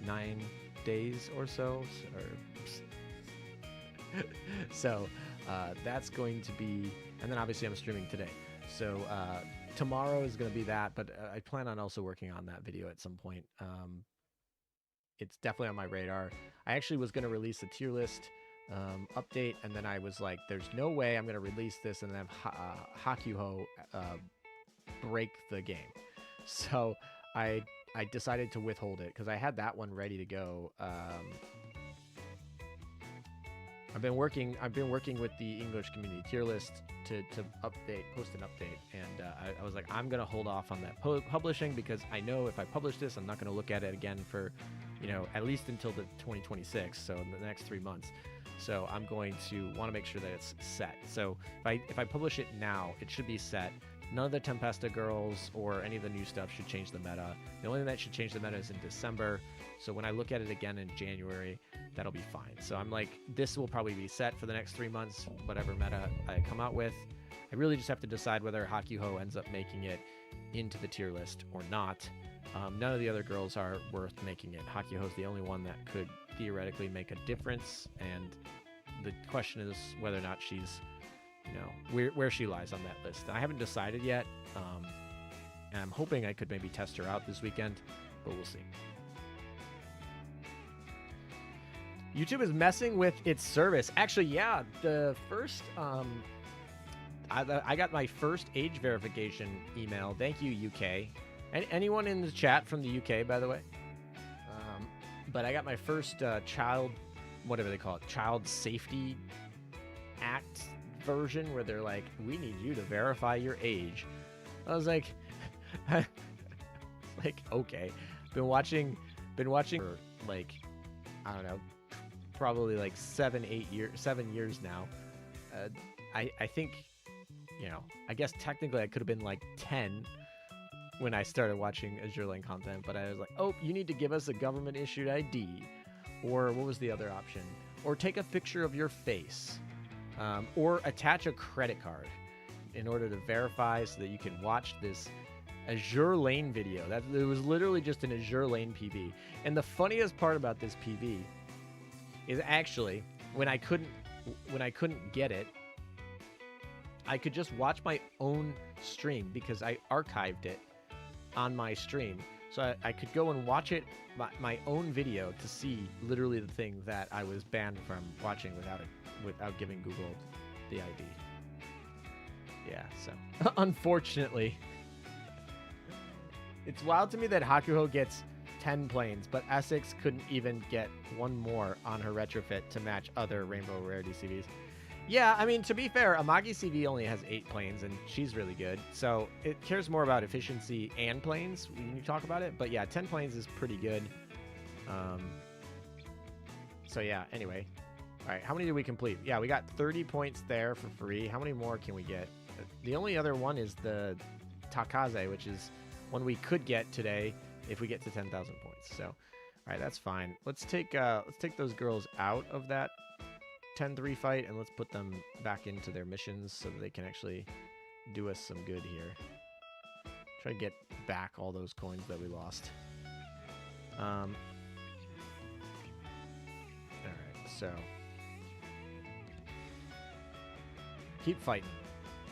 9 days or so. So that's going to be, and then obviously I'm streaming today. So tomorrow is going to be that, but I plan on also working on that video at some point. It's definitely on my radar. I actually was going to release a tier list update, and then I was like, there's no way I'm going to release this and then have Hakuhou break the game. So I decided to withhold it because I had that one ready to go. I've been working with the English community tier list to post an update, and I was like, I'm gonna hold off on that publishing because I know if I publish this, I'm not gonna look at it again for, at least until the 2026, so in the next 3 months. So I'm going to want to make sure that it's set. So if I publish it now, it should be set. None of the Tempesta girls or any of the new stuff should change the meta. The only thing that should change the meta is in December. So when I look at it again in January, that'll be fine. So I'm like, this will probably be set for the next 3 months, whatever meta I come out with. I really just have to decide whether Hakuhou ends up making it into the tier list or not. None of the other girls are worth making it. Hakuhou's the only one that could theoretically make a difference. And the question is whether or not she's where she lies on that list. I haven't decided yet, and I'm hoping I could maybe test her out this weekend, but we'll see. YouTube is messing with its service. Actually, yeah, the first I got my first age verification email. Thank you, UK. Anyone in the chat from the UK, by the way? But I got my first child, whatever they call it, Child Safety Act version, where they're like, we need you to verify your age. I was like, like, okay. Been watching for like, I don't know, probably like 7 years now. I think, you know, I guess technically I could have been like 10 when I started watching Azur Lane content, but I was like, oh, you need to give us a government issued ID, or what was the other option? Or take a picture of your face, or attach a credit card in order to verify so that you can watch this Azur Lane video. It was literally just an Azur Lane PV. And the funniest part about this PV is actually when I couldn't get it, I could just watch my own stream because I archived it on my stream. So I could go and watch it, my own video, to see literally the thing that I was banned from watching without giving Google the ID. Yeah, so unfortunately, it's wild to me that Hakuhou gets 10 planes, but Essex couldn't even get one more on her retrofit to match other Rainbow Rarity CVs. Yeah, I mean, to be fair, Amagi CV only has 8 planes, and she's really good. So it cares more about efficiency and planes when you talk about it. But yeah, 10 planes is pretty good. So yeah, anyway. All right, how many did we complete? Yeah, we got 30 points there for free. How many more can we get? The only other one is the Taekaze, which is one we could get today if we get to 10,000 points. So, all right, that's fine. Let's take those girls out of that 10-3 fight, and let's put them back into their missions so that they can actually do us some good here. Try to get back all those coins that we lost. All right, so keep fighting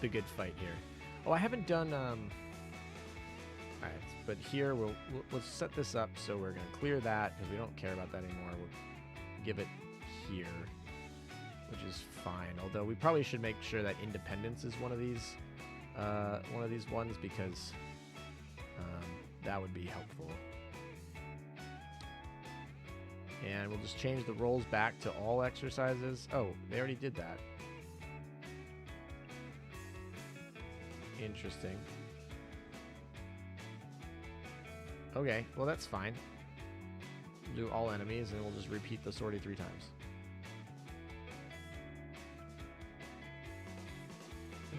the good fight here. Oh, I haven't done all right, but here we'll set this up so we're gonna clear that because we don't care about that anymore. We'll give it here, which is fine. Although we probably should make sure that independence is one of these ones, because that would be helpful. And we'll just change the roles back to all exercises. Oh, they already did that. Interesting. Okay, well that's fine. Do all enemies, and we'll just repeat the sortie 3 times.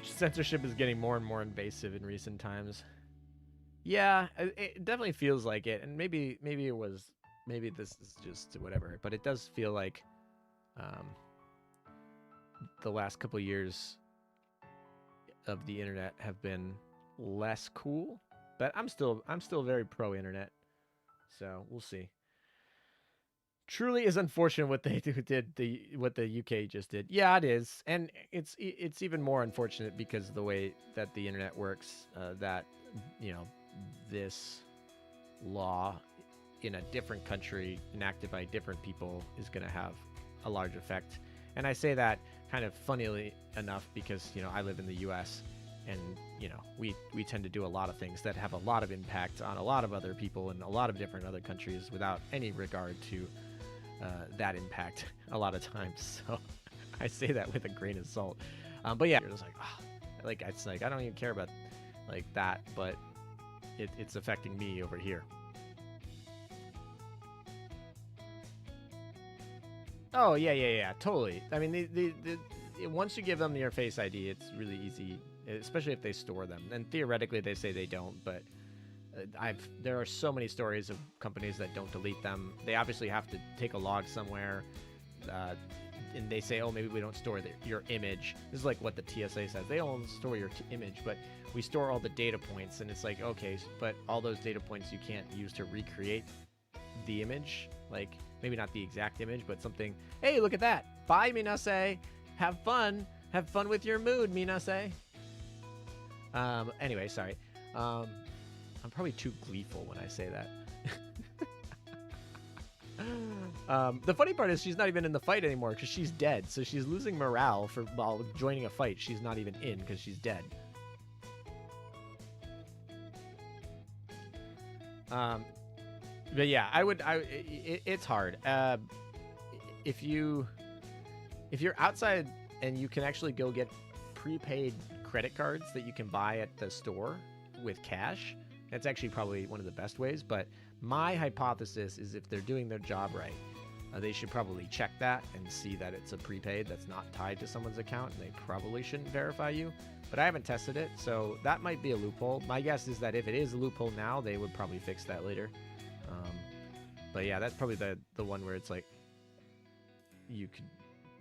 Censorship is getting more and more invasive in recent times. Yeah, it definitely feels like it, and maybe this is just whatever, but it does feel like the last couple years of the internet have been less cool, but I'm still very pro internet, so we'll see. Truly is unfortunate what they what the UK just did. Yeah, it is, and it's even more unfortunate because of the way that the internet works. That, you know, this law in a different country enacted by different people is going to have a large effect. And I say that kind of funnily enough because, you know, I live in the US, and, you know, we tend to do a lot of things that have a lot of impact on a lot of other people in a lot of different other countries without any regard to that impact a lot of times. So I say that with a grain of salt. But yeah, it's like, oh, like, it's like, I don't even care about like that, but it's affecting me over here. Oh yeah, totally. I mean, once you give them your Face ID, it's really easy, especially if they store them. And theoretically, they say they don't, but there are so many stories of companies that don't delete them. They obviously have to take a log somewhere, and they say, oh, maybe we don't store your image. This is like what the TSA says. They don't store your image, but we store all the data points. And it's like, okay, but all those data points you can't use to recreate the image. Like, maybe not the exact image, but something. Hey, look at that. Bye, Minase. Have fun. Have fun with your mood, Minase. Anyway, sorry. I'm probably too gleeful when I say that. The funny part is she's not even in the fight anymore because she's dead. So she's losing morale while joining a fight she's not even in because she's dead. But yeah, it's hard. If you're outside and you can actually go get prepaid credit cards that you can buy at the store with cash, that's actually probably one of the best ways. But my hypothesis is if they're doing their job right, they should probably check that and see that it's a prepaid that's not tied to someone's account, and they probably shouldn't verify you. But I haven't tested it, so that might be a loophole. My guess is that if it is a loophole now, they would probably fix that later. But yeah, that's probably the one where it's like you could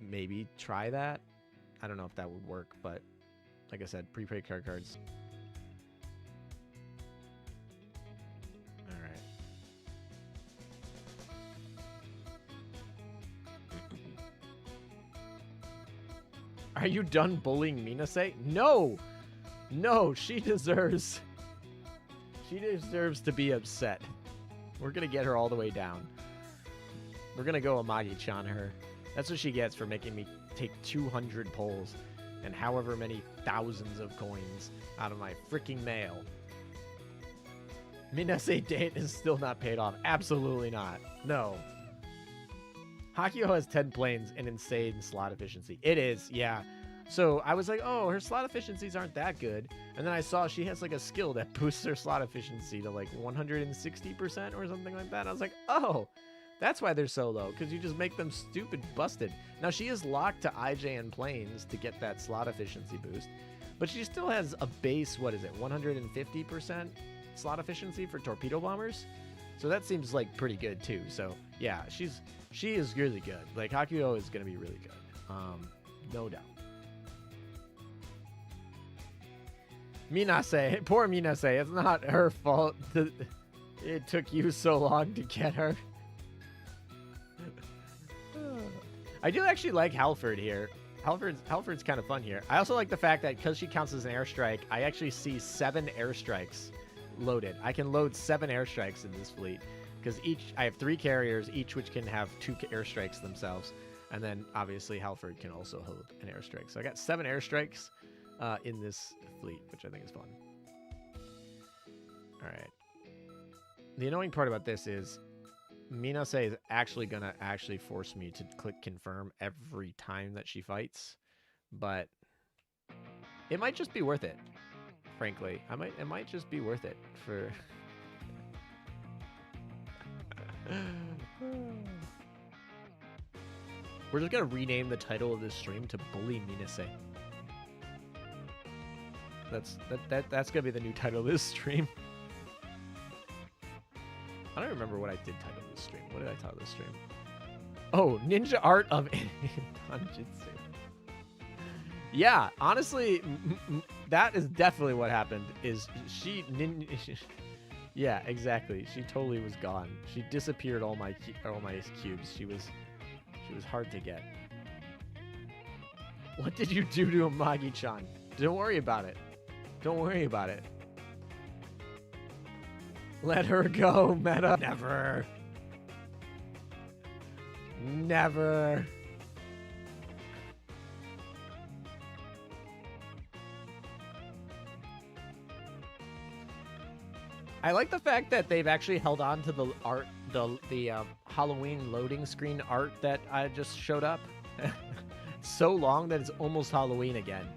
maybe try that. I don't know if that would work, but like I said, prepaid credit cards. All right. Are you done bullying Minase? No! No, she deserves to be upset. We're gonna get her all the way down. We're gonna go Amagi-chan her. That's what she gets for making me take 200 pulls and however many thousands of coins out of my freaking mail. Minase date is still not paid off. Absolutely not. No. Hakuhou has 10 planes and insane slot efficiency. It is, yeah. So I was like, oh, her slot efficiencies aren't that good. And then I saw she has like a skill that boosts her slot efficiency to like 160% or something like that. I was like, oh, that's why they're so low, because you just make them stupid busted. Now she is locked to IJN planes to get that slot efficiency boost, but she still has a base, what is it, 150% slot efficiency for torpedo bombers? So that seems like pretty good too. So yeah, she is really good. Like Hakuhou is going to be really good. No doubt. Minase, poor Minase, it's not her fault. It took you so long to get her. I do actually like Halford here. Halford's kind of fun here. I also like the fact that because she counts as an airstrike, I actually see 7 airstrikes loaded. I can load 7 airstrikes in this fleet because I have 3 carriers, each which can have 2 airstrikes themselves. And then obviously Halford can also hold an airstrike. So I got 7 airstrikes in this fleet, which I think is fun. All right. The annoying part about this is Minase is actually going to force me to click confirm every time that she fights, but it might just be worth it. Frankly, it might just be worth it for We're just going to rename the title of this stream to Bully Minase. That's going to be the new title of this stream. I don't remember what I did title this stream. What did I title this stream? Oh, Ninja Art of Intonjutsu. Yeah, honestly, that is definitely what happened. Is yeah, exactly. She totally was gone. She disappeared all my cubes. She was hard to get. What did you do to Amagi-chan? Don't worry about it. Don't worry about it. Let her go, Meta. Never. Never. I like the fact that they've actually held on to the art, the Halloween loading screen art that just showed up. So long that it's almost Halloween again.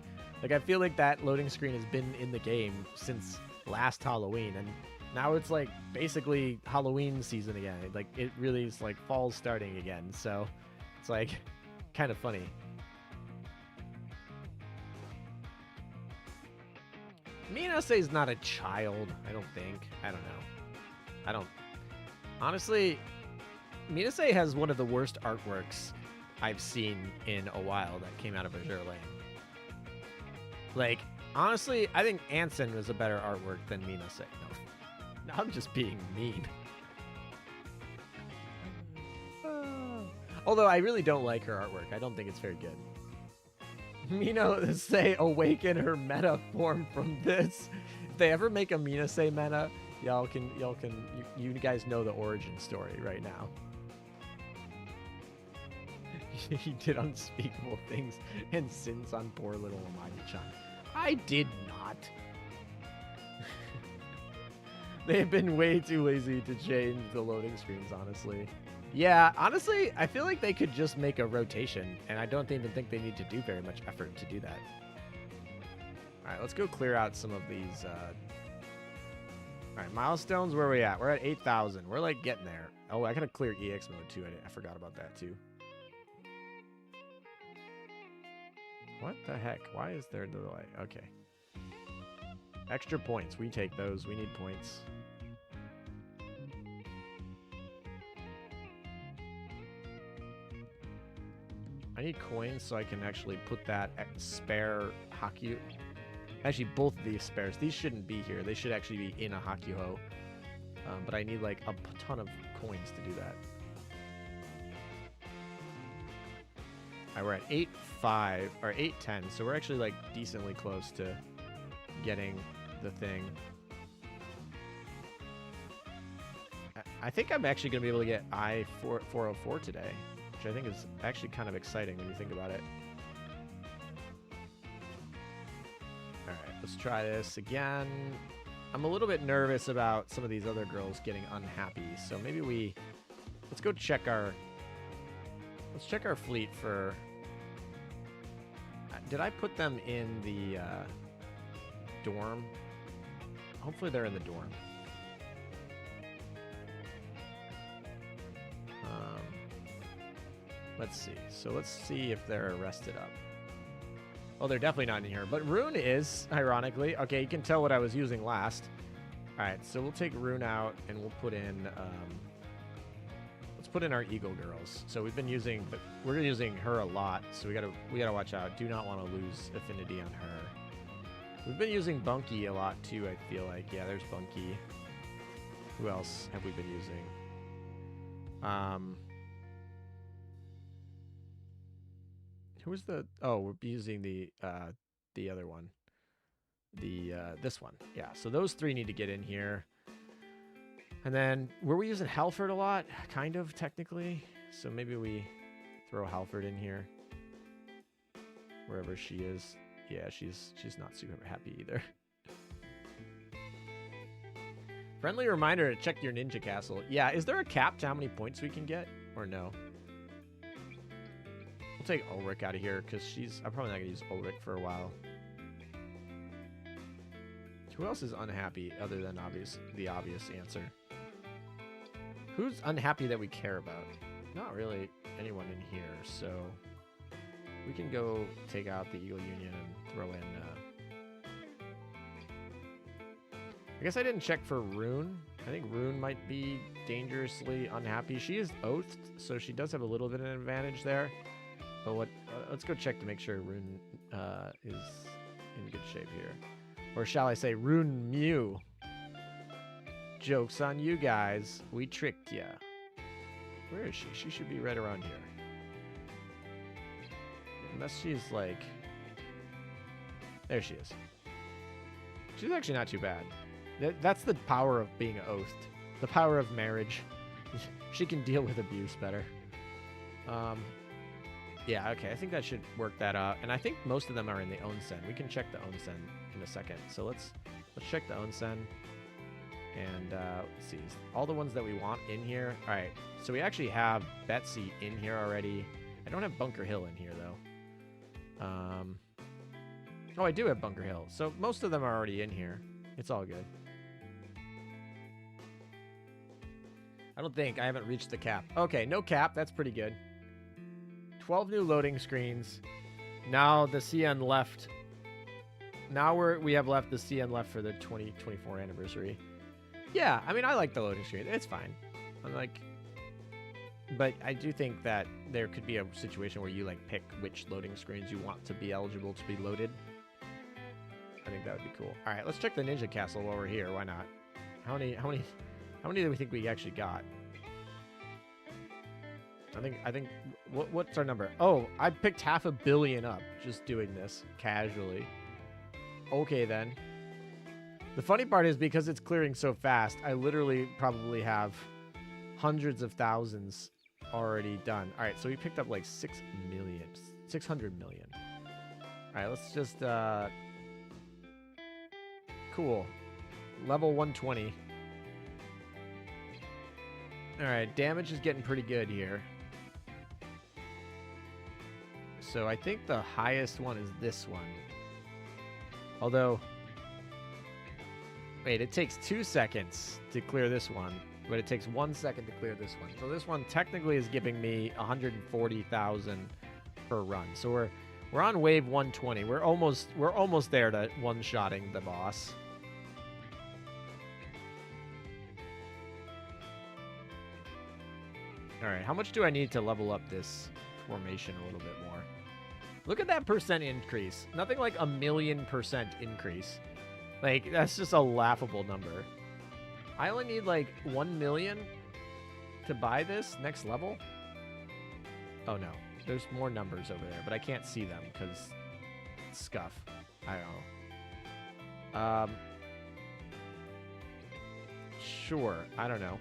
Like, I feel like that loading screen has been in the game since last Halloween, and now it's like basically Halloween season again. Like, it really is like fall starting again. So it's like kind of funny. Minase is not a child, I don't think. I don't know. Honestly, Minase has one of the worst artworks I've seen in a while that came out of Azur Lane. Like, honestly, I think Anson was a better artwork than Minase. No, I'm just being mean. Although I really don't like her artwork. I don't think it's very good. Minase awaken her meta form from this. If they ever make a Minase meta, you guys know the origin story right now. He did unspeakable things and sins on poor little Amagi-chan. I did not. They have been way too lazy to change the loading screens, honestly. Yeah, honestly, I feel like they could just make a rotation, and I don't even think they need to do very much effort to do that. All right, let's go clear out some of these. All right, milestones, where are we at? We're at 8,000. We're, like, getting there. Oh, I gotta clear EX mode, too. I forgot about that, too. What the heck? Why is there a delay? Okay. Extra points. We take those. We need points. I need coins so I can actually put that spare Hakuhou. Actually, both of these spares. These shouldn't be here. They should actually be in a Hakuhou. But I need like a ton of coins to do that. Alright, we're at 8.5 or 8.10, so we're actually like decently close to getting the thing. I think I'm actually going to be able to get I-404 today, which I think is actually kind of exciting when you think about it. Alright, let's try this again. I'm a little bit nervous about some of these other girls getting unhappy, so maybe let's go check our... Let's check our fleet for... Did I put them in the dorm? Hopefully they're in the dorm. Let's see. So let's see if they're rested up. Oh, they're definitely not in here. But Rune is, ironically. Okay, you can tell what I was using last. All right, so we'll take Rune out and we'll put in... let's put in our Eagle girls. So we've been using... But we're using her a lot, so we gotta watch out. Do not want to lose affinity on her. We've been using Bunky a lot, too, I feel like. Yeah, there's Bunky. Who else have we been using? Who was the... Oh, we're using the other one. This one. Yeah, so those three need to get in here. And then, were we using Halford a lot? Kind of, technically. So maybe we throw Halford in here. Wherever she is. Yeah, she's not super happy either. Friendly reminder to check your ninja castle. Yeah, is there a cap to how many points we can get? Or no? We'll take Ulrich out of here, because I'm probably not going to use Ulrich for a while. Who else is unhappy, other than the obvious answer? Who's unhappy that we care about? Not really anyone in here, so... We can go take out the Eagle Union and throw in... I guess I didn't check for Rune. I think Rune might be dangerously unhappy. She is oathed, so she does have a little bit of an advantage there. But let's go check to make sure Rune is in good shape here. Or shall I say Rune Mew. Joke's on you guys. We tricked ya. Where is she? She should be right around here. Unless she's like... There she is. She's actually not too bad. That's the power of being oathed. The power of marriage. She can deal with abuse better. Yeah, okay. I think that should work that out. And I think most of them are in the onsen. We can check the onsen in a second. So let's check the onsen. And let's see. All the ones that we want in here. All right. So we actually have Betsy in here already. I don't have Bunker Hill in here, though. Oh, I do have Bunker Hill. So most of them are already in here. It's all good. I haven't reached the cap. Okay, no cap. That's pretty good. 12 new loading screens. Now the CN left. Now we have left the CN left for the 2024 anniversary. Yeah, I mean, I like the loading screen. It's fine. But I do think that there could be a situation where you like pick which loading screens you want to be eligible to be loaded. I think that would be cool. All right, let's check the Ninja Castle while we're here. Why not? How many do we think we actually got? I think what's our number? Oh, I picked 500 million up just doing this casually. Okay then. The funny part is because it's clearing so fast, I literally probably have hundreds of thousands already done. All right, so we picked up like 600 million. All right, let's just, cool. Level 120. All right, damage is getting pretty good here. So I think the highest one is this one. Although, wait, it takes 2 seconds to clear this one, but it takes 1 second to clear this one. So this one technically is giving me 140,000 per run. So we're on wave 120. We're almost there to one-shotting the boss. All right, how much do I need to level up this formation a little bit more? Look at that percent increase. Nothing like 1,000,000% increase. Like, that's just a laughable number. I only need like 1 million to buy this next level. Oh no, there's more numbers over there, but I can't see them because scuff. I don't know. Sure, I don't know.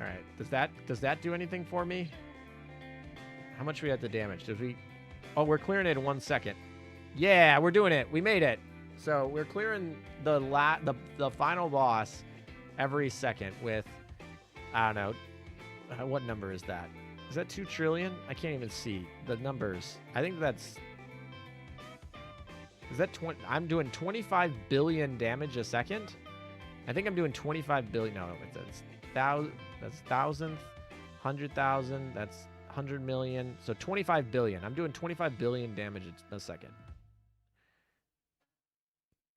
All right, does that do anything for me? How much we had to damage? Did we? Oh, we're clearing it in 1 second. Yeah, we're doing it. We made it. So we're clearing the final boss every second with, I don't know, what number is that? Is that 2 trillion? I can't even see the numbers. I think that's, is that 20? I'm doing 25 billion damage a second. I think I'm doing 25 billion. No, it's thousand. That's thousandth, 100,000. That's 100 million. So 25 billion. I'm doing 25 billion damage a second.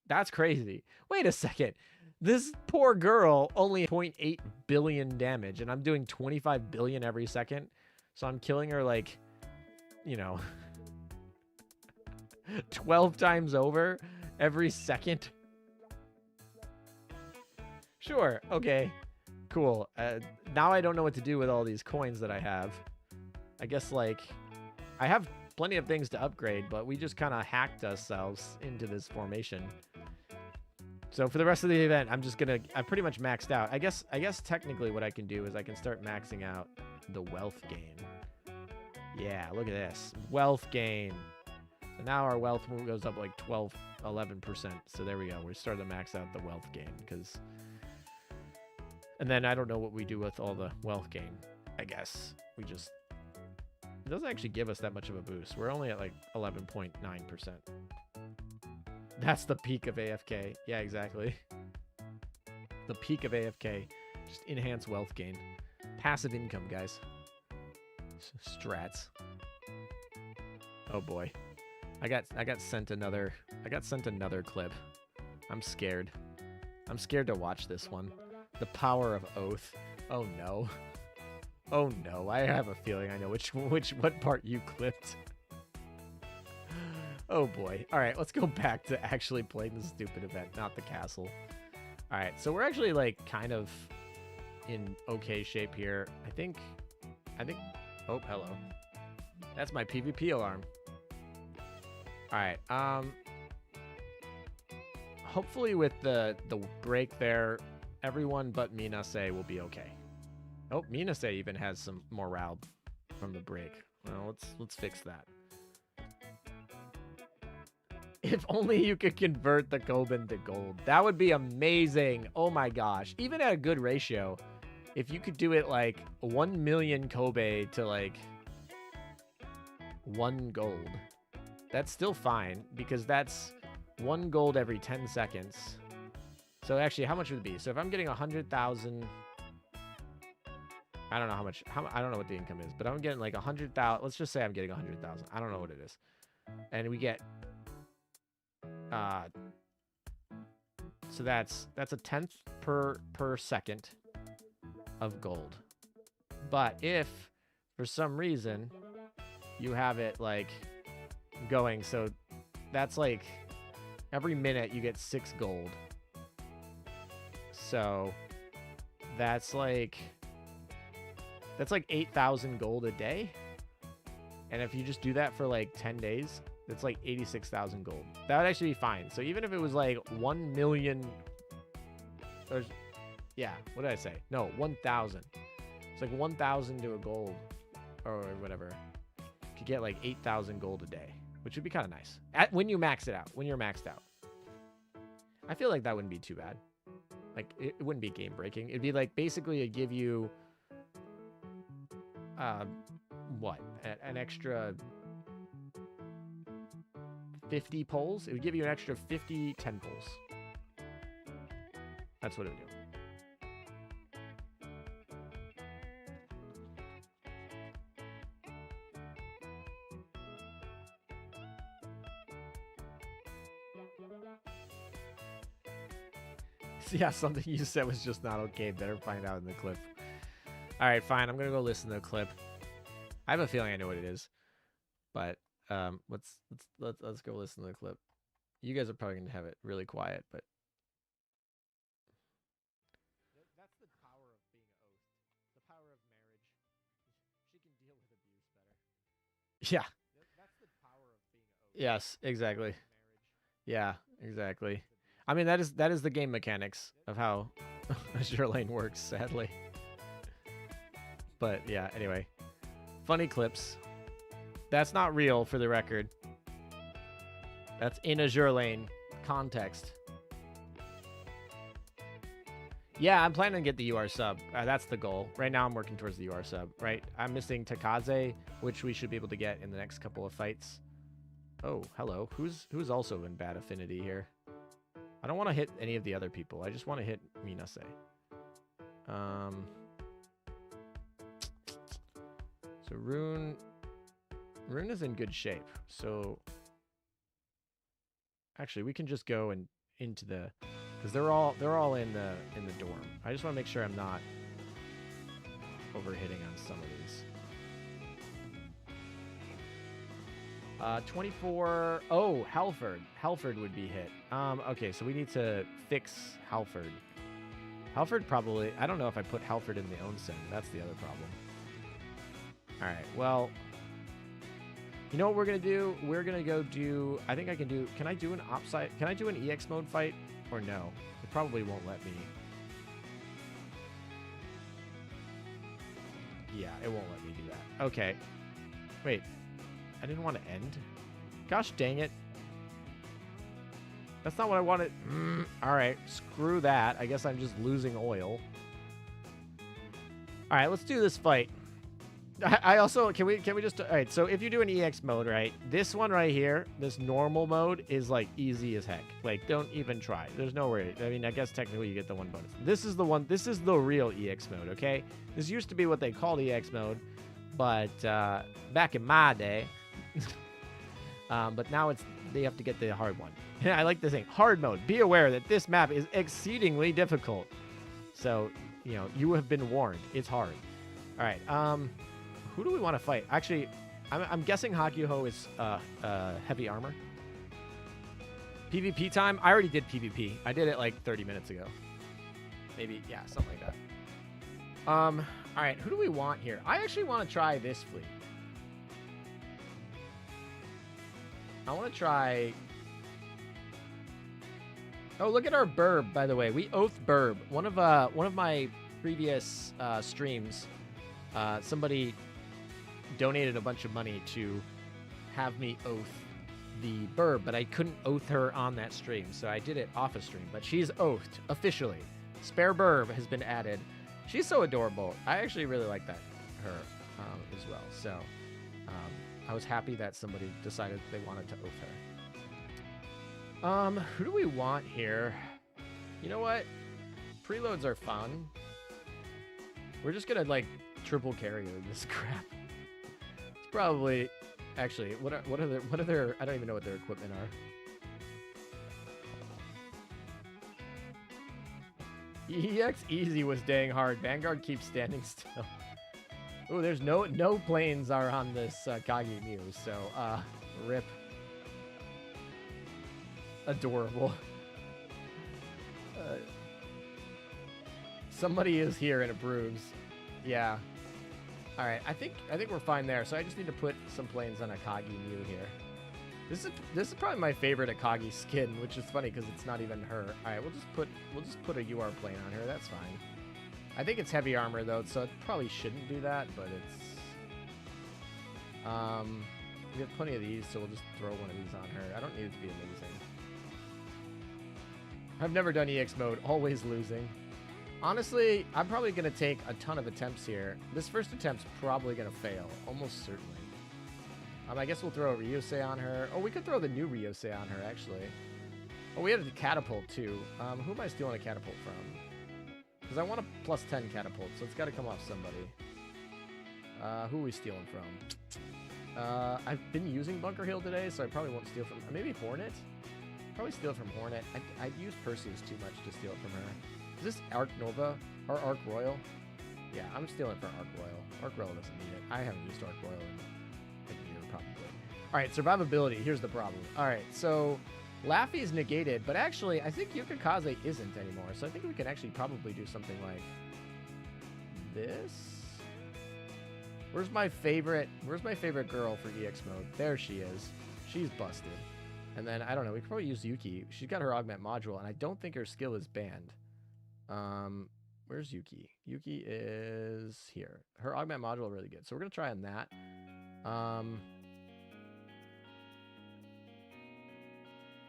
That's crazy. Wait a second. This poor girl only 0.8 billion damage, and I'm doing 25 billion every second. So I'm killing her like, you know, 12 times over every second. Sure. Okay. Cool. Now I don't know what to do with all these coins that I have. I guess, like, I have plenty of things to upgrade, but we just kind of hacked ourselves into this formation. So for the rest of the event, I'm pretty much maxed out. I guess technically what I can do is I can start maxing out the wealth gain. Yeah, look at this. Wealth gain. So now our wealth goes up like 11%. So there we go. We're starting to max out the wealth gain because... And then I don't know what we do with all the wealth gain. I guess we just... It doesn't actually give us that much of a boost. We're only at like 11.9%. That's the peak of AFK. Yeah, exactly. The peak of AFK. Just enhance wealth gain. Passive income, guys. Strats. Oh boy. I got sent another clip. I'm scared. I'm scared to watch this one. The power of oath. Oh no. Oh no. I have a feeling I know what part you clipped. Oh boy. All right, let's go back to actually playing the stupid event, not the castle. All right, so we're actually like kind of in okay shape here. I think. Oh, hello. That's my PvP alarm. All right. Hopefully with the break there, everyone but Minase will be okay. Oh, Minase even has some morale from the break. Well, let's fix that. If only you could convert the Koban to gold. That would be amazing. Oh my gosh. Even at a good ratio, if you could do it like 1 million Kobe to like 1 gold, that's still fine because that's 1 gold every 10 seconds. So actually, how much would it be? So if I'm getting 100,000, I don't know how much, I don't know what the income is, but I'm getting like 100,000. Let's just say I'm getting 100,000. I don't know what it is. And we get, so that's a 10th per second of gold. But if for some reason you have it like going, so that's like every minute you get 6 gold. So that's like 8,000 gold a day. And if you just do that for like 10 days, that's like 86,000 gold. That would actually be fine. So even if it was like 1 million, Yeah, what did I say? No, 1,000. It's like 1,000 to a gold or whatever. You could get like 8,000 gold a day, which would be kind of nice. When you max it out, when you're maxed out. I feel like that wouldn't be too bad. Like, it wouldn't be game breaking. It'd be like basically it'd give you, what? An extra 50 pulls? It would give you an extra 50 10 pulls. That's what it would do. Yeah, something you said was just not okay. Better find out in the clip. All right, fine. I'm gonna go listen to the clip. I have a feeling I know what it is, but let's go listen to the clip. You guys are probably gonna have it really quiet, but that's the power of being an oath. The power of marriage. She can deal with abuse better. Yeah. That's the power of being an oath. Yes, exactly. Yeah, exactly. I mean, that is the game mechanics of how Azure Lane works, sadly. But yeah, anyway. Funny clips. That's not real, for the record. That's in Azure Lane context. Yeah, I'm planning to get the UR sub. That's the goal. Right now I'm working towards the UR sub, right? I'm missing Taekaze, which we should be able to get in the next couple of fights. Oh, hello. Who's also in bad affinity here? I don't want to hit any of the other people. I just want to hit Minase. So Rune is in good shape. So actually, we can just go into the, because they're all in the dorm. I just want to make sure I'm not overhitting on some of these. 24. Oh, Halford. Halford would be hit. Okay, so we need to fix Halford. Halford probably, I don't know if I put Halford in the onsen. That's the other problem. All right, well, you know what we're going to do? We're going to go do, I think I can do, can I do an opside? Can I do an EX mode fight or no? It probably won't let me. Yeah, it won't let me do that. Okay. Wait. I didn't want to end. Gosh dang it. That's not what I wanted. All right, screw that. I guess I'm just losing oil. All right, let's do this fight. I also, can we just, all right, so if you do an EX mode, right, this one right here, this normal mode is like easy as heck. Like, don't even try. There's no way. I mean, I guess technically you get the one bonus. This is the one, this is the real EX mode, okay? This used to be what they called EX mode, but back in my day, but now they have to get the hard one. I like this thing, hard mode. Be aware that this map is exceedingly difficult. So, you know, you have been warned. It's hard. All right. Who do we want to fight? Actually, I'm guessing Hakuhou is heavy armor. PvP time. I already did PvP. I did it like 30 minutes ago. Maybe, yeah, something like that. All right. Who do we want here? I actually want to try this fleet. I want to try. Oh, look at our burb, by the way. We oath burb. One of my previous streams, somebody donated a bunch of money to have me oath the burb, but I couldn't oath her on that stream, so I did it off a stream. But she's oathed officially. Spare burb has been added. She's so adorable. I actually really like her as well. So I was happy that somebody decided they wanted to oath her. Who do we want here? You know what? Preloads are fun. We're just gonna like triple carry this crap. It's probably actually what are their I don't even know what their equipment are. EX easy was dang hard. Vanguard keeps standing still. Oh, there's no planes are on this Kage Mew, so rip. Adorable. Somebody is here and approves. Yeah. All right, I think we're fine there. So I just need to put some planes on a Kage Mew here. This is probably my favorite Akagi skin, which is funny because it's not even her. All right, we'll just put a UR plane on her. That's fine. I think it's heavy armor though, so it probably shouldn't do that, but it's we have plenty of these, so we'll just throw one of these on her. I don't need it to be amazing. I've never done EX mode, always losing. Honestly, I'm probably going to take a ton of attempts here. This first attempt's probably going to fail, almost certainly. I guess we'll throw a Ryusei on her. Oh, we could throw the new Ryusei on her, actually. Oh, we had a catapult, too. Who am I stealing a catapult from? Because I want a plus 10 catapult, so it's got to come off somebody. Who are we stealing from? I've been using Bunker Hill today, so I probably won't steal from... Maybe Hornet? Probably steal from Hornet. I use Perseus too much to steal from her. Is this Arc Nova or Arc Royal? Yeah, I'm stealing for Arc Royal. Arc Royal doesn't need it. I haven't used Arc Royal in a year, probably. All right, survivability. Here's the problem. All right, so Laffy is negated, but actually, I think Yukikaze isn't anymore. So I think we can actually probably do something like this. Where's my favorite girl for EX mode? There she is. She's busted. And then, I don't know, we could probably use Yuki. She's got her augment module, and I don't think her skill is banned. Where's Yuki? Yuki is here. Her augment module really good. So we're going to try on that.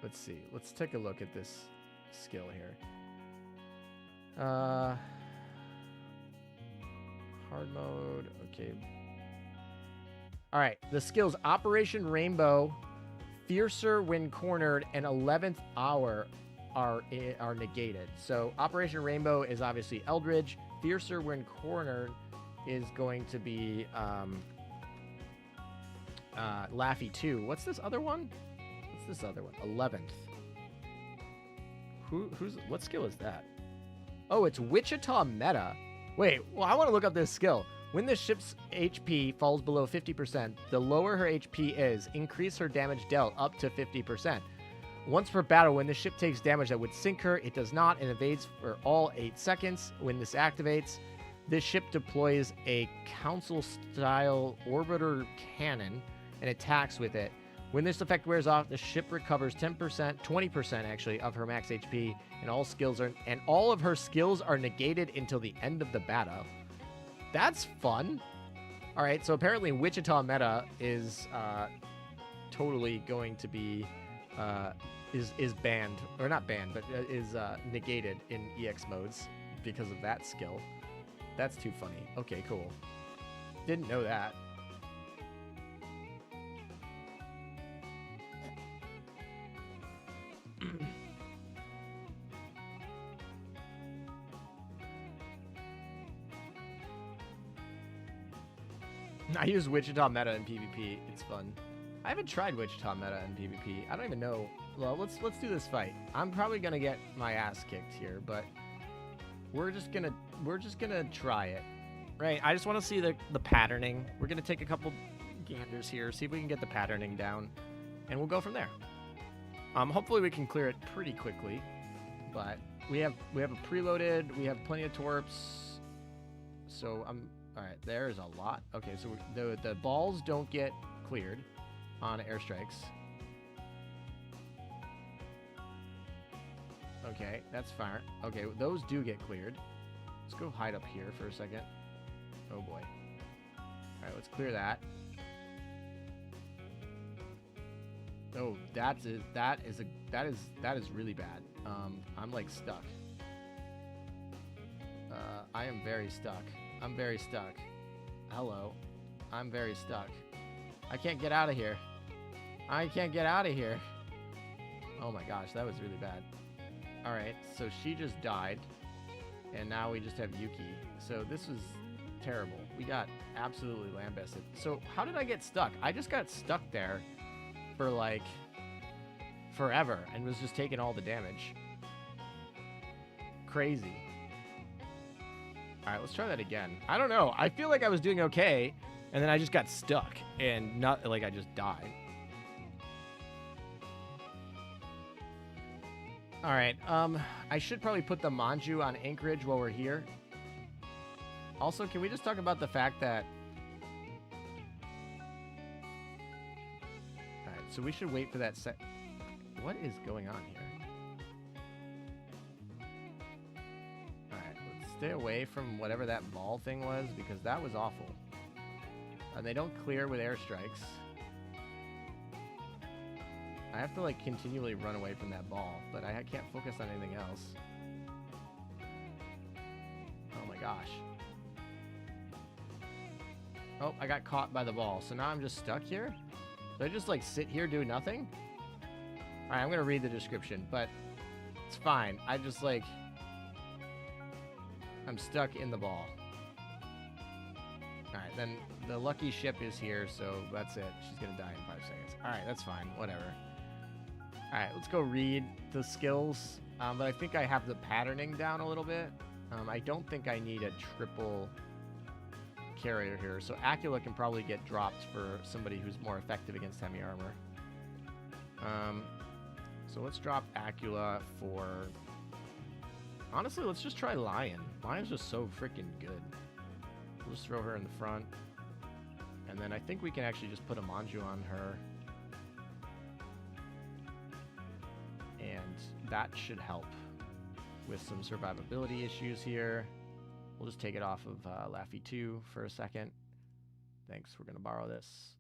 Let's see. Let's take a look at this skill here. Hard mode. Okay. All right. The skills Operation Rainbow, Fiercer when cornered, and 11th hour are negated. So Operation Rainbow is obviously Eldridge. Fiercer when cornered is going to be Laffy 2. What's this other one? What's this other one? 11th. What skill is that? Oh, it's Wichita Meta. Wait, well, I want to look up this skill. When the ship's HP falls below 50%, the lower her HP is, increase her damage dealt up to 50%. Once per battle, when the ship takes damage that would sink her, it does not and evades for all 8 seconds. When this activates, this ship deploys a Council-style orbiter cannon and attacks with it. When this effect wears off, the ship recovers 20% actually, of her max HP, and all of her skills are negated until the end of the battle. That's fun. All right, so apparently Wichita Meta is totally going to be is banned, or not banned, but is negated in EX modes because of that skill. That's too funny. Okay, cool. Didn't know that. I use Wichita Meta in PvP. It's fun. I haven't tried Wichita Meta in PvP. I don't even know. Well, let's do this fight. I'm probably gonna get my ass kicked here, but we're just gonna try it. Right? I just want to see the patterning. We're gonna take a couple ganders here, see if we can get the patterning down, and we'll go from there. Hopefully we can clear it pretty quickly, but we have a preloaded. We have plenty of torps, so all right, there's a lot. Okay, so the balls don't get cleared on airstrikes. Okay, that's fine. Okay, those do get cleared. Let's go hide up here for a second. Oh boy. All right, let's clear that. Oh, that is really bad. I'm like stuck. I am very stuck. I'm very stuck. Hello. I'm very stuck. I can't get out of here. I can't get out of here. Oh my gosh, that was really bad. Alright, so she just died. And now we just have Yuki. So this was terrible. We got absolutely lambasted. So how did I get stuck? I just got stuck there for like forever and was just taking all the damage. Crazy. All right, let's try that again. I don't know. I feel like I was doing okay, and then I just got stuck, and not like I just died. All right. I should probably put the Manju on Anchorage while we're here. Also, can we just talk about the fact that... All right, so we should wait for that set. What is going on here? Alright, let's stay away from whatever that ball thing was, because that was awful. And they don't clear with airstrikes. I have to, like, continually run away from that ball, but I can't focus on anything else. Oh my gosh. Oh, I got caught by the ball, so now I'm just stuck here? Do I just, like, sit here, do nothing? Alright, I'm gonna read the description, but it's fine. I just, like... I'm stuck in the ball. Alright, then the lucky ship is here, so that's it. She's gonna die in 5 seconds. Alright, that's fine. Whatever. Alright, let's go read the skills. But I think I have the patterning down a little bit. I don't think I need a triple carrier here. So Acula can probably get dropped for somebody who's more effective against heavy armor. So let's drop Acula for... Honestly, let's just try Lion. Lion's just so freaking good. We'll just throw her in the front. And then I think we can actually just put a Manju on her. And that should help with some survivability issues here. We'll just take it off of Laffy 2 for a second. Thanks, we're going to borrow this.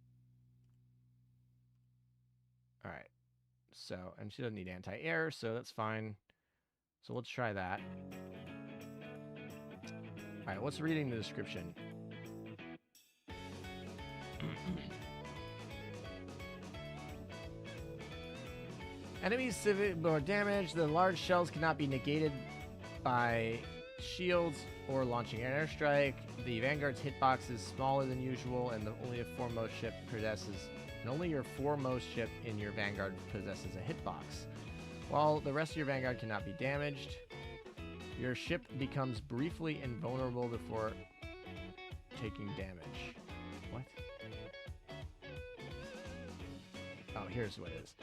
Alright. So, and she doesn't need anti-air, so that's fine. So let's try that. Alright, what's reading the description? Enemies civic more damage. The large shells cannot be negated by shields or launching an airstrike. The Vanguard's hitbox is smaller than usual, and only your foremost ship in your Vanguard possesses a hitbox. While the rest of your Vanguard cannot be damaged, your ship becomes briefly invulnerable before taking damage. What? Oh, here's what it is.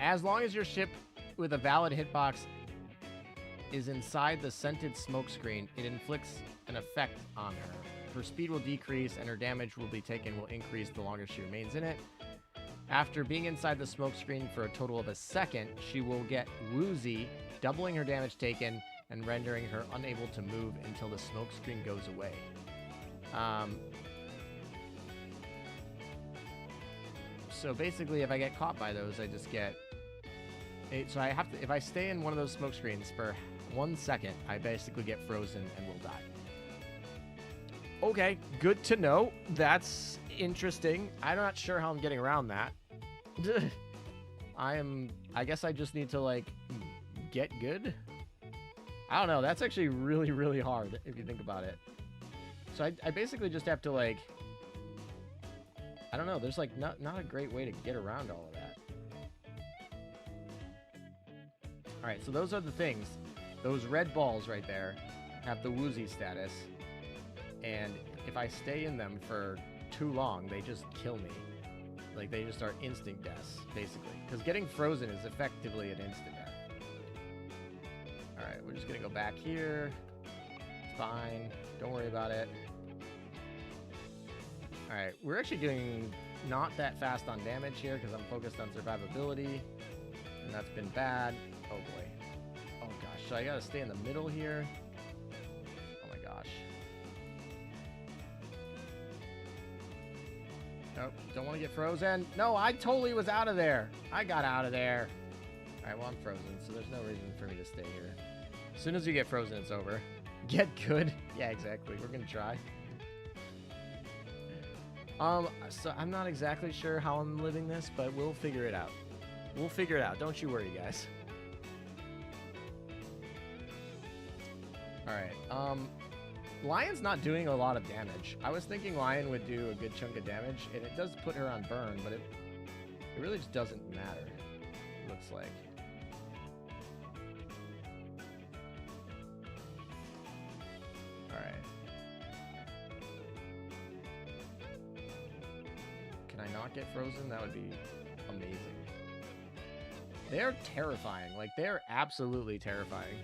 As long as your ship with a valid hitbox is inside the scented smoke screen, it inflicts an effect on her. Her speed will decrease and her damage will increase the longer she remains in it. After being inside the smoke screen for a total of a second, she will get woozy, doubling her damage taken and rendering her unable to move until the smoke screen goes away. So basically, if I get caught by those, I just get... So I have to... If I stay in one of those smoke screens for 1 second, I basically get frozen and will die. Okay, good to know. That's interesting. I'm not sure how I'm getting around that. I guess I just need to, like, get good? I don't know. That's actually really, really hard if you think about it. So I basically just have to, like... I don't know. There's, like, not a great way to get around all of that. Alright, so those are the things. Those red balls right there have the woozy status. And if I stay in them for too long, they just kill me. Like, they just are instant deaths, basically. Because getting frozen is effectively an instant death. Alright, we're just going to go back here. It's fine. Don't worry about it. Alright, we're actually getting not that fast on damage here because I'm focused on survivability. And that's been bad. Oh boy. Oh gosh, so I gotta stay in the middle here. Oh my gosh. Nope, don't want to get frozen. No, I totally was out of there. I got out of there. Alright, well I'm frozen, so there's no reason for me to stay here. As soon as you get frozen, it's over. Get good? Yeah, exactly. We're gonna try. So I'm not exactly sure how I'm living this, but we'll figure it out. We'll figure it out. Don't you worry, guys. Alright, Lion's not doing a lot of damage. I was thinking Lion would do a good chunk of damage, and it does put her on burn, but it really just doesn't matter, it looks like. Alright. Can I not get frozen? That would be amazing. They're terrifying. Like, they're absolutely terrifying.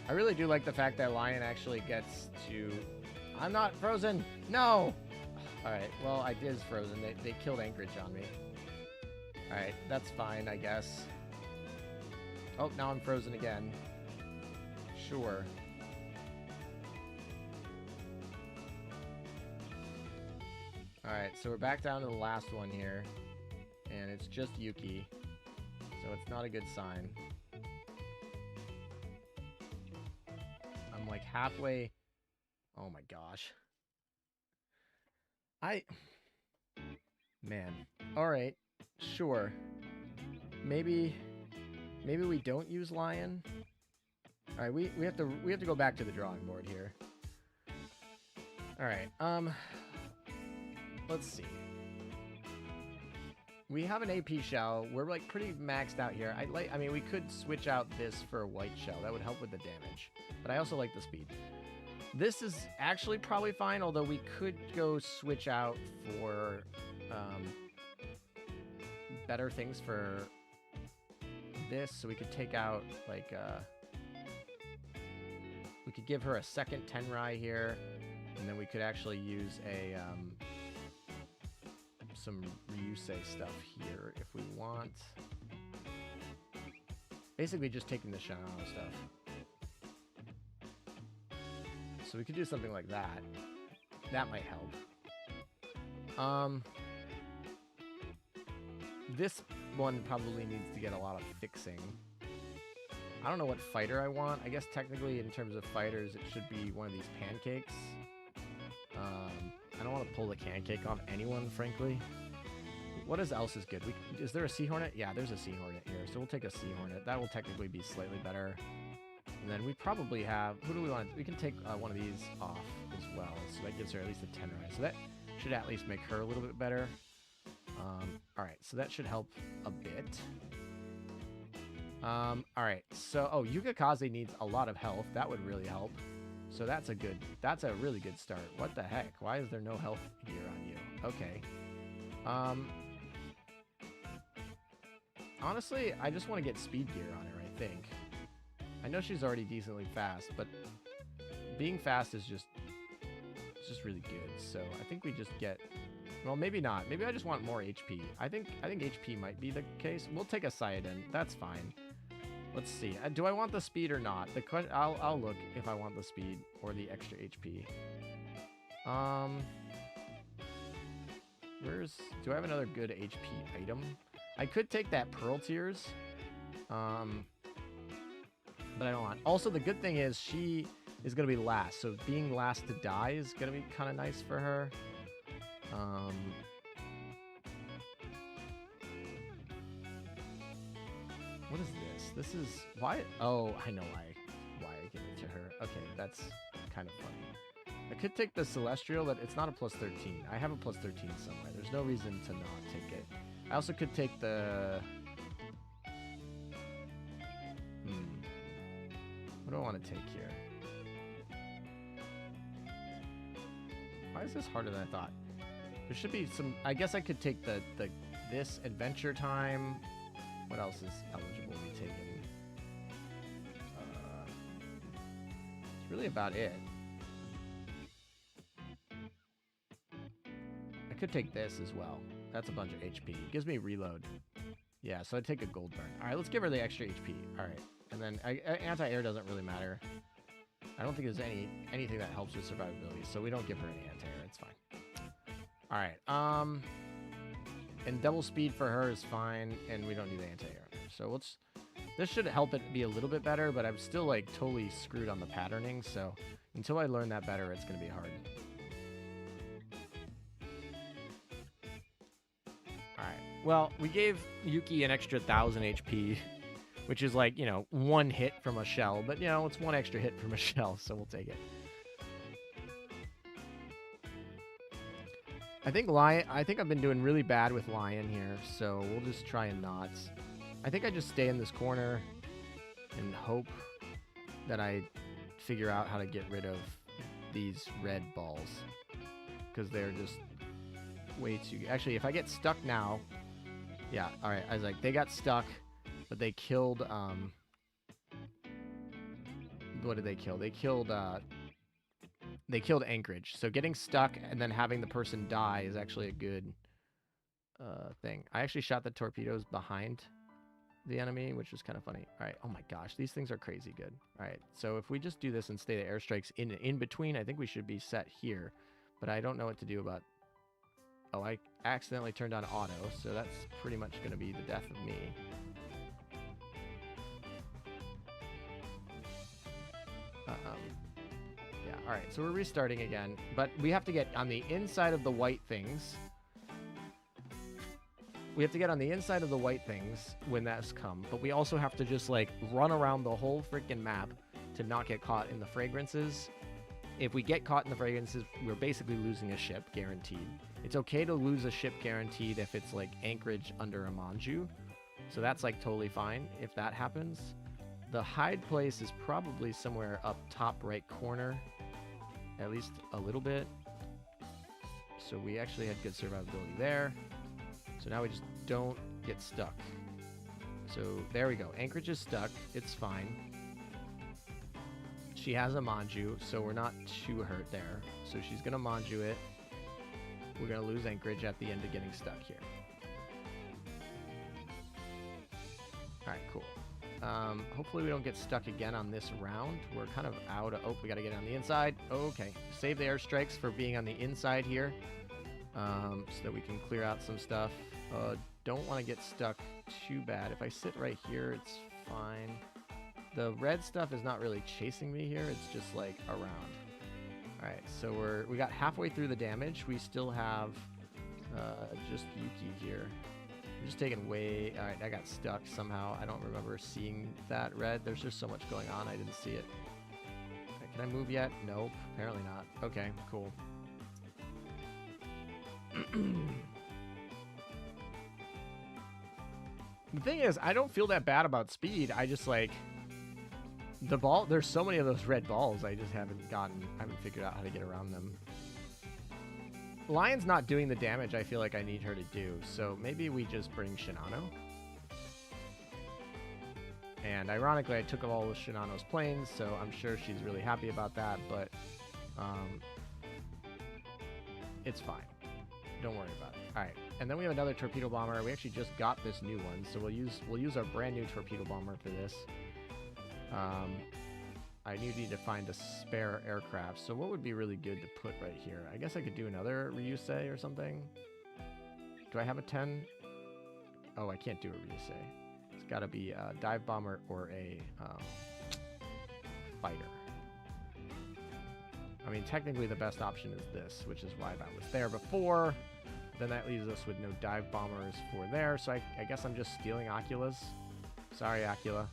I really do like the fact that Lion actually gets to... I'm not frozen! No! Alright, well, I is frozen. They killed Anchorage on me. Alright, that's fine, I guess. Oh, now I'm frozen again. Sure. Alright, so we're back down to the last one here. And it's just Yuki. So it's not a good sign. I'm like halfway... Oh my gosh. Man. Alright. Sure. Maybe we don't use Lion. Alright, we have to go back to the drawing board here. Alright, let's see. We have an AP shell. We're like pretty maxed out here. I mean, we could switch out this for a white shell. That would help with the damage. But I also like the speed. This is actually probably fine, although we could go switch out for better things for this. So we could take out like we could give her a second Tenrai here, and then we could actually use a some Ryusei stuff here if we want. Basically just taking the Shinano stuff. So we could do something like that. That might help. This one probably needs to get a lot of fixing. I don't know what fighter I want. I guess technically in terms of fighters, it should be one of these pancakes. I don't want to pull the pancake on anyone, frankly. What else is good? Is there a Sea Hornet? Yeah, there's a Sea Hornet here. So we'll take a Sea Hornet. That will technically be slightly better. And then we probably have... Who do we want? We can take one of these off as well. So that gives her at least a 10 right. So that should at least make her a little bit better. Alright, so that should help a bit. Alright, so... Oh, Yukikaze needs a lot of health. That would really help. So that's a really good start. What the heck? Why is there no health gear on you? Okay. Honestly, I just want to get speed gear on her, I think. I know she's already decently fast, but being fast is just really good. So I think we just get... Well, maybe not. Maybe I just want more HP. I think HP might be the case. We'll take a Saiyajin. That's fine. Let's see. Do I want the speed or not? The question, I'll look if I want the speed or the extra HP. Do I have another good HP item? I could take that Pearl Tears. But I don't want. Also, the good thing is she is going to be last. So being last to die is going to be kind of nice for her. What is this? This is... Why? Oh, I know why I give it to her. Okay, that's kind of funny. I could take the Celestial, but it's not a plus 13. I have a plus 13 somewhere. There's no reason to not take it. I also could take the... What do I want to take here? Why is this harder than I thought? There should be some... I guess I could take this Adventure Time. What else is eligible to be taken? It's really about it. I could take this as well. That's a bunch of HP. It gives me reload. Yeah, so I'd take a gold burn. Alright, let's give her the extra HP. Alright. And then anti-air doesn't really matter. I don't think there's anything that helps with survivability, so we don't give her any anti-air. It's fine. Alright, and double speed for her is fine, and we don't need the anti-air. So this should help it be a little bit better, but I'm still like totally screwed on the patterning, so until I learn that better, it's going to be hard. Alright, well, we gave Yuki an extra 1,000 HP, which is like, you know, one hit from a shell, but, you know, it's one extra hit from a shell, so we'll take it. I think I've been doing really bad with Lion here, so we'll just try and not. I think I just stay in this corner and hope that I figure out how to get rid of these red balls, because they're just way too... Actually, if I get stuck now... Yeah, alright, I was like, they got stuck, but they killed... What did they kill? They killed Anchorage. So getting stuck and then having the person die is actually a good thing. I actually shot the torpedoes behind the enemy, which was kind of funny. All right. Oh my gosh, these things are crazy good. All right. So if we just do this and stay the airstrikes in between, I think we should be set here. But I don't know what to do about... Oh, I accidentally turned on auto, so that's pretty much going to be the death of me. Yeah, all right. So we're restarting again, but we have to get on the inside of the white things. We have to get on the inside of the white things when that's come, but we also have to just, like, run around the whole freaking map to not get caught in the fragrances. If we get caught in the fragrances, we're basically losing a ship, guaranteed. It's okay to lose a ship guaranteed if it's, like, anchorage under a manju. So that's, like, totally fine if that happens. The hide place is probably somewhere up top right corner, at least a little bit. So we actually had good survivability there. So now we just don't get stuck. So there we go. Anchorage is stuck. It's fine. She has a manju, so we're not too hurt there. So she's going to manju it. We're going to lose anchorage at the end of getting stuck here. All right, cool. Hopefully we don't get stuck again on this round. We're kind of out of... Oh, we got to get on the inside. Okay. Save the airstrikes for being on the inside here. So that we can clear out some stuff. Don't want to get stuck too bad. If I sit right here, it's fine. The red stuff is not really chasing me here. It's just, like, around. All right, so we got halfway through the damage. We still have just Yuki here. I'm just taking way... All right, I got stuck somehow. I don't remember seeing that red. There's just so much going on. I didn't see it. Right, can I move yet? Nope, apparently not. Okay, cool. The thing is, I don't feel that bad about speed. I just, like... The ball... There's so many of those red balls I just haven't figured out how to get around them. Lion's not doing the damage I feel like I need her to do, so maybe we just bring Shinano. And ironically, I took all of Shinano's planes, so I'm sure she's really happy about that, but it's fine. Don't worry about it. All right, and then we have another torpedo bomber. We actually just got this new one, so we'll use our brand new torpedo bomber for this. I need to find a spare aircraft. So what would be really good to put right here? I guess I could do another Ryusei or something. Do I have a 10? Oh, I can't do a Ryusei. It's got to be a dive bomber or a fighter. I mean, technically the best option is this, which is why that was there before. Then that leaves us with no dive bombers for there. So I guess I'm just stealing Acula's. Sorry, Acula.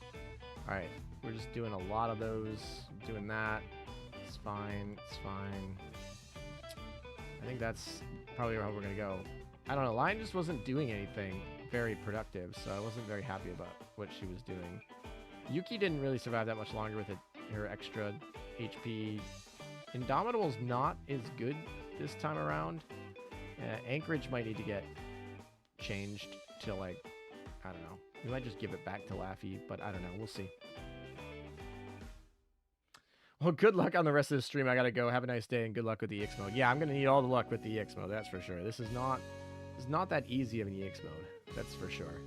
All right. We're just doing a lot of those, doing that. It's fine, it's fine. I think that's probably how we're gonna go. I don't know, Lion just wasn't doing anything very productive, so I wasn't very happy about what she was doing. Yuki didn't really survive that much longer with her extra HP. Indomitable's not as good this time around. Anchorage might need to get changed to, like, I don't know. We might just give it back to Laffy, but I don't know, we'll see. Well, good luck on the rest of the stream. I gotta go. Have a nice day and good luck with the EX mode. Yeah, I'm gonna need all the luck with the EX mode. That's for sure. This is not that easy of an EX mode. That's for sure.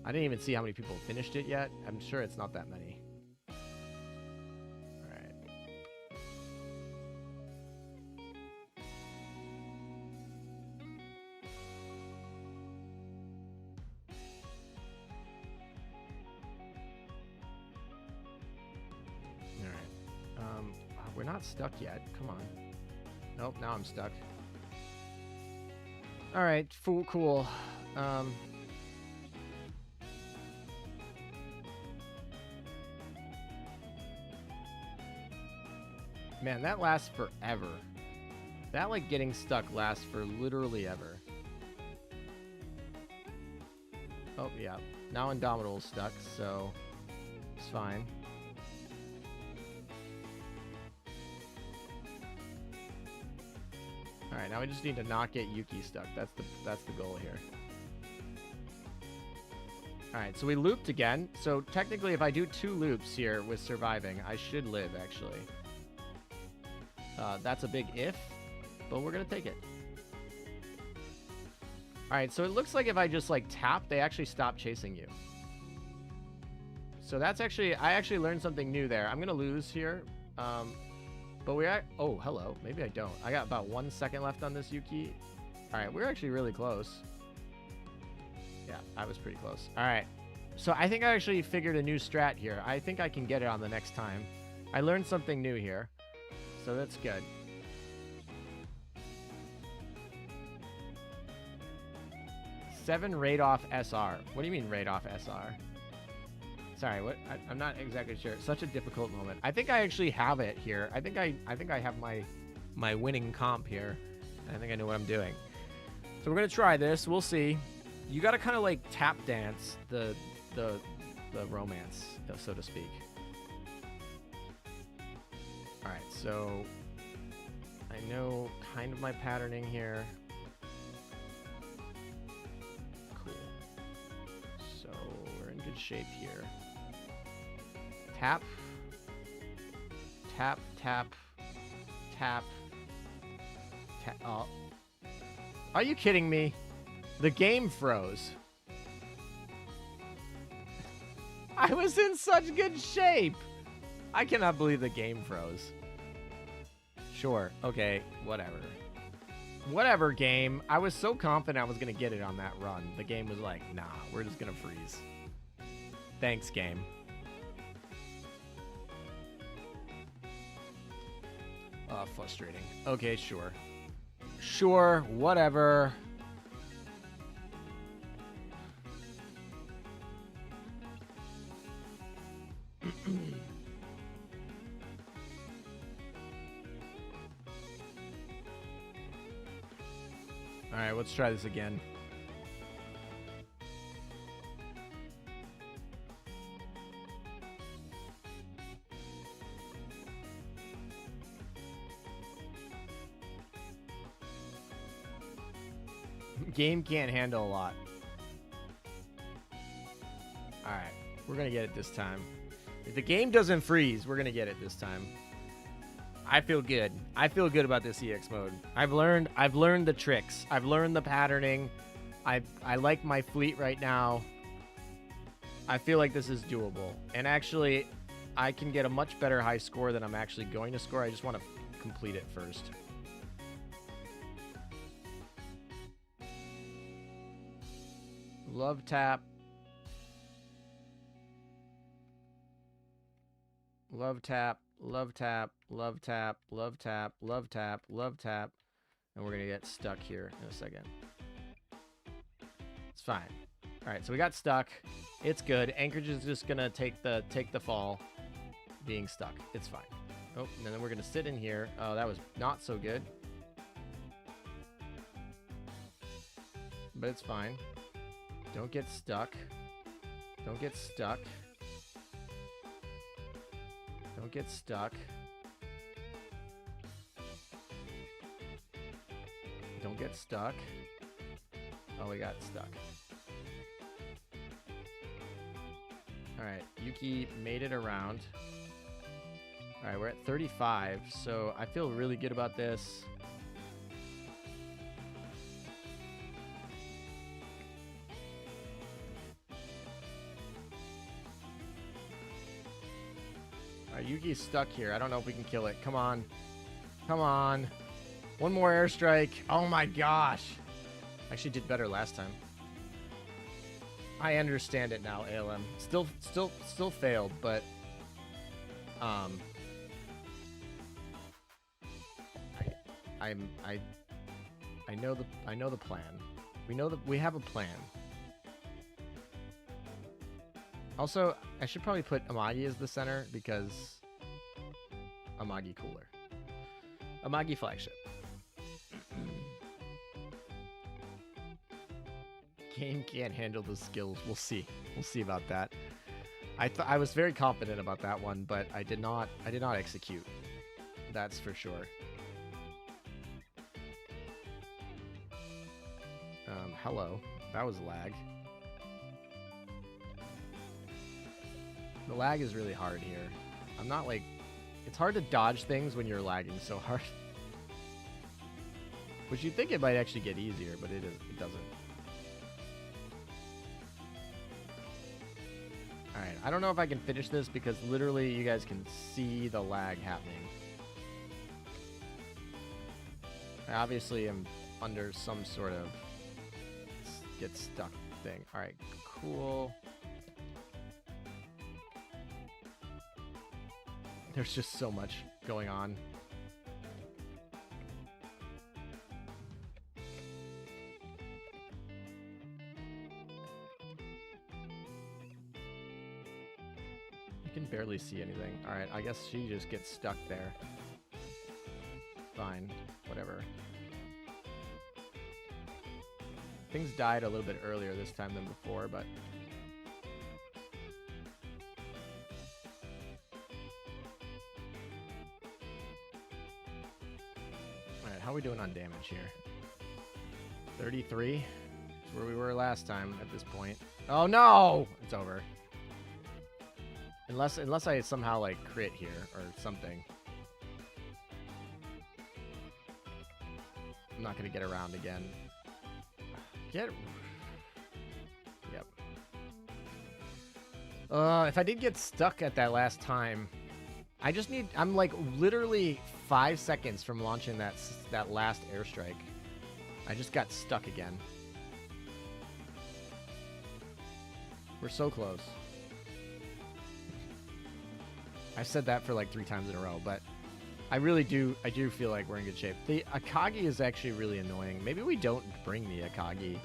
I didn't even see how many people finished it yet. I'm sure it's not that many. All right. We're not stuck yet. Come on. Nope, now I'm stuck. All right, cool. Man, that lasts forever. That, like, getting stuck lasts for literally ever. Oh, yeah. Now Indomitable's stuck, so it's fine. All right, now we just need to not get Yuki stuck. That's the goal here. All right, so we looped again. So technically, if I do 2 loops here with surviving, I should live, actually. That's a big if, but we're going to take it. Alright, so it looks like if I just, like, tap, they actually stop chasing you. So that's actually... I actually learned something new there. I'm gonna lose here. But we are... Oh, hello. Maybe I don't. I got about 1 second left on this Yuki. Alright, we're actually really close. Yeah, I was pretty close. Alright. So I think I actually figured a new strat here. I think I can get it on the next time. I learned something new here. So that's good. Seven raid off SR. What do you mean raid off SR? Sorry, what? I'm not exactly sure. It's such a difficult moment. I think I actually have it here. I think I have my winning comp here. I think I know what I'm doing. So we're gonna try this. We'll see. You gotta kind of like tap dance the romance, so to speak. All right, so I know kind of my patterning here. Cool. So we're in good shape here. Tap, tap, tap, tap, tap. Oh. Are you kidding me? The game froze. I was in such good shape. I cannot believe the game froze. Sure. Okay. Whatever. Whatever, game. I was so confident I was going to get it on that run. The game was like, nah, we're just going to freeze. Thanks, game. Frustrating. Okay, sure. Sure, whatever. Alright, let's try this again. Game can't handle a lot. Alright, we're gonna get it this time. If the game doesn't freeze, we're gonna get it this time. I feel good. I feel good about this EX mode. I've learned the tricks. I've learned the patterning. I like my fleet right now. I feel like this is doable. And actually, I can get a much better high score than I'm actually going to score. I just want to complete it first. Love tap. Love tap. Love tap. Love tap. Love tap. Love tap. Love tap. And we're going to get stuck here in a second. It's fine. All right, so we got stuck. It's good. Anchorage is just going to take the fall being stuck. It's fine. Oh, and then we're going to sit in here. Oh, that was not so good. But it's fine. Don't get stuck. Don't get stuck. Don't get stuck. Don't get stuck. Oh, we got stuck. Alright, Yuki made it around. Alright, we're at 35, so I feel really good about this. Alright, Yuki's stuck here. I don't know if we can kill it. Come on. Come on. One more airstrike. Oh my gosh. Actually did better last time. I understand it now, ALM. Still failed, but I know the plan. We have a plan. Also, I should probably put Amagi as the center because Amagi cooler. Amagi flagship. Game can't handle the skills. We'll see. We'll see about that. I was very confident about that one, but I did not execute. That's for sure. Hello. That was lag. The lag is really hard here. I'm not like... It's hard to dodge things when you're lagging so hard. Which you'd think it might actually get easier, but it doesn't. Alright, I don't know if I can finish this because literally you guys can see the lag happening. I obviously am under some sort of get stuck thing. Alright, cool. There's just so much going on. You can barely see anything. Alright, I guess she just gets stuck there. Fine, whatever. Things died a little bit earlier this time than before, but... Alright, how are we doing on damage here? 33? That's where we were last time at this point. Oh no! It's over. Unless I somehow, like, crit here or something. I'm not gonna get around again. Yep. If I did get stuck at that last time, I'm like literally 5 seconds from launching that last airstrike. I just got stuck again. We're so close. I said that for like 3 times in a row, but I do feel like we're in good shape. The Akagi is actually really annoying. Maybe we don't bring the Akagi.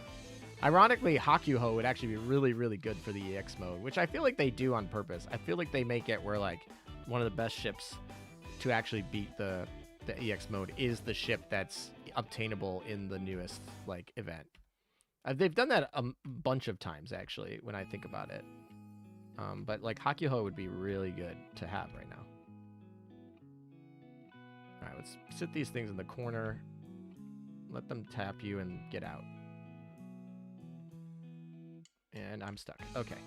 Ironically, Hakuhou would actually be really, really good for the EX mode, which I feel like they do on purpose. I feel like they make it where, like, one of the best ships to actually beat the EX mode is the ship that's obtainable in the newest, like, event. They've done that a bunch of times, actually, when I think about it. But, like, Hakuhou would be really good to have right now. Alright, let's sit these things in the corner. Let them tap you and get out. And I'm stuck. Okay.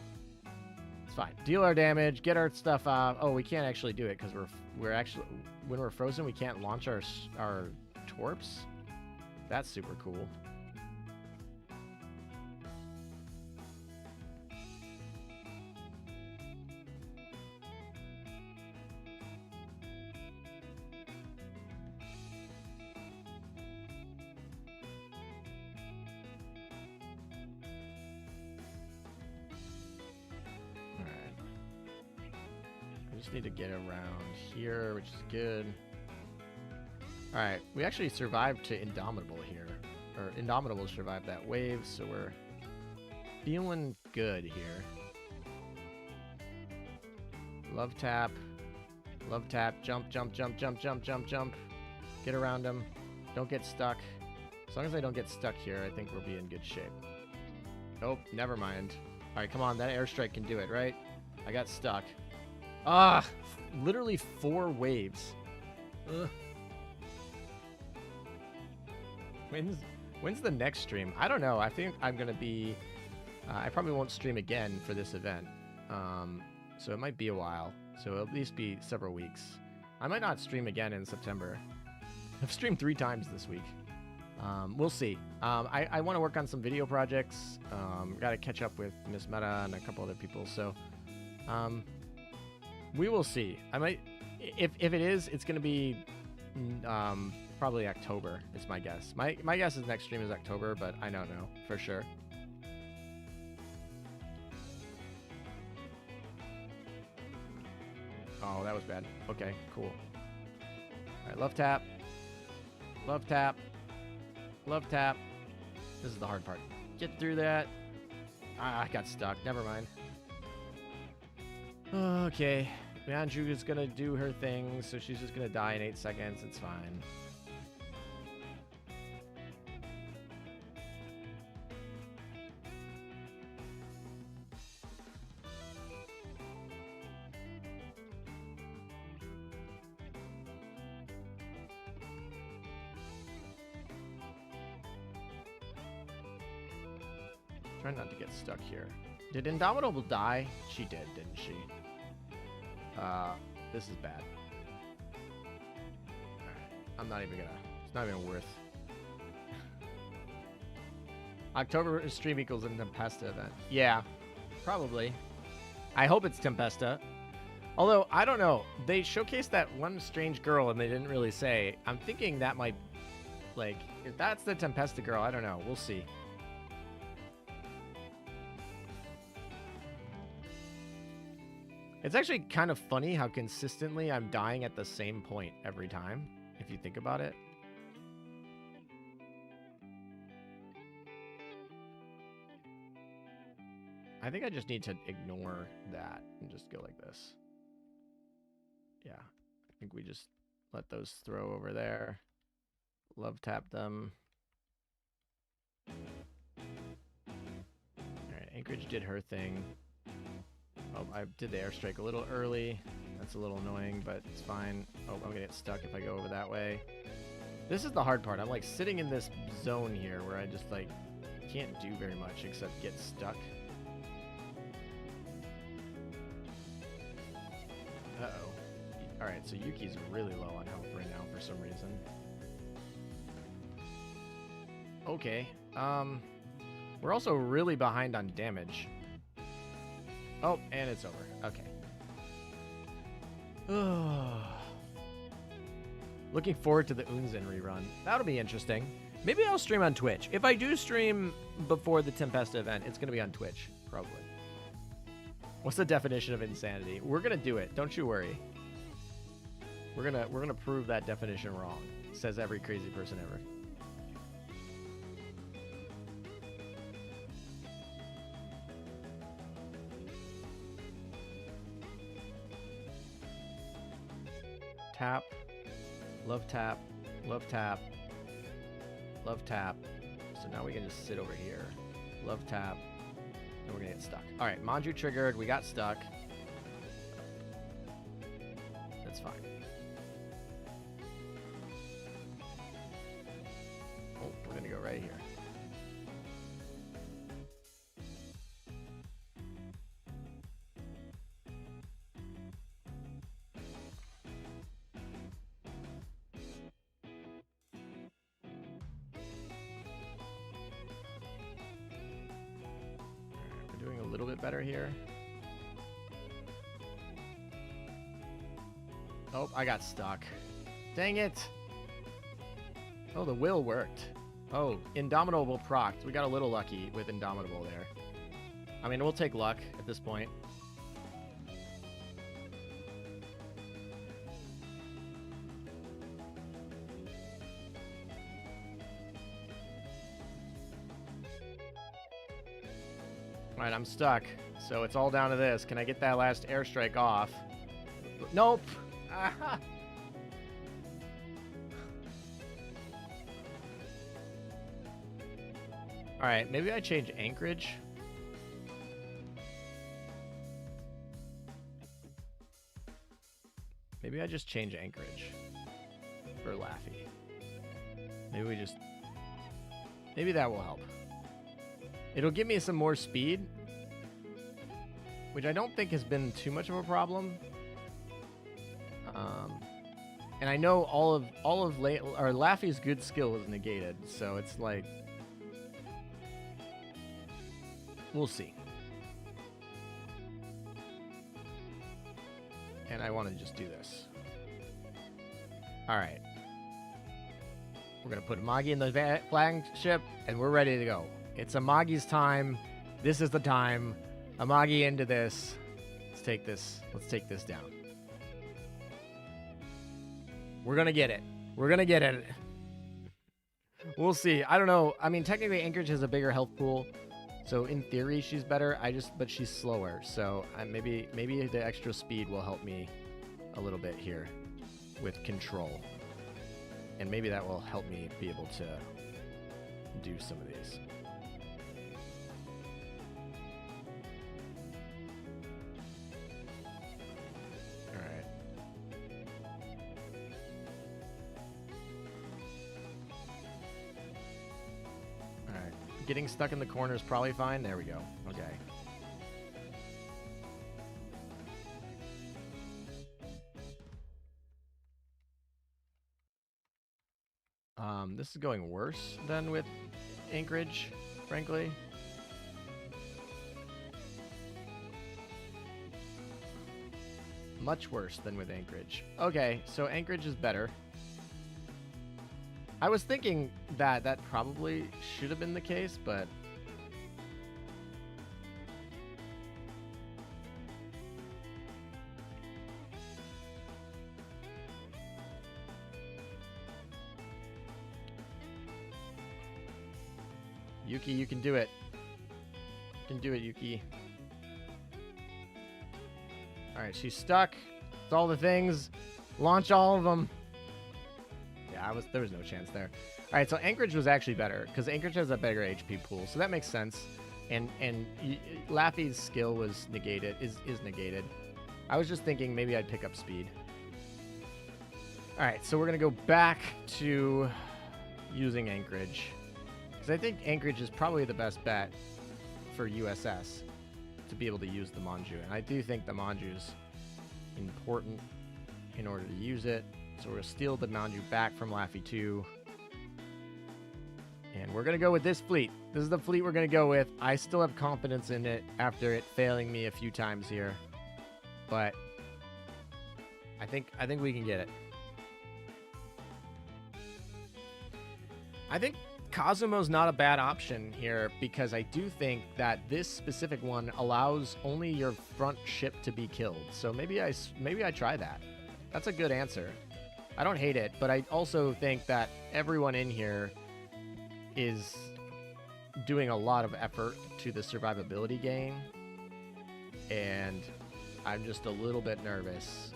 It's fine. Deal our damage, get our stuff off. Oh, we can't actually do it because we're actually... When we're frozen, we can't launch our torps. That's super cool. Need to get around here, which is good. Alright, we actually survived to Indomitable here. Or Indomitable survived that wave, so we're feeling good here. Love tap. Love tap. Jump, jump, jump, jump, jump, jump, jump. Get around him. Don't get stuck. As long as I don't get stuck here, I think we'll be in good shape. Oh, never mind. Alright, come on. That airstrike can do it, right? I got stuck. Ah, literally 4 waves. Ugh. When's the next stream? I don't know. I think I'm gonna be. I probably won't stream again for this event. So it might be a while. So it'll at least be several weeks. I might not stream again in September. I've streamed 3 times this week. We'll see. I want to work on some video projects. Got to catch up with Miss Meta and a couple other people. So. We will see. I might, if it is, it's gonna be, probably October. Is my guess. My guess is next stream is October, but I don't know for sure. Oh, that was bad. Okay, cool. All right, love tap, love tap, love tap. This is the hard part. Get through that. Ah, I got stuck. Never mind. Okay, Manju is gonna do her thing, so she's just gonna die in 8 seconds. It's fine. Try not to get stuck here. Did Indomitable die? She did, didn't she? This is bad. Alright, I'm not even gonna... It's not even worth... October stream equals an Impesta event. Yeah, probably. I hope it's Tempesta. Although, I don't know. They showcased that one strange girl and they didn't really say. I'm thinking that might, like, if that's the Tempesta girl, I don't know. We'll see. It's actually kind of funny how consistently I'm dying at the same point every time, if you think about it. I think I just need to ignore that and just go like this. Yeah, I think we just let those throw over there. Love tap them. Alright, Anchorage did her thing. Oh, I did the airstrike a little early. That's a little annoying, but it's fine. Oh, I'm gonna get stuck if I go over that way. This is the hard part. I'm like sitting in this zone here where I just like can't do very much except get stuck. Uh-oh. Alright, so Yuki's really low on health right now for some reason. Okay. We're also really behind on damage. Oh, and it's over. Okay. Looking forward to the Unzen rerun. That'll be interesting. Maybe I'll stream on Twitch. If I do stream before the Tempesta event, it's going to be on Twitch, probably. What's the definition of insanity? We're going to do it. Don't you worry. We're gonna prove that definition wrong. Says every crazy person ever. Tap, love tap, love tap, love tap. So now we can just sit over here. Love tap, and we're gonna get stuck. All right, Manju triggered. We got stuck. That's fine. Oh, we're gonna go right here. Better here. Oh, I got stuck. Dang it. Oh, the will worked. Oh, Indomitable procced. We got a little lucky with Indomitable there. I mean, we'll take luck at this point. Alright, I'm stuck. So it's all down to this. Can I get that last airstrike off? Nope! Alright, maybe I change Anchorage. Maybe I just change Anchorage for Laffy. Maybe we just... Maybe that will help. It'll give me some more speed, which I don't think has been too much of a problem. And I know all of Laffy's good skill is negated, so it's like we'll see. And I want to just do this. All right. We're gonna put Amagi in the flagship, and we're ready to go. It's Amagi's time. This is the time. Amagi into this. Let's take this. Let's take this down. We're gonna get it. We're gonna get it. We'll see. I don't know. I mean, technically, Anchorage has a bigger health pool, so in theory, she's better. But she's slower. So maybe the extra speed will help me a little bit here with control, and maybe that will help me be able to do some of these. Getting stuck in the corner is probably fine. There we go. Okay. This is going worse than with Anchorage, frankly. Much worse than with Anchorage. Okay, so Anchorage is better. I was thinking that that probably should have been the case, but... Yuki, you can do it. You can do it, Yuki. Alright, she's stuck. It's all the things. Launch all of them. Yeah, there was no chance there. Alright, so Anchorage was actually better, because Anchorage has a bigger HP pool, so that makes sense. And Laffy's skill was negated, is negated. I was just thinking maybe I'd pick up speed. Alright, so we're going to go back to using Anchorage. Because I think Anchorage is probably the best bet for USS to be able to use the Manju. And I do think the Manju is important in order to use it. So we're going to steal the Manju back from Laffy 2. And we're going to go with this fleet. This is the fleet we're going to go with. I still have confidence in it after it failing me a few times here. But I think we can get it. I think Kazumo's not a bad option here because I do think that this specific one allows only your front ship to be killed. So maybe I try that. That's a good answer. I don't hate it, but I also think that everyone in here is doing a lot of effort to the survivability game, and I'm just a little bit nervous.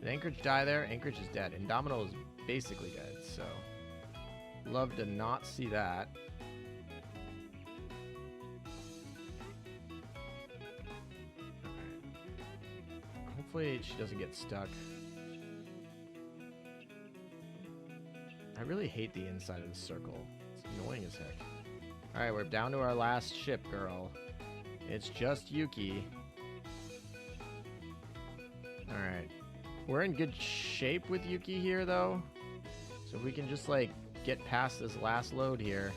Did Anchorage die there? Anchorage is dead. Indomitable is basically dead, so love to not see that. Alright. Hopefully she doesn't get stuck. I really hate the inside of the circle. It's annoying as heck. Alright, we're down to our last ship, girl. It's just Yuki. Alright. We're in good shape with Yuki here, though. So if we can just, like, get past this last load here.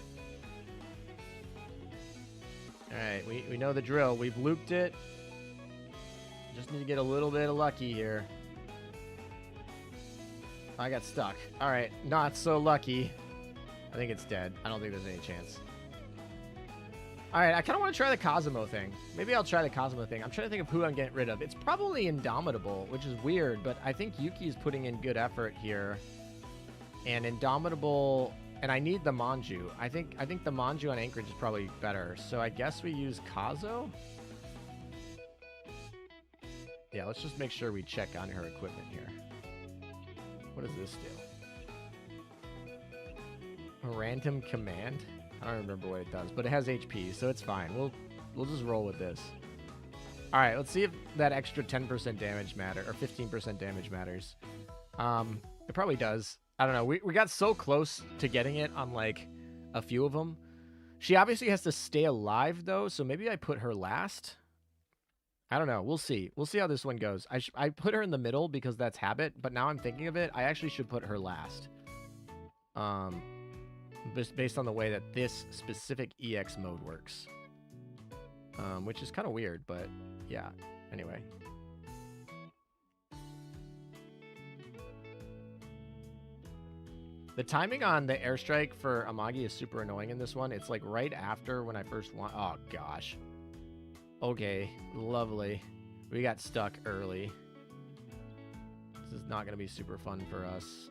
Alright, we know the drill. We've looped it. Just need to get a little bit of lucky here. I got stuck. Alright, not so lucky. I think it's dead. I don't think there's any chance. Alright, I kind of want to try the Kazumo thing. Maybe I'll try the Kazumo thing. I'm trying to think of who I'm getting rid of. It's probably Indomitable, which is weird, but I think Yuki's putting in good effort here. And Indomitable, and I need the Manju. I think the Manju on Anchorage is probably better. So I guess we use Kazo? Yeah, let's just make sure we check on her equipment here. What does this do? A random command? I don't remember what it does, but it has HP, so it's fine. We'll just roll with this. All right, let's see if that extra 10% damage matter or 15% damage matters. It probably does. I don't know. We got so close to getting it on like a few of them. She obviously has to stay alive though, so maybe I put her last. I don't know. We'll see. We'll see how this one goes. I put her in the middle because that's habit, but now I'm thinking of it, I actually should put her last. Based on the way that this specific EX mode works. Which is kind of weird, but yeah. Anyway. The timing on the airstrike for Amagi is super annoying in this one. It's like right after when I first want... Oh, gosh. Okay, lovely. We got stuck early. This is not going to be super fun for us.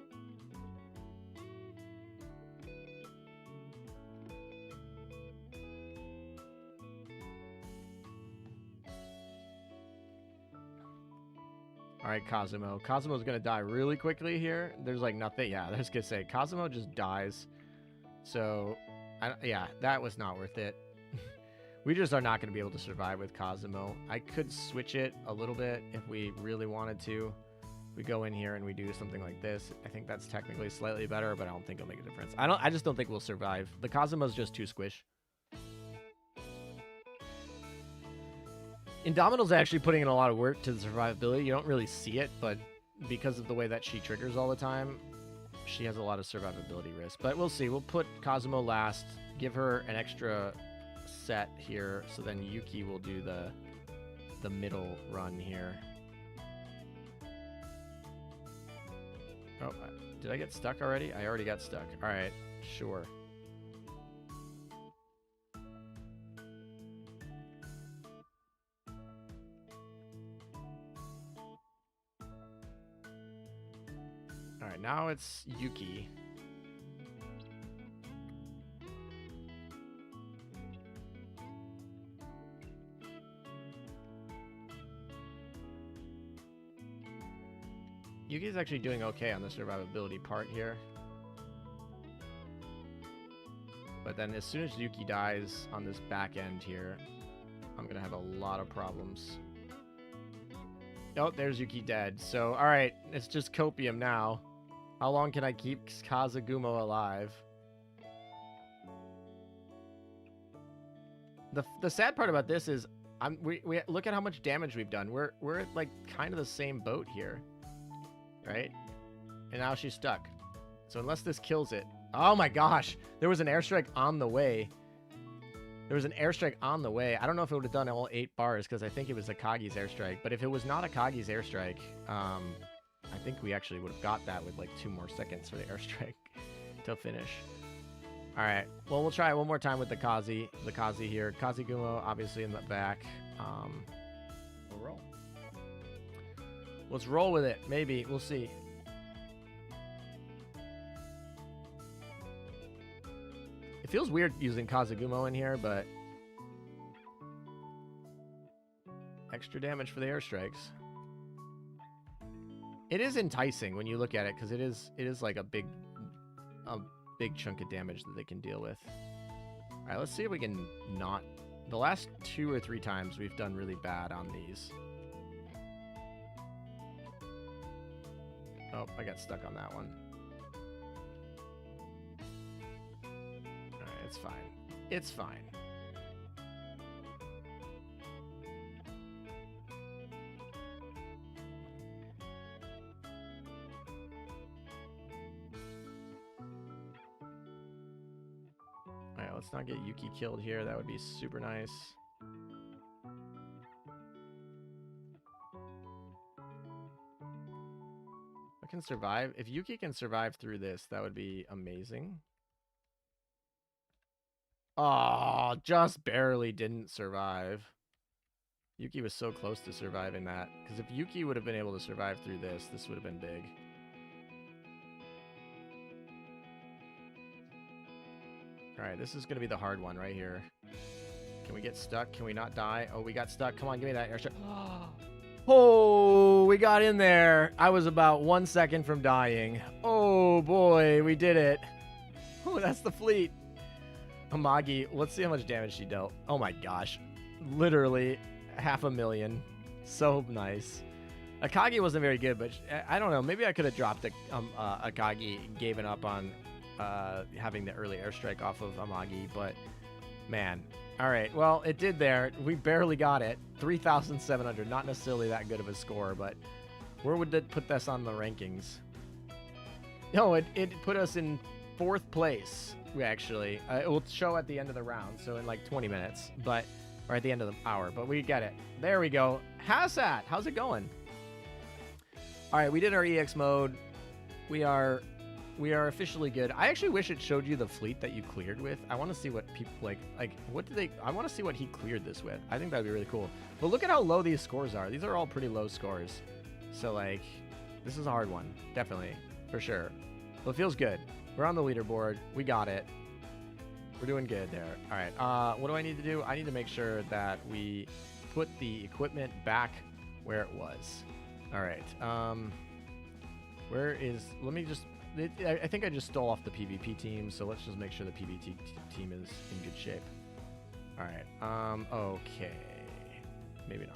All right, Kazumo. Kazumo's going to die really quickly here. There's like nothing. Yeah, I was going to say, Kazumo just dies. So, yeah, that was not worth it. We just are not going to be able to survive with Kazumo. I could switch it a little bit if we really wanted to. We go in here and we do something like this. I think that's technically slightly better, but I don't think it'll make a difference. I just don't think we'll survive. The Kazumo's just too squish. Indomita's actually putting in a lot of work to the survivability. You don't really see it, but because of the way that she triggers all the time, she has a lot of survivability risk. But we'll see. We'll put Kazumo last, give her an extra set here, so then Yuki will do the middle run here. Oh, did I get stuck already? I already got stuck. All right, sure. All right, now it's Yuki. Yuki's actually doing okay on the survivability part here. But then as soon as Yuki dies on this back end here, I'm going to have a lot of problems. Oh, there's Yuki dead. So, all right, it's just copium now. How long can I keep Kazugumo alive? The sad part about this is we look at how much damage we've done. We're at like kind of the same boat here. Right? And now she's stuck. So unless this kills it... Oh my gosh! There was an airstrike on the way. There was an airstrike on the way. I don't know if it would have done all 8 bars, because I think it was Akagi's airstrike. But if it was not Akagi's airstrike, I think we actually would have got that with like 2 more seconds for the airstrike to finish. Alright, well, we'll try it one more time with the Kazi here. Kazugumo, obviously, in the back. We'll roll. Let's roll with it. Maybe. We'll see. It feels weird using Kazugumo in here, but... extra damage for the airstrikes. It is enticing when you look at it, because it is like a big chunk of damage that they can deal with. Alright, let's see if we can not... The last 2 or 3 times we've done really bad on these. Oh, I got stuck on that one. Alright, it's fine. It's fine. Alright, let's not get Yuki killed here. That would be super nice. Can survive. If Yuki can survive through this, that would be amazing. Oh, just barely didn't survive. Yuki was so close to surviving that. Because if Yuki would have been able to survive through this, this would have been big. Alright, this is going to be the hard one right here. Can we get stuck? Can we not die? Oh, we got stuck. Come on, give me that airstrike. Oh, we got in there. I was about 1 second from dying. Oh boy, we did it. Oh, that's the fleet. Amagi, let's see how much damage she dealt. Oh my gosh. Literally 500,000. So nice. Akagi wasn't very good, but I don't know. Maybe I could have dropped Akagi, given up on having the early airstrike off of Amagi, but man. All right, well, it did there. We barely got it. 3,700, not necessarily that good of a score, but where would that put us on the rankings? No, it put us in 4th place, actually. It will show at the end of the round, so in like 20 minutes, but or at the end of the hour, but we get it. There we go. Hassat, how's it going? All right, we did our EX mode. We are officially good. I actually wish it showed you the fleet that you cleared with. I want to see what people like what did they... I want to see what he cleared this with. I think that'd be really cool. But look at how low these scores are. These are all pretty low scores. So like, this is a hard one. Definitely. For sure. Well, it feels good. We're on the leaderboard. We got it. We're doing good there. All right. What do I need to do? I need to make sure that we put the equipment back where it was. All right. Where is... Let me just... I think I just stole off the PvP team, so let's just make sure the PvP team is in good shape. All right. Okay. Maybe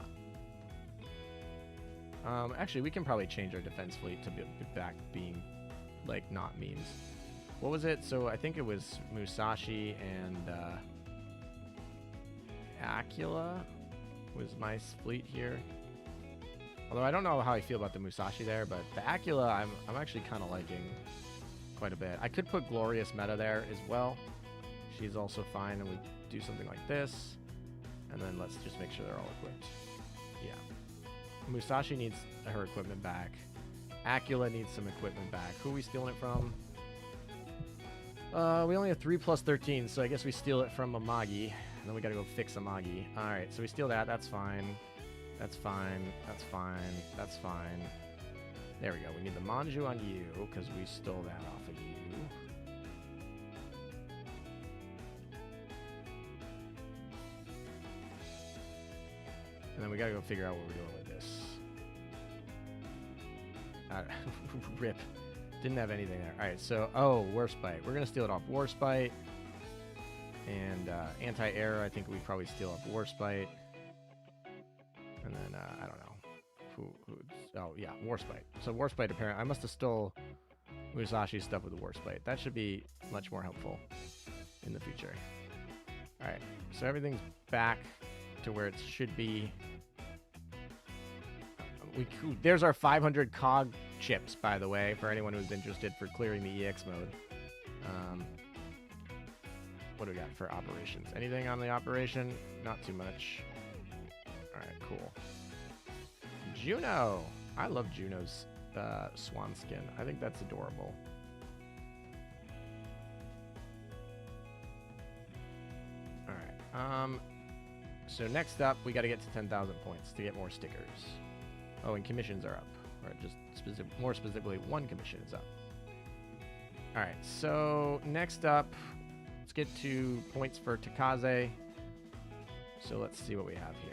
not. Actually, we can probably change our defense fleet to be back being, like, not memes. What was it? So I think it was Musashi and Akula. was my fleet here. Although I don't know how I feel about the Musashi there, but the Acula I'm actually kind of liking quite a bit. I could put Glorious Meta there as well. She's also fine, and we do something like this. And then let's just make sure they're all equipped. Yeah. Musashi needs her equipment back. Acula needs some equipment back. Who are we stealing it from? We only have 3 plus 13, so I guess we steal it from Amagi. And then we gotta go fix Amagi. Alright, so we steal that. That's fine. That's fine. That's fine. That's fine. There we go. We need the Manju on you, because we stole that off of you. And then we gotta go figure out what we're doing with this. Rip. Didn't have anything there. Alright, so, Warspite. We're gonna steal it off Warspite. And Anti-Air, I think we probably steal off Warspite. And then, I don't know. Oh, yeah, Warspite. So Warspite, apparently, I must have stole Musashi's stuff with the Warspite. That should be much more helpful in the future. Alright, so everything's back to where it should be. There's our 500 cog chips, by the way, for anyone who's interested for clearing the EX mode. What do we got for operations? Anything on the operation? Not too much. Alright, cool. Juno! I love Juno's swan skin. I think that's adorable. Alright, so next up, we gotta get to 10,000 points to get more stickers. Oh, and commissions are up. Or just more specifically, one commission is up. Alright, so next up, let's get to points for Taekaze. So let's see what we have here.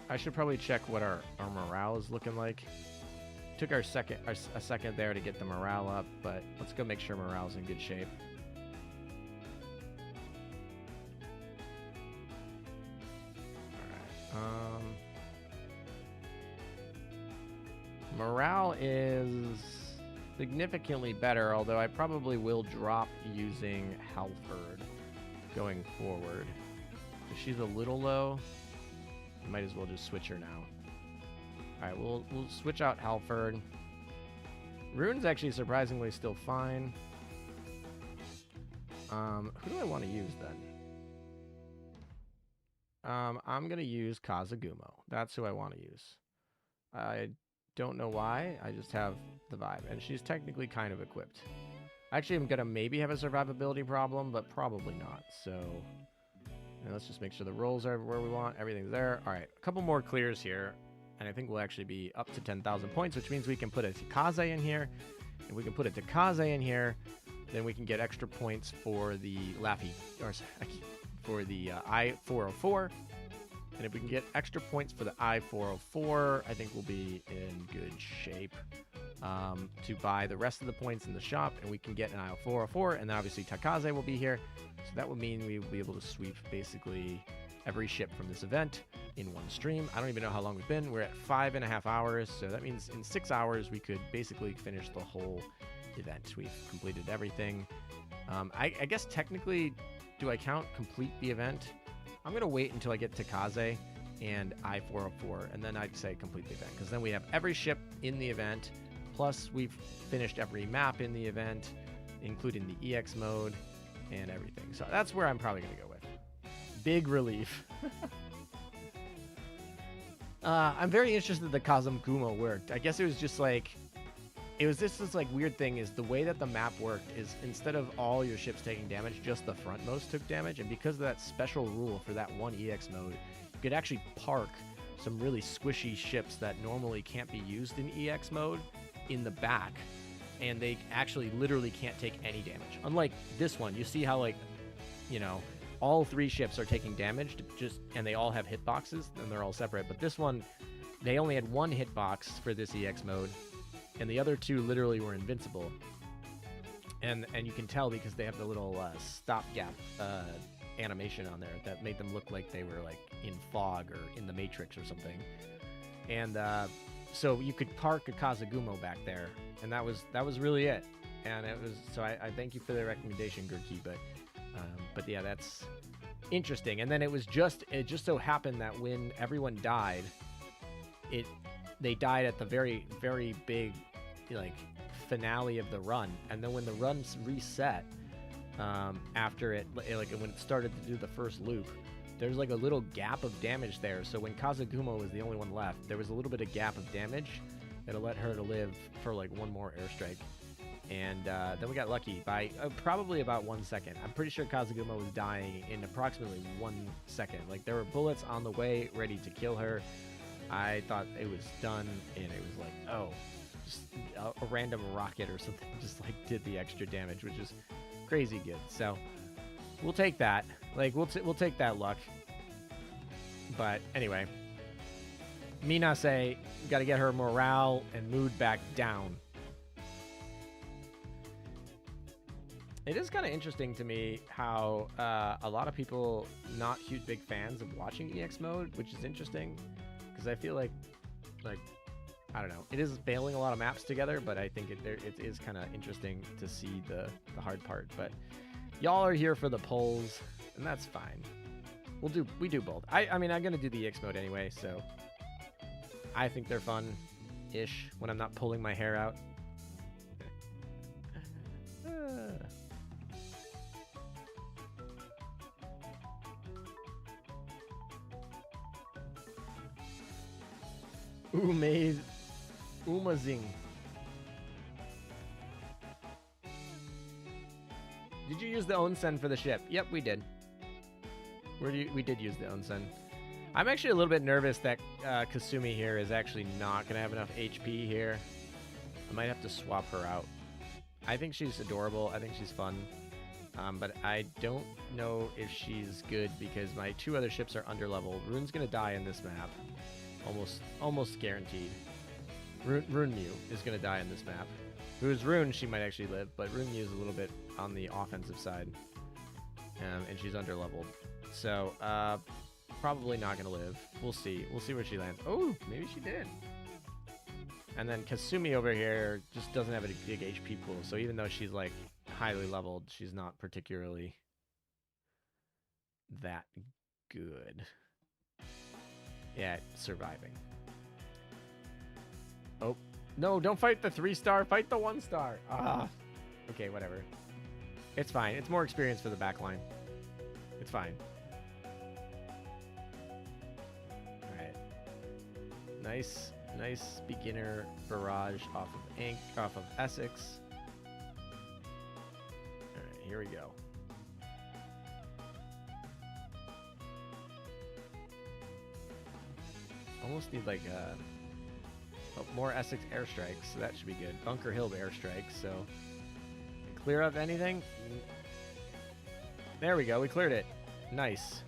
I should probably check what our morale is looking like. Took a second there to get the morale up, but let's go make sure morale's in good shape. Alright. Morale is significantly better, although I probably will drop using Halford going forward. If she's a little low, might as well just switch her now. Alright, we'll switch out Halford. Rune's actually surprisingly still fine. Who do I want to use then? I'm going to use Kazagumo. That's who I want to use. I don't know why. I just have the vibe. And she's technically kind of equipped. Actually, I'm going to maybe have a survivability problem, but probably not. So, and let's just make sure the rolls are where we want. Everything's there. All right, a couple more clears here. And I think we'll actually be up to 10,000 points, which means we can put a Taekaze in here. And we can put a Taekaze in here. Then we can get extra points for the Laffy, or for the I-404. And if we can get extra points for the I-404, I think we'll be in good shape to buy the rest of the points in the shop. And we can get an I-404, and then obviously Taekaze will be here. So that would mean we will be able to sweep basically every ship from this event in one stream. I don't even know how long we've been. We're at 5.5 hours. So that means in 6 hours, we could basically finish the whole event. We've completed everything. I guess technically, do I count complete the event? I'm going to wait until I get Taekaze and I-404, and then I'd say complete the event, because then we have every ship in the event, plus we've finished every map in the event, including the EX mode and everything. So that's where I'm probably going to go with. Big relief. I'm very interested that Kazagumo worked. I guess it was just like, this like weird thing is the way that the map worked is instead of all your ships taking damage, just the frontmost took damage. And because of that special rule for that one EX mode, you could actually park some really squishy ships that normally can't be used in EX mode in the back. And they actually literally can't take any damage. Unlike this one, you see how like, you know, all 3 ships are taking damage and they all have hitboxes and they're all separate. But this one, they only had 1 hitbox for this EX mode. And the other 2 literally were invincible. And you can tell because they have the little stopgap animation on there that made them look like they were like in fog or in the Matrix or something. And so you could park a Kazagumo back there, and that was really it. And it was, so I thank you for the recommendation, Gurki, but But yeah, that's interesting. And then it just so happened that when everyone died, they died at the very, very big, like, finale of the run. And then when the runs reset, after it, like when it started to do the first loop, there's like a little gap of damage there. So when Kazugumo was the only one left, there was a little bit of gap of damage that'll let her to live for like one more airstrike. And then we got lucky by probably about 1 second. I'm pretty sure Kazugumo was dying in approximately 1 second. Like, there were bullets on the way ready to kill her. I thought it was done, and it was like, oh, just a random rocket or something just like did the extra damage, which is crazy good. So we'll take that. Like, we'll take that luck. But anyway, Minase, got to get her morale and mood back down. It is kind of interesting to me how a lot of people not huge big fans of watching EX mode, which is interesting because I feel like I don't know, it is bailing a lot of maps together, but I think it is kind of interesting to see the hard part. But y'all are here for the polls, and that's fine. We do both. I mean, I'm gonna do the EX mode anyway, so I think they're fun-ish when I'm not pulling my hair out. Umazing. Did you use the onsen for the ship? Yep, we did. We did use the onsen. I'm actually a little bit nervous that Kasumi here is actually not going to have enough HP here. I might have to swap her out. I think she's adorable. I think she's fun. But I don't know if she's good because my two other ships are underleveled. Rune's going to die in this map. Almost guaranteed. Rune Mew is going to die in this map. If it was Rune, she might actually live, but Rune Mew is a little bit on the offensive side. And she's underleveled. So, probably not going to live. We'll see. We'll see where she lands. Oh, maybe she did. And then Kasumi over here just doesn't have a big HP pool. So even though she's, like, highly leveled, she's not particularly that good. Yeah, surviving. Oh, no, don't fight the 3-star. Fight the 1-star. Ah. Okay, whatever. It's fine. It's more experience for the backline. It's fine. Alright. Nice beginner barrage off of Essex. Alright, here we go. Almost need like more Essex airstrikes, so that should be good. Bunker Hill airstrikes, so clear up anything. There we go, we cleared it. Nice.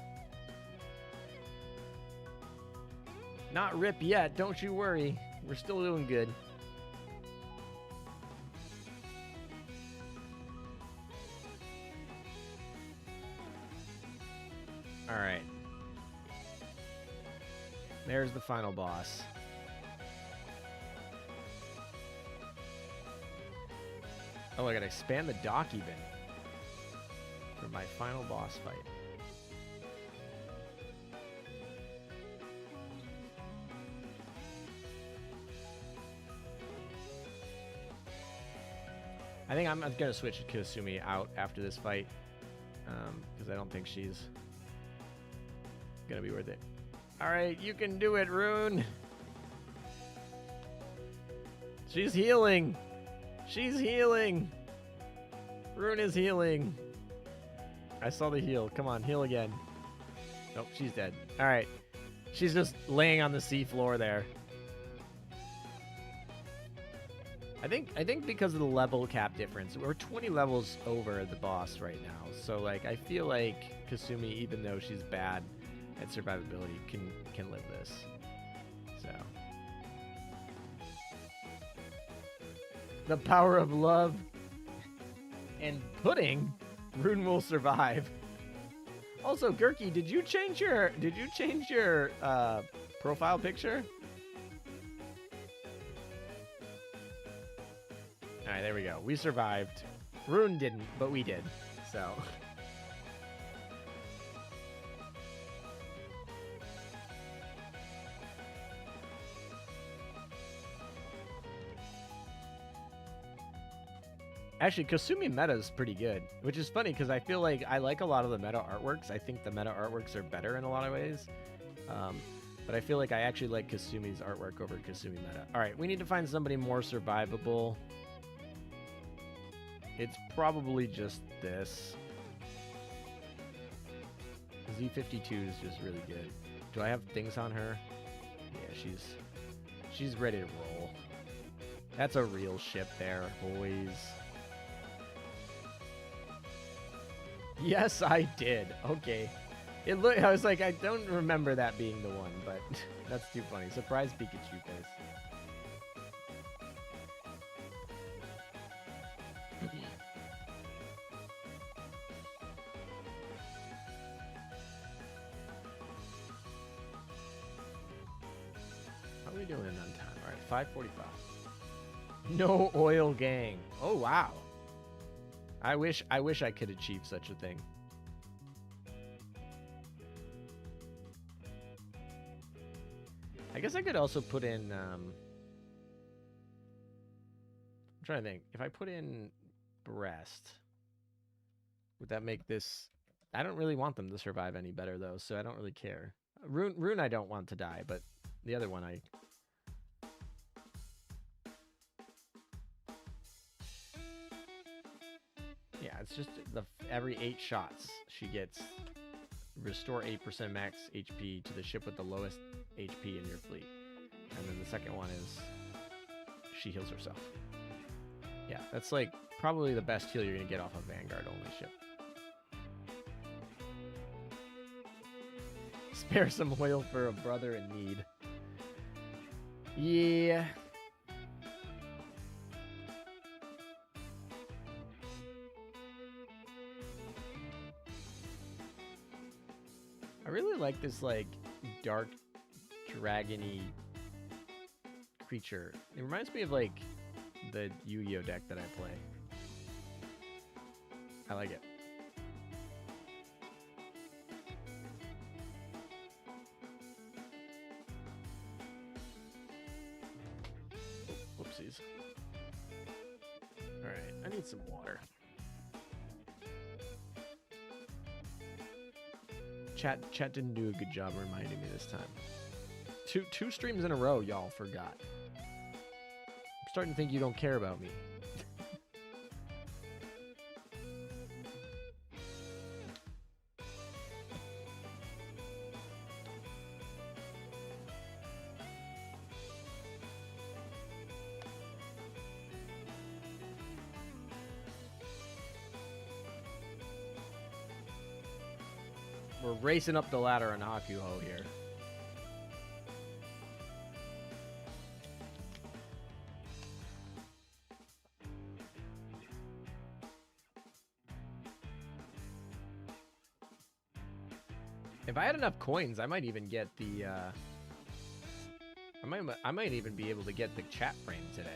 Not rip yet, don't you worry. We're still doing good. Alright. There's the final boss. Oh, I gotta expand the dock even for my final boss fight. I think I'm gonna switch Kasumi out after this fight because I don't think she's gonna be worth it. Alright, you can do it, Rune. She's healing. She's healing. Rune is healing. I saw the heal. Come on, heal again. Nope, she's dead. Alright. She's just laying on the seafloor there. I think because of the level cap difference, we're 20 levels over the boss right now. So like I feel like Kasumi, even though she's bad at survivability, can live this. So the power of love and pudding, Rune will survive. Also, Gurky, did you change your profile picture? All right, there we go. We survived. Rune didn't, but we did. So Actually, Kasumi meta is pretty good, which is funny because I feel like I like a lot of the meta artworks. I think the meta artworks are better in a lot of ways. But I feel like I actually like Kasumi's artwork over Kasumi meta. All right, we need to find somebody more survivable. It's probably just this. Z52 is just really good. Do I have things on her? Yeah, she's ready to roll. That's a real ship there, boys. Yes, I did. Okay. I was like, I don't remember that being the one, but that's too funny. Surprise Pikachu face. How are we doing on time? All right, 5:45. No oil gang. Oh wow. I wish I could achieve such a thing. I guess I could also put in I'm trying to think. If I put in breast, would that make this... I don't really want them to survive any better though, so I don't really care. Rune I don't want to die, but the other one I... Yeah, it's just every 8 shots she gets restore 8% max HP to the ship with the lowest HP in your fleet. And then the second one is she heals herself. Yeah, that's like probably the best heal you're gonna get off a Vanguard only ship. Spare some oil for a brother in need. Yeah. I really like this, like, dark, dragon-y creature. It reminds me of, like, the Yu-Gi-Oh deck that I play. I like it. Oh, whoopsies. Alright, I need some water. Chat didn't do a good job reminding me this time. Two streams in a row, y'all forgot. I'm starting to think you don't care about me. We're racing up the ladder on Hakuhou here. If I had enough coins, I might even get the I might even be able to get the chat frame today.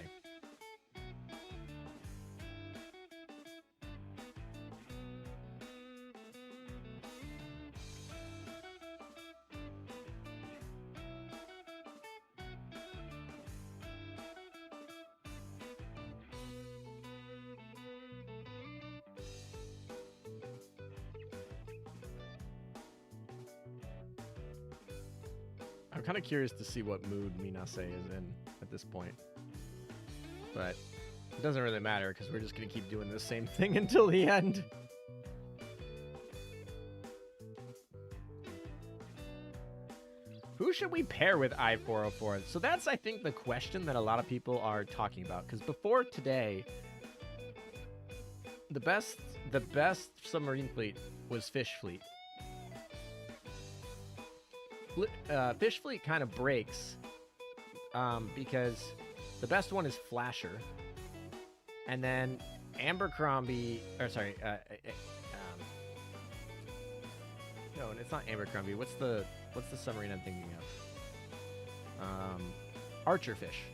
I'm kind of curious to see what mood Minase is in at this point. But it doesn't really matter because we're just going to keep doing the same thing until the end. Who should we pair with I-404? So that's, I think, the question that a lot of people are talking about. Because before today, the best submarine fleet was Fish Fleet. Fish Fleet kind of breaks because the best one is Flasher, and then Abercrombie, or sorry, no, it's not Abercrombie. What's the submarine I'm thinking of? Archerfish.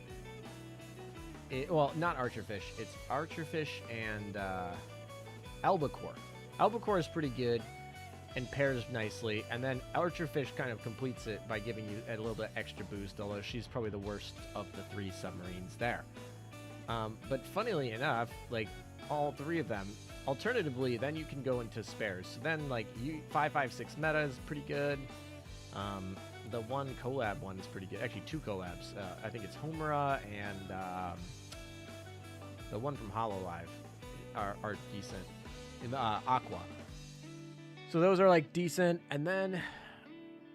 Well, not Archerfish. It's Archerfish and Albacore. Albacore is pretty good and pairs nicely, and then Archerfish kind of completes it by giving you a little bit extra boost, although she's probably the worst of the 3 submarines there. But funnily enough, like, all 3 of them. Alternatively, then you can go into spares. So then, like, 556 meta is pretty good. The one collab one is pretty good. Actually, 2 collabs. I think it's Homura and the one from Hololive are decent. In the Aqua. So those are like decent, and then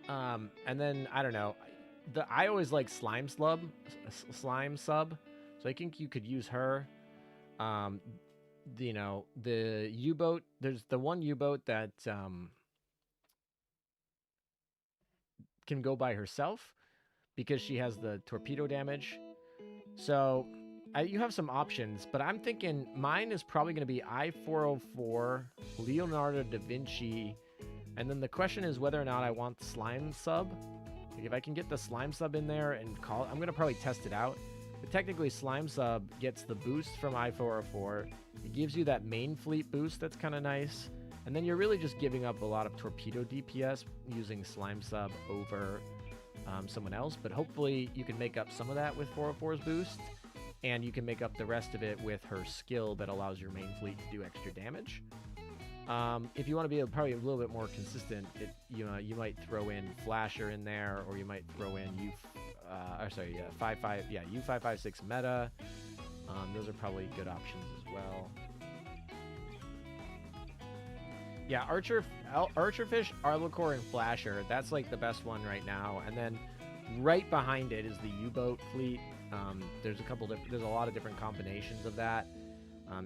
I don't know. I always like Slime Sub. So I think you could use her. You know, the U-boat. There's the one U-boat that can go by herself because she has the torpedo damage. So you have some options, but I'm thinking mine is probably going to be I-404, Leonardo da Vinci, and then the question is whether or not I want Slime Sub. Like if I can get the Slime Sub in there and call, I'm going to probably test it out. But technically, Slime Sub gets the boost from I-404. It gives you that main fleet boost that's kind of nice. And then you're really just giving up a lot of torpedo DPS using Slime Sub over someone else. But hopefully you can make up some of that with 404's boost. And you can make up the rest of it with her skill that allows your main fleet to do extra damage. If you want to be probably a little bit more consistent, you might throw in Flasher in there, or you might throw in U556 meta. Those are probably good options as well. Yeah, Archerfish, Arlecore, and Flasher. That's like the best one right now. And then right behind it is the U-boat fleet. There's a lot of different combinations of that.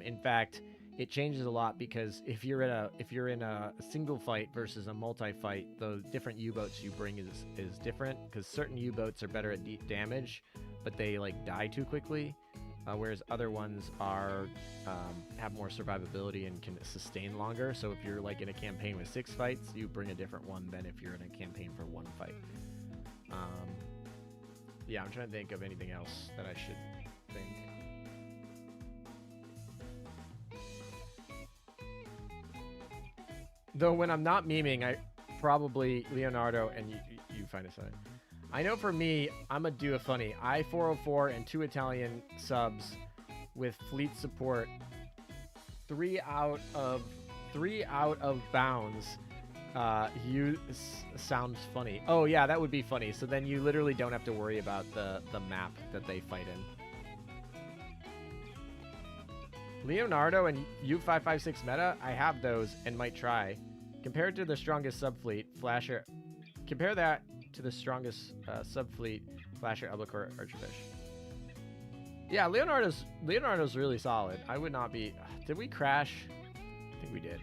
In fact, it changes a lot because if you're in a single fight versus a multi-fight, the different U-boats you bring is different, because certain U-boats are better at deep damage, but they like die too quickly, whereas other ones have more survivability and can sustain longer. So if you're like in a campaign with 6 fights, you bring a different one than if you're in a campaign for 1 fight. Yeah, I'm trying to think of anything else that I should think. Though when I'm not memeing, I probably Leonardo and you find a sign. I know for me, I'm gonna do a funny I-404 and 2 Italian subs with fleet support. 3 out of bounds. Sounds funny. Oh yeah, that would be funny. So then you literally don't have to worry about the map that they fight in. Leonardo and U556 meta, I have those and might try. Compared to the strongest subfleet, Flasher. Compare that to the strongest subfleet, Flasher, Elbacore, Archerfish. Yeah, Leonardo's really solid. I would not be. Did we crash? I think we did.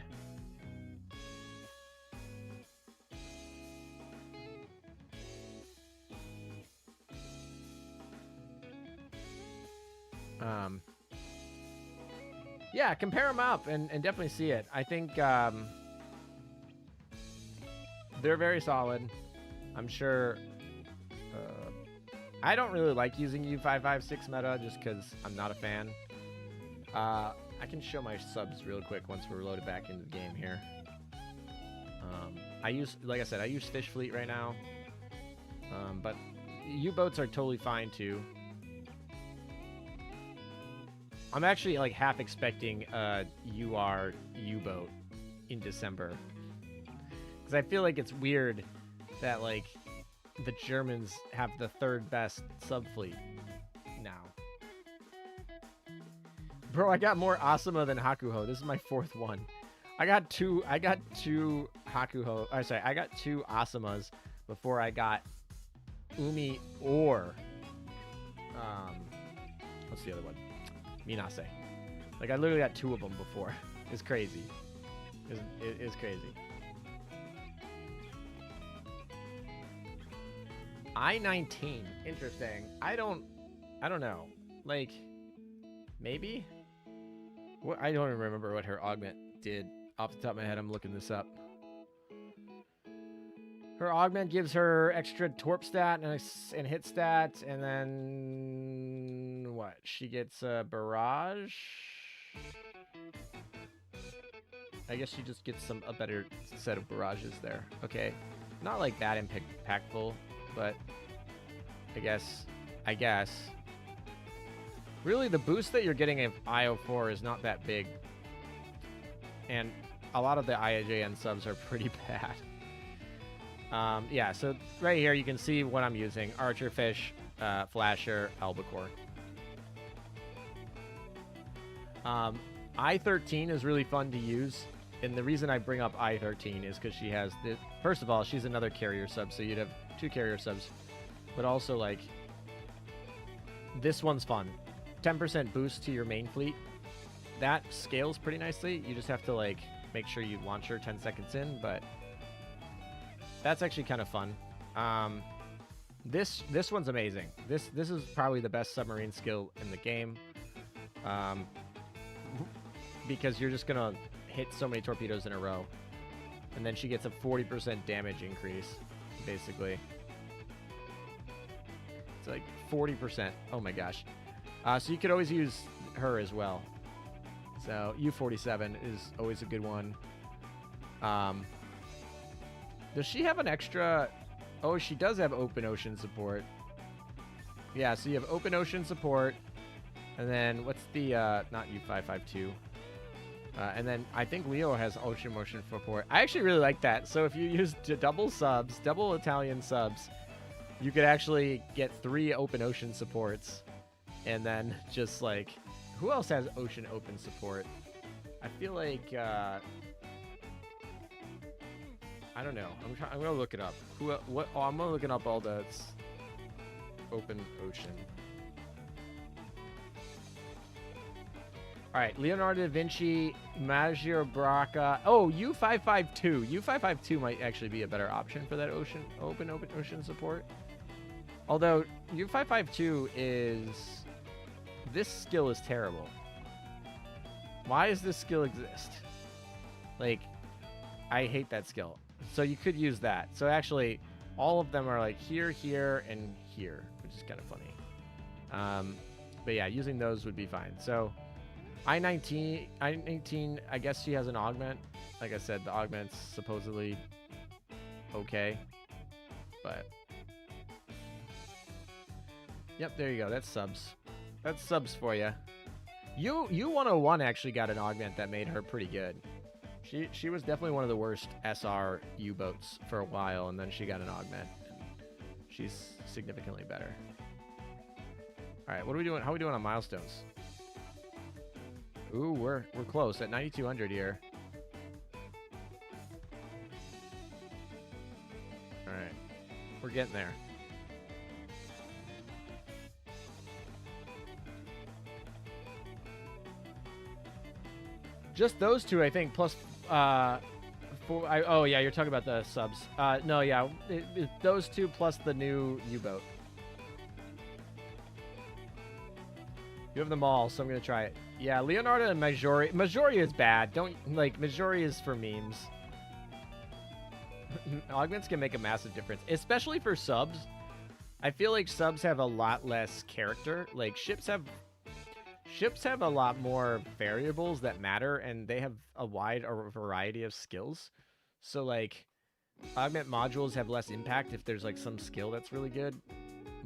Yeah, compare them up and definitely see it. I think they're very solid. I'm sure. I don't really like using U556 meta just because I'm not a fan. I can show my subs real quick once we're loaded back into the game here. Like I said, I use Fish Fleet right now. But U-boats are totally fine too. I'm actually like half expecting a UR U-boat in December. Because I feel like it's weird that like the Germans have the 3rd best subfleet now. Bro, I got more Asama than Hakuhou. This is my 4th one. I got two Hakuhou. Oh, sorry, I got 2 Asamas before I got Oumi or what's the other one? Minase. Like, I literally got 2 of them before. It's crazy. It's crazy. I-19. Interesting. I don't know. Like, maybe? What? I don't even remember what her augment did. Off the top of my head, I'm looking this up. Her augment gives her extra torp stat and hit stat, and then what? She gets a barrage. I guess she just gets a better set of barrages there. Okay, not like that impactful, but I guess. Really, the boost that you're getting of IO4 is not that big. And a lot of the IJN subs are pretty bad. Yeah, so right here you can see what I'm using. Archerfish, Flasher, Albacore. I-13 is really fun to use. And the reason I bring up I-13 is because she has the... First of all, she's another carrier sub, so you'd have 2 carrier subs. But also, like... This one's fun. 10% boost to your main fleet. That scales pretty nicely. You just have to, like, make sure you launch her 10 seconds in, but... That's actually kind of fun. This one's amazing. This is probably the best submarine skill in the game. Because you're just gonna hit so many torpedoes in a row. And then she gets a 40% damage increase, basically. It's like 40%. Oh my gosh. So you could always use her as well. So U-47 is always a good one. Does she have an extra... Oh, she does have open ocean support. Yeah, so you have open ocean support. And then what's the... not U-552. And then I think Leo has ocean motion support. I actually really like that. So if you use double subs, double Italian subs, you could actually get 3 open ocean supports. And then just like... Who else has ocean open support? I feel like... I don't know. I'm gonna look it up. What? Oh, I'm gonna look up all the open ocean. All right, Leonardo da Vinci, Maggior Braca. Oh, U552. U552 might actually be a better option for that open ocean support. Although U552 is... This skill is terrible. Why does this skill exist? Like, I hate that skill. So you could use that. So actually, all of them are like here, here, and here, which is kind of funny. But yeah, using those would be fine. So I-19, I guess she has an augment. Like I said, the augment's supposedly okay. But yep, there you go. That's subs. That's subs for you. U-101 actually got an augment that made her pretty good. She was definitely one of the worst SR U-boats for a while, and then she got an augment. And she's significantly better. All right, what are we doing? How are we doing on milestones? Ooh, we're close at 9,200 here. All right, we're getting there. Just those two, I think, plus... oh, yeah, you're talking about the subs. No, yeah, those two plus the new U-boat. You have them all, so I'm going to try it. Yeah, Leonardo and Maggiore. Maggiore is bad. Don't, like, Maggiore is for memes. Augments can make a massive difference, especially for subs. I feel like subs have a lot less character. Like, ships have a lot more variables that matter, and they have a wide variety of skills. So, like, augment modules have less impact if there's, like, some skill that's really good.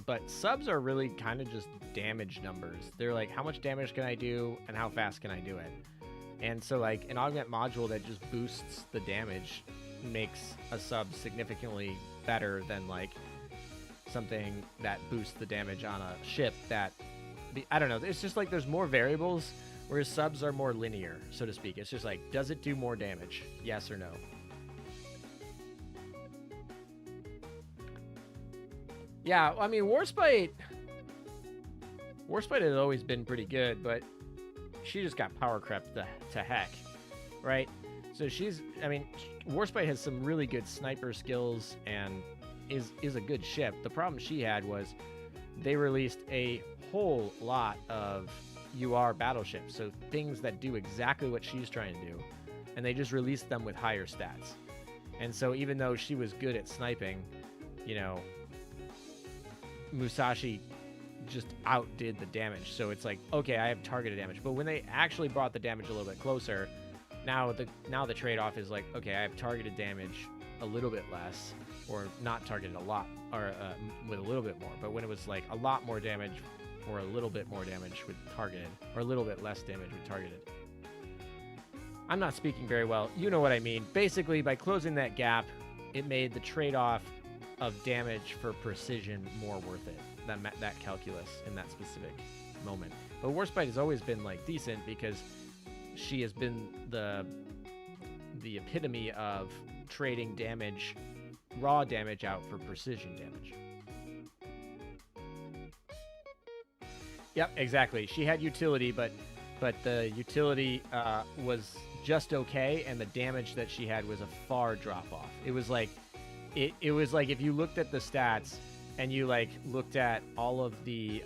But subs are really kind of just damage numbers. They're like, how much damage can I do, and how fast can I do it? And so, like, an augment module that just boosts the damage makes a sub significantly better than, like, something that boosts the damage on a ship that... I don't know. It's just like there's more variables, whereas subs are more linear, so to speak. It's just like, does it do more damage? Yes or no? Yeah, I mean, Warspite has always been pretty good, but she just got power crept to heck, right? So I mean, Warspite has some really good sniper skills and is a good ship. The problem she had was they released a whole lot of UR battleships, so things that do exactly what she's trying to do, and they just released them with higher stats. And so even though she was good at sniping, you know, Musashi just outdid the damage. So it's like, okay, I have targeted damage, but when they actually brought the damage a little bit closer, now the trade-off is like, okay, I have targeted damage a little bit less, or not targeted a lot, or with a little bit more. But when it was like a lot more damage or a little bit more damage with targeted, or a little bit less damage with targeted. I'm not speaking very well. You know what I mean. Basically, by closing that gap, it made the trade-off of damage for precision more worth it. That calculus in that specific moment. But Warspite has always been like decent because she has been the epitome of trading damage, raw damage out for precision damage. Yep, exactly. She had utility, but the utility was just okay, and the damage that she had was a far drop off. It was like it was like if you looked at the stats and you like looked at all of the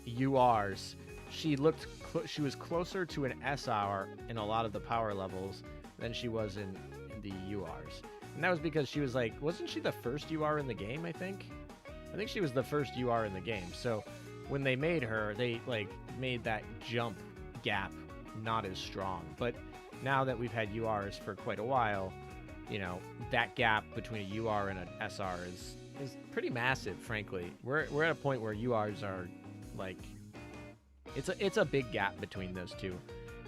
URs, she was closer to an SR in a lot of the power levels than she was in the URs. And that was because she was like, wasn't she the first UR in the game, I think she was the first UR in the game. So when they made her, they like made that jump gap not as strong. But now that we've had URs for quite a while, you know, that gap between a UR and an SR is pretty massive, frankly. We're at a point where URs are like, it's a big gap between those two.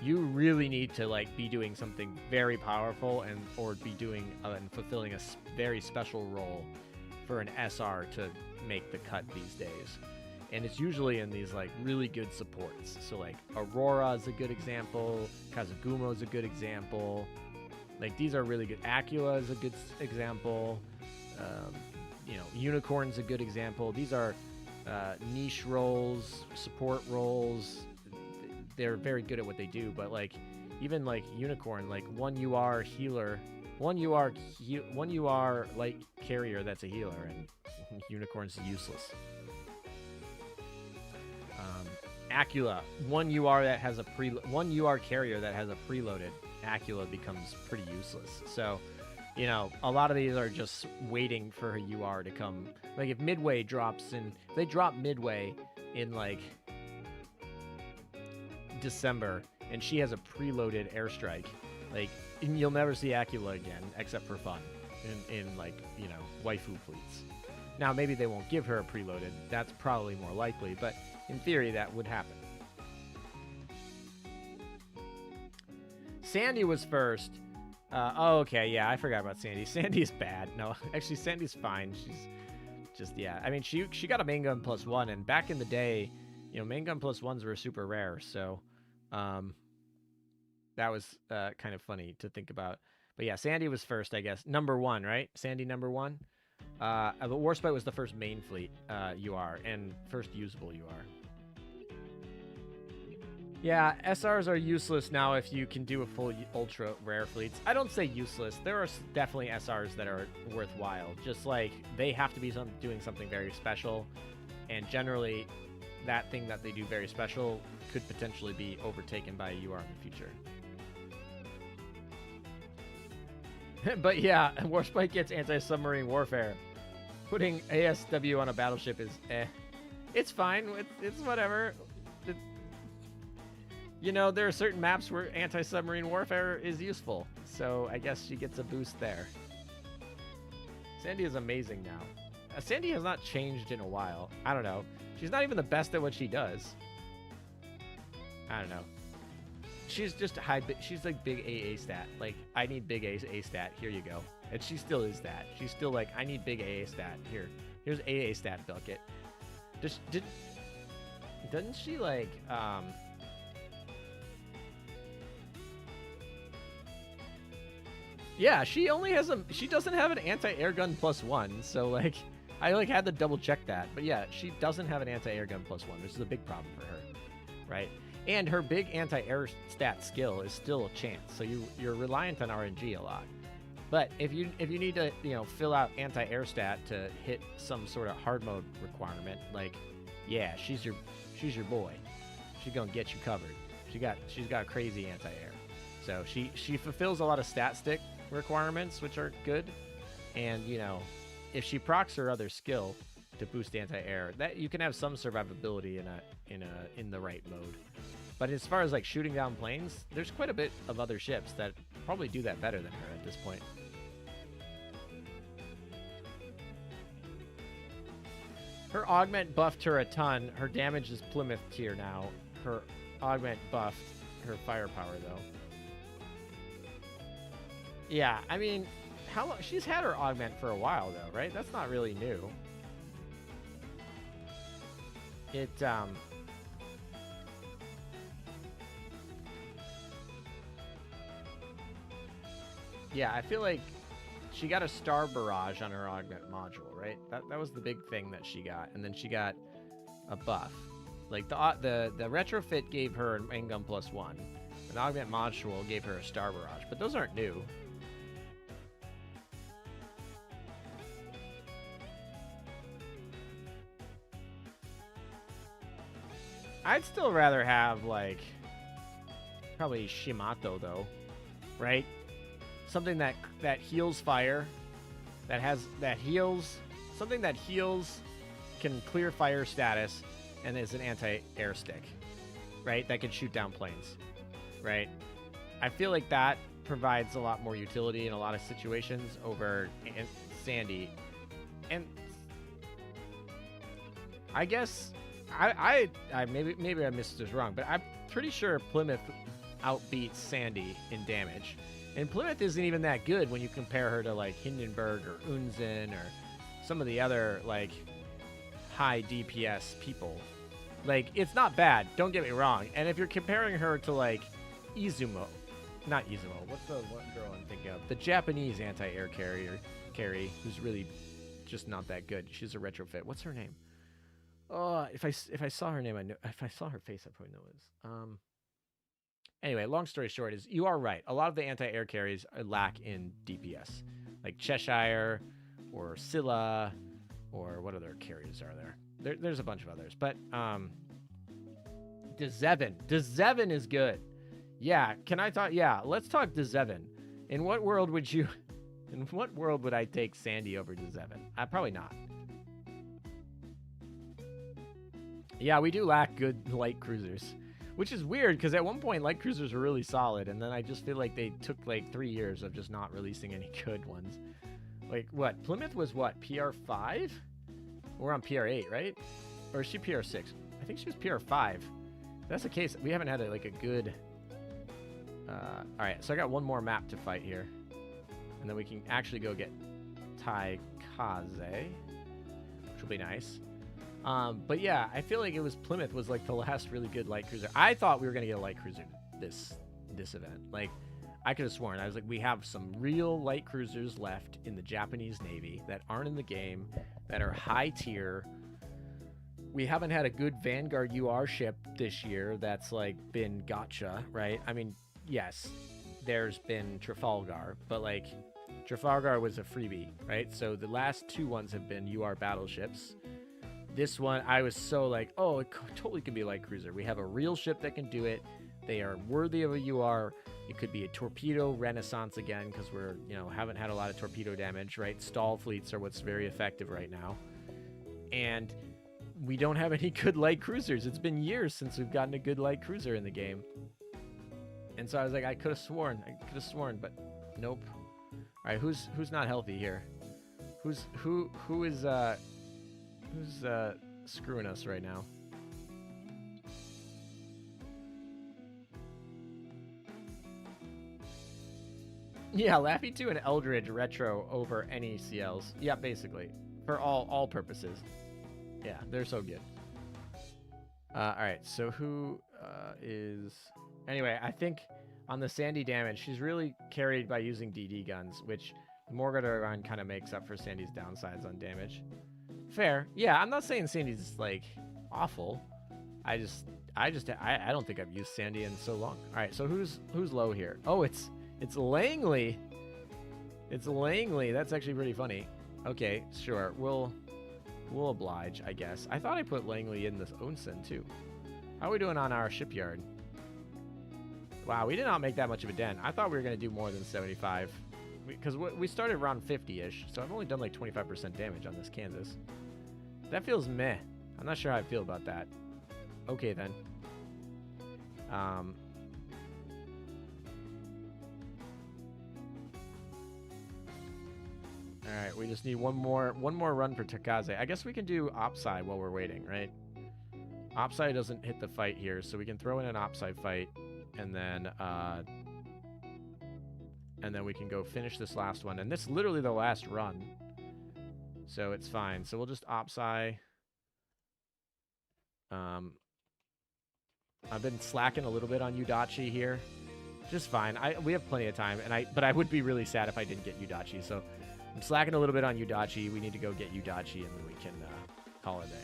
You really need to like be doing something very powerful or be doing and fulfilling a very special role for an SR to make the cut these days. And it's usually in these like really good supports. So like Aurora is a good example. Kazugumo is a good example. Like these are really good. Acula is a good example. You know, Unicorn's a good example. These are niche roles, support roles. They're very good at what they do. But like even like Unicorn, like one UR healer, one UR light carrier that's a healer, and Unicorn's useless. Acula, one UR carrier that has a preloaded Acula becomes pretty useless. So, you know, a lot of these are just waiting for a UR to come. Like if Midway drops in, if they drop Midway in like December and she has a preloaded airstrike, like you'll never see Acula again except for fun in like, you know, waifu fleets. Now maybe they won't give her a preloaded. That's probably more likely, but in theory, that would happen. Sandy was first. Oh, okay, yeah, I forgot about Sandy. Sandy's bad. No, actually, Sandy's fine. She's just, yeah. I mean, she got a main gun +1, and back in the day, you know, main gun +1s were super rare, so that was kind of funny to think about. But yeah, Sandy was first, I guess. Number 1, right? Sandy number 1. But Warspite was the first main fleet UR and first usable UR. Yeah, SRs are useless now if you can do a full ultra rare fleets. I don't say useless. There are definitely SRs that are worthwhile. Just like they have to be doing something very special, and generally that thing that they do very special could potentially be overtaken by a UR in the future. But yeah, Warspite gets anti-submarine warfare. Putting ASW on a battleship is It's fine. It's whatever. You know, there are certain maps where anti-submarine warfare is useful, so I guess she gets a boost there. Sandy is amazing now. Sandy has not changed in a while. I don't know. She's not even the best at what she does. I don't know. She's just she's like big AA stat. Like, I need big AA stat. Here you go. And she still is that. She's still like, I need big AA stat. Here's AA stat bucket. Doesn't she like yeah, she doesn't have an anti-air gun +1, so like I like had to double check that. But yeah, she doesn't have an anti-air gun +1, which is a big problem for her, right? And her big anti-air stat skill is still a chance, so you're reliant on RNG a lot. But if you need to, you know, fill out anti-air stat to hit some sort of hard mode requirement, like, yeah, she's your boy. She's gonna get you covered. She's got crazy anti-air, so she fulfills a lot of stat stick requirements, which are good. And you know, if she procs her other skill to boost anti-air, that you can have some survivability in the right mode. But as far as like shooting down planes, there's quite a bit of other ships that probably do that better than her at this point. Her augment buffed her a ton. Her damage is Plymouth tier now. Her augment buffed her firepower, though. Yeah, I mean, how long? She's had her augment for a while, though, right? That's not really new. It, yeah, I feel like she got a Star Barrage on her augment module, right? That was the big thing that she got, and then she got a buff. Like the retrofit gave her an Minigame +1, an augment module gave her a Star Barrage, but those aren't new. I'd still rather have like probably Shimato though, right? Something that heals fire, that heals, something that heals, can clear fire status, and is an anti-air stick, right? That can shoot down planes, right? I feel like that provides a lot more utility in a lot of situations over Sandy, and I guess I maybe I missed this wrong, but I'm pretty sure Plymouth outbeats Sandy in damage. And Plymouth isn't even that good when you compare her to like Hindenburg or Unzen or some of the other like high DPS people. Like, it's not bad, don't get me wrong. And if you're comparing her to like Izumo, not Izumo, what's the one girl I'm thinking of? The Japanese anti-air carry, who's really just not that good. She's a retrofit. What's her name? Oh, if I saw her name, I know. If I saw her face, I probably know it is. Anyway, long story short is you are right. A lot of the anti-air carries lack in DPS, like Cheshire or Scylla, or what other carriers are there? There's a bunch of others, but Dzevin is good. Yeah, can I talk? Yeah, let's talk Dzevin. In what world would I take Sandy over Dzevin? Probably not. Yeah, we do lack good light cruisers. Which is weird, because at one point, light cruisers were really solid, and then I just feel like they took, like, 3 years of just not releasing any good ones. Like, what? Plymouth was what? PR5? We're on PR8, right? Or is she PR6? I think she was PR5. If that's the case, we haven't had, like, a good... Alright, so I got one more map to fight here. And then we can actually go get Taekaze, which will be nice. But yeah, I feel like it was Plymouth was like the last really good light cruiser. I thought we were gonna get a light cruiser this event. Like, I could have sworn. I was like, we have some real light cruisers left in the Japanese Navy that aren't in the game, that are high tier. We haven't had a good Vanguard UR ship this year that's like been Gacha, right? I mean, yes, there's been Trafalgar, but like Trafalgar was a freebie, right? So the last 2 ones have been UR battleships. This one, I was so like, oh, it totally could be a light cruiser. We have a real ship that can do it. They are worthy of a UR. It could be a torpedo renaissance again, because we're, haven't had a lot of torpedo damage, right? Stall fleets are what's very effective right now. And we don't have any good light cruisers. It's been years since we've gotten a good light cruiser in the game. And so I was like, I could have sworn, but nope. All right, who's not healthy here? Who's screwing us right now? Yeah, Laffy 2 and Eldridge retro over any CLs. Yeah, basically. For all purposes. Yeah, they're so good. Alright, so who is... Anyway, I think on the Sandy damage, she's really carried by using DD guns, which the Morgador run kind of makes up for Sandy's downsides on damage. Fair. Yeah, I'm not saying Sandy's, like, awful. I don't think I've used Sandy in so long. All right, so who's low here? Oh, it's Langley. It's Langley. That's actually pretty funny. Okay, sure. We'll oblige, I guess. I thought I put Langley in this Onsen, too. How are we doing on our shipyard? Wow, we did not make that much of a dent. I thought we were going to do more than 75. Because we started around 50-ish, so I've only done like 25% damage on this Kansas. That feels meh. I'm not sure how I feel about that. Okay, then. All right, we just need one more run for Taekaze. I guess we can do Opsai while we're waiting, right? Opsai doesn't hit the fight here, so we can throw in an Opsai fight, and then we can go finish this last one. And this is literally the last run, so it's fine. So we'll just Opsai. I've been slacking a little bit on Udachi here. Just fine. We have plenty of time, but I would be really sad if I didn't get Udachi. So I'm slacking a little bit on Udachi. We need to go get Udachi, and then we can call it a day.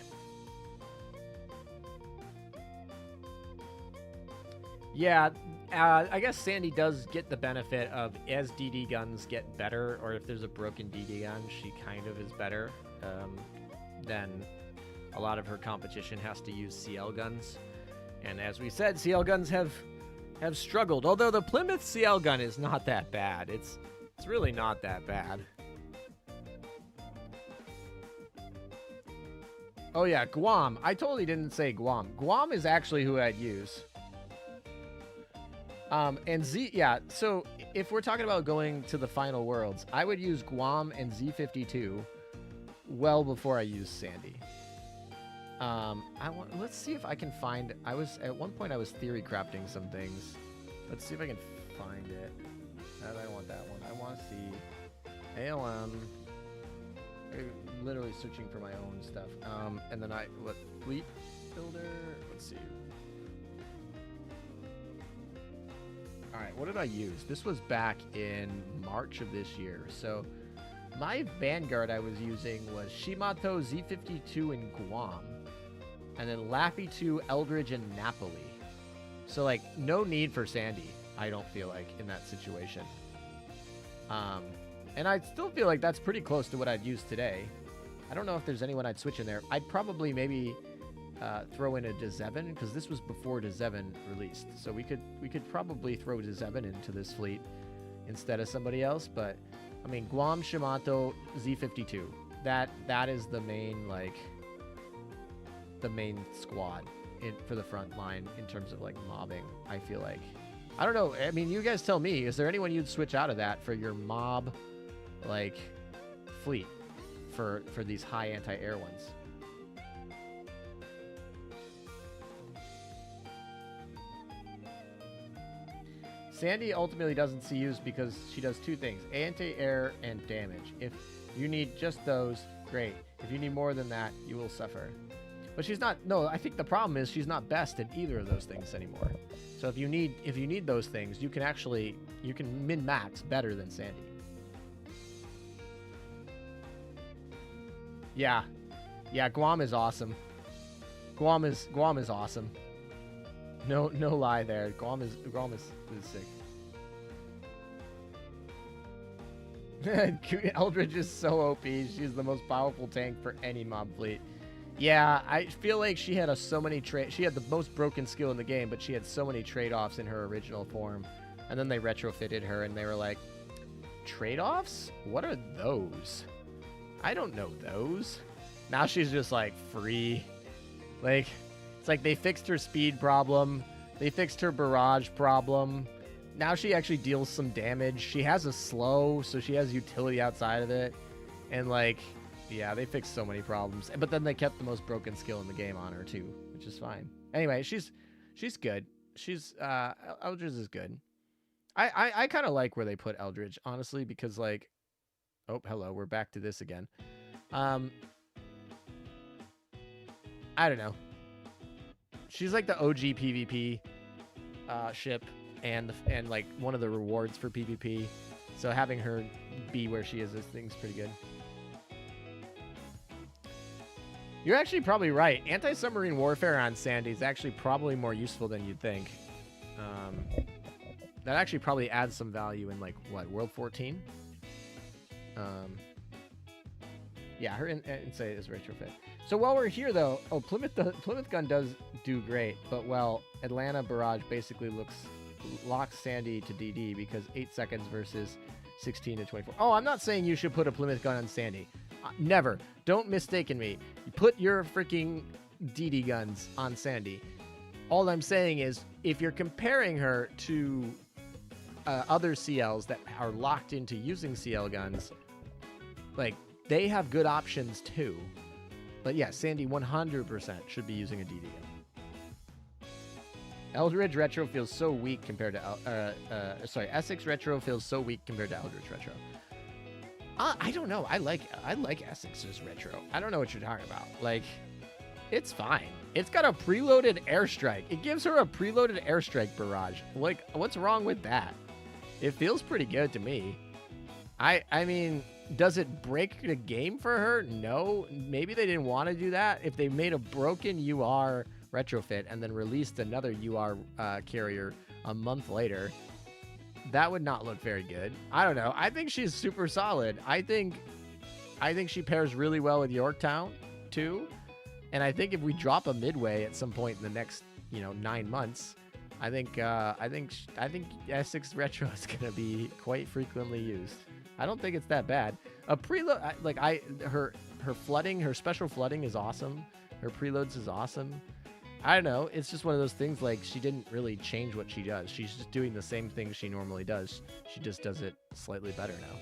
Yeah, I guess Sandy does get the benefit of as DD guns get better, or if there's a broken DD gun, she kind of is better. Then a lot of her competition has to use CL guns. And as we said, CL guns have struggled. Although the Plymouth CL gun is not that bad. It's really not that bad. Oh yeah, Guam. I totally didn't say Guam. Guam is actually who I'd use. And Z, yeah, so if we're talking about going to the final worlds, I would use Guam and Z52 well before I use Sandy. Let's see if I can find, at one point I was theory crafting some things. Let's see if I can find it. I don't want that one. I want to see ALM. I'm literally searching for my own stuff. And then Fleet Builder, let's see. All right, what did I use? This was back in March of this year. So my Vanguard I was using was Shimato Z52 in Guam. And then Laffy 2, Eldridge, and Napoli. So, like, no need for Sandy, I don't feel like, in that situation. And I still feel like that's pretty close to what I'd use today. I don't know if there's anyone I'd switch in there. I'd probably maybe throw in a Dezevin, because this was before Dezevin released. So we could probably throw Dezevin into this fleet instead of somebody else. But, I mean, Guam, Shimato, Z52. That is the main, like, the main squad for the front line in terms of, like, mobbing, I feel like. I don't know. I mean, you guys tell me. Is there anyone you'd switch out of that for your mob, like, fleet for these high anti-air ones? Sandy ultimately doesn't see use because she does two things, anti-air and damage. If you need just those, great. If you need more than that, you will suffer. But she's not, no, I think the problem is she's not best at either of those things anymore. So if you need those things, you can min-max better than Sandy. Yeah. Yeah, Guam is awesome. Guam is awesome. No lie there. Guam is sick. Eldridge is so OP. She's the most powerful tank for any mob fleet. Yeah, I feel like she had so many she had the most broken skill in the game, but she had so many trade-offs in her original form. And then they retrofitted her and they were like, trade-offs? What are those? I don't know those. Now she's just like free. Like, it's like they fixed her speed problem. They fixed her barrage problem. Now she actually deals some damage. She has a slow, so she has utility outside of it. And like, yeah, they fixed so many problems. But then they kept the most broken skill in the game on her too, which is fine. Anyway, she's good. Eldridge is good. I kind of like where they put Eldridge, honestly, because like, oh, hello, we're back to this again. I don't know. She's like the OG PvP ship and like one of the rewards for PvP. So having her be where she is, this thing's pretty good. You're actually probably right. Anti-submarine warfare on Sandy is actually probably more useful than you'd think. That actually probably adds some value in, like, what, World 14? Yeah, her insight is retrofit. So while we're here, though, Plymouth gun does do great, but, well, Atlanta Barrage basically locks Sandy to DD because 8 seconds versus 16 to 24. Oh, I'm not saying you should put a Plymouth gun on Sandy. Never. Don't mistaken me. You put your freaking DD guns on Sandy. All I'm saying is, if you're comparing her to other CLs that are locked into using CL guns, Like, they have good options too. But yeah, Sandy 100% should be using a DDO. Eldritch Retro feels so weak compared to Essex Retro feels so weak compared to Eldritch Retro. I don't know. I like Essex's Retro. I don't know what you're talking about. Like, it's fine. It's got a preloaded airstrike. It gives her a preloaded airstrike barrage. Like, what's wrong with that? It feels pretty good to me. I mean, does it break the game for her? No. Maybe they didn't want to do that. If they made a broken UR retrofit and then released another UR carrier a month later, that would not look very good. I don't know. I think she's super solid. I think she pairs really well with Yorktown too. And I think if we drop a midway at some point in the next, 9 months, I think Essex Retro is gonna be quite frequently used. I don't think it's that bad. A preload, her flooding, her special flooding is awesome. Her preloads is awesome. I don't know. It's just one of those things, like, she didn't really change what she does. She's just doing the same thing she normally does. She just does it slightly better now.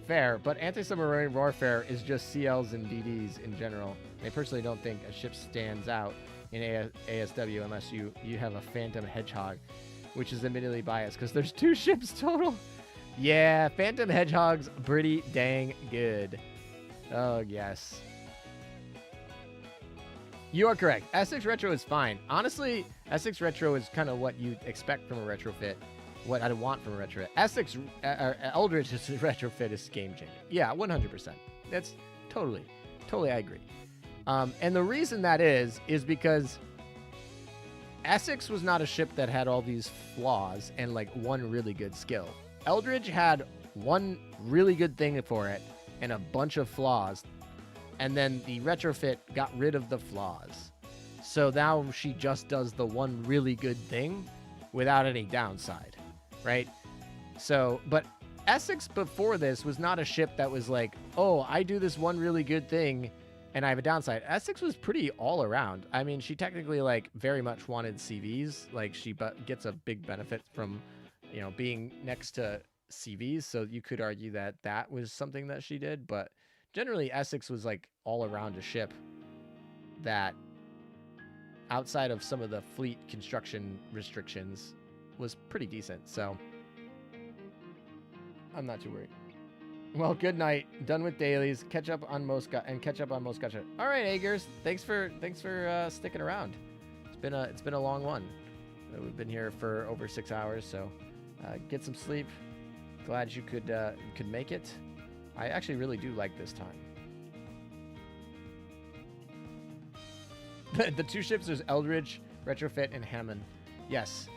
Fair, but anti-submarine warfare is just CLs and DDs in general. I personally don't think a ship stands out in ASW unless you have a Phantom Hedgehog, which is admittedly biased because there's 2 ships total. Yeah, Phantom Hedgehog's pretty dang good. Oh, yes. You are correct. Essex Retro is fine. Honestly, Essex Retro is kind of what you'd expect from a retrofit. What I'd want from a retrofit. Eldritch retrofit is game changing. Yeah, 100%. That's totally I agree. And the reason that is because Essex was not a ship that had all these flaws and like one really good skill. Eldritch had one really good thing for it and a bunch of flaws. And then the retrofit got rid of the flaws. So now she just does the one really good thing without any downside, right? So, but Essex before this was not a ship that was like, oh, I do this one really good thing and I have a downside. Essex was pretty all around. I mean, she technically like very much wanted CVs. Like she gets a big benefit from, being next to CVs. So you could argue that that was something that she did, but generally, Essex was like all around a ship that, outside of some of the fleet construction restrictions, was pretty decent. So I'm not too worried. Well, good night. Done with dailies. Catch up on most Gacha. All right, Agers. Thanks for sticking around. It's been a long one. We've been here for over 6 hours, so get some sleep. Glad you could make it. I actually really do like this time. The 2 ships, there's Eldridge, Retrofit, and Hammond. Yes.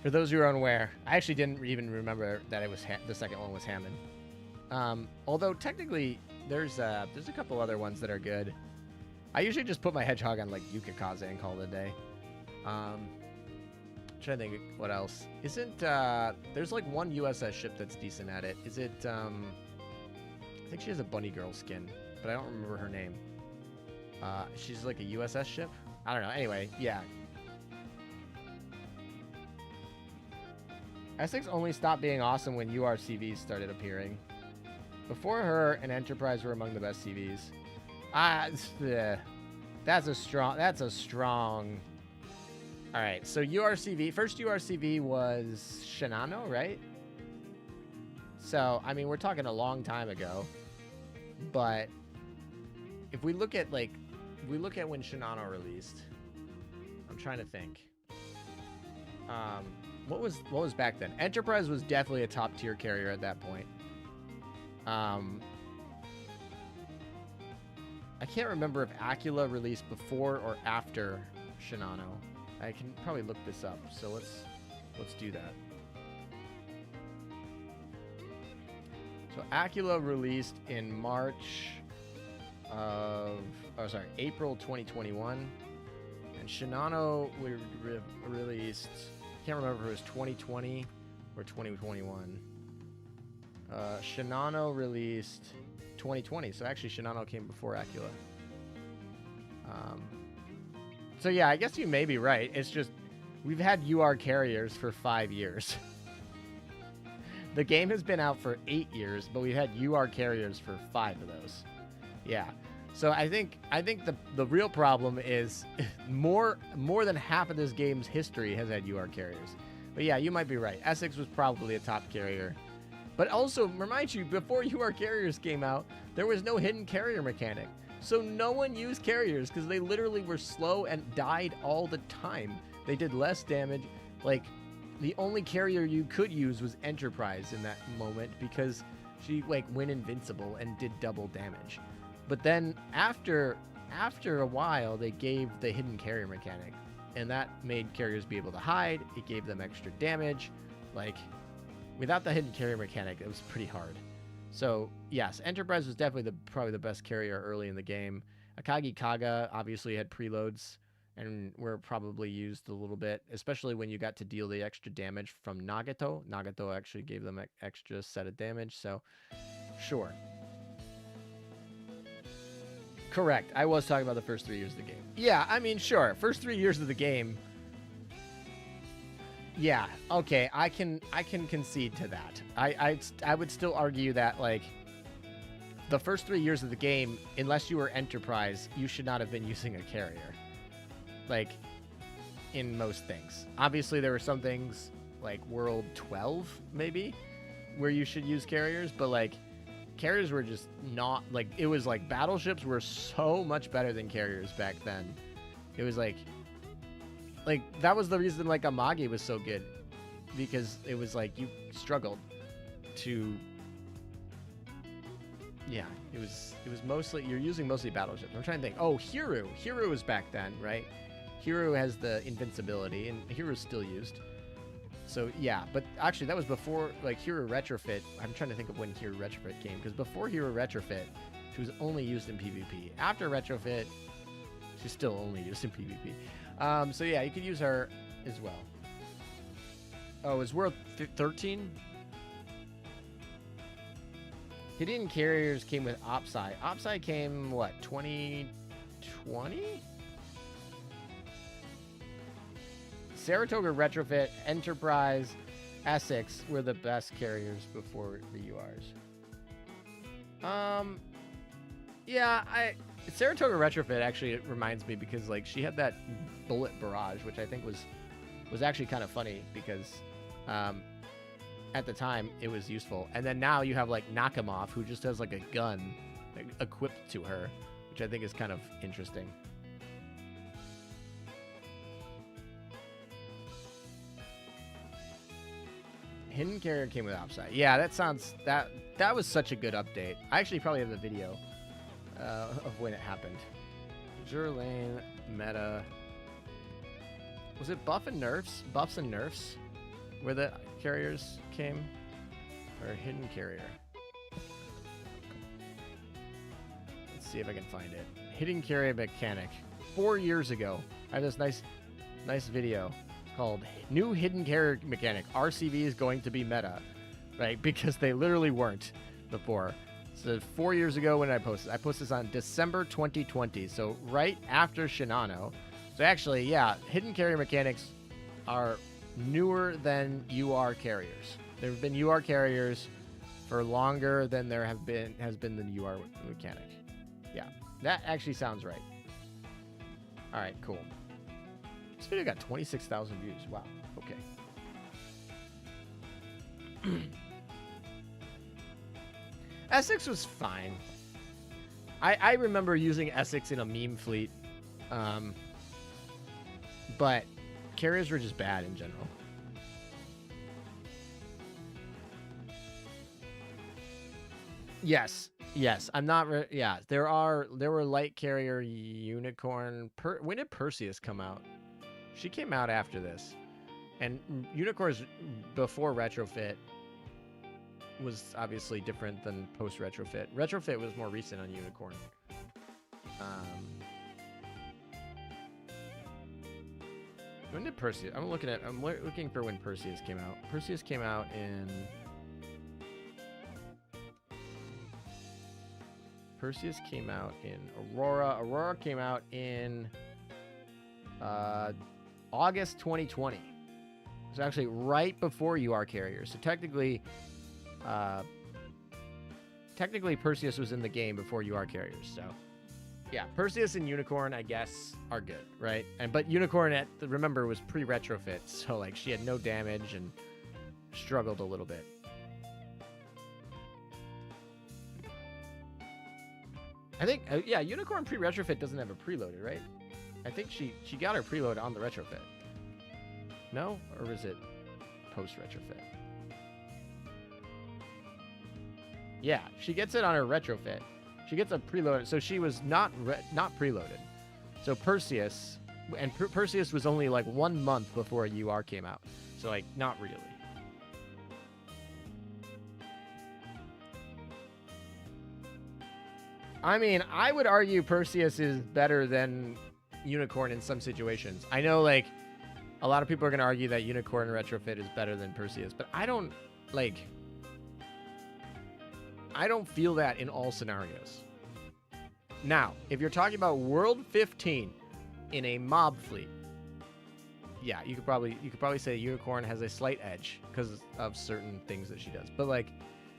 For those who are unaware, I actually didn't even remember that it was the second one was Hammond. Although technically, there's a couple other ones that are good. I usually just put my Hedgehog on like Yukikaze and call it a day. Trying to think what else. There's like one USS ship that's decent at it. Is it, I think she has a bunny girl skin, but I don't remember her name. She's like a USS ship? I don't know. Anyway, yeah. Essex only stopped being awesome when URCVs started appearing. Before her and Enterprise were among the best CVs. That's a strong. All right, so first URCV was Shinano, right? So, I mean, we're talking a long time ago, but if we look at when Shinano released, I'm trying to think. What was back then? Enterprise was definitely a top tier carrier at that point. I can't remember if Acula released before or after Shinano. I can probably look this up. So let's do that. So Acula released in April 2021, and Shinano released. I can't remember if it was 2020 or 2021. Shinano released 2020, so actually Shinano came before Acula. So yeah, I guess you may be right. It's just we've had UR carriers for 5 years. The game has been out for 8 years, but we've had UR carriers for 5 of those. Yeah. So I think the real problem is more than half of this game's history has had UR carriers. But yeah, you might be right. Essex was probably a top carrier. But also, remind you, before UR carriers came out, there was no hidden carrier mechanic. So no one used carriers because they literally were slow and died all the time. They did less damage. Like, the only carrier you could use was Enterprise in that moment because she, like, went invincible and did double damage. But then after a while, they gave the hidden carrier mechanic. And that made carriers be able to hide. It gave them extra damage. Like, without the hidden carrier mechanic, it was pretty hard. So, yes, Enterprise was definitely probably the best carrier early in the game. Akagi Kaga obviously had preloads and were probably used a little bit, especially when you got to deal the extra damage from Nagato. Nagato actually gave them an extra set of damage, so sure. Correct. I was talking about the first 3 years of the game. Yeah, I mean, sure. First 3 years of the game. Yeah, okay, I can concede to that. I would still argue that, like, the first 3 years of the game, unless you were Enterprise, you should not have been using a carrier. Like, in most things. Obviously, there were some things, like World 12, maybe, where you should use carriers, but, like, carriers were just not, like, it was like battleships were so much better than carriers back then. It was like that was the reason, like, Amagi was so good, because it was like you struggled to, yeah, it was mostly, you're using mostly battleships. I'm trying to think. Oh, Hiru was back then, right? Hiru has the invincibility, and Hiru's still used. So yeah, but actually that was before, like, Hero Retrofit. I'm trying to think of when Hero Retrofit came, because before Hero Retrofit, she was only used in PvP. After Retrofit, she's still only used in PvP. So yeah, you could use her as well. Oh, is World 13? Hidden carriers came with Opsai. Opsai came, what, 2020? Saratoga Retrofit, Enterprise, Essex were the best carriers before the URs. Yeah, Saratoga Retrofit actually reminds me, because, like, she had that bullet barrage, which I think was actually kind of funny, because at the time it was useful. And then now you have, like, Nakamov, who just has, like, a gun equipped to her, which I think is kind of interesting. Hidden carrier came with Opsai. Yeah, that was such a good update. I actually probably have the video of when it happened. Azur Lane meta. Was it buffs and nerfs where the carriers came? Or hidden carrier? Let's see if I can find it. Hidden carrier mechanic. 4 years ago. I have this nice video called New Hidden Carrier Mechanic. RCV is going to be meta, right? Because they literally weren't before. So 4 years ago when I posted this on December 2020, so right after Shinano. So actually, yeah, hidden carrier mechanics are newer than UR carriers. There have been UR carriers for longer than there has been the UR mechanic. Yeah, that actually sounds right. All right, cool. This video got 26,000 views. Wow. Okay. Essex was fine. I remember using Essex in a meme fleet. But carriers were just bad in general. Yes. I'm not. Yeah, there were light carrier unicorn. When did Perseus come out? She came out after this, and unicorns before retrofit was obviously different than post retrofit. Retrofit was more recent on unicorn. When did Perseus? I'm looking for when Perseus came out. Perseus came out in. Perseus came out in Aurora. Aurora came out in August 2020. It's actually right before UR carriers. So technically, technically Perseus was in the game before UR carriers, so yeah, Perseus and Unicorn, I guess, are good, right? But Unicorn, remember, was pre-retrofit, so like she had no damage and struggled a little bit. I think, yeah, Unicorn pre-retrofit doesn't have a preloaded, right? I think she got her preload on the retrofit. No? Or is it post-retrofit? Yeah, she gets it on her retrofit. She gets a preloaded, so she was not preloaded. So Perseus, and Perseus was only like 1 month before UR came out. So like, not really. I mean, I would argue Perseus is better than Unicorn in some situations. I know, like, a lot of people are going to argue that Unicorn retrofit is better than Perseus, but I don't feel that in all scenarios. Now, if you're talking about World 15 in a mob fleet, yeah, you could probably say Unicorn has a slight edge because of certain things that she does. But like,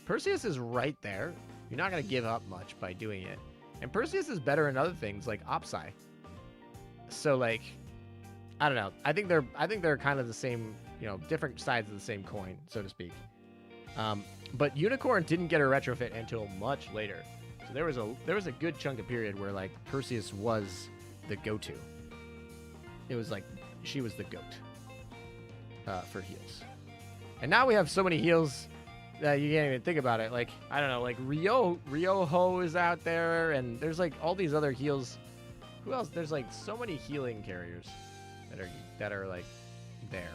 Perseus is right there. You're not going to give up much by doing it. And Perseus is better in other things like Opsai. So like, I don't know. I think they're kind of the same, different sides of the same coin, so to speak. But Unicorn didn't get her retrofit until much later. So there was a good chunk of period where like Perseus was the go-to. It was like she was the goat for heals. And now we have so many heals that you can't even think about it. Like, I don't know, like Ryoho is out there, and there's like all these other heals. Who else? There's like so many healing carriers that are like there.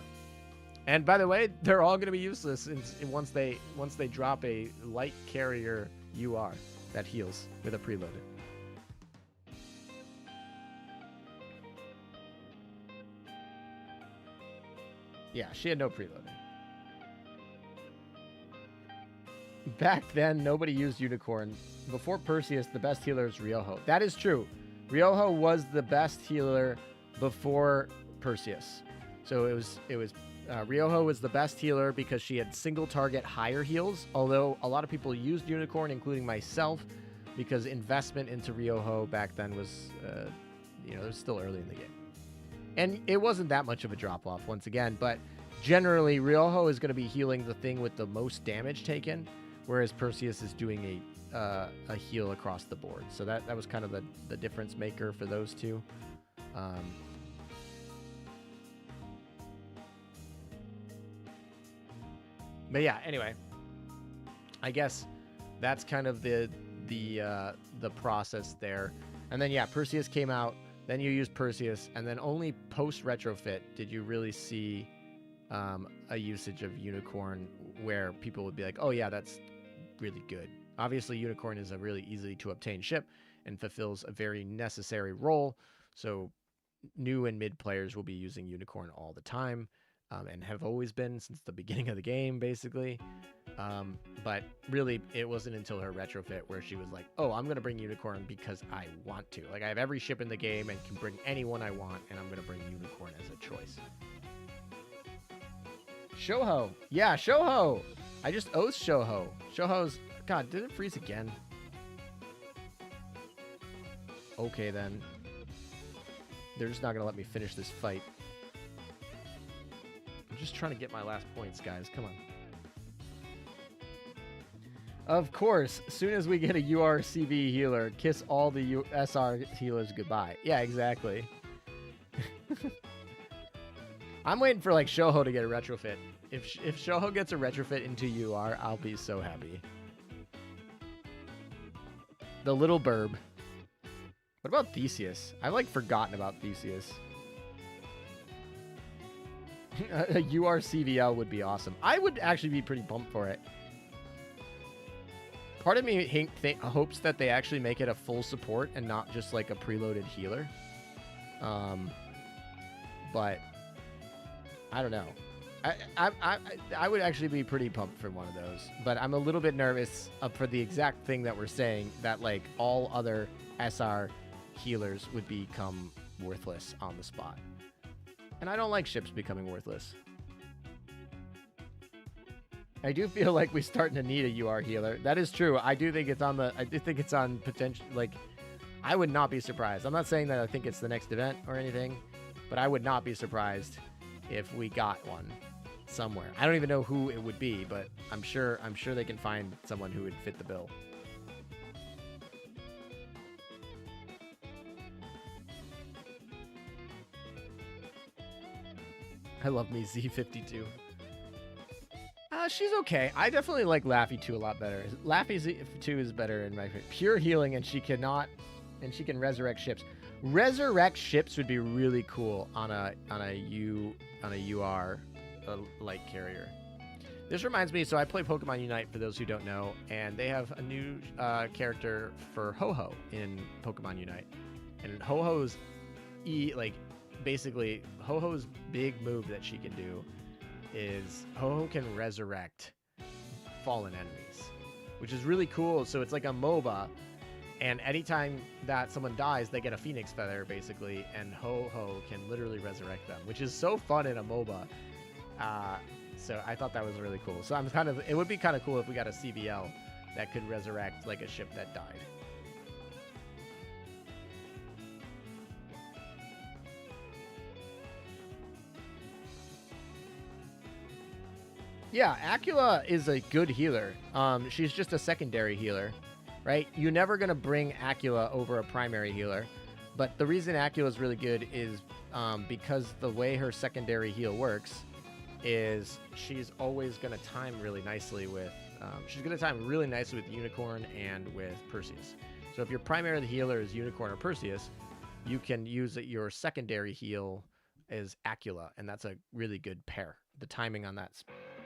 And by the way, they're all going to be useless once they drop a light carrier UR that heals with a preloaded. Yeah, she had no preloaded. Back then, nobody used Unicorn. Before Perseus, the best healer is Ryoho. That is true. Ryoho was the best healer before Perseus. So it was Ryoho was the best healer because she had single target higher heals, although a lot of people used Unicorn, including myself, because investment into Ryoho back then was, it was still early in the game. And it wasn't that much of a drop-off, once again, but generally, Ryoho is going to be healing the thing with the most damage taken, whereas Perseus is doing a heal across the board. So that was kind of the difference maker for those two. But yeah, anyway, I guess that's kind of the process there. And then yeah, Perseus came out, then you used Perseus, and then only post retrofit did you really see a usage of Unicorn where people would be like, oh yeah, that's really good. Obviously, Unicorn is a really easy to obtain ship and fulfills a very necessary role. So new and mid players will be using Unicorn all the time. And have always been since the beginning of the game, basically. But really, it wasn't until her retrofit where she was like, oh, I'm going to bring Unicorn because I want to. Like, I have every ship in the game and can bring anyone I want, and I'm going to bring Unicorn as a choice. Shoho. Yeah, Shoho. I just oath Shoho. Shoho's... God, did it freeze again? Okay, then. They're just not going to let me finish this fight. I'm just trying to get my last points, guys. Come on. Of course, as soon as we get a URCV healer, kiss all the SR healers goodbye. Yeah, exactly. I'm waiting for like Shoho to get a retrofit. If Shoho gets a retrofit into UR, I'll be so happy. The little burb. What about Theseus? I've like forgotten about Theseus. A URCVL would be awesome. I would actually be pretty pumped for it. Part of me hopes that they actually make it a full support and not just like a preloaded healer. But I don't know. I would actually be pretty pumped for one of those. But I'm a little bit nervous for the exact thing that we're saying, that like all other SR healers would become worthless on the spot. And I don't like ships becoming worthless. I do feel like we're starting to need a UR healer. That is true. I do think it's on the. I do think it's on potential. Like, I would not be surprised. I'm not saying that I think it's the next event or anything, but I would not be surprised if we got one somewhere. I don't even know who it would be, but I'm sure they can find someone who would fit the bill. I love me Z52. She's okay. I definitely like Laffy 2 a lot better. Laffy Z2 is better in my opinion. Pure healing, and she can resurrect ships. Resurrect ships would be really cool on a UR light carrier. This reminds me, so I play Pokemon Unite for those who don't know, and they have a new character for Ho-Ho in Pokemon Unite. And Ho-Ho's basically Ho-Ho's big move that she can do is Ho-Ho can resurrect fallen enemies, which is really cool. So it's like a MOBA, and anytime that someone dies, they get a Phoenix Feather, basically, and Ho-Ho can literally resurrect them, which is so fun in a MOBA. So I thought that was really cool. So it would be kind of cool if we got a CBL that could resurrect like a ship that died. Yeah, Acula is a good healer. She's just a secondary healer, right? You're never going to bring Acula over a primary healer. But the reason Acula is really good is because the way her secondary heal works is she's always going to time really nicely with... Unicorn and with Perseus. So if your primary healer is Unicorn or Perseus, you can use your secondary heal as Acula, and that's a really good pair. The timing on that's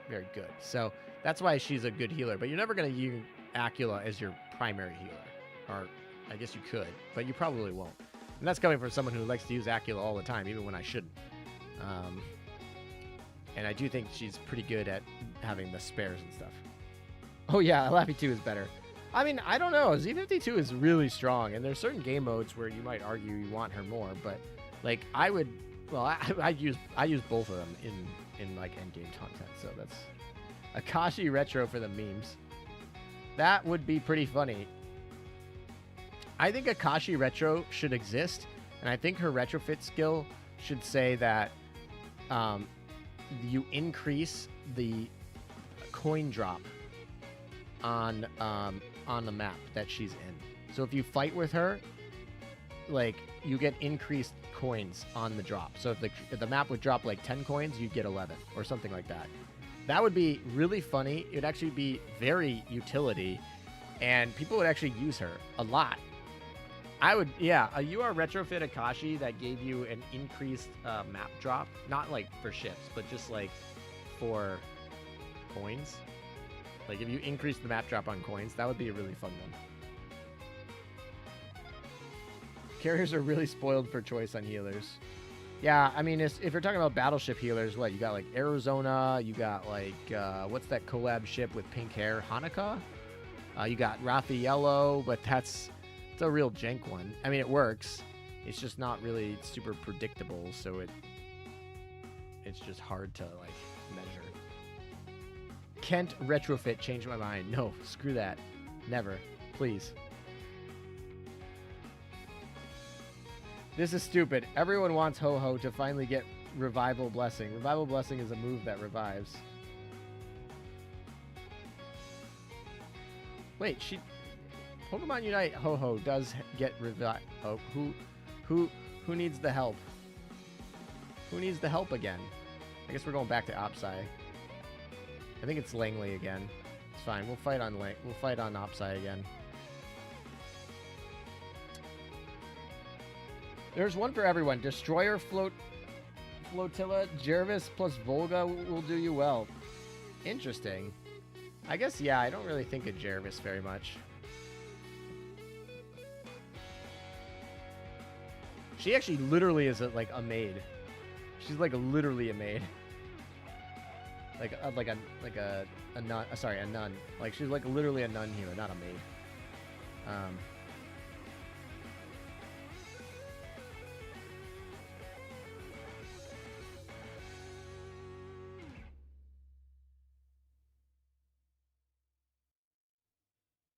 very good. So that's why she's a good healer. But you're never going to use Acula as your primary healer. Or I guess you could, but you probably won't. And that's coming from someone who likes to use Acula all the time, even when I shouldn't. And I do think she's pretty good at having the spares and stuff. Oh yeah, Laffy 2 is better. I mean, I don't know. Z52 is really strong, and there's certain game modes where you might argue you want her more, but like I would... Well, I use both of them in like endgame content, so that's Akashi Retro for the memes. That would be pretty funny. I think Akashi Retro should exist, and I think her retrofit skill should say that you increase the coin drop on the map that she's in. So if you fight with her, like you get increased coins on the drop. So if the map would drop like 10 coins, you'd get 11 or something like that. That would be really funny. It would actually be very utility, and people would actually use her a lot. A UR retrofit Akashi that gave you an increased map drop, not like for ships, but just like for coins. Like if you increase the map drop on coins, that would be a really fun one. Carriers are really spoiled for choice on healers. Yeah, I mean, if you're talking about battleship healers, what? You got like Arizona, you got like, what's that collab ship with pink hair? Hanukkah? You got Raffaello, but it's a real jank one. I mean, it works. It's just not really super predictable, so it's just hard to like measure. Kent retrofit changed my mind. No, screw that. Never. Please. This is stupid. Everyone wants Ho-Ho to finally get Revival Blessing. Revival Blessing is a move that revives. Wait, Pokemon Unite Ho-Ho does get revive. Oh, who needs the help? Who needs the help again? I guess we're going back to Opsai. I think it's Langley again. It's fine. We'll fight on Opsai again. There's one for everyone. Destroyer Flotilla, Jervis plus Volga will do you well. Interesting. I guess, yeah, I don't really think of Jervis very much. She actually literally is like a maid. She's like literally a maid. Like a nun. Sorry, a nun. Like she's like literally a nun here, not a maid.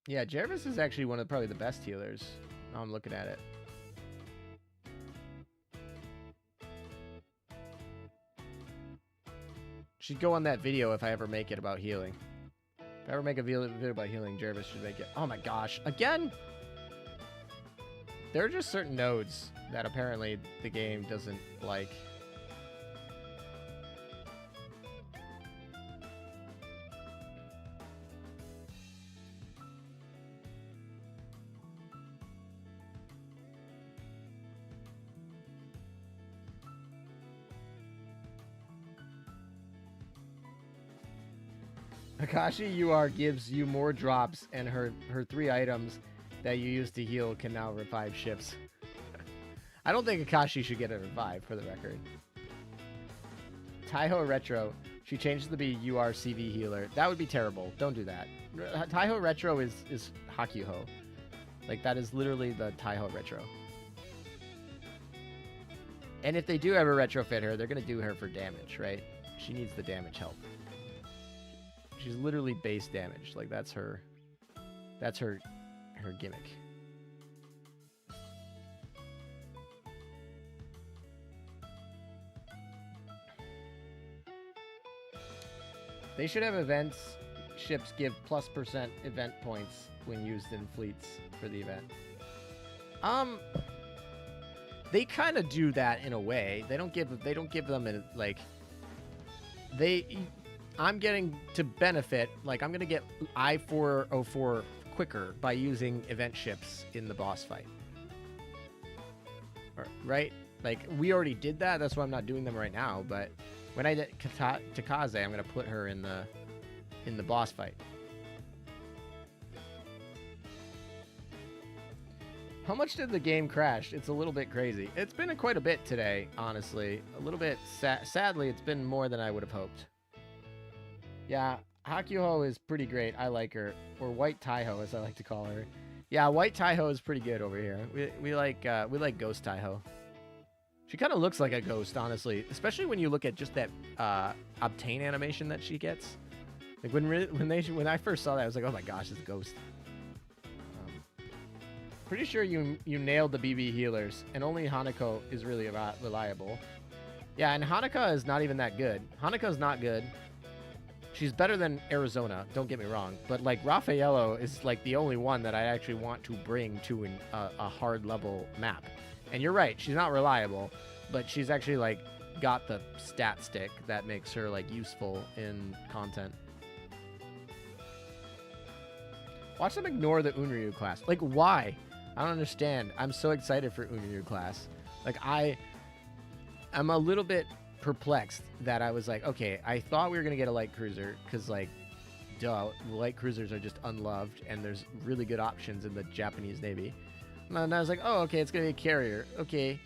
Yeah, Jarvis is actually one of probably the best healers. Now I'm looking at it. Should go on that video if I ever make it about healing. If I ever make a video about healing, Jarvis should make it. Oh my gosh, again? There are just certain nodes that apparently the game doesn't like. Akashi UR gives you more drops, and her 3 items that you use to heal can now revive ships. I don't think Akashi should get a revive, for the record. Taiho Retro. She changes to be UR CV healer. That would be terrible. Don't do that. Taiho Retro is Hakuhou. Like, that is literally the Taiho Retro. And if they do ever retrofit her, they're going to do her for damage, right? She needs the damage help. She's literally base damage. Like, that's her gimmick. They should have events. Ships give +% event points when used in fleets for the event. They kind of do that in a way. They don't give them a, like, I'm getting to benefit, like, I'm gonna get I-404 quicker by using event ships in the boss fight. Right? Like, we already did that, that's why I'm not doing them right now, but when I did Taekaze, I'm gonna put her in the boss fight. How much did the game crash? It's a little bit crazy. It's been quite a bit today, honestly. A little bit, sadly, it's been more than I would have hoped. Yeah, Hakuhou is pretty great. I like her. Or White Taiho, as I like to call her. Yeah, White Taiho is pretty good over here. We like Ghost Taiho. She kind of looks like a ghost, honestly. Especially when you look at just that obtain animation that she gets. Like when I first saw that, I was like, oh my gosh, it's a ghost. Pretty sure you nailed the BB healers, and only Hanako is really reliable. Yeah, and Hanaka is not even that good. Hanaka's not good. She's better than Arizona, don't get me wrong. But, like, Raffaello is, like, the only one that I actually want to bring to a hard level map. And you're right, she's not reliable, but she's actually, like, got the stat stick that makes her, like, useful in content. Watch them ignore the Unryu class. Like, why? I don't understand. I'm so excited for Unryu class. Like, I'm a little bit perplexed that I was like, okay, I thought we were going to get a light cruiser because, like, duh, light cruisers are just unloved and there's really good options in the Japanese Navy. And I was like, oh, okay, it's going to be a carrier. Okay,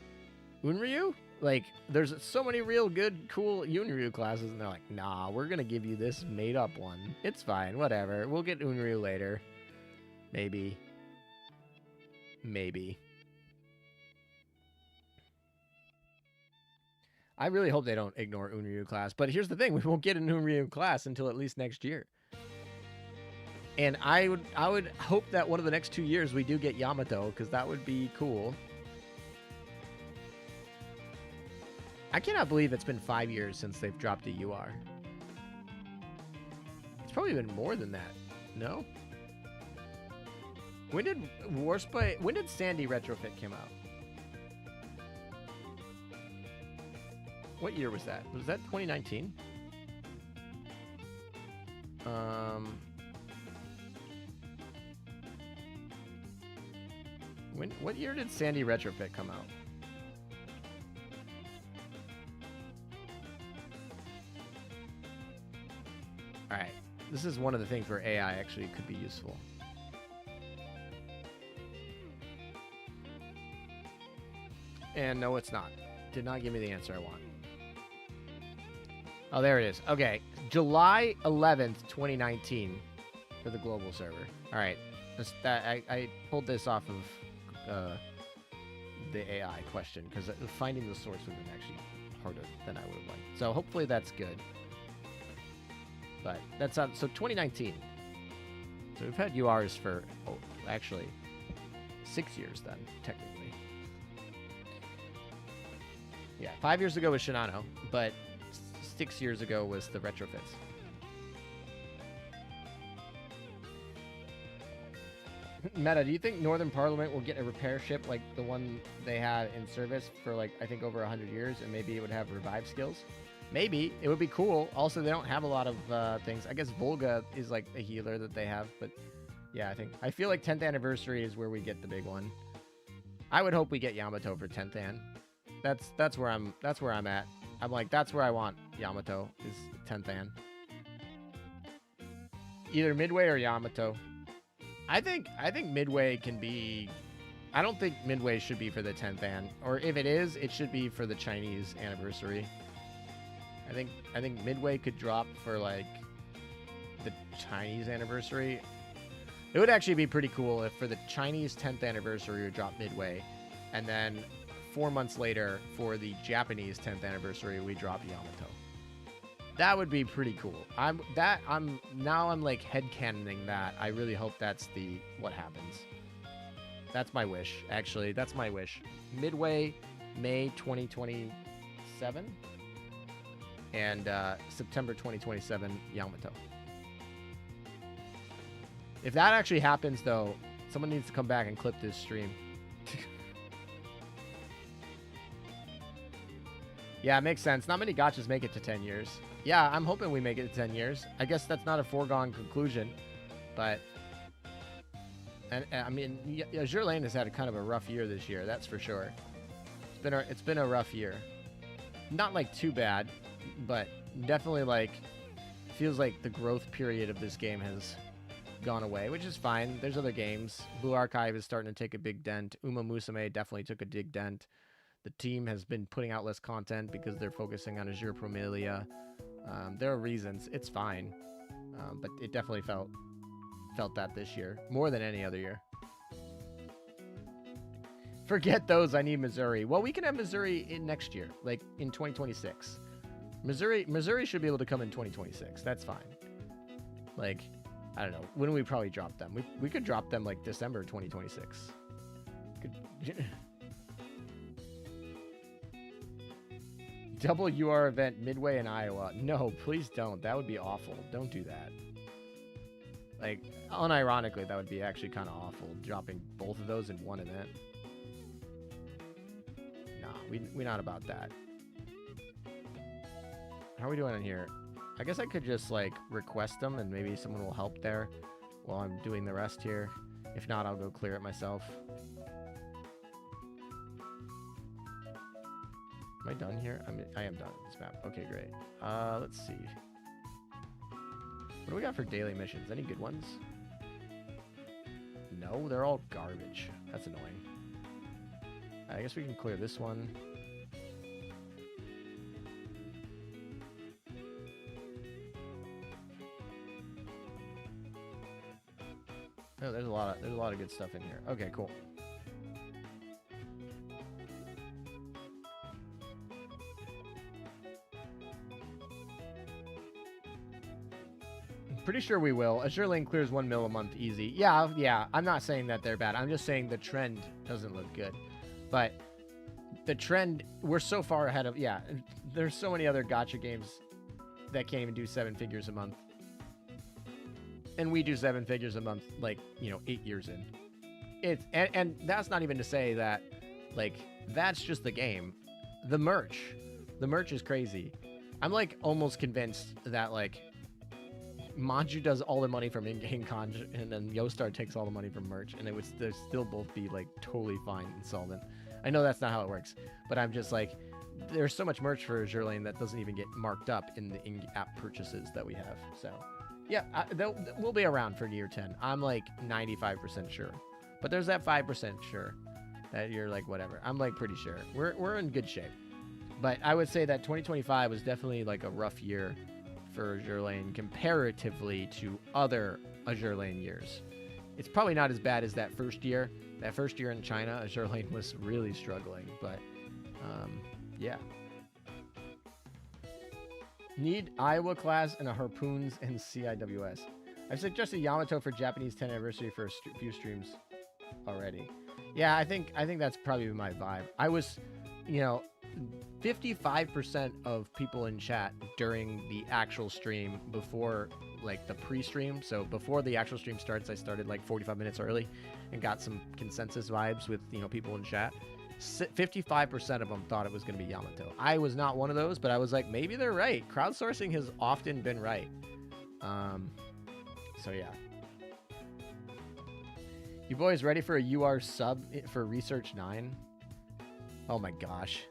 Unryu? Like, there's so many real good, cool Unryu classes, and they're like, nah, we're going to give you this made-up one. It's fine, whatever. We'll get Unryu later. Maybe. Maybe. I really hope they don't ignore Unryu class. But here's the thing. We won't get an Unryu class until at least next year. And I would hope that one of the next 2 years we do get Yamato, because that would be cool. I cannot believe it's been 5 years since they've dropped a UR. It's probably been more than that. No? When did when did Sandy Retrofit come out? What year was that? Was that 2019? What year did Sandy Retrofit come out? All right, this is one of the things where AI actually could be useful. And no, it's not. Did not give me the answer I want. Oh, there it is. Okay, July 11th, 2019 for the global server. All right, I pulled this off of the AI question because finding the source would have been actually harder than I would have liked. So hopefully that's good. But that's so 2019. So we've had URs for, actually, 6 years then, technically. Yeah, 5 years ago was Shinano, but 6 years ago was the retrofits. Meta, do you think Northern Parliament will get a repair ship like the one they had in service for like, I think over 100 years, and maybe it would have revive skills? Maybe. It would be cool. Also, they don't have a lot of things. I guess Volga is like a healer that they have, but yeah, I feel like 10th anniversary is where we get the big one. I would hope we get Yamato for 10th an. That's where I'm at. I'm like, that's where I want Yamato, is 10th an. Either Midway or Yamato. I think Midway can be... I don't think Midway should be for the 10th an. Or if it is, it should be for the Chinese anniversary. I think Midway could drop for, like, the Chinese anniversary. It would actually be pretty cool if for the Chinese 10th anniversary we would drop Midway. And then 4 months later, for the Japanese 10th anniversary, we drop Yamato. That would be pretty cool. I'm like headcanoning that. I really hope that's what happens. That's my wish, actually. That's my wish. Midway, May 2027, and September 2027, Yamato. If that actually happens, though, someone needs to come back and clip this stream. Yeah, it makes sense. Not many gachas make it to 10 years. Yeah, I'm hoping we make it to 10 years. I guess that's not a foregone conclusion, but... And I mean, Azur Lane has had a kind of a rough year this year, that's for sure. It's been a rough year. Not, like, too bad, but definitely, like, feels like the growth period of this game has gone away, which is fine. There's other games. Blue Archive is starting to take a big dent. Uma Musume definitely took a big dent. The team has been putting out less content because they're focusing on Azure Promelia. There are reasons. It's fine. But it definitely felt that this year. More than any other year. Forget those. I need Missouri. Well, we can have Missouri in next year. Like, in 2026. Missouri should be able to come in 2026. That's fine. Like, I don't know. When do we probably drop them? We could drop them, like, December 2026. Double UR event Midway in Iowa. No, please don't. That would be awful. Don't do that. Like, unironically, that would be actually kind of awful, dropping both of those in one event. Nah, we're not about that. How are we doing in here? I guess I could just, like, request them, and maybe someone will help there while I'm doing the rest here. If not, I'll go clear it myself. Am I done here? I am done with this map. Okay, great. Let's see. What do we got for daily missions? Any good ones? No, they're all garbage. That's annoying. I guess we can clear this one. Oh, there's a lot of good stuff in here. Okay, cool. Pretty sure we will. Azure Lane clears 1 mil a month easy. Yeah. I'm not saying that they're bad. I'm just saying the trend doesn't look good. But the trend, we're so far ahead of... Yeah, there's so many other gacha games that can't even do 7 figures a month. And we do 7 figures a month, like, 8 years in. And that's not even to say that, like, that's just the game. The merch is crazy. I'm, like, almost convinced that, like, Manju does all the money from in-game content, and then Yostar takes all the money from merch, and they'd still both be, like, totally fine and solvent. I know that's not how it works, but I'm just like, there's so much merch for Azure Lane that doesn't even get marked up in the in-app purchases that we have. So, yeah, we'll be around for year 10. I'm, like, 95% sure. But there's that 5% sure that you're, like, whatever. I'm, like, pretty sure. We're in good shape. But I would say that 2025 was definitely, like, a rough year for Azure Lane comparatively to other Azure Lane years. It's probably not as bad as that first year. That first year in China, Azure Lane was really struggling, but yeah. Need Iowa class and a Harpoons and CIWS. I've suggested Yamato for Japanese 10th anniversary for a few streams already. Yeah, I think that's probably my vibe. I was, 55% of people in chat during the actual stream before like the pre-stream. So before the actual stream starts, I started like 45 minutes early and got some consensus vibes with, people in chat. 55% of them thought it was going to be Yamato. I was not one of those, but I was like, maybe they're right. Crowdsourcing has often been right. So yeah. You boys ready for a UR sub for Research 9? Oh my gosh.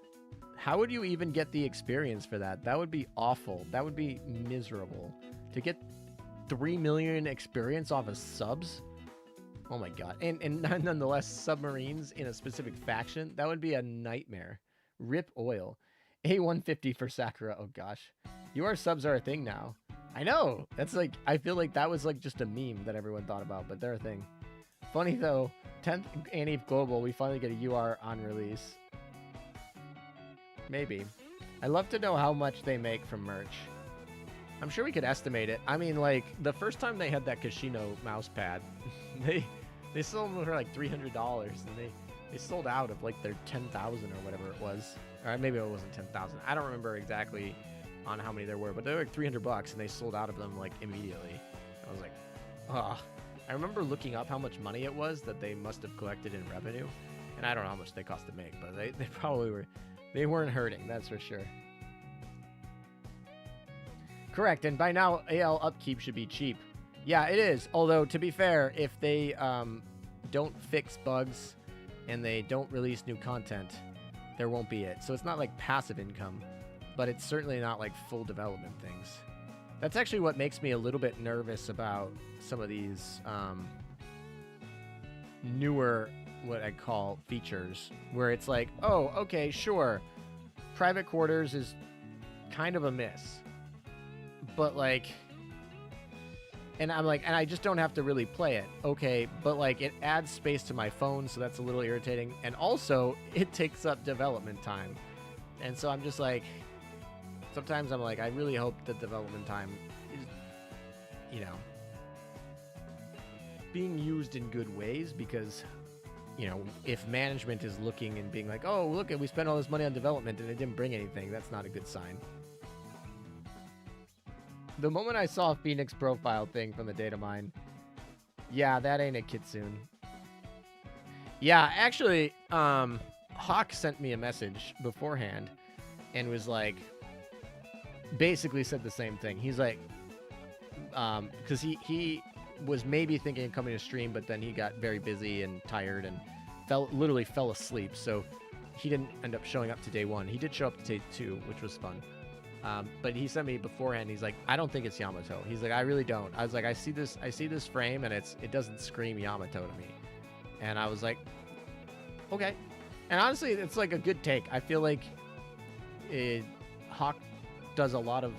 How would you even get the experience for that? That would be awful. That would be miserable. To get 3 million experience off of subs? Oh my god. And nonetheless, submarines in a specific faction? That would be a nightmare. Rip oil. A150 for Sakura. Oh gosh. UR subs are a thing now. I know. That's like, I feel like that was like just a meme that everyone thought about, but they're a thing. Funny though, 10th Annie Global, we finally get a UR on release. Maybe. I'd love to know how much they make from merch. I'm sure we could estimate it. I mean, like, the first time they had that Kashino mouse pad, they sold them for like $300, and they sold out of like their 10,000 or whatever it was. Or maybe it wasn't 10,000. I don't remember exactly on how many there were, but they were like $300, and they sold out of them like immediately. I was like, ugh. I remember looking up how much money it was that they must have collected in revenue, and I don't know how much they cost to make, but they probably were. They weren't hurting, that's for sure. Correct, and by now, AL upkeep should be cheap. Yeah, it is. Although, to be fair, if they don't fix bugs and they don't release new content, there won't be it. So it's not like passive income, but it's certainly not like full development things. That's actually what makes me a little bit nervous about some of these newer, what I call features, where it's like, oh, okay, sure, private quarters is kind of a miss, but like, and I'm like, and I just don't have to really play it, okay, but like it adds space to my phone, so that's a little irritating, and also it takes up development time, and so I'm just like, sometimes I'm like, I really hope the development time is, being used in good ways, because if management is looking and being like, oh, look, we spent all this money on development and it didn't bring anything, that's not a good sign. The moment I saw a Phoenix profile thing from the data mine, yeah, that ain't a Kitsune. Yeah, actually, Hawk sent me a message beforehand and was like, basically said the same thing. He's like, because he was maybe thinking of coming to stream, but then he got very busy and tired and literally fell asleep, so he didn't end up showing up to day 1. He did show up to day 2, which was fun, but he sent me beforehand, he's like, I don't think it's Yamato. He's like, I really don't. I was like, I see this frame and it doesn't scream Yamato to me, and I was like, okay. And honestly, it's like a good take. I feel like Hawk does a lot of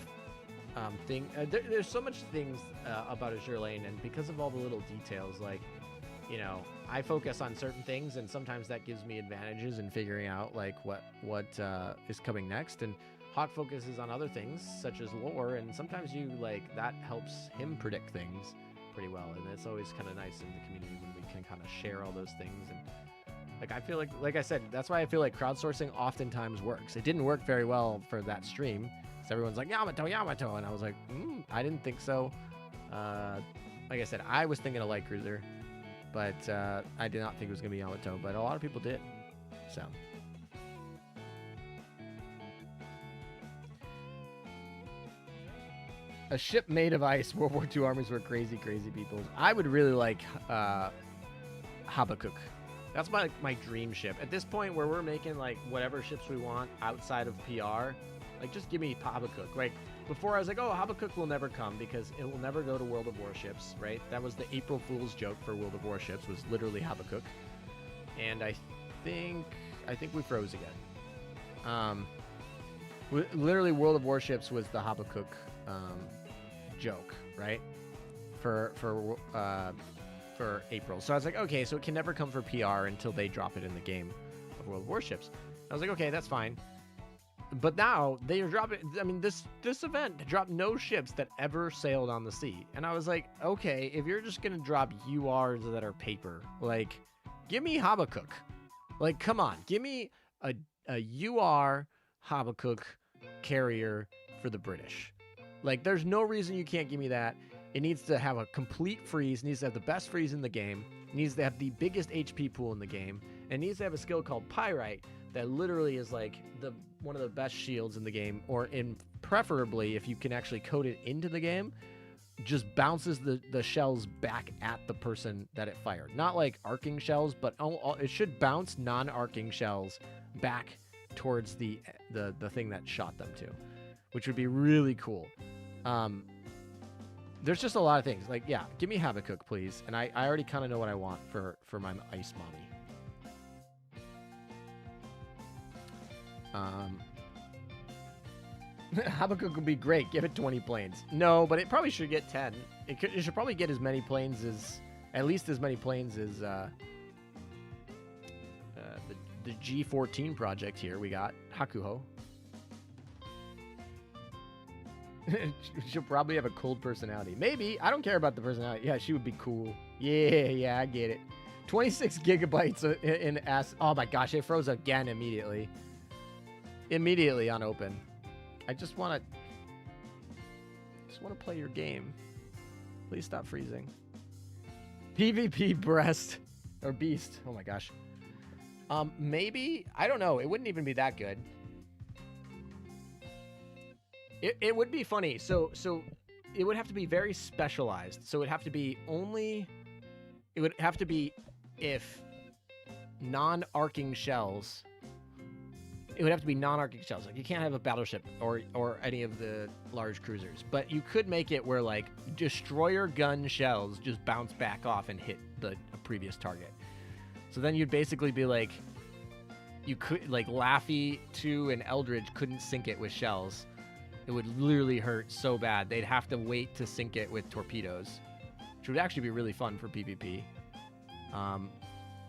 there's so much things about Azur Lane, and because of all the little details, like, I focus on certain things, and sometimes that gives me advantages in figuring out like what is coming next, and Hawk focuses on other things such as lore, and sometimes that helps him predict things pretty well, and it's always kind of nice in the community when we can kind of share all those things. And like, I feel like I said, that's why I feel like crowdsourcing oftentimes works. It didn't work very well for that stream, so everyone's like, Yamato, and I was like, I didn't think so. Like I said, I was thinking of Light Cruiser, but I did not think it was going to be Yamato, but a lot of people did. So a ship made of ice. World War II armies were crazy people. I would really like Habakkuk. That's my dream ship. At this point where we're making like whatever ships we want outside of PR, like just give me Habakkuk. Like before I was like, oh, Habakkuk will never come because it will never go to World of Warships, right? That was the April Fool's joke for World of Warships, was literally Habakkuk. And I think we froze again. Literally World of Warships was the Habakkuk joke, right? For April. So I was like, okay, so it can never come for PR until they drop it in the game of World of Warships. I was like, okay, that's fine. But now they are dropping. I mean, this event dropped no ships that ever sailed on the sea, and I was like, okay, if you're just gonna drop URs that are paper, like, give me Habakkuk. Like, come on, give me a UR Habakkuk carrier for the British. Like, there's no reason you can't give me that. It needs to have a complete freeze. It needs to have the best freeze in the game. It needs to have the biggest HP pool in the game. And it needs to have a skill called Pyrite that literally is like one of the best shields in the game, or preferably if you can actually code it into the game, just bounces the shells back at the person that it fired. Not like arcing shells, but it should bounce non-arcing shells back towards the thing that shot them to, which would be really cool. There's just a lot of things. Like, yeah, give me Habakkuk, please. And I already kind of know what I want for my ice mommy. Habakkuk would be great. Give it 20 planes. No, but it probably should get 10. It should probably get as many planes as, at least as many planes as the G14 project here. We got Hakuhou. She'll probably have a cold personality. Maybe. I don't care about the personality. Yeah, she would be cool. Yeah, I get it. 26 gigabytes in S. Oh my gosh, it froze again immediately. Immediately on open. I just want to play your game. Please stop freezing. PvP breast or beast. Oh my gosh. Maybe, I don't know. It wouldn't even be that good. It would be funny. So it would have to be very specialized. So it would have to be if non-arcing shells. It would have to be non-arcing shells. Like, you can't have a battleship or any of the large cruisers. But you could make it where, like, destroyer gun shells just bounce back off and hit the previous target. So then you'd basically be like, you could, like, Laffy 2 and Eldridge couldn't sink it with shells. It would literally hurt so bad. They'd have to wait to sink it with torpedoes, which would actually be really fun for PvP. And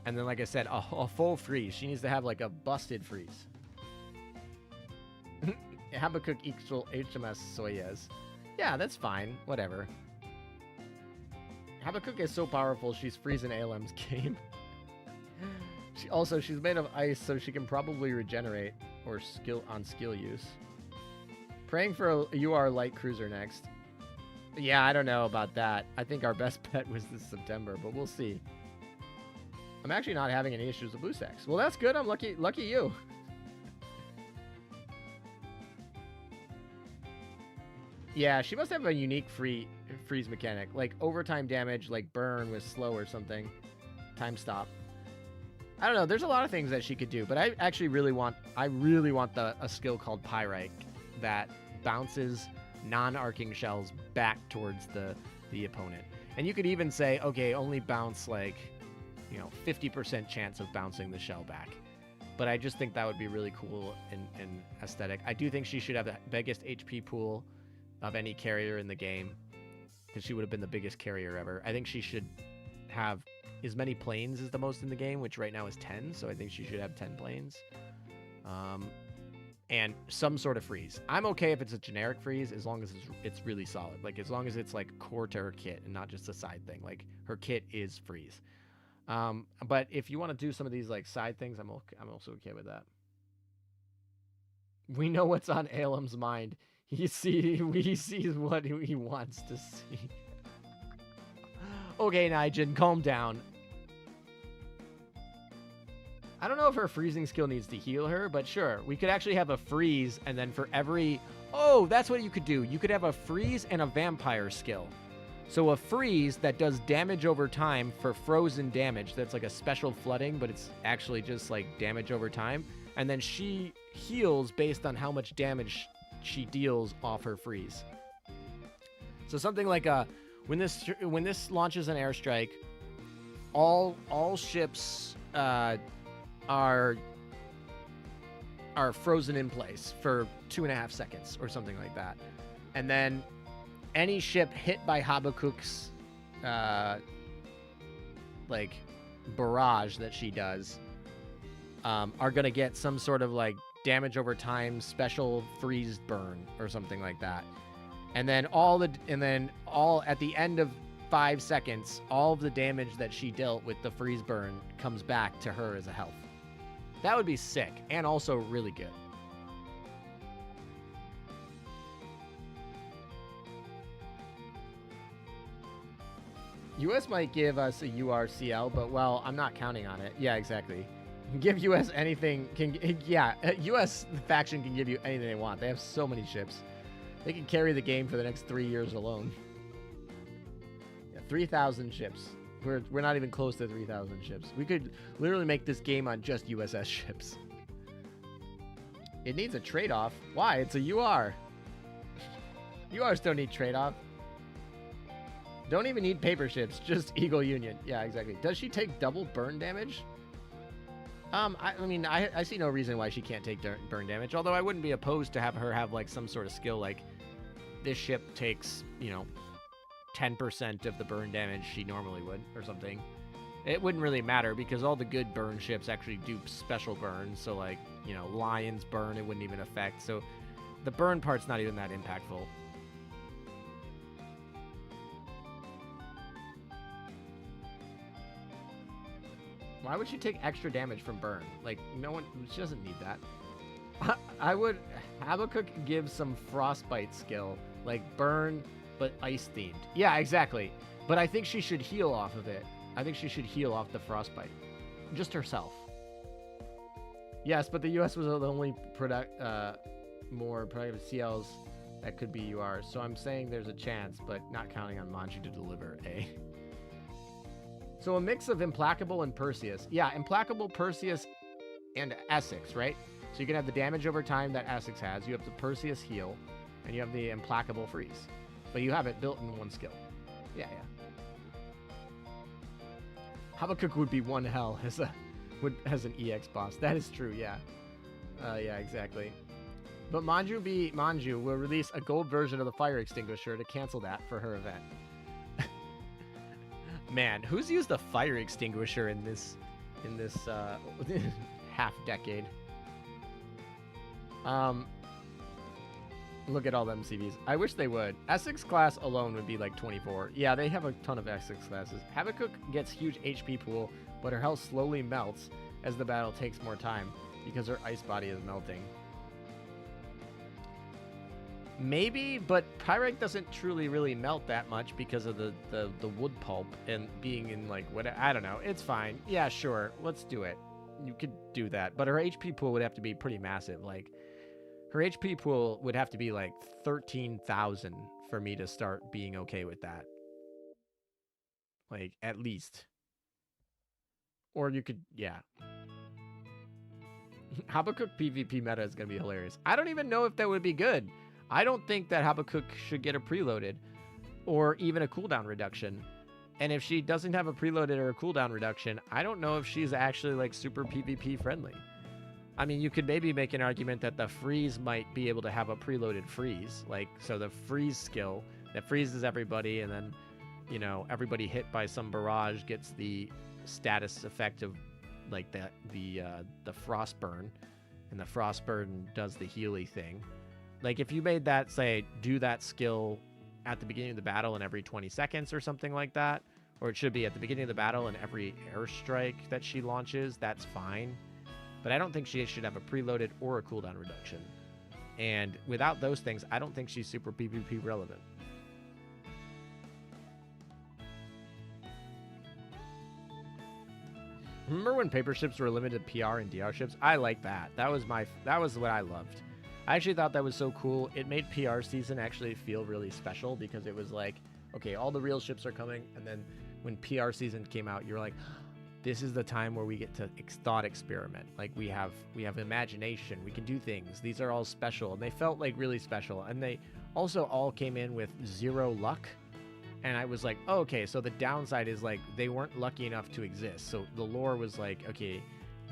then, like I said, a full freeze. She needs to have, like, a busted freeze. Habakkuk equal HMS Soyuz. Yeah, that's fine. Whatever. Habakkuk is so powerful, she's freezing ALM's game. She's made of ice, so she can probably regenerate or skill use. Praying for a UR light cruiser next. Yeah, I don't know about that. I think our best bet was this September, but we'll see. I'm actually not having any issues with boost X. Well, that's good. I'm lucky you. Yeah, she must have a unique freeze mechanic, like overtime damage, like burn with slow or something. Time stop. I don't know. There's a lot of things that she could do, but I actually really want a skill called Pyrite that bounces non-arcing shells back towards the opponent. And you could even say, okay, only bounce like, 50% chance of bouncing the shell back. But I just think that would be really cool and aesthetic. I do think she should have the biggest HP pool of any carrier in the game, because she would have been the biggest carrier ever. I think she should have as many planes as the most in the game, which right now is 10, so I think she should have 10 planes. And some sort of freeze. I'm okay if it's a generic freeze, as long as it's really solid. Like, as long as it's like core to her kit and not just a side thing. Like, her kit is freeze. But if you want to do some of these like side things, I'm also okay with that. We know what's on Alem's mind. He sees what he wants to see. Okay, Nigel, calm down. I don't know if her freezing skill needs to heal her, but sure. We could actually have a freeze, and then for every... Oh, that's what you could do. You could have a freeze and a vampire skill. So a freeze that does damage over time for frozen damage. That's like a special flooding, but it's actually just like damage over time. And then she heals based on how much damage she deals off her freeze. So something like when this launches an airstrike, all ships are frozen in place for 2.5 seconds or something like that, and then any ship hit by Habakkuk's like barrage that she does are gonna get some sort of like damage over time, special freeze burn or something like that. And then all at the end of 5 seconds, all of the damage that she dealt with the freeze burn comes back to her as a health. That would be sick and also really good. US might give us a URCL, but well, I'm not counting on it. Yeah, exactly. Give US anything. US faction can give you anything they want. They have so many ships. They can carry the game for the next 3 years alone. Yeah, 3,000 ships. We're not even close to 3,000 ships. We could literally make this game on just USS ships. It needs a trade-off. Why? It's a UR. URs don't need trade-off. Don't even need paper ships, just Eagle Union. Yeah, exactly. Does she take double burn damage? I see no reason why she can't take burn damage, although I wouldn't be opposed to have her have, like, some sort of skill, like, this ship takes, 10% of the burn damage she normally would, or something. It wouldn't really matter, because all the good burn ships actually do special burns, so, like, Lion's burn, it wouldn't even affect, so the burn part's not even that impactful. Why would she take extra damage from burn? Like, she doesn't need that. I would, Habakkuk give some frostbite skill, like burn, but ice themed. Yeah, exactly. But I think she should heal off of it. I think she should heal off the frostbite. Just herself. Yes, but the US was the only more productive CLs that could be UR. So I'm saying there's a chance, but not counting on Manji to deliver a. So a mix of Implacable and Perseus. Yeah, Implacable, Perseus, and Essex, right? So you can have the damage over time that Essex has. You have the Perseus heal, and you have the Implacable freeze. But you have it built in one skill. Yeah. Habakkuk would be one hell as an EX boss. That is true, yeah. Yeah, exactly. But Manju will release a gold version of the fire extinguisher to cancel that for her event. Man, who's used a fire extinguisher in this half decade? Look at all them CVs. I wish they would. Essex class alone would be like 24. Yeah, they have a ton of Essex classes. Habakkuk gets huge HP pool, but her health slowly melts as the battle takes more time because her ice body is melting. Maybe, but Pyrite doesn't truly really melt that much because of the wood pulp and being in, like, what, I don't know. It's fine. Yeah, sure. Let's do it. You could do that. But her HP pool would have to be pretty massive. Like, her HP pool would have to be like 13,000 for me to start being okay with that. Like, at least. Or you could, yeah. Habakkuk PvP meta is going to be hilarious. I don't even know if that would be good. I don't think that Habakkuk should get a preloaded or even a cooldown reduction. And if she doesn't have a preloaded or a cooldown reduction, I don't know if she's actually, like, super PvP friendly. I mean, you could maybe make an argument that the freeze might be able to have a preloaded freeze. Like, so the freeze skill that freezes everybody, and then, everybody hit by some barrage gets the status effect of, like, the frost burn, and the frost burn does the Healy thing. Like, if you made that, say, do that skill at the beginning of the battle and every 20 seconds or something like that, or it should be at the beginning of the battle and every airstrike that she launches, that's fine. But I don't think she should have a preloaded or a cooldown reduction. And without those things, I don't think she's super PvP relevant. Remember when paper ships were limited PR and DR ships? I like that. That was what I loved. I actually thought that was so cool. It made PR season actually feel really special because it was like, okay, all the real ships are coming, and then when PR season came out, you're like, this is the time where we get to thought experiment. Like, we have imagination, we can do things. These are all special, and they felt like really special. And they also all came in with 0 luck. And I was like, oh, okay, so the downside is, like, they weren't lucky enough to exist. So the lore was like, okay,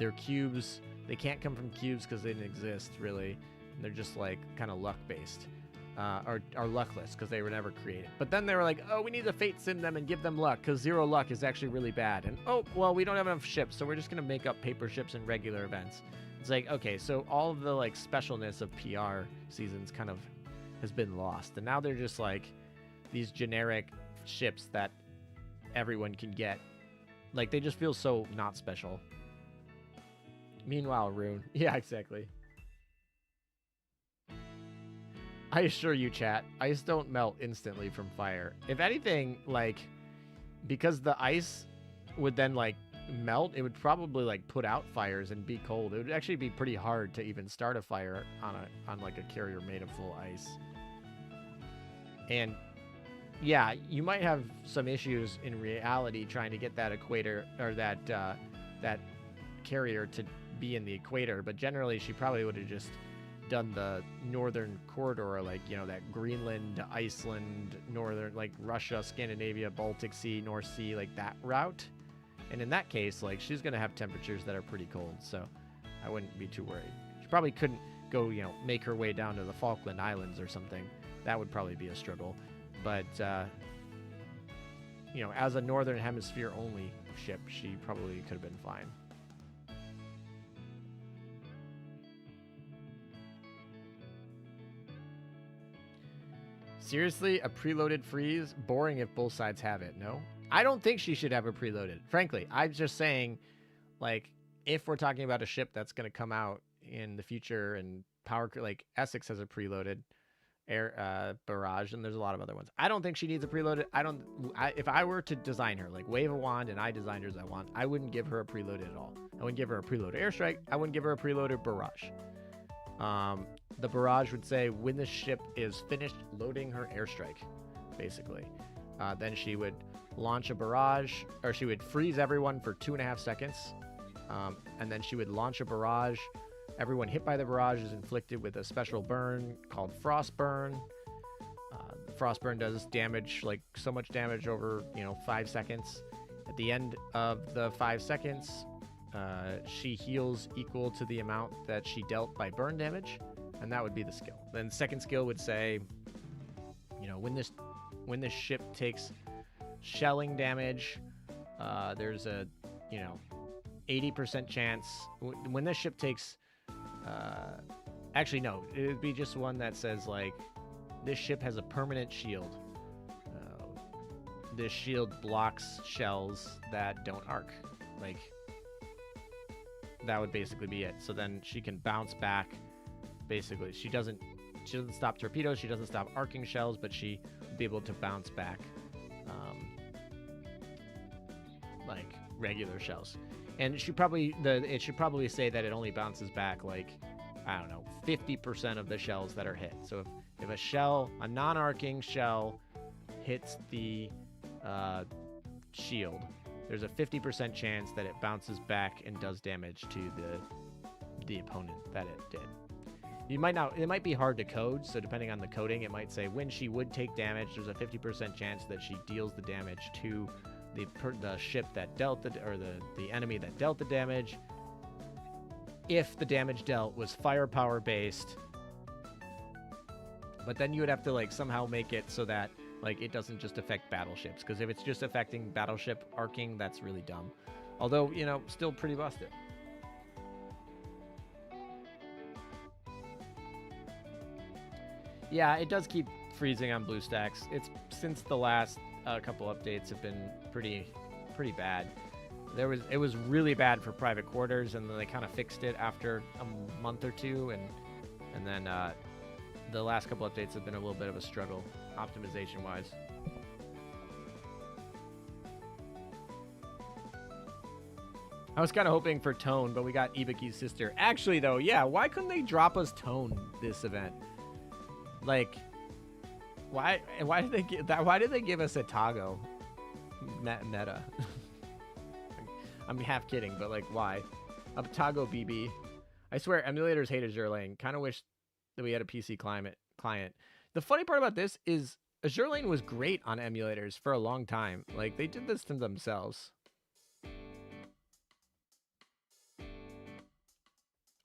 they're cubes. They can't come from cubes because they didn't exist, really. They're just, like, kind of luck-based, or luckless because they were never created. But then they were like, oh, we need to fate sim them and give them luck because 0 luck is actually really bad. And, oh, well, we don't have enough ships, so we're just going to make up paper ships in regular events. It's like, okay, so all of the like specialness of PR seasons kind of has been lost, and now they're just like these generic ships that everyone can get. Like, they just feel so not special. Meanwhile, Rune. Yeah, exactly. I assure you, chat, ice don't melt instantly from fire. If anything, like, because the ice would then like melt, it would probably like put out fires and be cold. It would actually be pretty hard to even start a fire on like a carrier made of full ice. And yeah, you might have some issues in reality trying to get that equator or that carrier to be in the equator, but generally she probably would have just done the northern corridor, like, you know, that Greenland, Iceland, northern, like Russia, Scandinavia, Baltic Sea, North Sea, like that route. And in that case, like, she's going to have temperatures that are pretty cold, so I wouldn't be too worried. She probably couldn't go, you know, make her way down to the Falkland Islands or something. That would probably be a struggle. But, you know, as a Northern Hemisphere only ship, she probably could have been fine. Seriously, a preloaded freeze? Boring if both sides have it, no? I don't think she should have a preloaded. Frankly, I'm just saying, like, if we're talking about a ship that's going to come out in the future and like Essex has a preloaded air barrage, and there's a lot of other ones. I don't think she needs a preloaded. If I were to design her, like wave a wand and I designed her as I want, I wouldn't give her a preloaded at all. I wouldn't give her a preloaded airstrike. I wouldn't give her a preloaded barrage. The barrage would say when the ship is finished loading her airstrike, basically. Then she would launch a barrage, or she would freeze everyone for 2.5 seconds, and then she would launch a barrage. Everyone hit by the barrage is inflicted with a special burn called Frost Burn. The Frost Burn does damage, like so much damage over, 5 seconds. At the end of the 5 seconds, she heals equal to the amount that she dealt by burn damage, and that would be the skill. Then second skill would say, when this ship takes shelling damage, there's a 80% chance. When this ship takes actually no, it would be just one that says like this ship has a permanent shield. This shield blocks shells that don't arc. Like, that would basically be it. So then she can bounce back. Basically, she doesn't stop torpedoes, she doesn't stop arcing shells, but she would be able to bounce back like regular shells. And it should probably say that it only bounces back, like, I don't know, 50% of the shells that are hit. So if a non-arcing shell hits the shield, there's a 50% chance that it bounces back and does damage to the opponent that it did. It might be hard to code, so depending on the coding, it might say when she would take damage, there's a 50% chance that she deals the damage to the ship that dealt the enemy that dealt the damage, if the damage dealt was firepower based. But then you would have to like somehow make it so that like it doesn't just affect battleships, because if it's just affecting battleship arcing, that's really dumb. Although, still pretty busted. Yeah, it does keep freezing on BlueStacks. It's since the last couple updates have been pretty bad. It was really bad for private quarters, and then they kind of fixed it after a month or two, and then the last couple updates have been a little bit of a struggle optimization wise. I was kind of hoping for Tone, but we got Ibuki's sister. Actually, though, yeah, why couldn't they drop us Tone this event? Like, why did they give us a Tago meta? I'm half kidding, but like, why? A Tago BB. I swear, emulators hate Azure Lane. Kind of wish that we had a PC client. The funny part about this is Azure Lane was great on emulators for a long time. Like, they did this to themselves.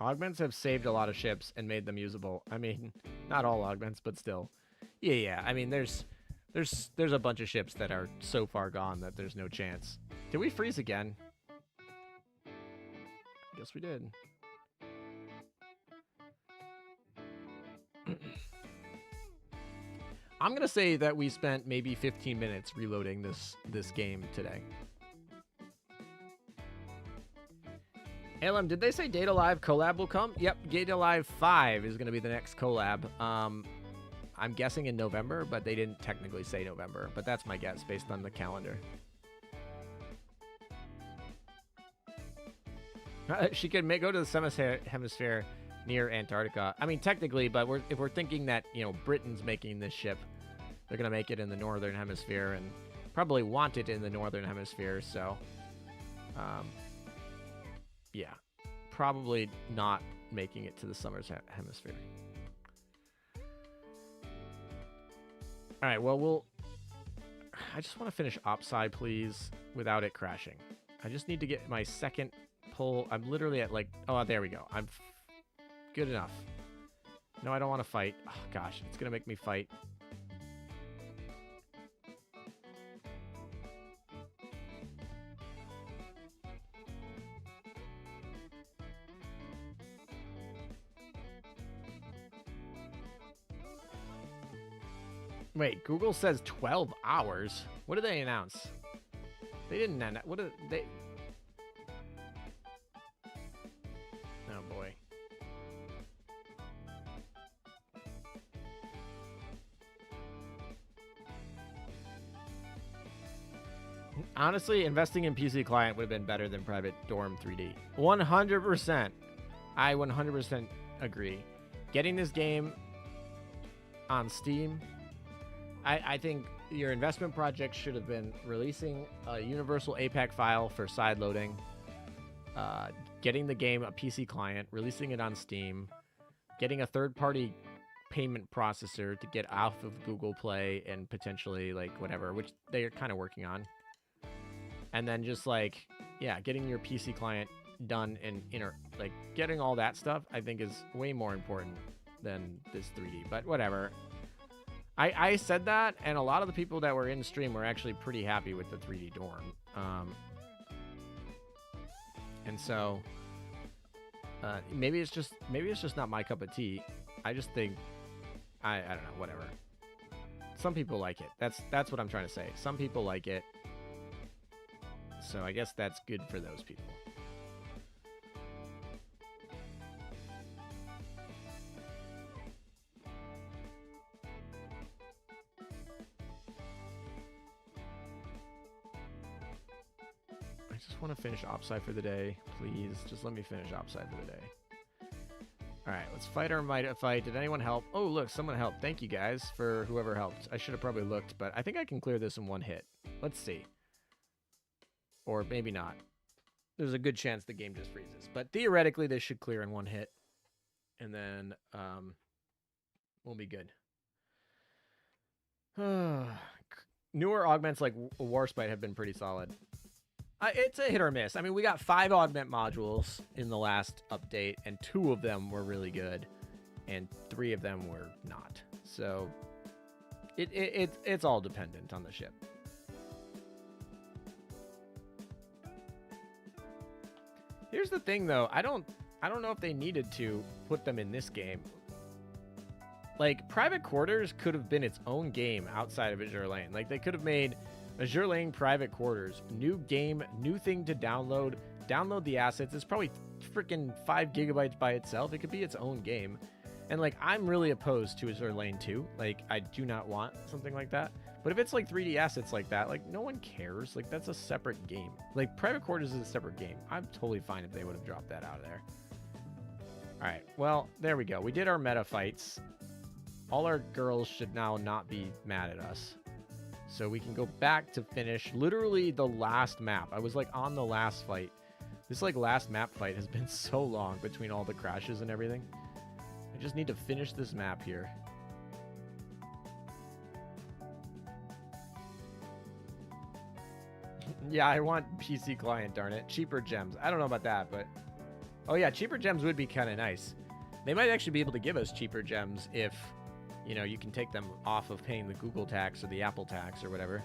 Augments have saved a lot of ships and made them usable. I mean, not all augments, but still. Yeah. I mean, there's a bunch of ships that are so far gone that there's no chance. Did we freeze again? Guess we did. I'm gonna say that we spent maybe 15 minutes reloading this game today. Alem, did they say Data Live collab will come? Yep, Data Live 5 is gonna be the next collab. I'm guessing in November, but they didn't technically say November. But that's my guess based on the calendar. She could go to the hemisphere near Antarctica. I mean, technically, but if we're thinking that, you know, Britain's making this ship, they're going to make it in the northern hemisphere and probably want it in the northern hemisphere. So, yeah, probably not making it to the summer's hemisphere. All right, well, I just want to finish Opside, please, without it crashing. I just need to get my second pull. I'm literally at, like, oh, there we go. I'm good enough. No, I don't want to fight. Oh, gosh, it's going to make me fight. Wait, Google says 12 hours? What did they announce? They didn't announce. What did they... Oh, boy. Honestly, investing in PC Client would have been better than Private Dorm 3D. 100%. I 100% agree. Getting this game on Steam... I think your investment project should have been releasing a universal APAC file for side loading, getting the game a PC client, releasing it on Steam, getting a third-party payment processor to get off of Google Play and potentially, like, whatever, which they're kind of working on. And then just, like, yeah, getting your PC client done and, like, getting all that stuff, I think is way more important than this 3D. But whatever. I said that, and a lot of the people that were in stream were actually pretty happy with the 3D dorm. And so maybe it's just not my cup of tea. I just think I don't know, whatever. Some people like it. That's what I'm trying to say. Some people like it. So I guess that's good for those people. I just want to finish Opside for the day. Please, just let me finish Opside for the day. Alright, let's fight our might fight. Did anyone help? Oh, look, someone helped. Thank you, guys, for whoever helped. I should have probably looked, but I think I can clear this in one hit. Let's see. Or maybe not. There's a good chance the game just freezes. But theoretically, this should clear in one hit. And then we'll be good. Newer augments like Warspite have been pretty solid. It's a hit or miss. I mean, we got 5 augment modules in the last update, and 2 of them were really good, and 3 of them were not. So it's all dependent on the ship. Here's the thing, though. I don't know if they needed to put them in this game. Like, Private Quarters could have been its own game outside of Azur Lane. Like, they could have made Azur Lane Private Quarters, new game, new thing to download. Download the assets. It's probably freaking 5 gigabytes by itself. It could be its own game. And, like, I'm really opposed to Azur Lane 2. Like, I do not want something like that. But if it's, like, 3D assets like that, like, no one cares. Like, that's a separate game. Like, Private Quarters is a separate game. I'm totally fine if they would have dropped that out of there. All right. Well, there we go. We did our meta fights. All our girls should now not be mad at us. So we can go back to finish literally the last map. I was like on the last fight. This like last map fight has been so long between all the crashes and everything. I just need to finish this map here. Yeah, I want PC client, darn it. Cheaper gems. I don't know about that, but... Oh yeah, cheaper gems would be kind of nice. They might actually be able to give us cheaper gems if... You know, you can take them off of paying the Google tax or the Apple tax or whatever.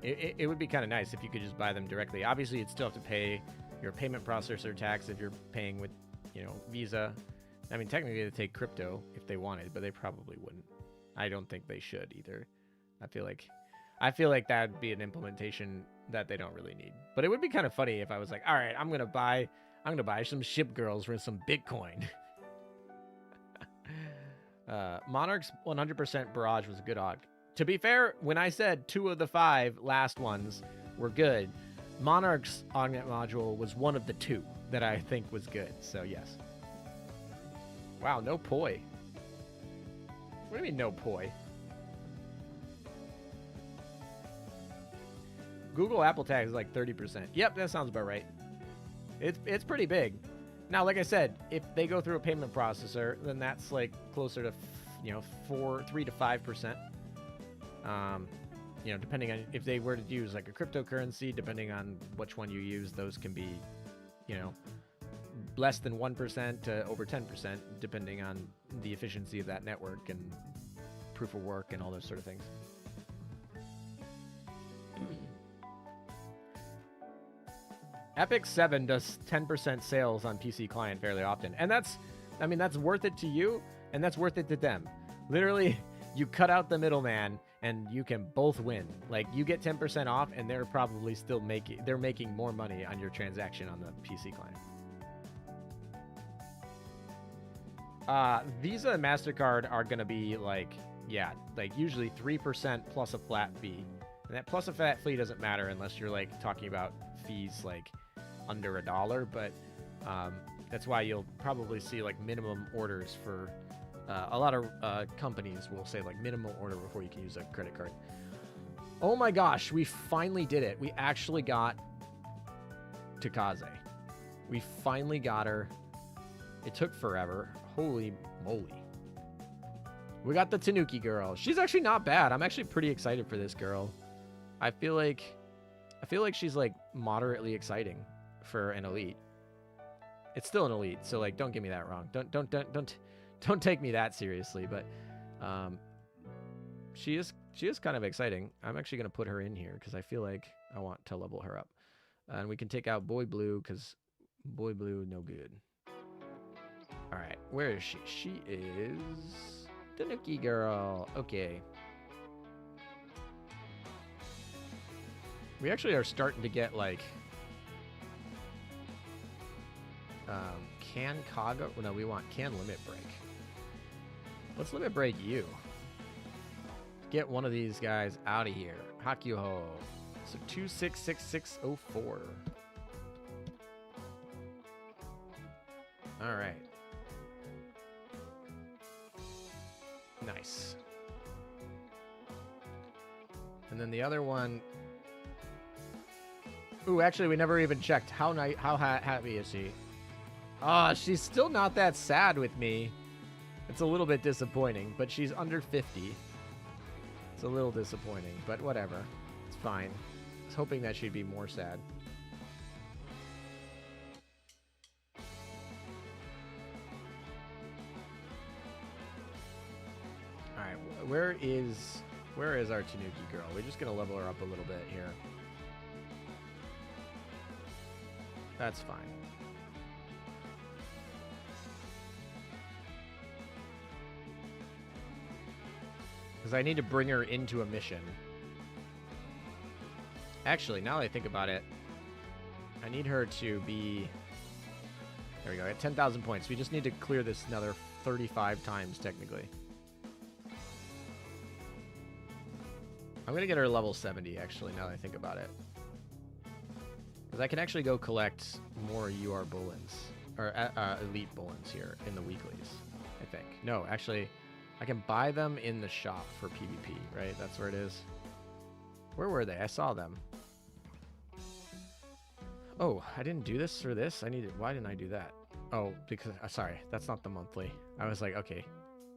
It would be kind of nice if you could just buy them directly. Obviously, you'd still have to pay your payment processor tax if you're paying with, you know, Visa. I mean, technically they take crypto if they wanted, but they probably wouldn't. I don't think they should either. I feel like that'd be an implementation that they don't really need. But it would be kind of funny if I was like, all right, I'm gonna buy some ship girls for some Bitcoin. Monarch's 100% barrage was a good AUG. To be fair, when I said 2 of the 5 last ones were good, Monarch's AugNet module was one of the 2 that I think was good. So yes. Wow, no poi. What do you mean no poi? Google Apple Tag is like 30%. Yep, that sounds about right. It's pretty big. Now, like I said, if they go through a payment processor, then that's like closer to, 3 to 5%. Depending on if they were to use like a cryptocurrency, depending on which one you use, those can be, less than 1% to over 10%, depending on the efficiency of that network and proof of work and all those sort of things. Epic 7 does 10% sales on PC client fairly often. And that's worth it to you, and that's worth it to them. Literally, you cut out the middleman, and you can both win. Like, you get 10% off, and they're probably still making more money on your transaction on the PC client. Visa and MasterCard are going to be usually 3% plus a flat fee. And that plus a flat fee doesn't matter unless you're like talking about fees like under $1, but that's why you'll probably see like minimum orders for a lot of companies will say like minimum order before you can use a credit card. Oh my gosh, we finally did it. We actually got Taekaze. We finally got her. It took forever. Holy moly. We got the Tanuki girl. She's actually not bad. I'm actually pretty excited for this girl. I feel like she's like moderately exciting for an elite. It's still an elite, so like don't get me that wrong. Don't take me that seriously, but she is kind of exciting. I'm actually going to put her in here because I feel like I want to level her up. And we can take out Boy Blue because Boy Blue no good. All right, where is she? She is Tanuki girl. Okay. We actually are starting to get like can Kaga. No, we want can limit break. Let's limit break you. Get one of these guys out of here. Hakuhou. So 266604. All right. Nice. And then the other one. Ooh, actually, we never even checked. How happy is she? Ah, she's still not that sad with me. It's a little bit disappointing, but she's under 50. It's a little disappointing, but whatever. It's fine. I was hoping that she'd be more sad. All right, where is our Tanuki girl? We're just gonna level her up a little bit here. That's fine. Because I need to bring her into a mission. Actually, now that I think about it, I need her to be... There we go, at 10,000 points. We just need to clear this another 35 times, technically. I'm going to get her level 70, actually, now that I think about it. Because I can actually go collect more UR Bullens, or Elite Bullens here in the weeklies, I think. No, actually, I can buy them in the shop for PvP, right? That's where it is. Where were they? I saw them. Oh, I didn't do this for this? Why didn't I do that? Oh, because, sorry, that's not the monthly. I was like, okay,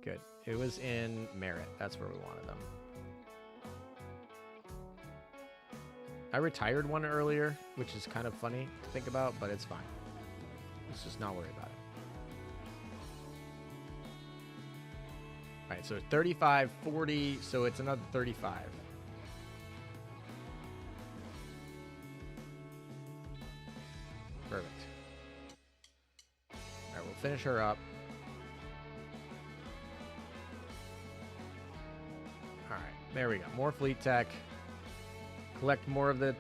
good. It was in Merit. That's where we wanted them. I retired one earlier, which is kind of funny to think about, but it's fine. Let's just not worry about it. All right, so 35, 40, so it's another 35. Perfect. All right, we'll finish her up. There we go. More fleet tech. Collect more of the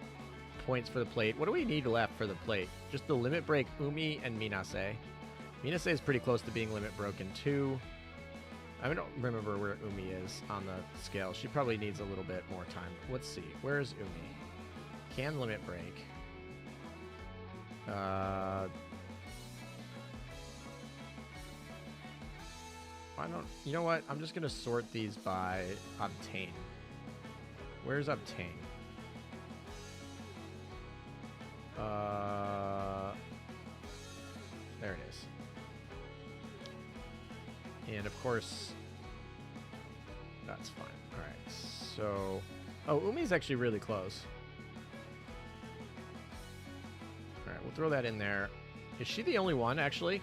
points for the plate. What do we need left for the plate? Just the limit break, Oumi, and Minase. Minase is pretty close to being limit broken too. I don't remember where Oumi is on the scale. She probably needs a little bit more time. Let's see. Where is Oumi? Can limit break. You know what? I'm just going to sort these by obtain. Where's obtain? There it is. And of course, that's fine. All right. So, oh, Umi's actually really close. All right, we'll throw that in there. Is she the only one, actually?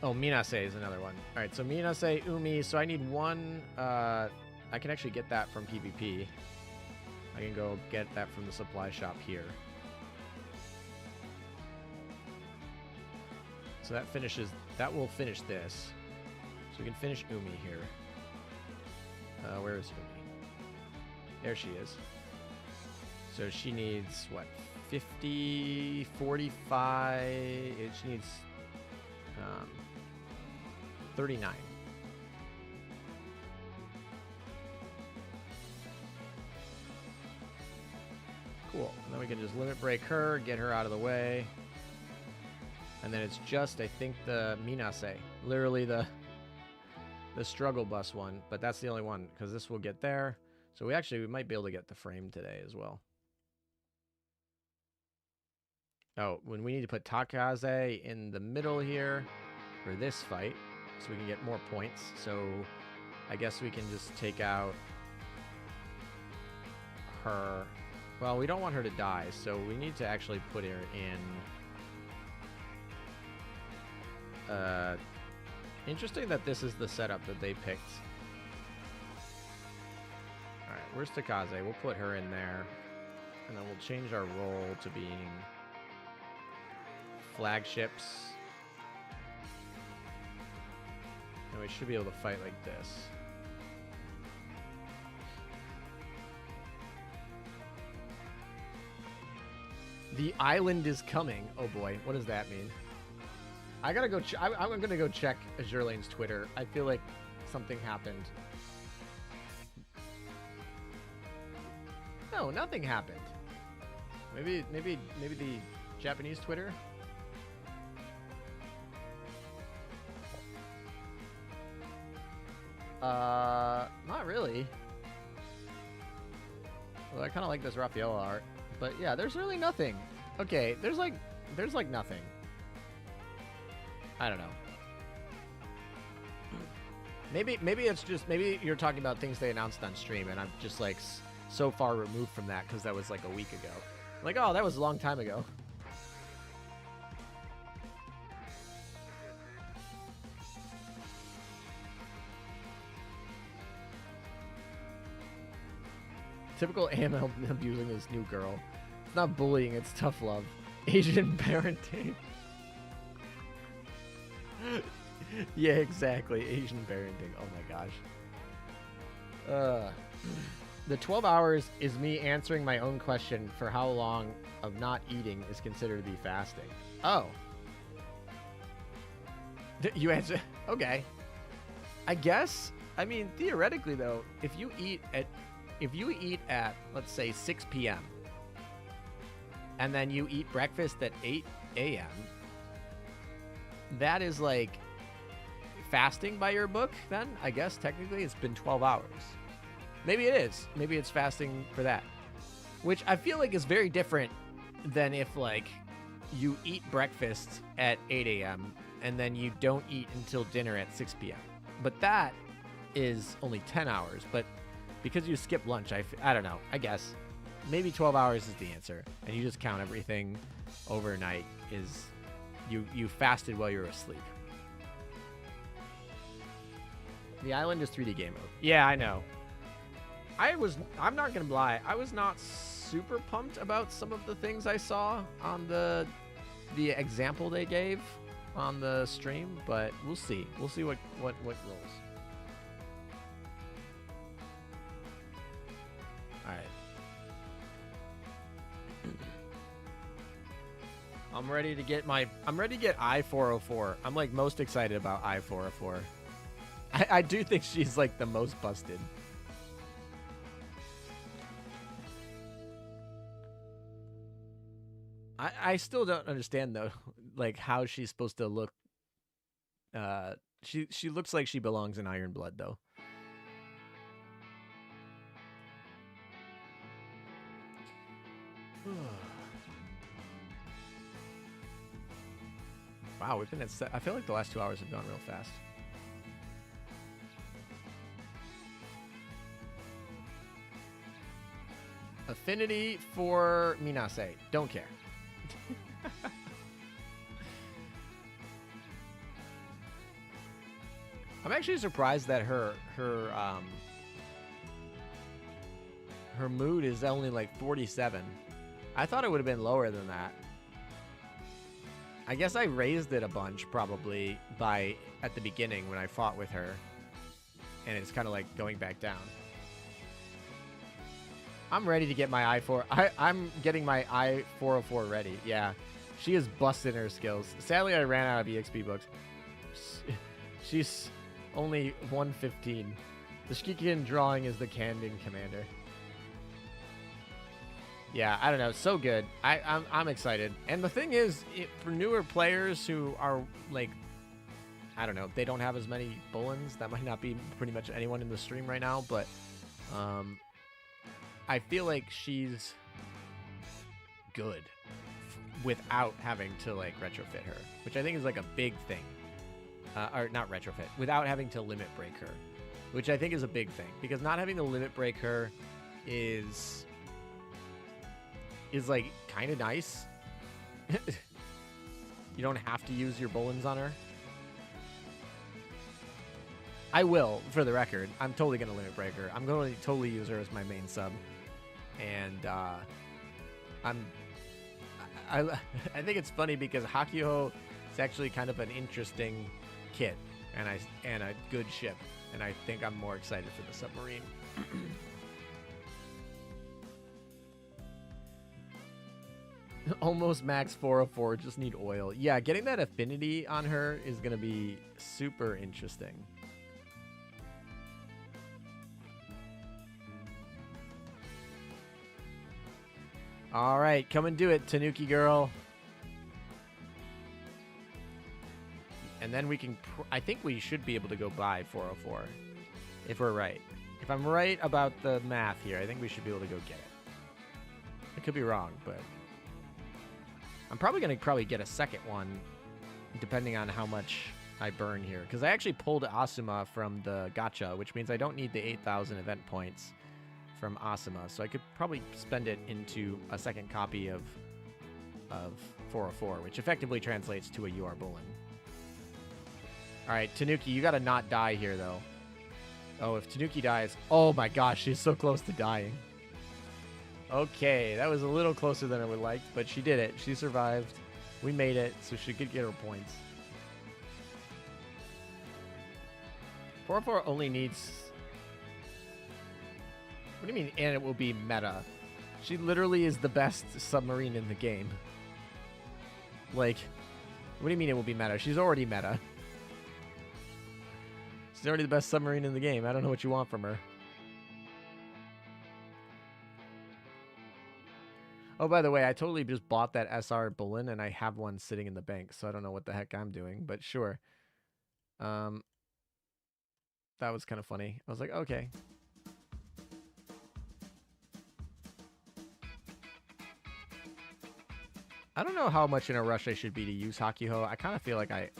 Oh, Minase is another one. All right, so Minase, Oumi. So I need one. I can actually get that from PvP. I can go get that from the supply shop here. So that finishes. That will finish this. So we can finish Oumi here. Where is Oumi? There she is. So she needs what? 50, 45. She needs 39. Cool. And then we can just limit break her, get her out of the way. And then it's just, I think, the Minase. Literally the struggle bus one. But that's the only one, because this will get there. So we might be able to get the frame today as well. Oh, when we need to put Taekaze in the middle here for this fight, so we can get more points. So I guess we can just take out her. Well, we don't want her to die, so we need to actually put her in. Interesting that this is the setup that they picked. All right, where's Taekaze? We'll put her in there, and then we'll change our role to being flagships. And we should be able to fight like this. The island is coming. Oh boy, what does that mean? I gotta go. I'm gonna go check Azure Lane's Twitter. I feel like something happened. No, nothing happened. Maybe the Japanese Twitter. Not really. Well, I kind of like this Raphael art, but yeah, there's really nothing. Okay, there's like nothing. I don't know. Maybe it's just, maybe you're talking about things they announced on stream, and I'm just like so far removed from that because that was like a week ago. Like, oh, that was a long time ago. Typical AML abusing his new girl. It's not bullying, it's tough love. Asian parenting. Yeah, exactly. Asian parenting. Oh my gosh. The 12 hours is me answering my own question for how long of not eating is considered to be fasting. Oh. You answer. Okay. I guess. I mean, theoretically though, if you eat at, let's say, 6 p.m. and then you eat breakfast at 8 a.m., that is like fasting by your book then? I guess technically it's been 12 hours. Maybe it is. Maybe it's fasting for that. Which I feel like is very different than if like you eat breakfast at 8 a.m. and then you don't eat until dinner at 6 p.m. But that is only 10 hours. But because you skip lunch, I don't know. I guess maybe 12 hours is the answer. And you just count everything overnight is you fasted while you were asleep. The island is 3D game mode. Yeah, I know. I'm not gonna lie, I was not super pumped about some of the things I saw on the example they gave on the stream, but we'll see. We'll see what rolls. All right. I'm ready to get I-404. I'm like most excited about I-404. I do think she's like the most busted. I still don't understand though, like how she's supposed to look. She looks like she belongs in Iron Blood though. Wow, we've been at. I feel like the last 2 hours have gone real fast. Affinity for Minase. Don't care. I'm actually surprised that her mood is only like 47. I thought it would have been lower than that. I guess I raised it a bunch probably at the beginning when I fought with her. And it's kind of like going back down. I'm ready to get my I'm getting my I-404 ready. Yeah. She is busting her skills. Sadly, I ran out of EXP books. She's only 115. The Shikikin drawing is the Kandin commander. Yeah, I don't know. So good. I'm excited. And the thing is, for newer players who are like, I don't know, they don't have as many Bullens. That might not be pretty much anyone in the stream right now, but I feel like she's good without having to like retrofit her, which I think is like a big thing. Or not retrofit, without having to limit break her, which I think is a big thing, because not having to limit break her is like kind of nice. You don't have to use your Bullens on her. I will, for the record. I'm totally going to limit break her. I'm going to totally use her as my main sub. And I think it's funny because Hakuhou is actually kind of an interesting kit and a good ship. And I think I'm more excited for the submarine. Almost max 404, just need oil. Yeah, getting that affinity on her is going to be super interesting. All right, come and do it, Tanuki girl. And then we can, I think we should be able to go buy 404 if we're right. If I'm right about the math here, I think we should be able to go get it. I could be wrong, but I'm probably going to get a second one depending on how much I burn here. Because I actually pulled Asama from the Gacha, which means I don't need the 8,000 event points from Asama. So I could probably spend it into a second copy of 404, which effectively translates to a UR Bullen. All right, Tanuki, you got to not die here, though. Oh, if Tanuki dies... Oh, my gosh, she's so close to dying. Okay, that was a little closer than I would like, but she did it. She survived. We made it, so she could get her points. 404 only needs... What do you mean, and it will be meta? She literally is the best submarine in the game. Like, what do you mean it will be meta? She's already meta. She's already the best submarine in the game. I don't know what you want from her. Oh, by the way, I totally just bought that SR Bullen, and I have one sitting in the bank, so I don't know what the heck I'm doing, but sure. That was kind of funny. I was like, okay. I don't know how much in a rush I should be to use Hakuhou. I kind of feel like I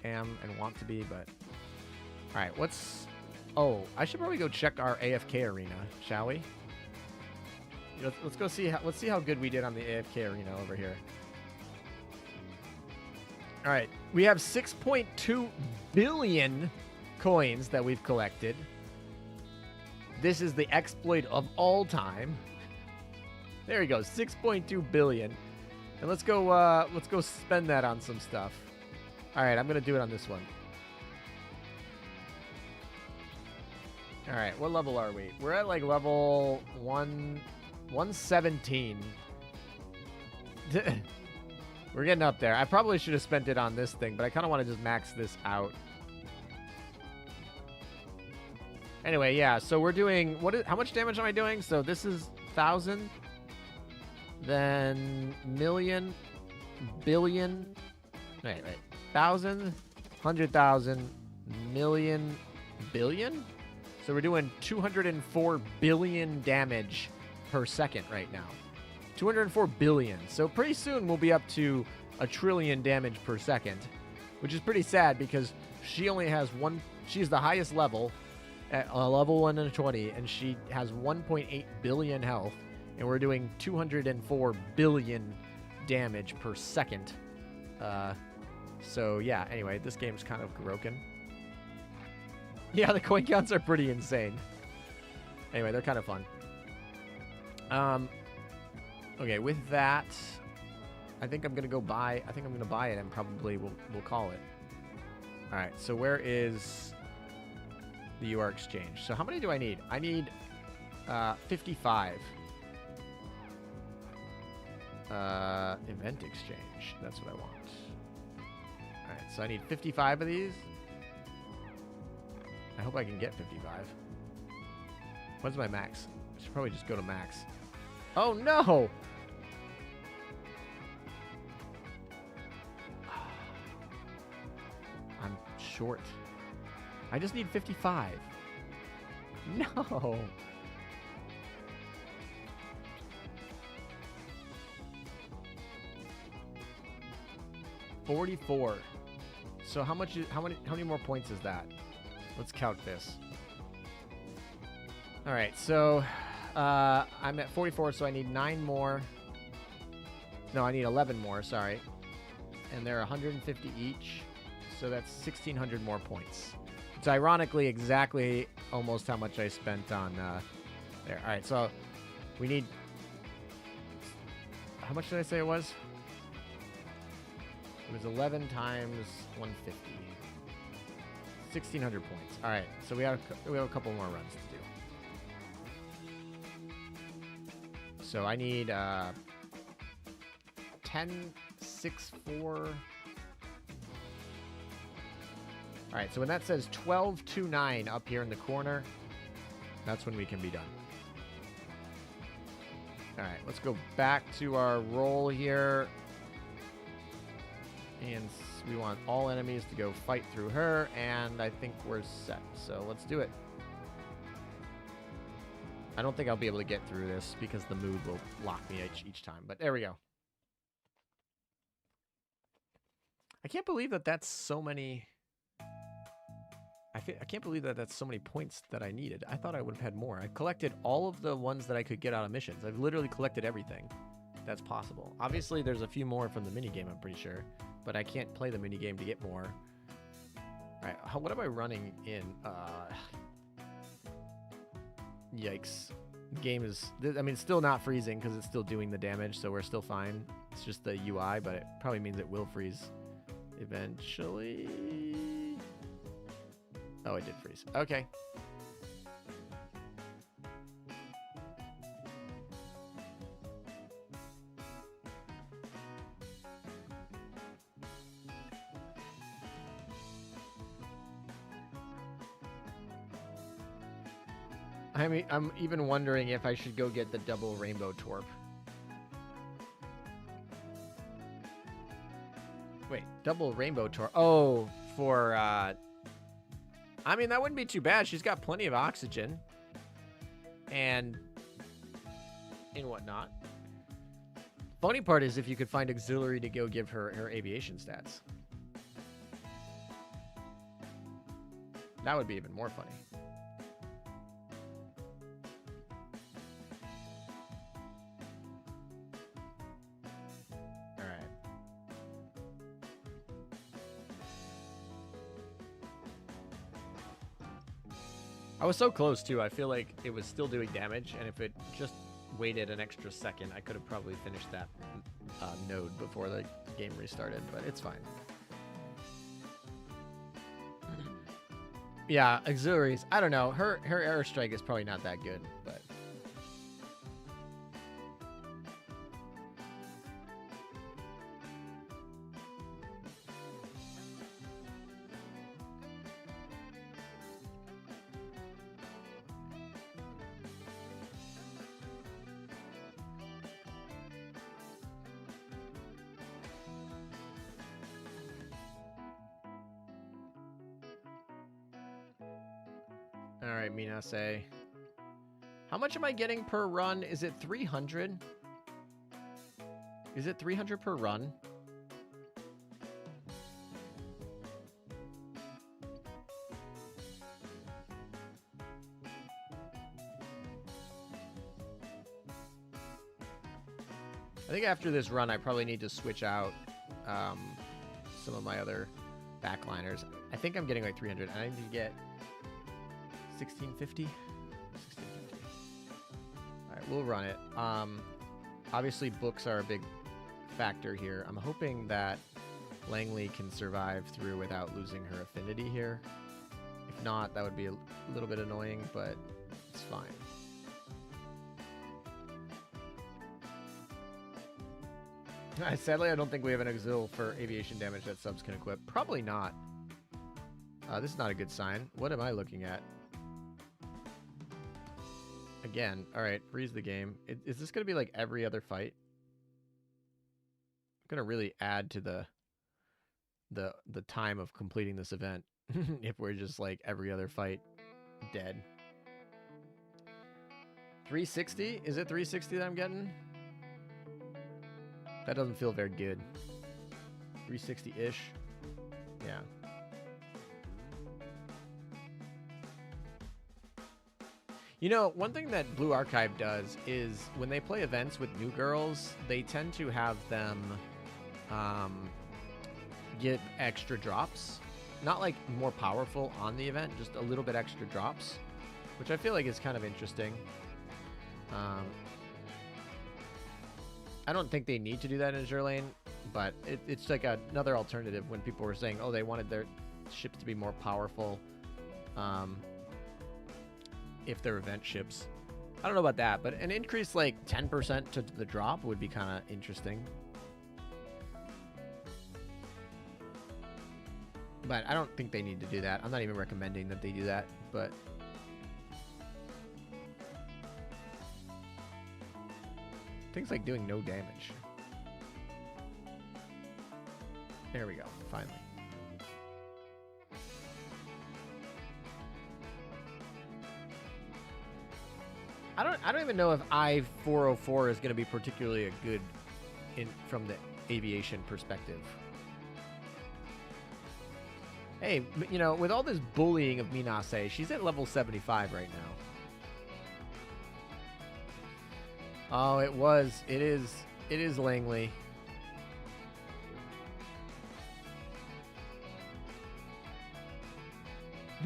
am and want to be, but... Alright, what's... Oh, I should probably go check our AFK arena, shall we? Let's go see let's see how good we did on the AFK arena over here. Alright, we have 6.2 billion coins that we've collected. This is the exploit of all time. There we go, 6.2 billion. And let's go spend that on some stuff. All right, I'm gonna do it on this one. All right, what level are we? We're at like level 117. We're getting up there. I probably should have spent it on this thing, but I kind of want to just max this out. Anyway, yeah, so we're doing, how much damage am I doing? So this is 1,000, then million, billion, wait, 1,000, 100,000, million, billion? So we're doing 204 billion damage per second right now. 204 billion. So pretty soon we'll be up to 1 trillion damage per second, which is pretty sad because she only has she's the highest level at level 120, and she has 1.8 billion health, and we're doing 204 billion damage per second. So yeah, anyway, this game's kind of broken. Yeah, the coin counts are pretty insane. Anyway, they're kind of fun. Okay, with that, I think I'm gonna go buy. I think I'm gonna buy it, and probably we'll call it. All right. So where is the UR exchange? So how many do I need? I need 55. Event exchange. That's what I want. All right. So I need 55 of these. I hope I can get 55. What's my max? I should probably just go to max. Oh no! I'm short. I just need 55. No! 44. So how many more points is that? Let's count this. All right, so I'm at 44, so I need 9 more. No, I need 11 more, sorry. And they're 150 each, so that's 1,600 more points. It's ironically exactly almost how much I spent on there. All right, so we need... How much did I say it was? It was 11 times 150. 1,600 points. All right, so we have a couple more runs to do. So I need 10, 6, 4. All right, so when that says 1229 up here in the corner, that's when we can be done. All right, let's go back to our roll here. And we want all enemies to go fight through her, and I think we're set. So let's do it. I don't think I'll be able to get through this because the mood will lock me each time, but there we go. I can't believe that that's so many... I can't believe that that's so many points that I needed. I thought I would have had more. I collected all of the ones that I could get out of missions. I've literally collected everything that's possible. Obviously, there's a few more from the minigame, I'm pretty sure. But I can't play the minigame to get more. All right, what am I running in? Yikes. The game is... I mean, it's still not freezing because it's still doing the damage, so we're still fine. It's just the UI, but it probably means it will freeze eventually. Oh, it did freeze. Okay. I mean, I'm even wondering if I should go get the double rainbow torp. Wait, double rainbow torp. Oh, for, I mean, that wouldn't be too bad. She's got plenty of oxygen. And whatnot. Funny part is if you could find auxiliary to go give her aviation stats. That would be even more funny. I was so close, too. I feel like it was still doing damage, and if it just waited an extra second, I could have probably finished that node before the game restarted, but it's fine. Yeah, Azuri's. I don't know. Her airstrike is probably not that good, but. All right, Minase. How much am I getting per run? Is it 300? Is it 300 per run? I think after this run, I probably need to switch out some of my other backliners. I think I'm getting like 300. I need to get 1650. 1650. All right, we'll run it. Obviously, books are a big factor here. I'm hoping that Langley can survive through without losing her affinity here. If not, that would be a little bit annoying, but it's fine. Sadly, I don't think we have an auxil for aviation damage that subs can equip. Probably not. This is not a good sign. What am I looking at? Again, all right, freeze the game. Is this going to be like every other fight? I'm going to really add to the time of completing this event if we're just like every other fight dead. 360? Is it 360 that I'm getting? That doesn't feel very good. 360-ish. Yeah. You know, one thing that Blue Archive does is when they play events with new girls, they tend to have them get extra drops. Not like more powerful on the event, just a little bit extra drops, which I feel like is kind of interesting. I don't think they need to do that in Azur Lane, but it's like another alternative when people were saying, oh, they wanted their ships to be more powerful if they're event ships. I don't know about that, but an increase like 10% to the drop would be kind of interesting. But I don't think they need to do that. I'm not even recommending that they do that, but... things like doing no damage. There we go, finally. I don't even know if I-404 is going to be particularly a good from the aviation perspective. Hey, you know, with all this bullying of Minase, she's at level 75 right now. Oh, it is Langley.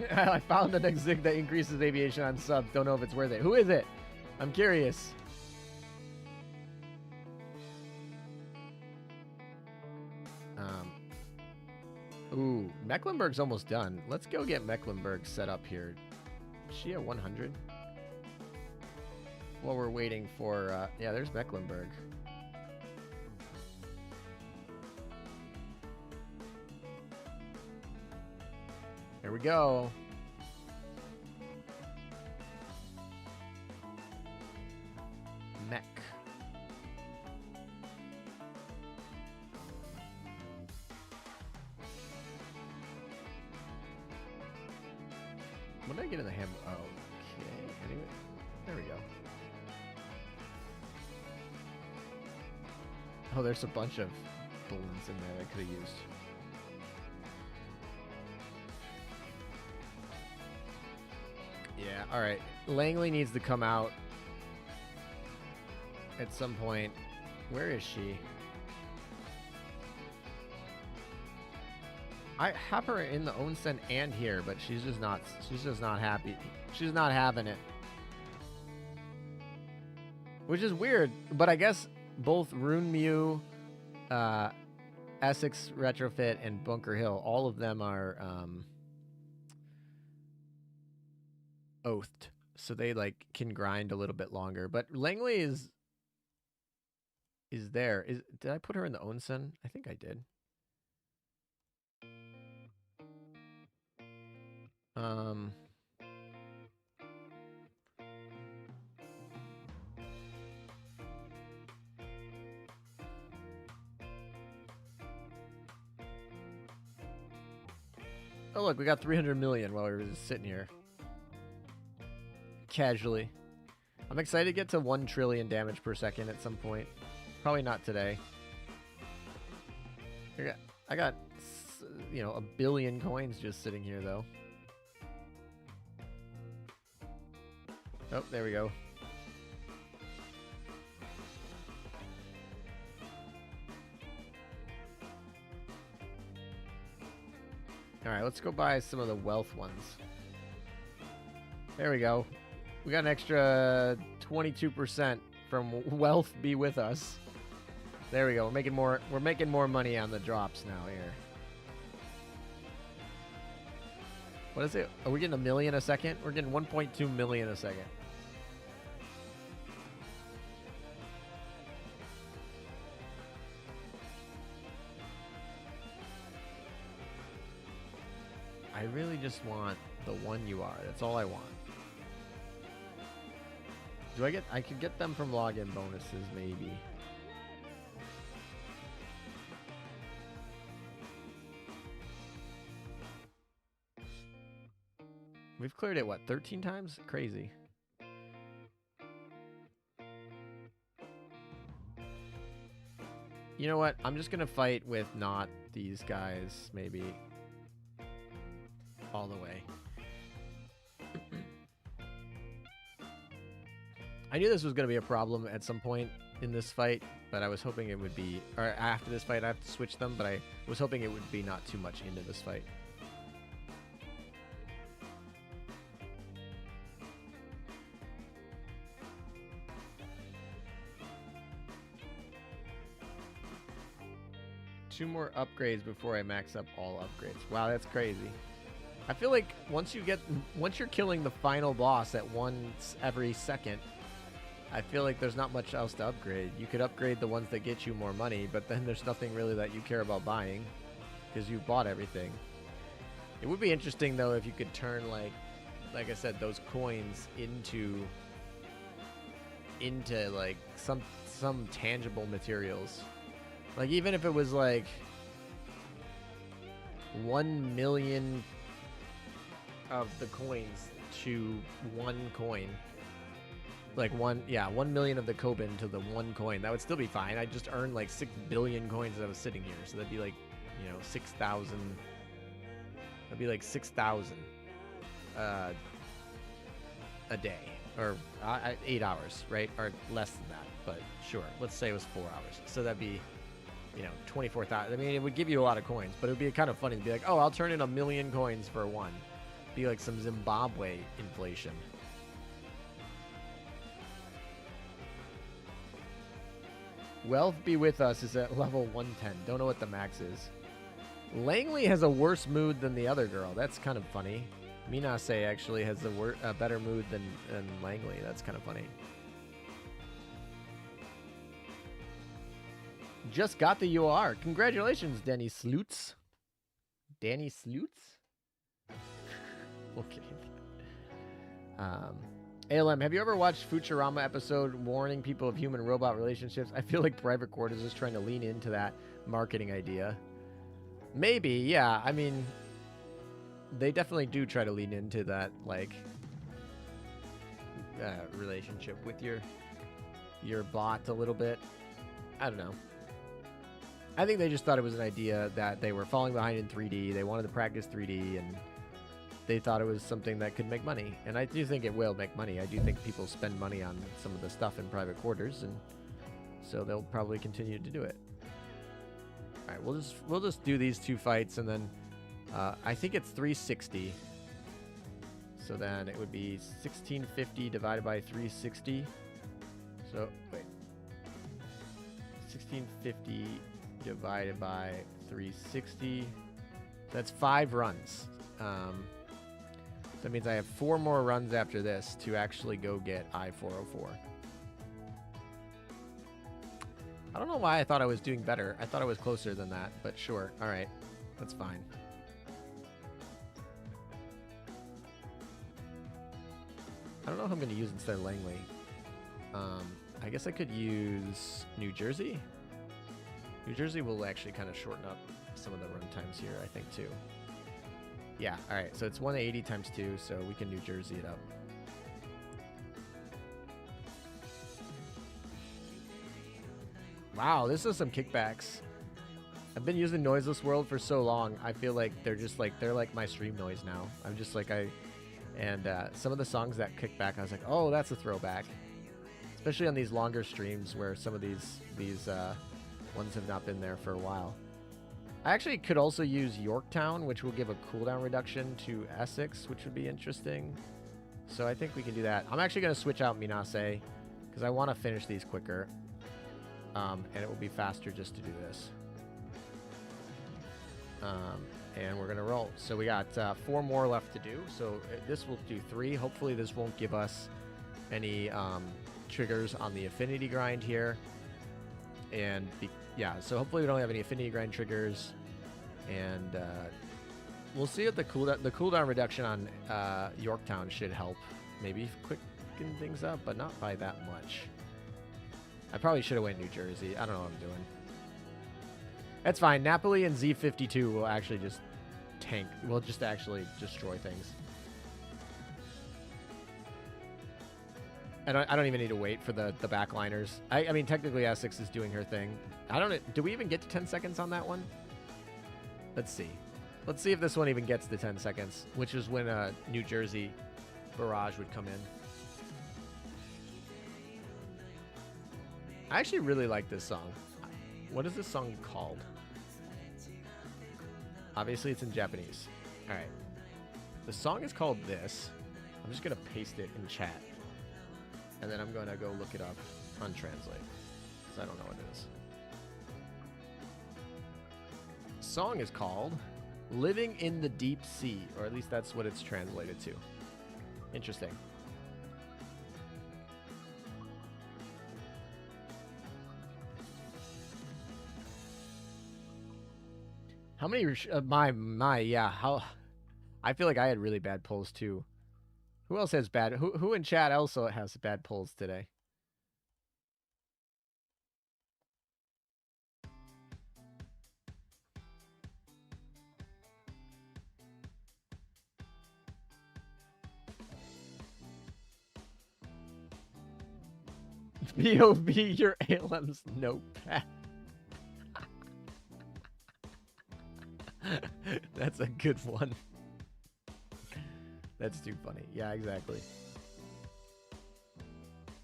I found an exig that increases aviation on subs. Don't know if it's worth it. Who is it? I'm curious. Ooh, Mecklenburg's almost done. Let's go get Mecklenburg set up here. Is she at 100? While we're waiting for, yeah, there's Mecklenburg. There we go. Mech. What did I get in the ham? Oh, okay. Anyway, there we go. Oh, there's a bunch of balloons in there that I could have used. Yeah, alright. Langley needs to come out at some point. Where is she? I have her in the onsen and here, but she's just not happy. She's not having it. Which is weird, but I guess both Rune Mew, Essex Retrofit, and Bunker Hill, all of them are oathed, so they like can grind a little bit longer. But Langley is there. Did I put her in the onsen? I think I did. Oh look, we got 300 million while we were just sitting here. Casually. I'm excited to get to 1 trillion damage per second at some point. Probably not today. I got, you know, 1 billion coins just sitting here, though. Oh, there we go. All right, let's go buy some of the wealth ones. There we go. We got an extra 22% from wealth be with us. There we go. We're making more money on the drops now here. What is it? Are we getting 1 million a second? We're getting 1.2 million a second. I really just want the 1 UR. That's all I want. I could get them from login bonuses, maybe. We've cleared it, what, 13 times? Crazy. You know what? I'm just going to fight with not these guys, maybe. All the way. I knew this was going to be a problem at some point in this fight, but I was hoping it would be, or after this fight I have to switch them, but I was hoping it would be not too much into this fight. Two more upgrades before I max up all upgrades. Wow, that's crazy. I feel like once you're killing the final boss at once every second, I feel like there's not much else to upgrade. You could upgrade the ones that get you more money, but then there's nothing really that you care about buying because you've bought everything. It would be interesting though if you could turn like I said, those coins into like some tangible materials. Like even if it was like 1 million of the coins to 1 coin. Like 1 million of the Kobin to the 1 coin. That would still be fine. I'd just earn like 6 billion coins that I was sitting here. So that'd be like, 6,000. That'd be like 6,000 a day. Or 8 hours, right? Or less than that. But sure, let's say it was 4 hours. So that'd be, 24,000. I mean, it would give you a lot of coins. But it would be kind of funny to be like, oh, I'll turn in 1 million coins for 1. Be like some Zimbabwe inflation. Wealth be with us is at level 110. Don't know what the max is. Langley has a worse mood than the other girl. That's kind of funny. Minase actually has a better mood than Langley. That's kind of funny. Just got the UR. Congratulations, Danny Sloots. Danny Sloots? Okay. ALM, have you ever watched Futurama episode warning people of human-robot relationships? I feel like Private Quarters is trying to lean into that marketing idea. Maybe, yeah. I mean, they definitely do try to lean into that, like, relationship with your bot a little bit. I don't know. I think they just thought it was an idea that they were falling behind in 3D. They wanted to practice 3D, and they thought it was something that could make money. And I do think it will make money. I do think people spend money on some of the stuff in Private Quarters, and so they'll probably continue to do it. All right, we'll just do these 2 fights, and then I think it's 360. So then it would be 1650 divided by 360. So wait, 1650 divided by 360. That's 5 runs. that means I have 4 more runs after this to actually go get I-404. I don't know why I thought I was doing better. I thought I was closer than that, but sure. All right. That's fine. I don't know if I'm going to use instead of Langley. I guess I could use New Jersey. New Jersey will actually kind of shorten up some of the run times here, I think, too. Yeah, all right. So it's 180 times 2, so we can New Jersey it up. Wow, this is some kickbacks. I've been using Noiseless World for so long. I feel like they're just like, they're like my stream noise now. I'm just like, some of the songs that kick back, I was like, oh, that's a throwback. Especially on these longer streams where some of these ones have not been there for a while. I actually could also use Yorktown, which will give a cooldown reduction to Essex, which would be interesting. So I think we can do that. I'm actually going to switch out Minase because I want to finish these quicker. And it will be faster just to do this. And we're going to roll. So we got 4 more left to do. So this will do 3. Hopefully this won't give us any triggers on the affinity grind here. And yeah, so hopefully we don't have any affinity grind triggers. And we'll see if the cooldown reduction on Yorktown should help. Maybe quicken things up, but not by that much. I probably should have went New Jersey. I don't know what I'm doing. That's fine. Napoli and Z52 will actually just tank. We'll just actually destroy things. I don't even need to wait for the backliners. I mean, technically Essex is doing her thing. Do we even get to 10 seconds on that one? Let's see. Let's see if this one even gets to 10 seconds, which is when New Jersey barrage would come in. I actually really like this song. What is this song called? Obviously, it's in Japanese. All right. The song is called this. I'm just going to paste it in chat. And then I'm going to go look it up on Translate. Because I don't know what it is. The song is called Living in the Deep Sea. Or at least that's what it's translated to. Interesting. How many, yeah, how, I feel like I had really bad polls too. Who else has bad, who in chat also has bad polls today? VOV, your ALM's notepad. That's a good one. That's too funny. Yeah, exactly.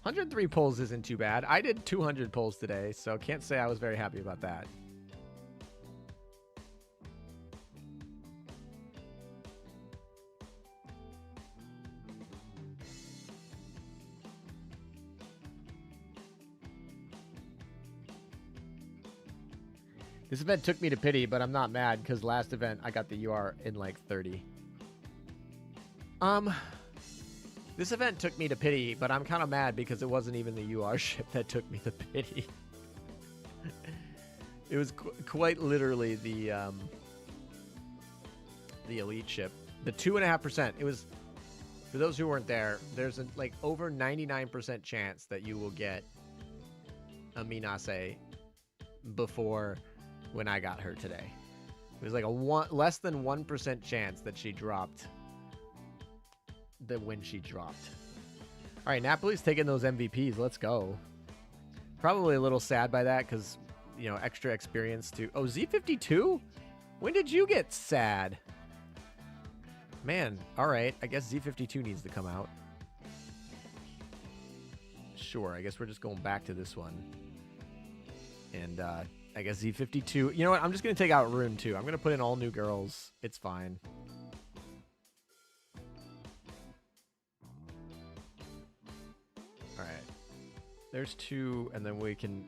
103 polls isn't too bad. I did 200 polls today, so can't say I was very happy about that. This event took me to pity, but I'm not mad because last event I got the UR in like 30. This event took me to pity, but I'm kind of mad because it wasn't even the UR ship that took me to pity. It was quite literally the elite ship. The 2.5%. It was, for those who weren't there, there's a like over 99% chance that you will get a Minase before when I got her today. It was like a less than 1% chance that she dropped when she dropped. All right, Napoli's taking those MVPs. Let's go. Probably a little sad by that because, you know, extra experience to... Oh, Z52? When did you get sad? Man, all right. I guess Z52 needs to come out. Sure, I guess we're just going back to this one. And, I guess Z52. You know what? I'm just going to take out Rune, too. I'm going to put in all new girls. It's fine. All right. There's 2, and then we can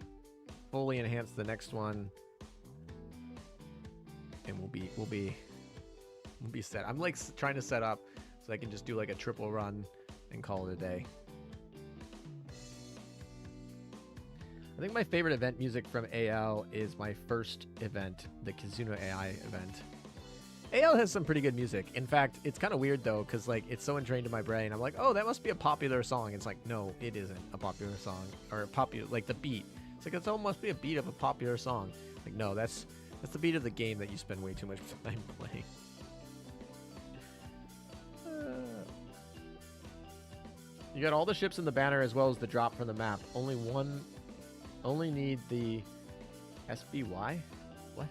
fully enhance the next one. And we'll be set. I'm like trying to set up so So I can just do like a triple run and call it a day. I think my favorite event music from AL is my first event, the Kizuno AI event. AL has some pretty good music. In fact, it's kind of weird though, because like it's so ingrained in my brain. I'm like, oh, that must be a popular song. It's like, no, it isn't a popular song, or popular, like the beat. It's like, it's almost be a beat of a popular song. Like, no, that's the beat of the game that you spend way too much time playing. You got all the ships in the banner as well as the drop from the map. Only need the SBY? What?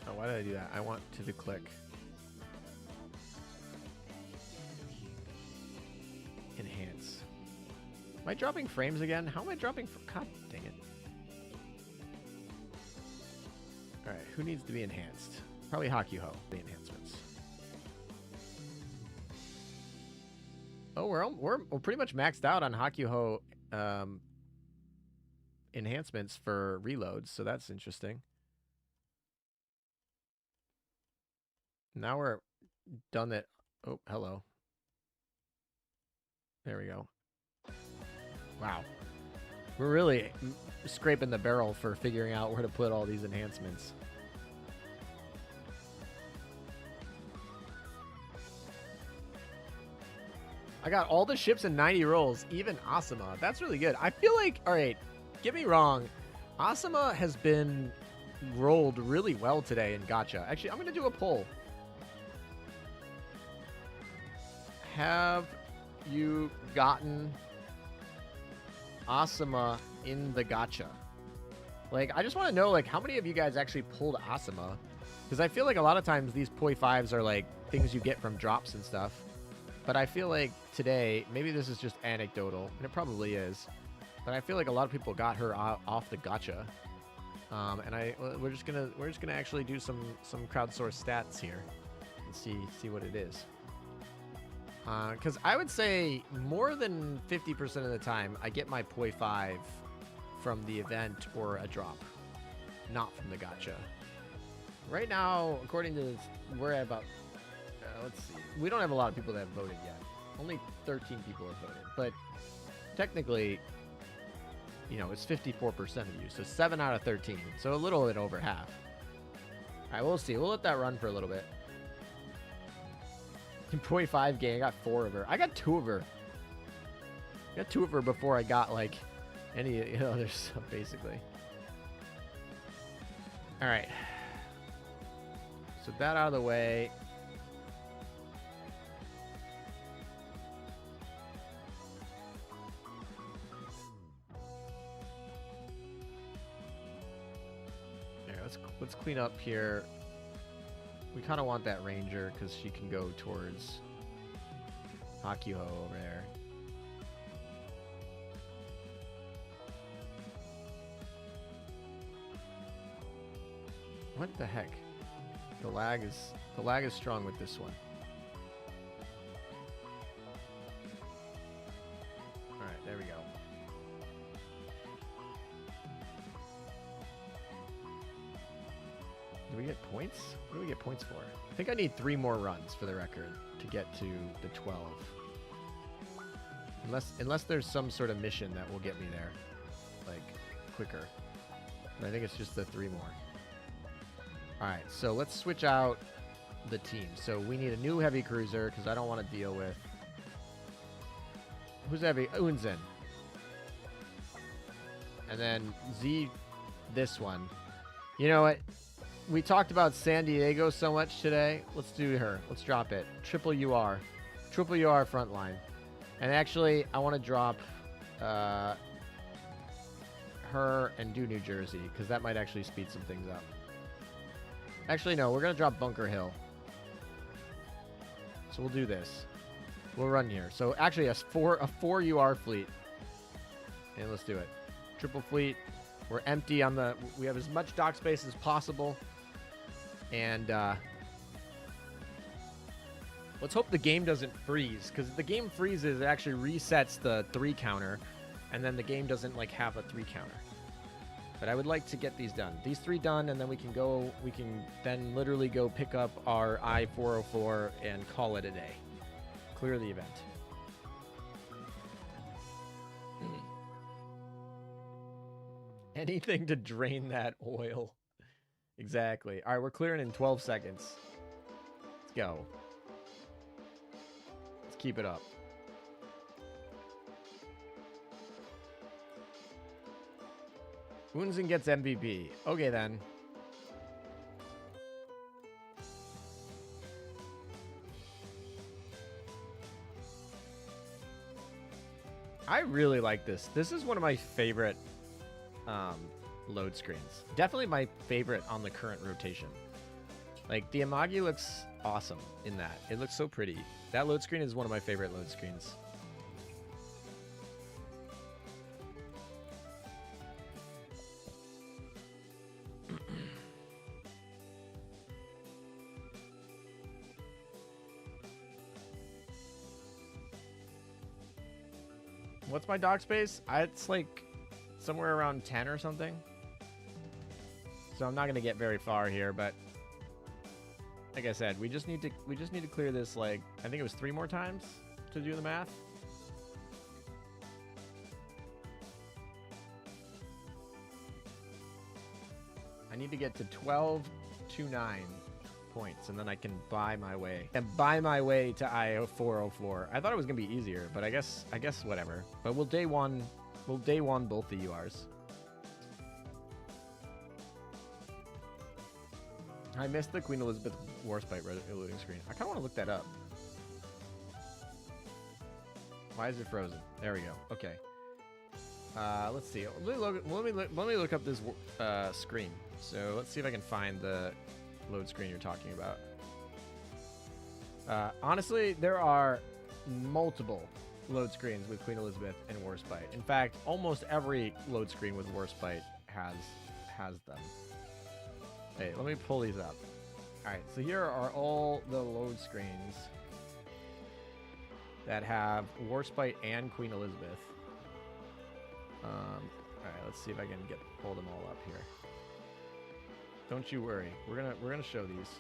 Oh, why did I do that? I want to click. Enhance. Am I dropping frames again? How am I dropping? God dang it. Alright, who needs to be enhanced? Probably Hakuhou, the enhancements. Oh, we're pretty much maxed out on Hakuhou enhancements for reloads, so that's interesting. Now we're done it. Oh, hello. There we go. Wow. We're really scraping the barrel for figuring out where to put all these enhancements. I got all the ships in 90 rolls, even Asama. That's really good. I feel like, all right, get me wrong, Asama has been rolled really well today in Gacha. Actually, I'm going to do a poll. Have you gotten Asama in the Gacha? Like, I just want to know, like, how many of you guys actually pulled Asama? Because I feel like a lot of times these Poi 5s are, like, things you get from drops and stuff. But I feel like today, maybe this is just anecdotal, and it probably is, but I feel like a lot of people got her off the Gacha. And we're just gonna actually do some crowdsourced stats here and see what it is. Because I would say more than 50% of the time, I get my Poi 5 from the event or a drop, not from the Gacha. Right now, according to, we're at about, let's see, we don't have a lot of people that have voted yet. Only 13 people have voted, but technically, you know, it's 54% of you, so 7 out of 13, so a little bit over half. All right, we'll see. We'll let that run for a little bit. In Poi 5 game, I got 4 of her. I got 2 of her. I got 2 of her before I got, like, any other stuff, basically. All right. So that out of the way. There, let's clean up here. We kind of want that ranger because she can go towards Hakuhou over there. What the heck? The lag is strong with this one. All right, there we go. Do we get points? What do we get points for? I think I need 3 more runs for the record to get to the 12. Unless there's some sort of mission that will get me there, like, quicker. But I think it's just the 3 more. Alright, so let's switch out the team. So we need a new heavy cruiser, because I don't want to deal with... Who's heavy? Unzen. And then Z, this one. You know what? We talked about San Diego so much today. Let's do her. Let's drop it. Triple UR. Triple UR frontline. And actually, I want to drop her and do New Jersey, because that might actually speed some things up. Actually, no. We're going to drop Bunker Hill. So we'll do this. We'll run here. So actually, a 4 UR fleet. And let's do it. Triple fleet. We're empty on the... We have as much dock space as possible. And Let's hope the game doesn't freeze, because if the game freezes, it actually resets the 3 counter, and then the game doesn't like have a 3 counter. But I would like to get these done. These 3 done, and then we can then literally go pick up our I-404 and call it a day. Clear the event. Anything to drain that oil. Exactly. All right, we're clearing in 12 seconds. Let's go. Let's keep it up. Unzen gets MVP. Okay, then. I really like this. This is one of my favorite load screens. Definitely my favorite on the current rotation. Like, the Amagi looks awesome in that. It looks so pretty. That load screen is one of my favorite load screens. What's my dock space? It's like somewhere around 10 or something. So I'm not gonna get very far here, but like I said, we just need to clear this, like, I think it was 3 more times to do the math. I need to get to 1229 points, and then I can buy my way. And buy my way to I-404. I thought it was gonna be easier, but I guess whatever. But we'll day one both the URs. I missed the Queen Elizabeth Warspite loading screen. I kind of want to look that up. Why is it frozen? There we go. Okay. Let's see. Let me look up this screen. So let's see if I can find the load screen you're talking about. Honestly, there are multiple load screens with Queen Elizabeth and Warspite. In fact, almost every load screen with Warspite has them. Hey, let me pull these up. Alright, so here are all the load screens that have Warspite and Queen Elizabeth. Alright, let's see if I can pull them all up here. Don't you worry. We're gonna show these.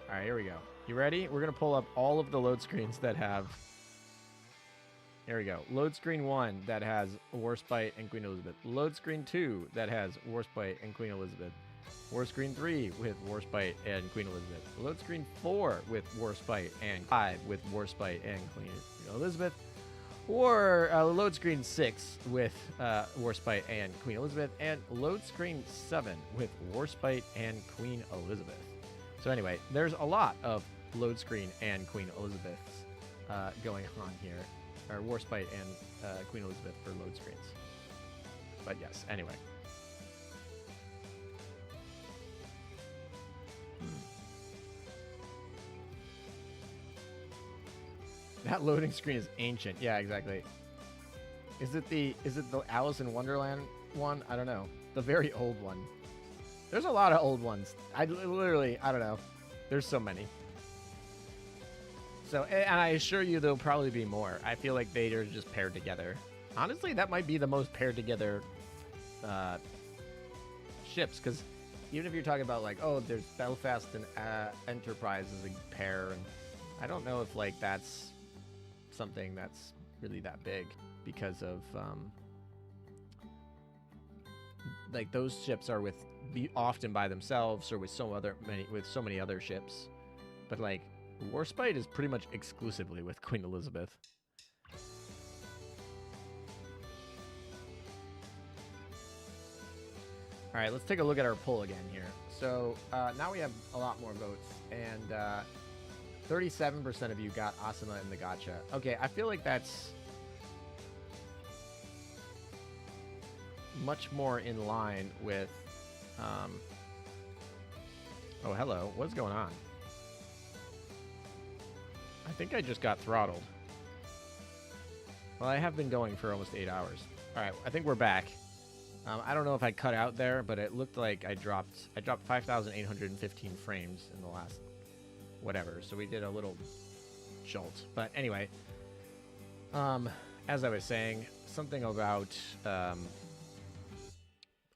Alright, here we go. You ready? We're gonna pull up all of the load screens that have. Here we go. Load screen 1 that has Warspite and Queen Elizabeth. Load screen 2 that has Warspite and Queen Elizabeth. War screen 3 with Warspite and Queen Elizabeth. Load screen 4 with Warspite and 5 with Warspite and Queen Elizabeth. Or load screen 6 with Warspite and Queen Elizabeth. And load screen 7 with Warspite and Queen Elizabeth. So anyway, there's a lot of load screen and Queen Elizabeths going on here. Or Warspite and Queen Elizabeth for load screens. But yes, anyway. That loading screen is ancient. Yeah, exactly. Is it the Alice in Wonderland one? I don't know. The very old one. There's a lot of old ones. I don't know. There's so many. So, and I assure you there'll probably be more. I feel like they are just paired together. Honestly, that might be the most paired together ships, because even if you're talking about like, oh, there's Belfast and Enterprise as a pair, and I don't know if like that's something that's really that big, because of like those ships are often by themselves or with so many other ships, but like Warspite is pretty much exclusively with Queen Elizabeth. All right, let's take a look at our poll again here. So now we have a lot more votes, and 37% of you got Asama in the Gacha. Okay, I feel like that's much more in line with... Oh, hello. What's going on? I think I just got throttled. Well, I have been going for almost 8 hours. All right, I think we're back. I don't know if I cut out there, but it looked like I dropped 5,815 frames in the last whatever. So we did a little jolt. But anyway, as I was saying, something about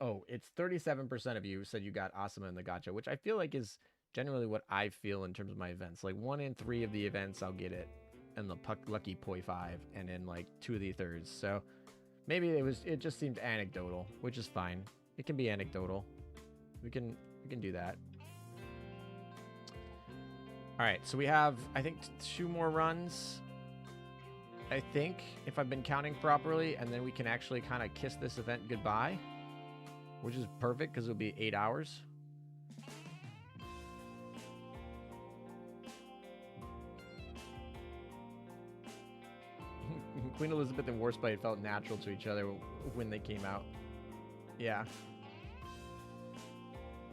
oh, it's 37% of you said you got Asama in the Gacha, which I feel like is generally what I feel in terms of my events. Like 1 in 3 of the events I'll get it, and the lucky poi 5, and in like 2 of the thirds. So maybe it just seemed anecdotal, which is fine. It can be anecdotal. We can do that. All right, so we have, I think, 2 more runs. I think, if I've been counting properly, and then we can actually kind of kiss this event goodbye, which is perfect because it'll be 8 hours. Queen Elizabeth and Warspite felt natural to each other when they came out. Yeah.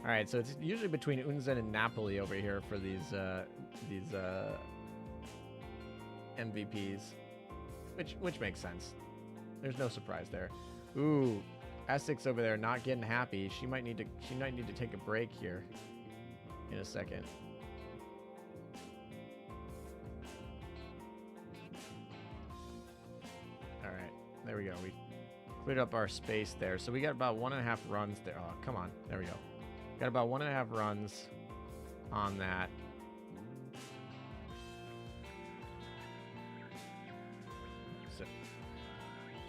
All right, so it's usually between Unzen and Napoli over here for these MVPs, which makes sense. There's no surprise there. Ooh, Essex over there not getting happy. She might need to take a break here in a second. All right, there we go. We cleared up our space there, so we got about 1.5 runs there. Oh, come on, there we go. Got about 1.5 runs on that.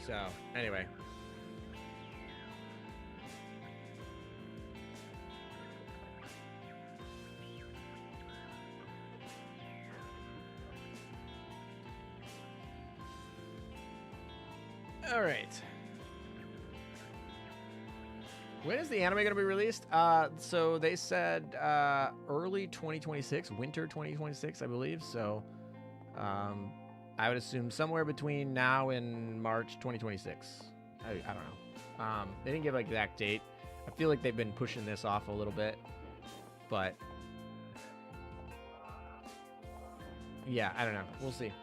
So anyway. All right. When is the anime going to be released? So they said early 2026, winter 2026, I believe. So I would assume somewhere between now and March 2026. I don't know. They didn't give an exact date. I feel like they've been pushing this off a little bit. But yeah, I don't know. We'll see.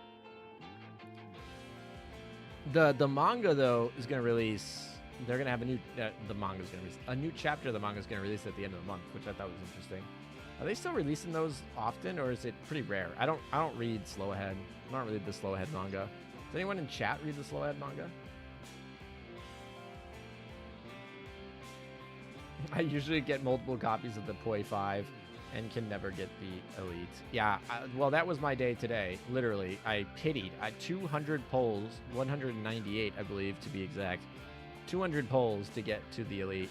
The manga, though, is going to release... They're going to have a new... the manga's going to release... A new chapter of the manga is going to release at the end of the month, which I thought was interesting. Are they still releasing those often, or is it pretty rare? I don't read Slow Ahead. I don't read the Slow Ahead manga. Does anyone in chat read the Slow Ahead manga? I usually get multiple copies of the Poi 5 and can never get the Elite. Yeah, well, that was my day today. Literally, I pitied. 200 polls, 198, I believe, to be exact. 200 polls to get to the Elite.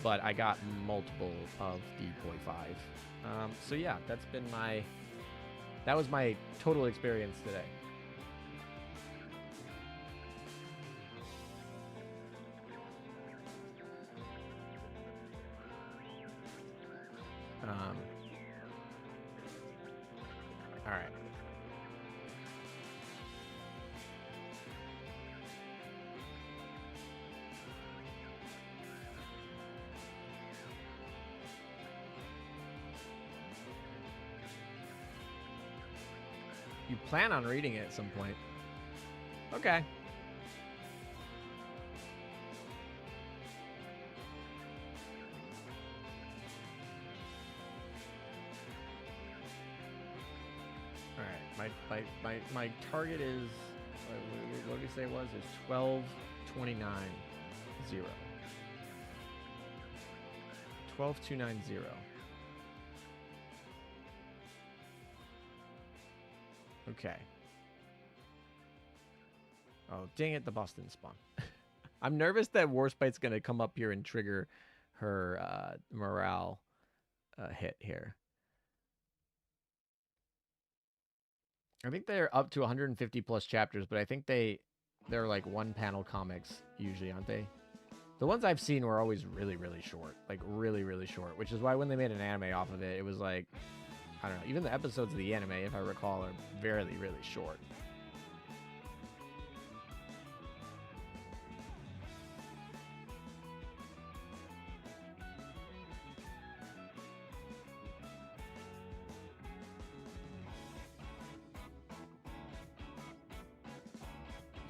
But I got multiple of the Poi 5. So yeah, that was my total experience today. All right. You plan on reading it at some point. Okay. My target is, what did we say it was? It's 12,290. 12,290. Okay. Oh, dang it, the Boston spawn. I'm nervous that Warspite's going to come up here and trigger her morale hit here. I think they're up to 150 plus chapters, but I think they're like 1-panel comics usually, aren't they? The ones I've seen were always really, really short. Like really, really short, which is why when they made an anime off of it, it was like, I don't know, even the episodes of the anime, if I recall, are really, really short.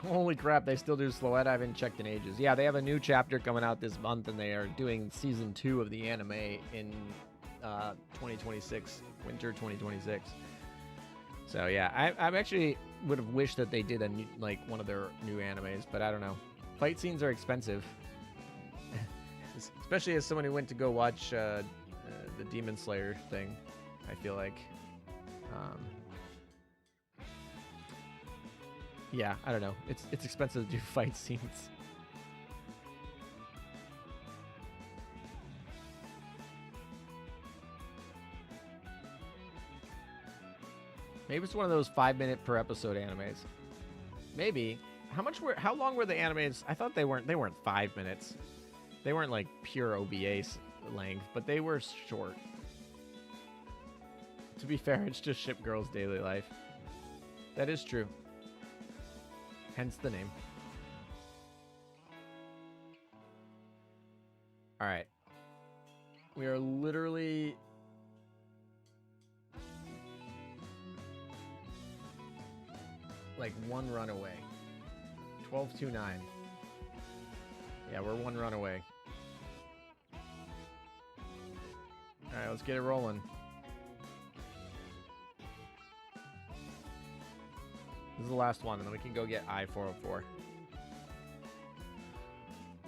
Holy crap, they still do Slow Ed. I haven't checked in ages. Yeah, they have a new chapter coming out this month, and they are doing season 2 of the anime in 2026, winter 2026. So yeah, I actually would have wished that they did a new, like one of their new animes, but I don't know. Fight scenes are expensive, especially as someone who went to go watch the Demon Slayer thing. I feel like, yeah, I don't know. It's expensive to do fight scenes. Maybe it's one of those 5-minute per episode animes. Maybe. How long were the animes? I thought they weren't 5 minutes. They weren't like pure OVA length, but they were short. To be fair, it's just Ship Girl's daily life. That is true. Hence the name. All right. We are literally like one run away. 12-9. Yeah, we're one run away. All right, let's get it rolling. This is the last one, and then we can go get I-404. All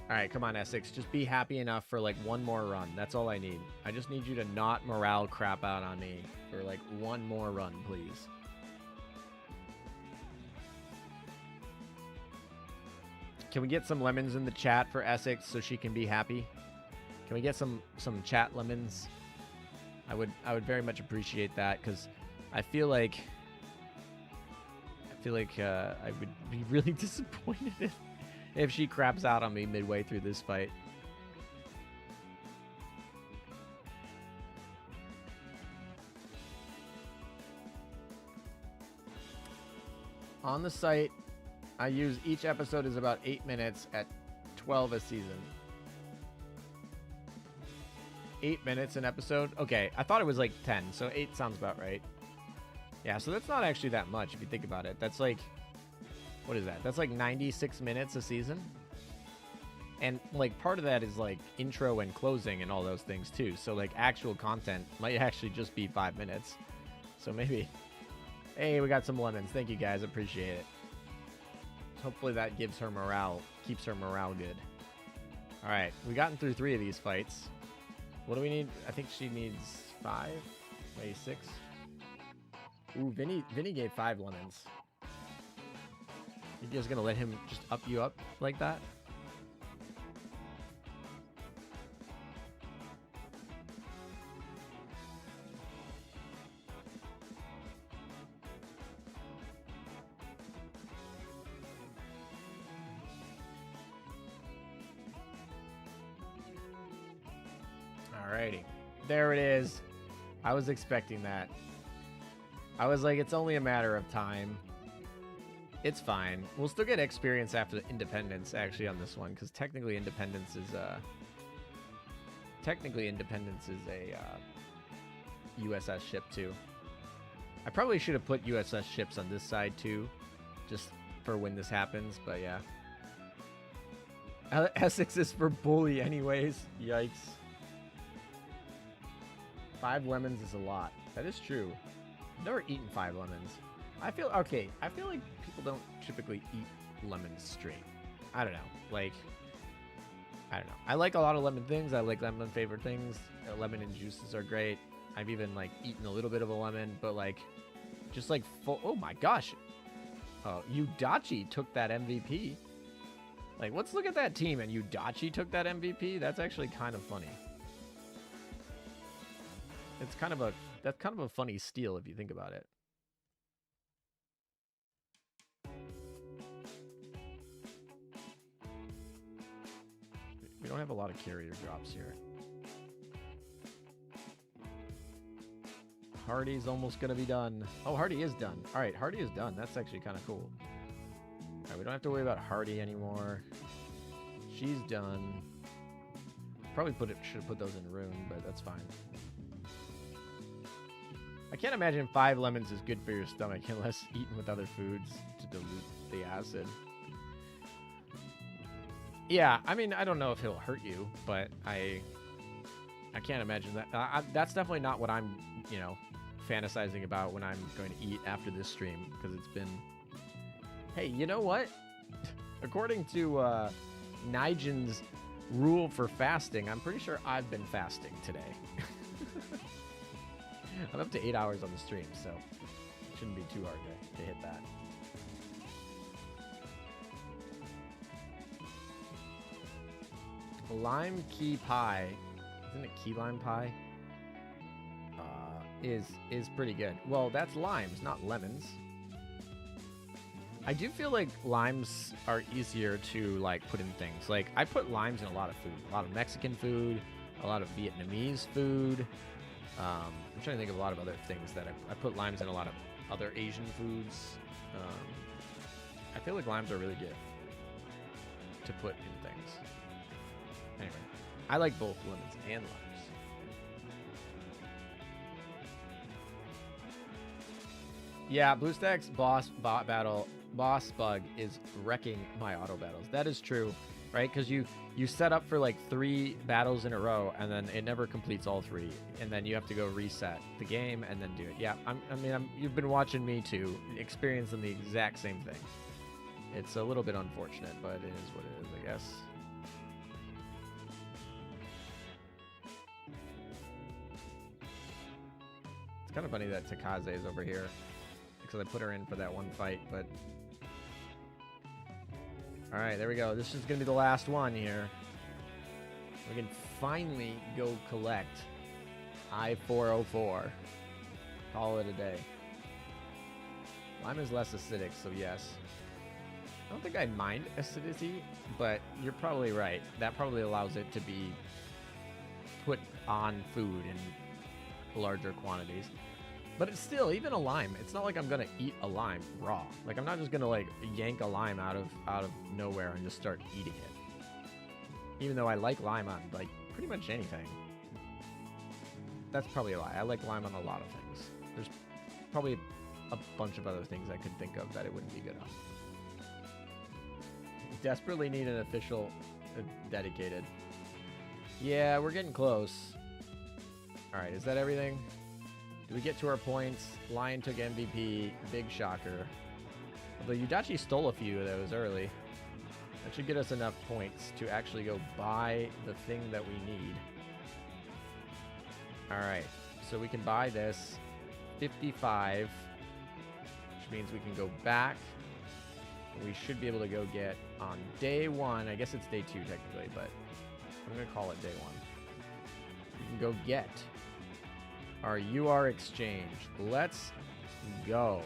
right, come on, Essex. Just be happy enough for, like, one more run. That's all I need. I just need you to not morale crap out on me for, like, one more run, please. Can we get some lemons in the chat for Essex so she can be happy? Can we get some chat lemons? I would very much appreciate that, because I feel like I would be really disappointed if she craps out on me midway through this fight. On the site, I use each episode is about 8 minutes at 12 a season. 8 minutes an episode? Okay, I thought it was like 10, so 8 sounds about right. Yeah, so that's not actually that much if you think about it. That's like, what is that? That's like 96 minutes a season. And like part of that is like intro and closing and all those things too. So like actual content might actually just be 5 minutes. So maybe, hey, we got some lemons. Thank you guys, appreciate it. Hopefully that gives her morale, keeps her morale good. All right, we've gotten through 3 of these fights. What do we need? I think she needs 5, maybe 6. Ooh, Vinny gave 5 lemons. You just gonna let him just up you up like that? Alrighty. There it is. I was expecting that. I was like, it's only a matter of time. It's fine. We'll still get experience after Independence, actually, on this one, because technically Independence is a USS ship too. I probably should have put USS ships on this side too, just for when this happens. But yeah, Essex is for bully anyways. Yikes. 5 lemons is a lot. That is true. I've never eaten 5 lemons. I feel like people don't typically eat lemons straight. I don't know. Like, I don't know. I like a lot of lemon things. I like lemon favorite things. Lemon and juices are great. I've even like eaten a little bit of a lemon, but like, just like full. Oh my gosh. Oh, Udachi took that MVP. Like, let's look at that team, and Udachi took that MVP. That's actually kind of funny. That's kind of a funny steal if you think about it. We don't have a lot of carrier drops here. Hardy's almost gonna be done. Oh, Hardy is done. All right, Hardy is done. That's actually kind of cool. All right, we don't have to worry about Hardy anymore. She's done. Probably should have put those in Rune, but that's fine. I can't imagine 5 lemons is good for your stomach unless eaten with other foods to dilute the acid. Yeah, I mean, I don't know if it'll hurt you, but I I can't imagine that. That's definitely not what I'm, you know, fantasizing about when I'm going to eat after this stream, because it's been... Hey, you know what? According to Nigen's rule for fasting, I'm pretty sure I've been fasting today. I'm up to 8 hours on the stream, so it shouldn't be too hard to hit that. Lime key pie, isn't it key lime pie? Is pretty good. Well, that's limes, not lemons. I do feel like limes are easier to like put in things. Like I put limes in a lot of food, a lot of Mexican food, a lot of Vietnamese food. I'm trying to think of a lot of other things that I put limes in a lot of other Asian foods. I feel like limes are really good to put in things. Anyway, I like both lemons and limes. Yeah, BlueStack's boss bug is wrecking my auto battles. That is true, right? Because you set up for like 3 battles in a row, and then it never completes all 3, and then you have to go reset the game and then do it. Yeah, you've been watching me too, experiencing the exact same thing. It's a little bit unfortunate, but it is what it is, I guess. It's kind of funny that Taekaze is over here, because I put her in for that one fight, but... Alright, there we go. This is going to be the last one here. We can finally go collect I-404. Call it a day. Lime is less acidic, so yes. I don't think I mind acidity, but you're probably right. That probably allows it to be put on food in larger quantities. But it's still, even a lime, it's not like I'm gonna eat a lime raw. Like, I'm not just gonna like yank a lime out of nowhere and just start eating it. Even though I like lime on like pretty much anything. That's probably a lie. I like lime on a lot of things. There's probably a bunch of other things I could think of that it wouldn't be good on. Desperately need an official dedicated. Yeah, we're getting close. Alright, is that everything? Do we get to our points? Lion took MVP. Big shocker. Although Yudachi stole a few of those early. That should get us enough points to actually go buy the thing that we need. Alright. So we can buy this. 55. Which means we can go back. We should be able to go get on day 1. I guess it's day 2 technically, but I'm going to call it day 1. We can go get our UR exchange. Let's go.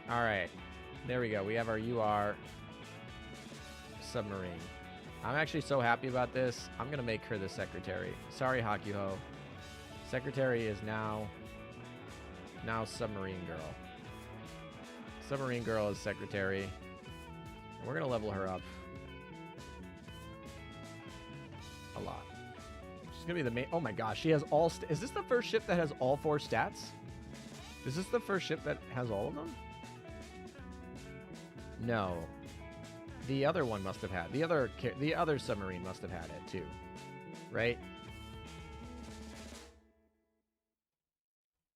All right, there we go. We have our UR submarine. I'm actually so happy about this. I'm gonna make her the secretary. Sorry, Hakuhou. Secretary is now submarine girl. Submarine girl is secretary. And we're gonna level her up a lot. She's gonna be the main. Oh my gosh, she has all. Is this the first ship that has all 4 stats? Is this the first ship that has all of them? No. The other one must have had. The other submarine must have had it too, right?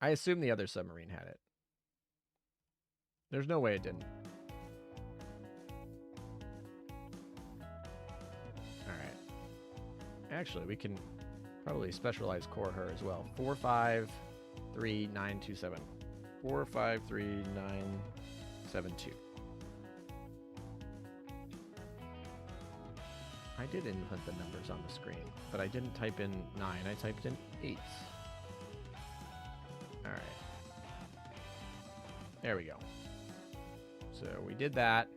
I assume the other submarine had it. There's no way it didn't. All right. Actually, we can probably specialize core her as well. 453927. 453972. I did input the numbers on the screen, but I didn't type in 9. I typed in 8. All right. There we go. So we did that.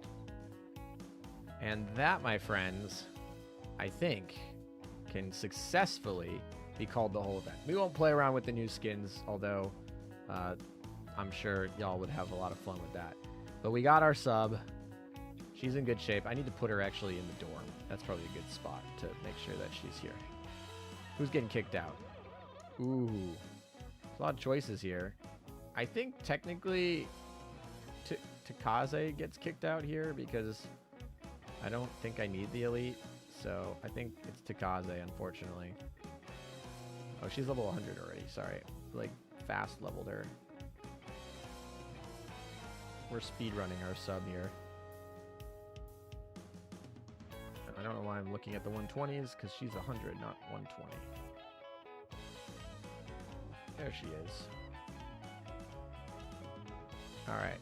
And that, my friends, I think can successfully be called the whole event. We won't play around with the new skins, although I'm sure y'all would have a lot of fun with that. But we got our sub. She's in good shape. I need to put her actually in the dorm. That's probably a good spot to make sure that she's here. Who's getting kicked out? Ooh. There's a lot of choices here. I think technically Taekaze gets kicked out here because I don't think I need the elite. So I think it's Taekaze, unfortunately. Oh, she's level 100 already. Sorry. Like, fast leveled her. We're speed running our sub here. I don't know why I'm looking at the 120s, because she's 100, not 120. There she is. Alright.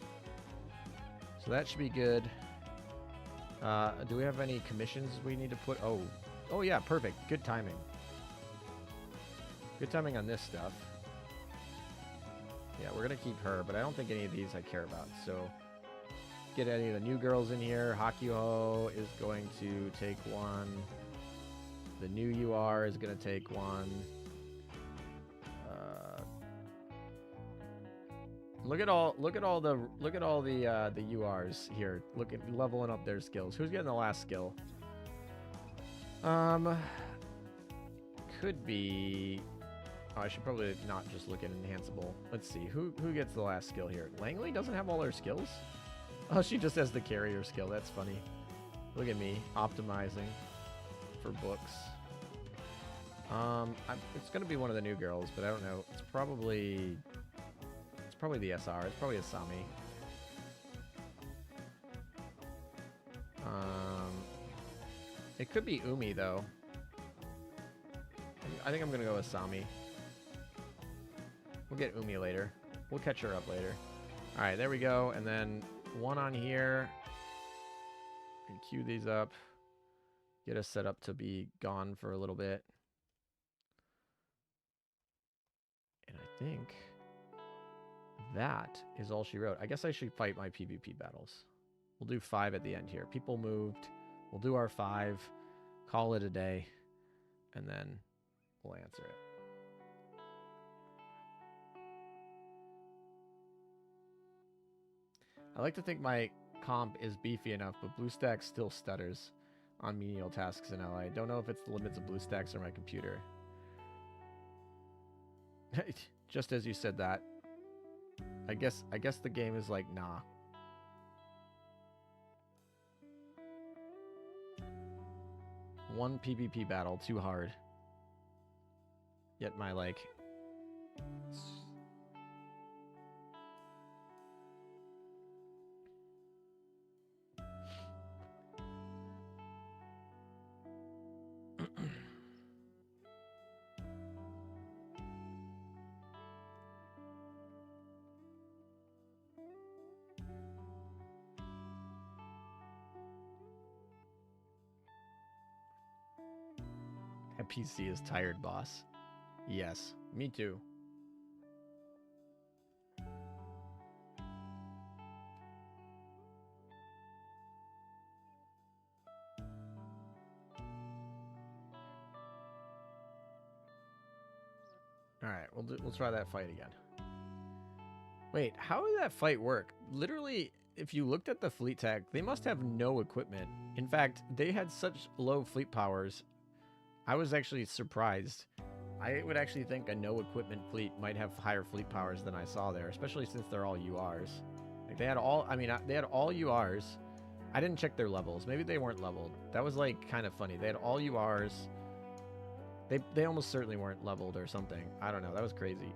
So that should be good. Do we have any commissions we need to put? Oh yeah, perfect. Good timing. Good timing on this stuff. Yeah, we're going to keep her, but I don't think any of these I care about. So, get any of the new girls in here. Hakuhou is going to take one. The new UR is going to take one. Look at all the URs here. Look at leveling up their skills. Who's getting the last skill? Could be. Oh, I should probably not just look at enhanceable. Let's see. Who gets the last skill here? Langley doesn't have all her skills? Oh, she just has the carrier skill. That's funny. Look at me optimizing for books. It's gonna be one of the new girls, but I don't know. It's probably the SR. It's probably Asami. It could be Oumi though. I think I'm gonna go with Asami. We'll get Oumi later. We'll catch her up later. All right, there we go. And then one on here. And queue these up. Get us set up to be gone for a little bit. And I think that is all she wrote. I guess I should fight my PvP battles. We'll do 5 at the end here. People moved. We'll do our 5. Call it a day. And then we'll answer it. I like to think my comp is beefy enough, but BlueStacks still stutters on menial tasks in LA. Don't know if it's the limits of BlueStacks or my computer. Just as you said that, I guess the game is like, nah. One PvP battle, too hard. Yet my, like... That PC is tired, boss. Yes, me too. All right, we'll try that fight again. Wait, how did that fight work? Literally, if you looked at the fleet tag, they must have no equipment. In fact, they had such low fleet powers. I was actually surprised. I would actually think a no equipment fleet might have higher fleet powers than I saw there, especially since they're all URs. Like they had all, they had all URs. I didn't check their levels. Maybe they weren't leveled. That was like kind of funny. They had all URs. They almost certainly weren't leveled or something. I don't know. That was crazy.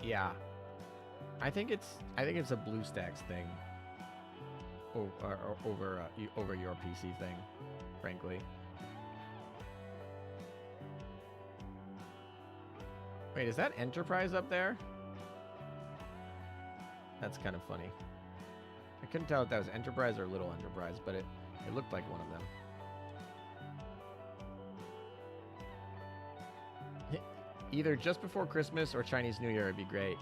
Yeah, I think it's a BlueStacks thing over your PC thing, frankly. Wait, is that Enterprise up there? That's kind of funny. I couldn't tell if that was Enterprise or Little Enterprise, but it looked like one of them. Either just before Christmas or Chinese New Year would be great.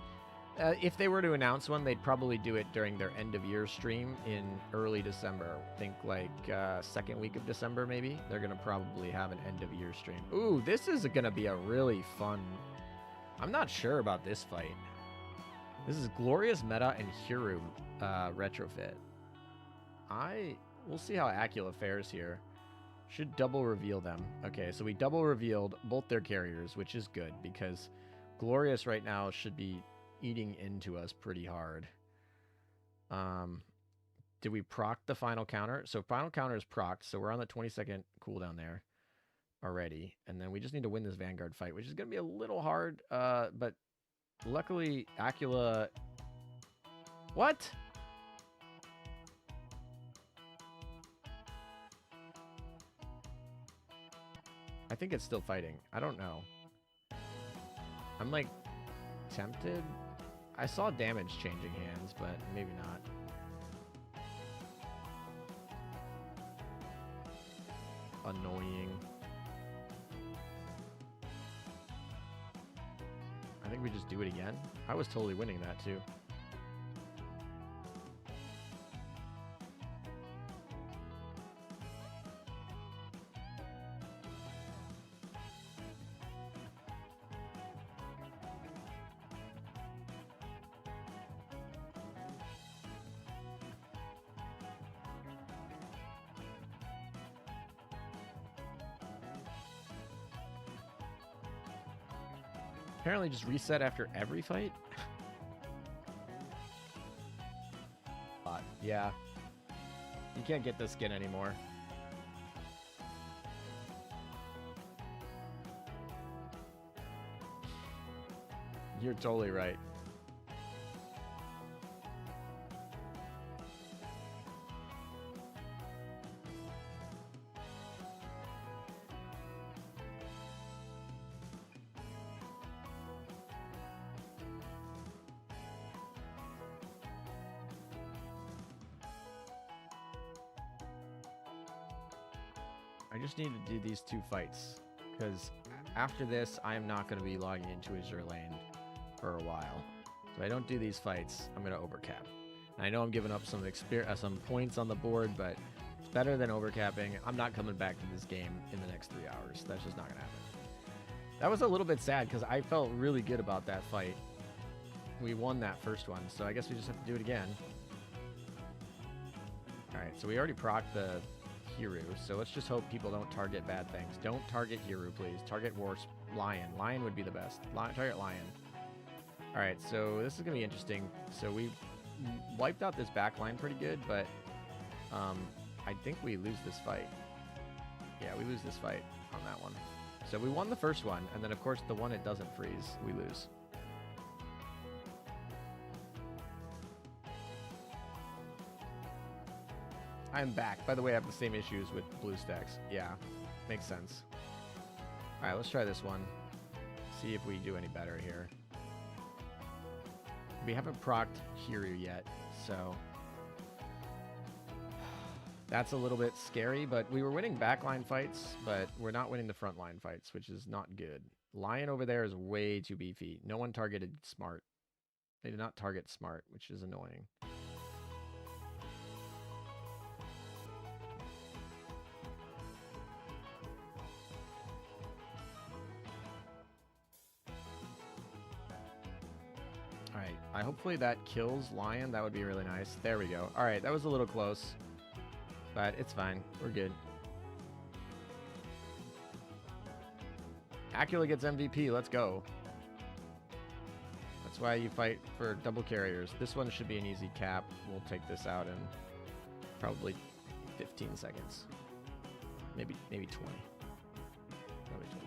If they were to announce one, they'd probably do it during their end of year stream in early December. Think like second week of December, maybe. They're going to probably have an end of year stream. Ooh, this is going to be a really fun... I'm not sure about this fight. This is Glorious Meta and Hiru retrofit. We'll see how Acula fares here. Should double reveal them. Okay, so we double revealed both their carriers, which is good because Glorious right now should be eating into us pretty hard. Did we proc the final counter? So final counter is procced, so we're on the 20-second cooldown there already. And then we just need to win this Vanguard fight, which is going to be a little hard. But luckily, Acula... What? I think it's still fighting. I don't know. I'm like tempted. I saw damage changing hands, but maybe not. Annoying. I think we just do it again. I was totally winning that too. Apparently just reset after every fight? Yeah. You can't get this skin anymore. You're totally right. I just need to do these 2 fights, because after this, I am not going to be logging into Azur lane for a while. So I don't do these fights, I'm going to overcap. And I know I'm giving up some points on the board, but it's better than overcapping. I'm not coming back to this game in the next 3 hours. That's just not going to happen. That was a little bit sad, because I felt really good about that fight. We won that first one, so I guess we just have to do it again. Alright, so we already procced the Hiru, so let's just hope people don't target bad things. Don't target Hiru, please. Target Lion. Lion would be the best. Target Lion. Alright, so this is going to be interesting. So we wiped out this back line pretty good, but I think we lose this fight. Yeah, we lose this fight on that one. So we won the first one, and then of course the one it doesn't freeze, we lose. I'm back. By the way, I have the same issues with BlueStacks. Yeah, makes sense. All right, let's try this one. See if we do any better here. We haven't procced Hiru yet, so that's a little bit scary, but we were winning backline fights, but we're not winning the frontline fights, which is not good. Lion over there is way too beefy. No one targeted Smart. They did not target Smart, which is annoying. Alright, hopefully that kills Lion. That would be really nice. There we go. Alright, that was a little close. But it's fine. We're good. Acula gets MVP. Let's go. That's why you fight for double carriers. This one should be an easy cap. We'll take this out in probably 15 seconds. Maybe 20. Probably 20.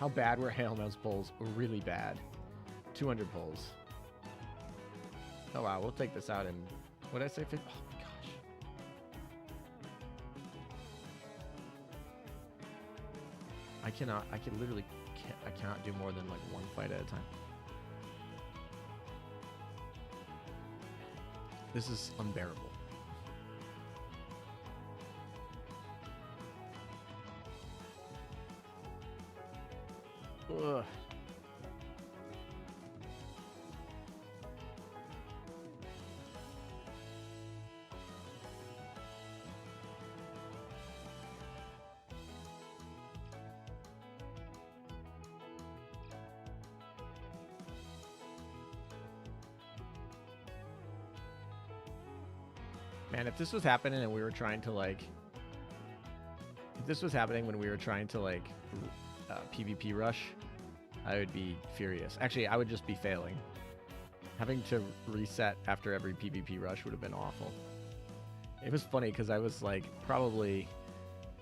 How bad were Hail Nose pulls? Really bad. 200 pulls. Oh wow, we'll take this out in, what did I say, 50? Oh my gosh. I cannot do more than like 1 fight at a time. This is unbearable. Ugh. Man, if this was happening and we were trying to like, if this was happening when we were trying to like PvP rush, I would be furious. Actually, I would just be failing. Having to reset after every PvP rush would have been awful. It was funny because I was like, probably...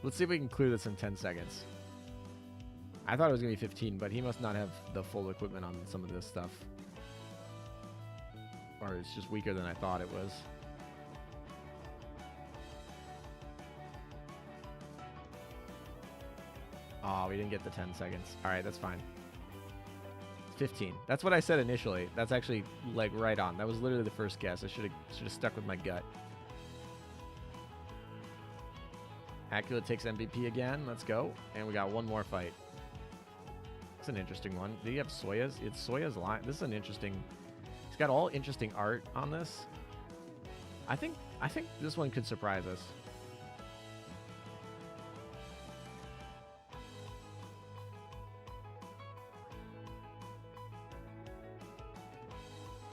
Let's see if we can clear this in 10 seconds. I thought it was going to be 15, but he must not have the full equipment on some of this stuff. Or it's just weaker than I thought it was. Oh, we didn't get the 10 seconds. All right, that's fine. 15. That's what I said initially. That's actually like right on. That was literally the first guess. I should have stuck with my gut. Acula takes MVP again. Let's go. And we got one more fight. It's an interesting one. Do you have Soya's? It's Soya's line. This is an interesting... It's got all interesting art on this. I think this one could surprise us.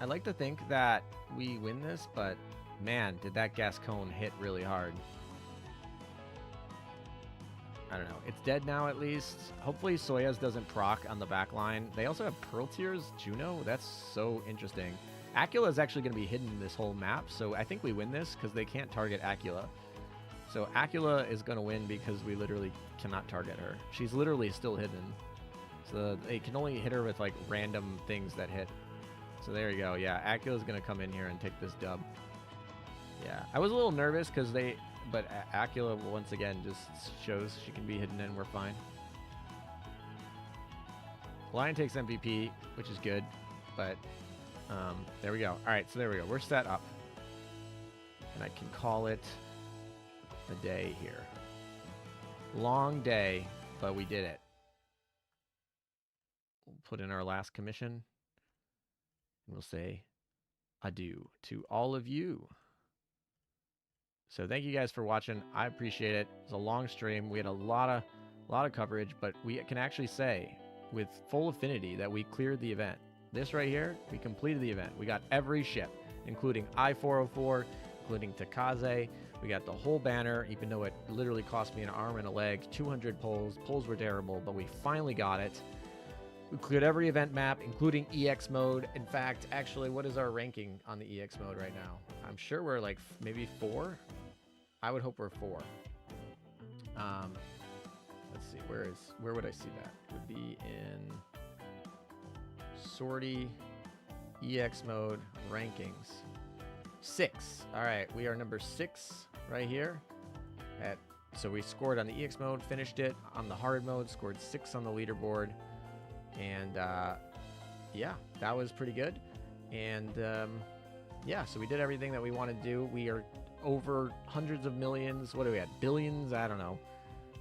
I like to think that we win this, but man, did that gas cone hit really hard. I don't know. It's dead now at least. Hopefully Soya's doesn't proc on the back line. They also have Pearl Tears Juno. That's so interesting. Acula is actually going to be hidden in this whole map, so I think we win this because they can't target Acula. So Acula is going to win because we literally cannot target her. She's literally still hidden. So they can only hit her with like random things that hit. So there you go. Yeah, Acula's going to come in here and take this dub. Yeah, I was a little nervous because but Acula once again just shows she can be hidden and we're fine. Lion takes MVP, which is good, but there we go. All right, so there we go. We're set up. And I can call it a day here. Long day, but we did it. We'll put in our last commission. And we'll say adieu to all of you. So thank you guys for watching. I appreciate it. It was a long stream. We had a lot of coverage, but we can actually say with full affinity that we cleared the event. This right here, we completed the event. We got every ship, including I-404, including Taekaze. We got the whole banner, even though it literally cost me an arm and a leg, 200 pulls. Pulls were terrible, but we finally got it. We cleared every event map, including EX mode. In fact, actually, what is our ranking on the EX mode right now? I'm sure we're like maybe 4. I would hope we're 4. Let's see, where would I see that? It would be in sortie, EX mode, rankings. 6. All right, we are number 6 right here. So we scored on the EX mode, finished it on the hard mode, scored 6 on the leaderboard. And yeah, that was pretty good. And yeah, so we did everything that we wanted to do. We are over hundreds of millions. What are we at? Billions? I don't know.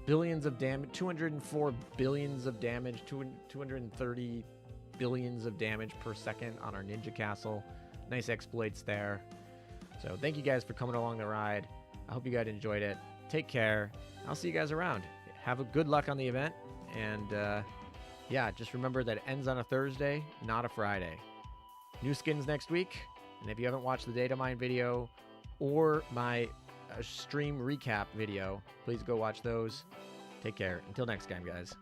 Billions of damage. 204 billions of damage. 230 billions of damage per second on our Ninja Castle. Nice exploits there. So thank you guys for coming along the ride. I hope you guys enjoyed it. Take care. I'll see you guys around. Have a good luck on the event. And yeah, just remember that it ends on a Thursday, not a Friday. New skins next week. And if you haven't watched the data mine video or my stream recap video, please go watch those. Take care. Until next time, guys.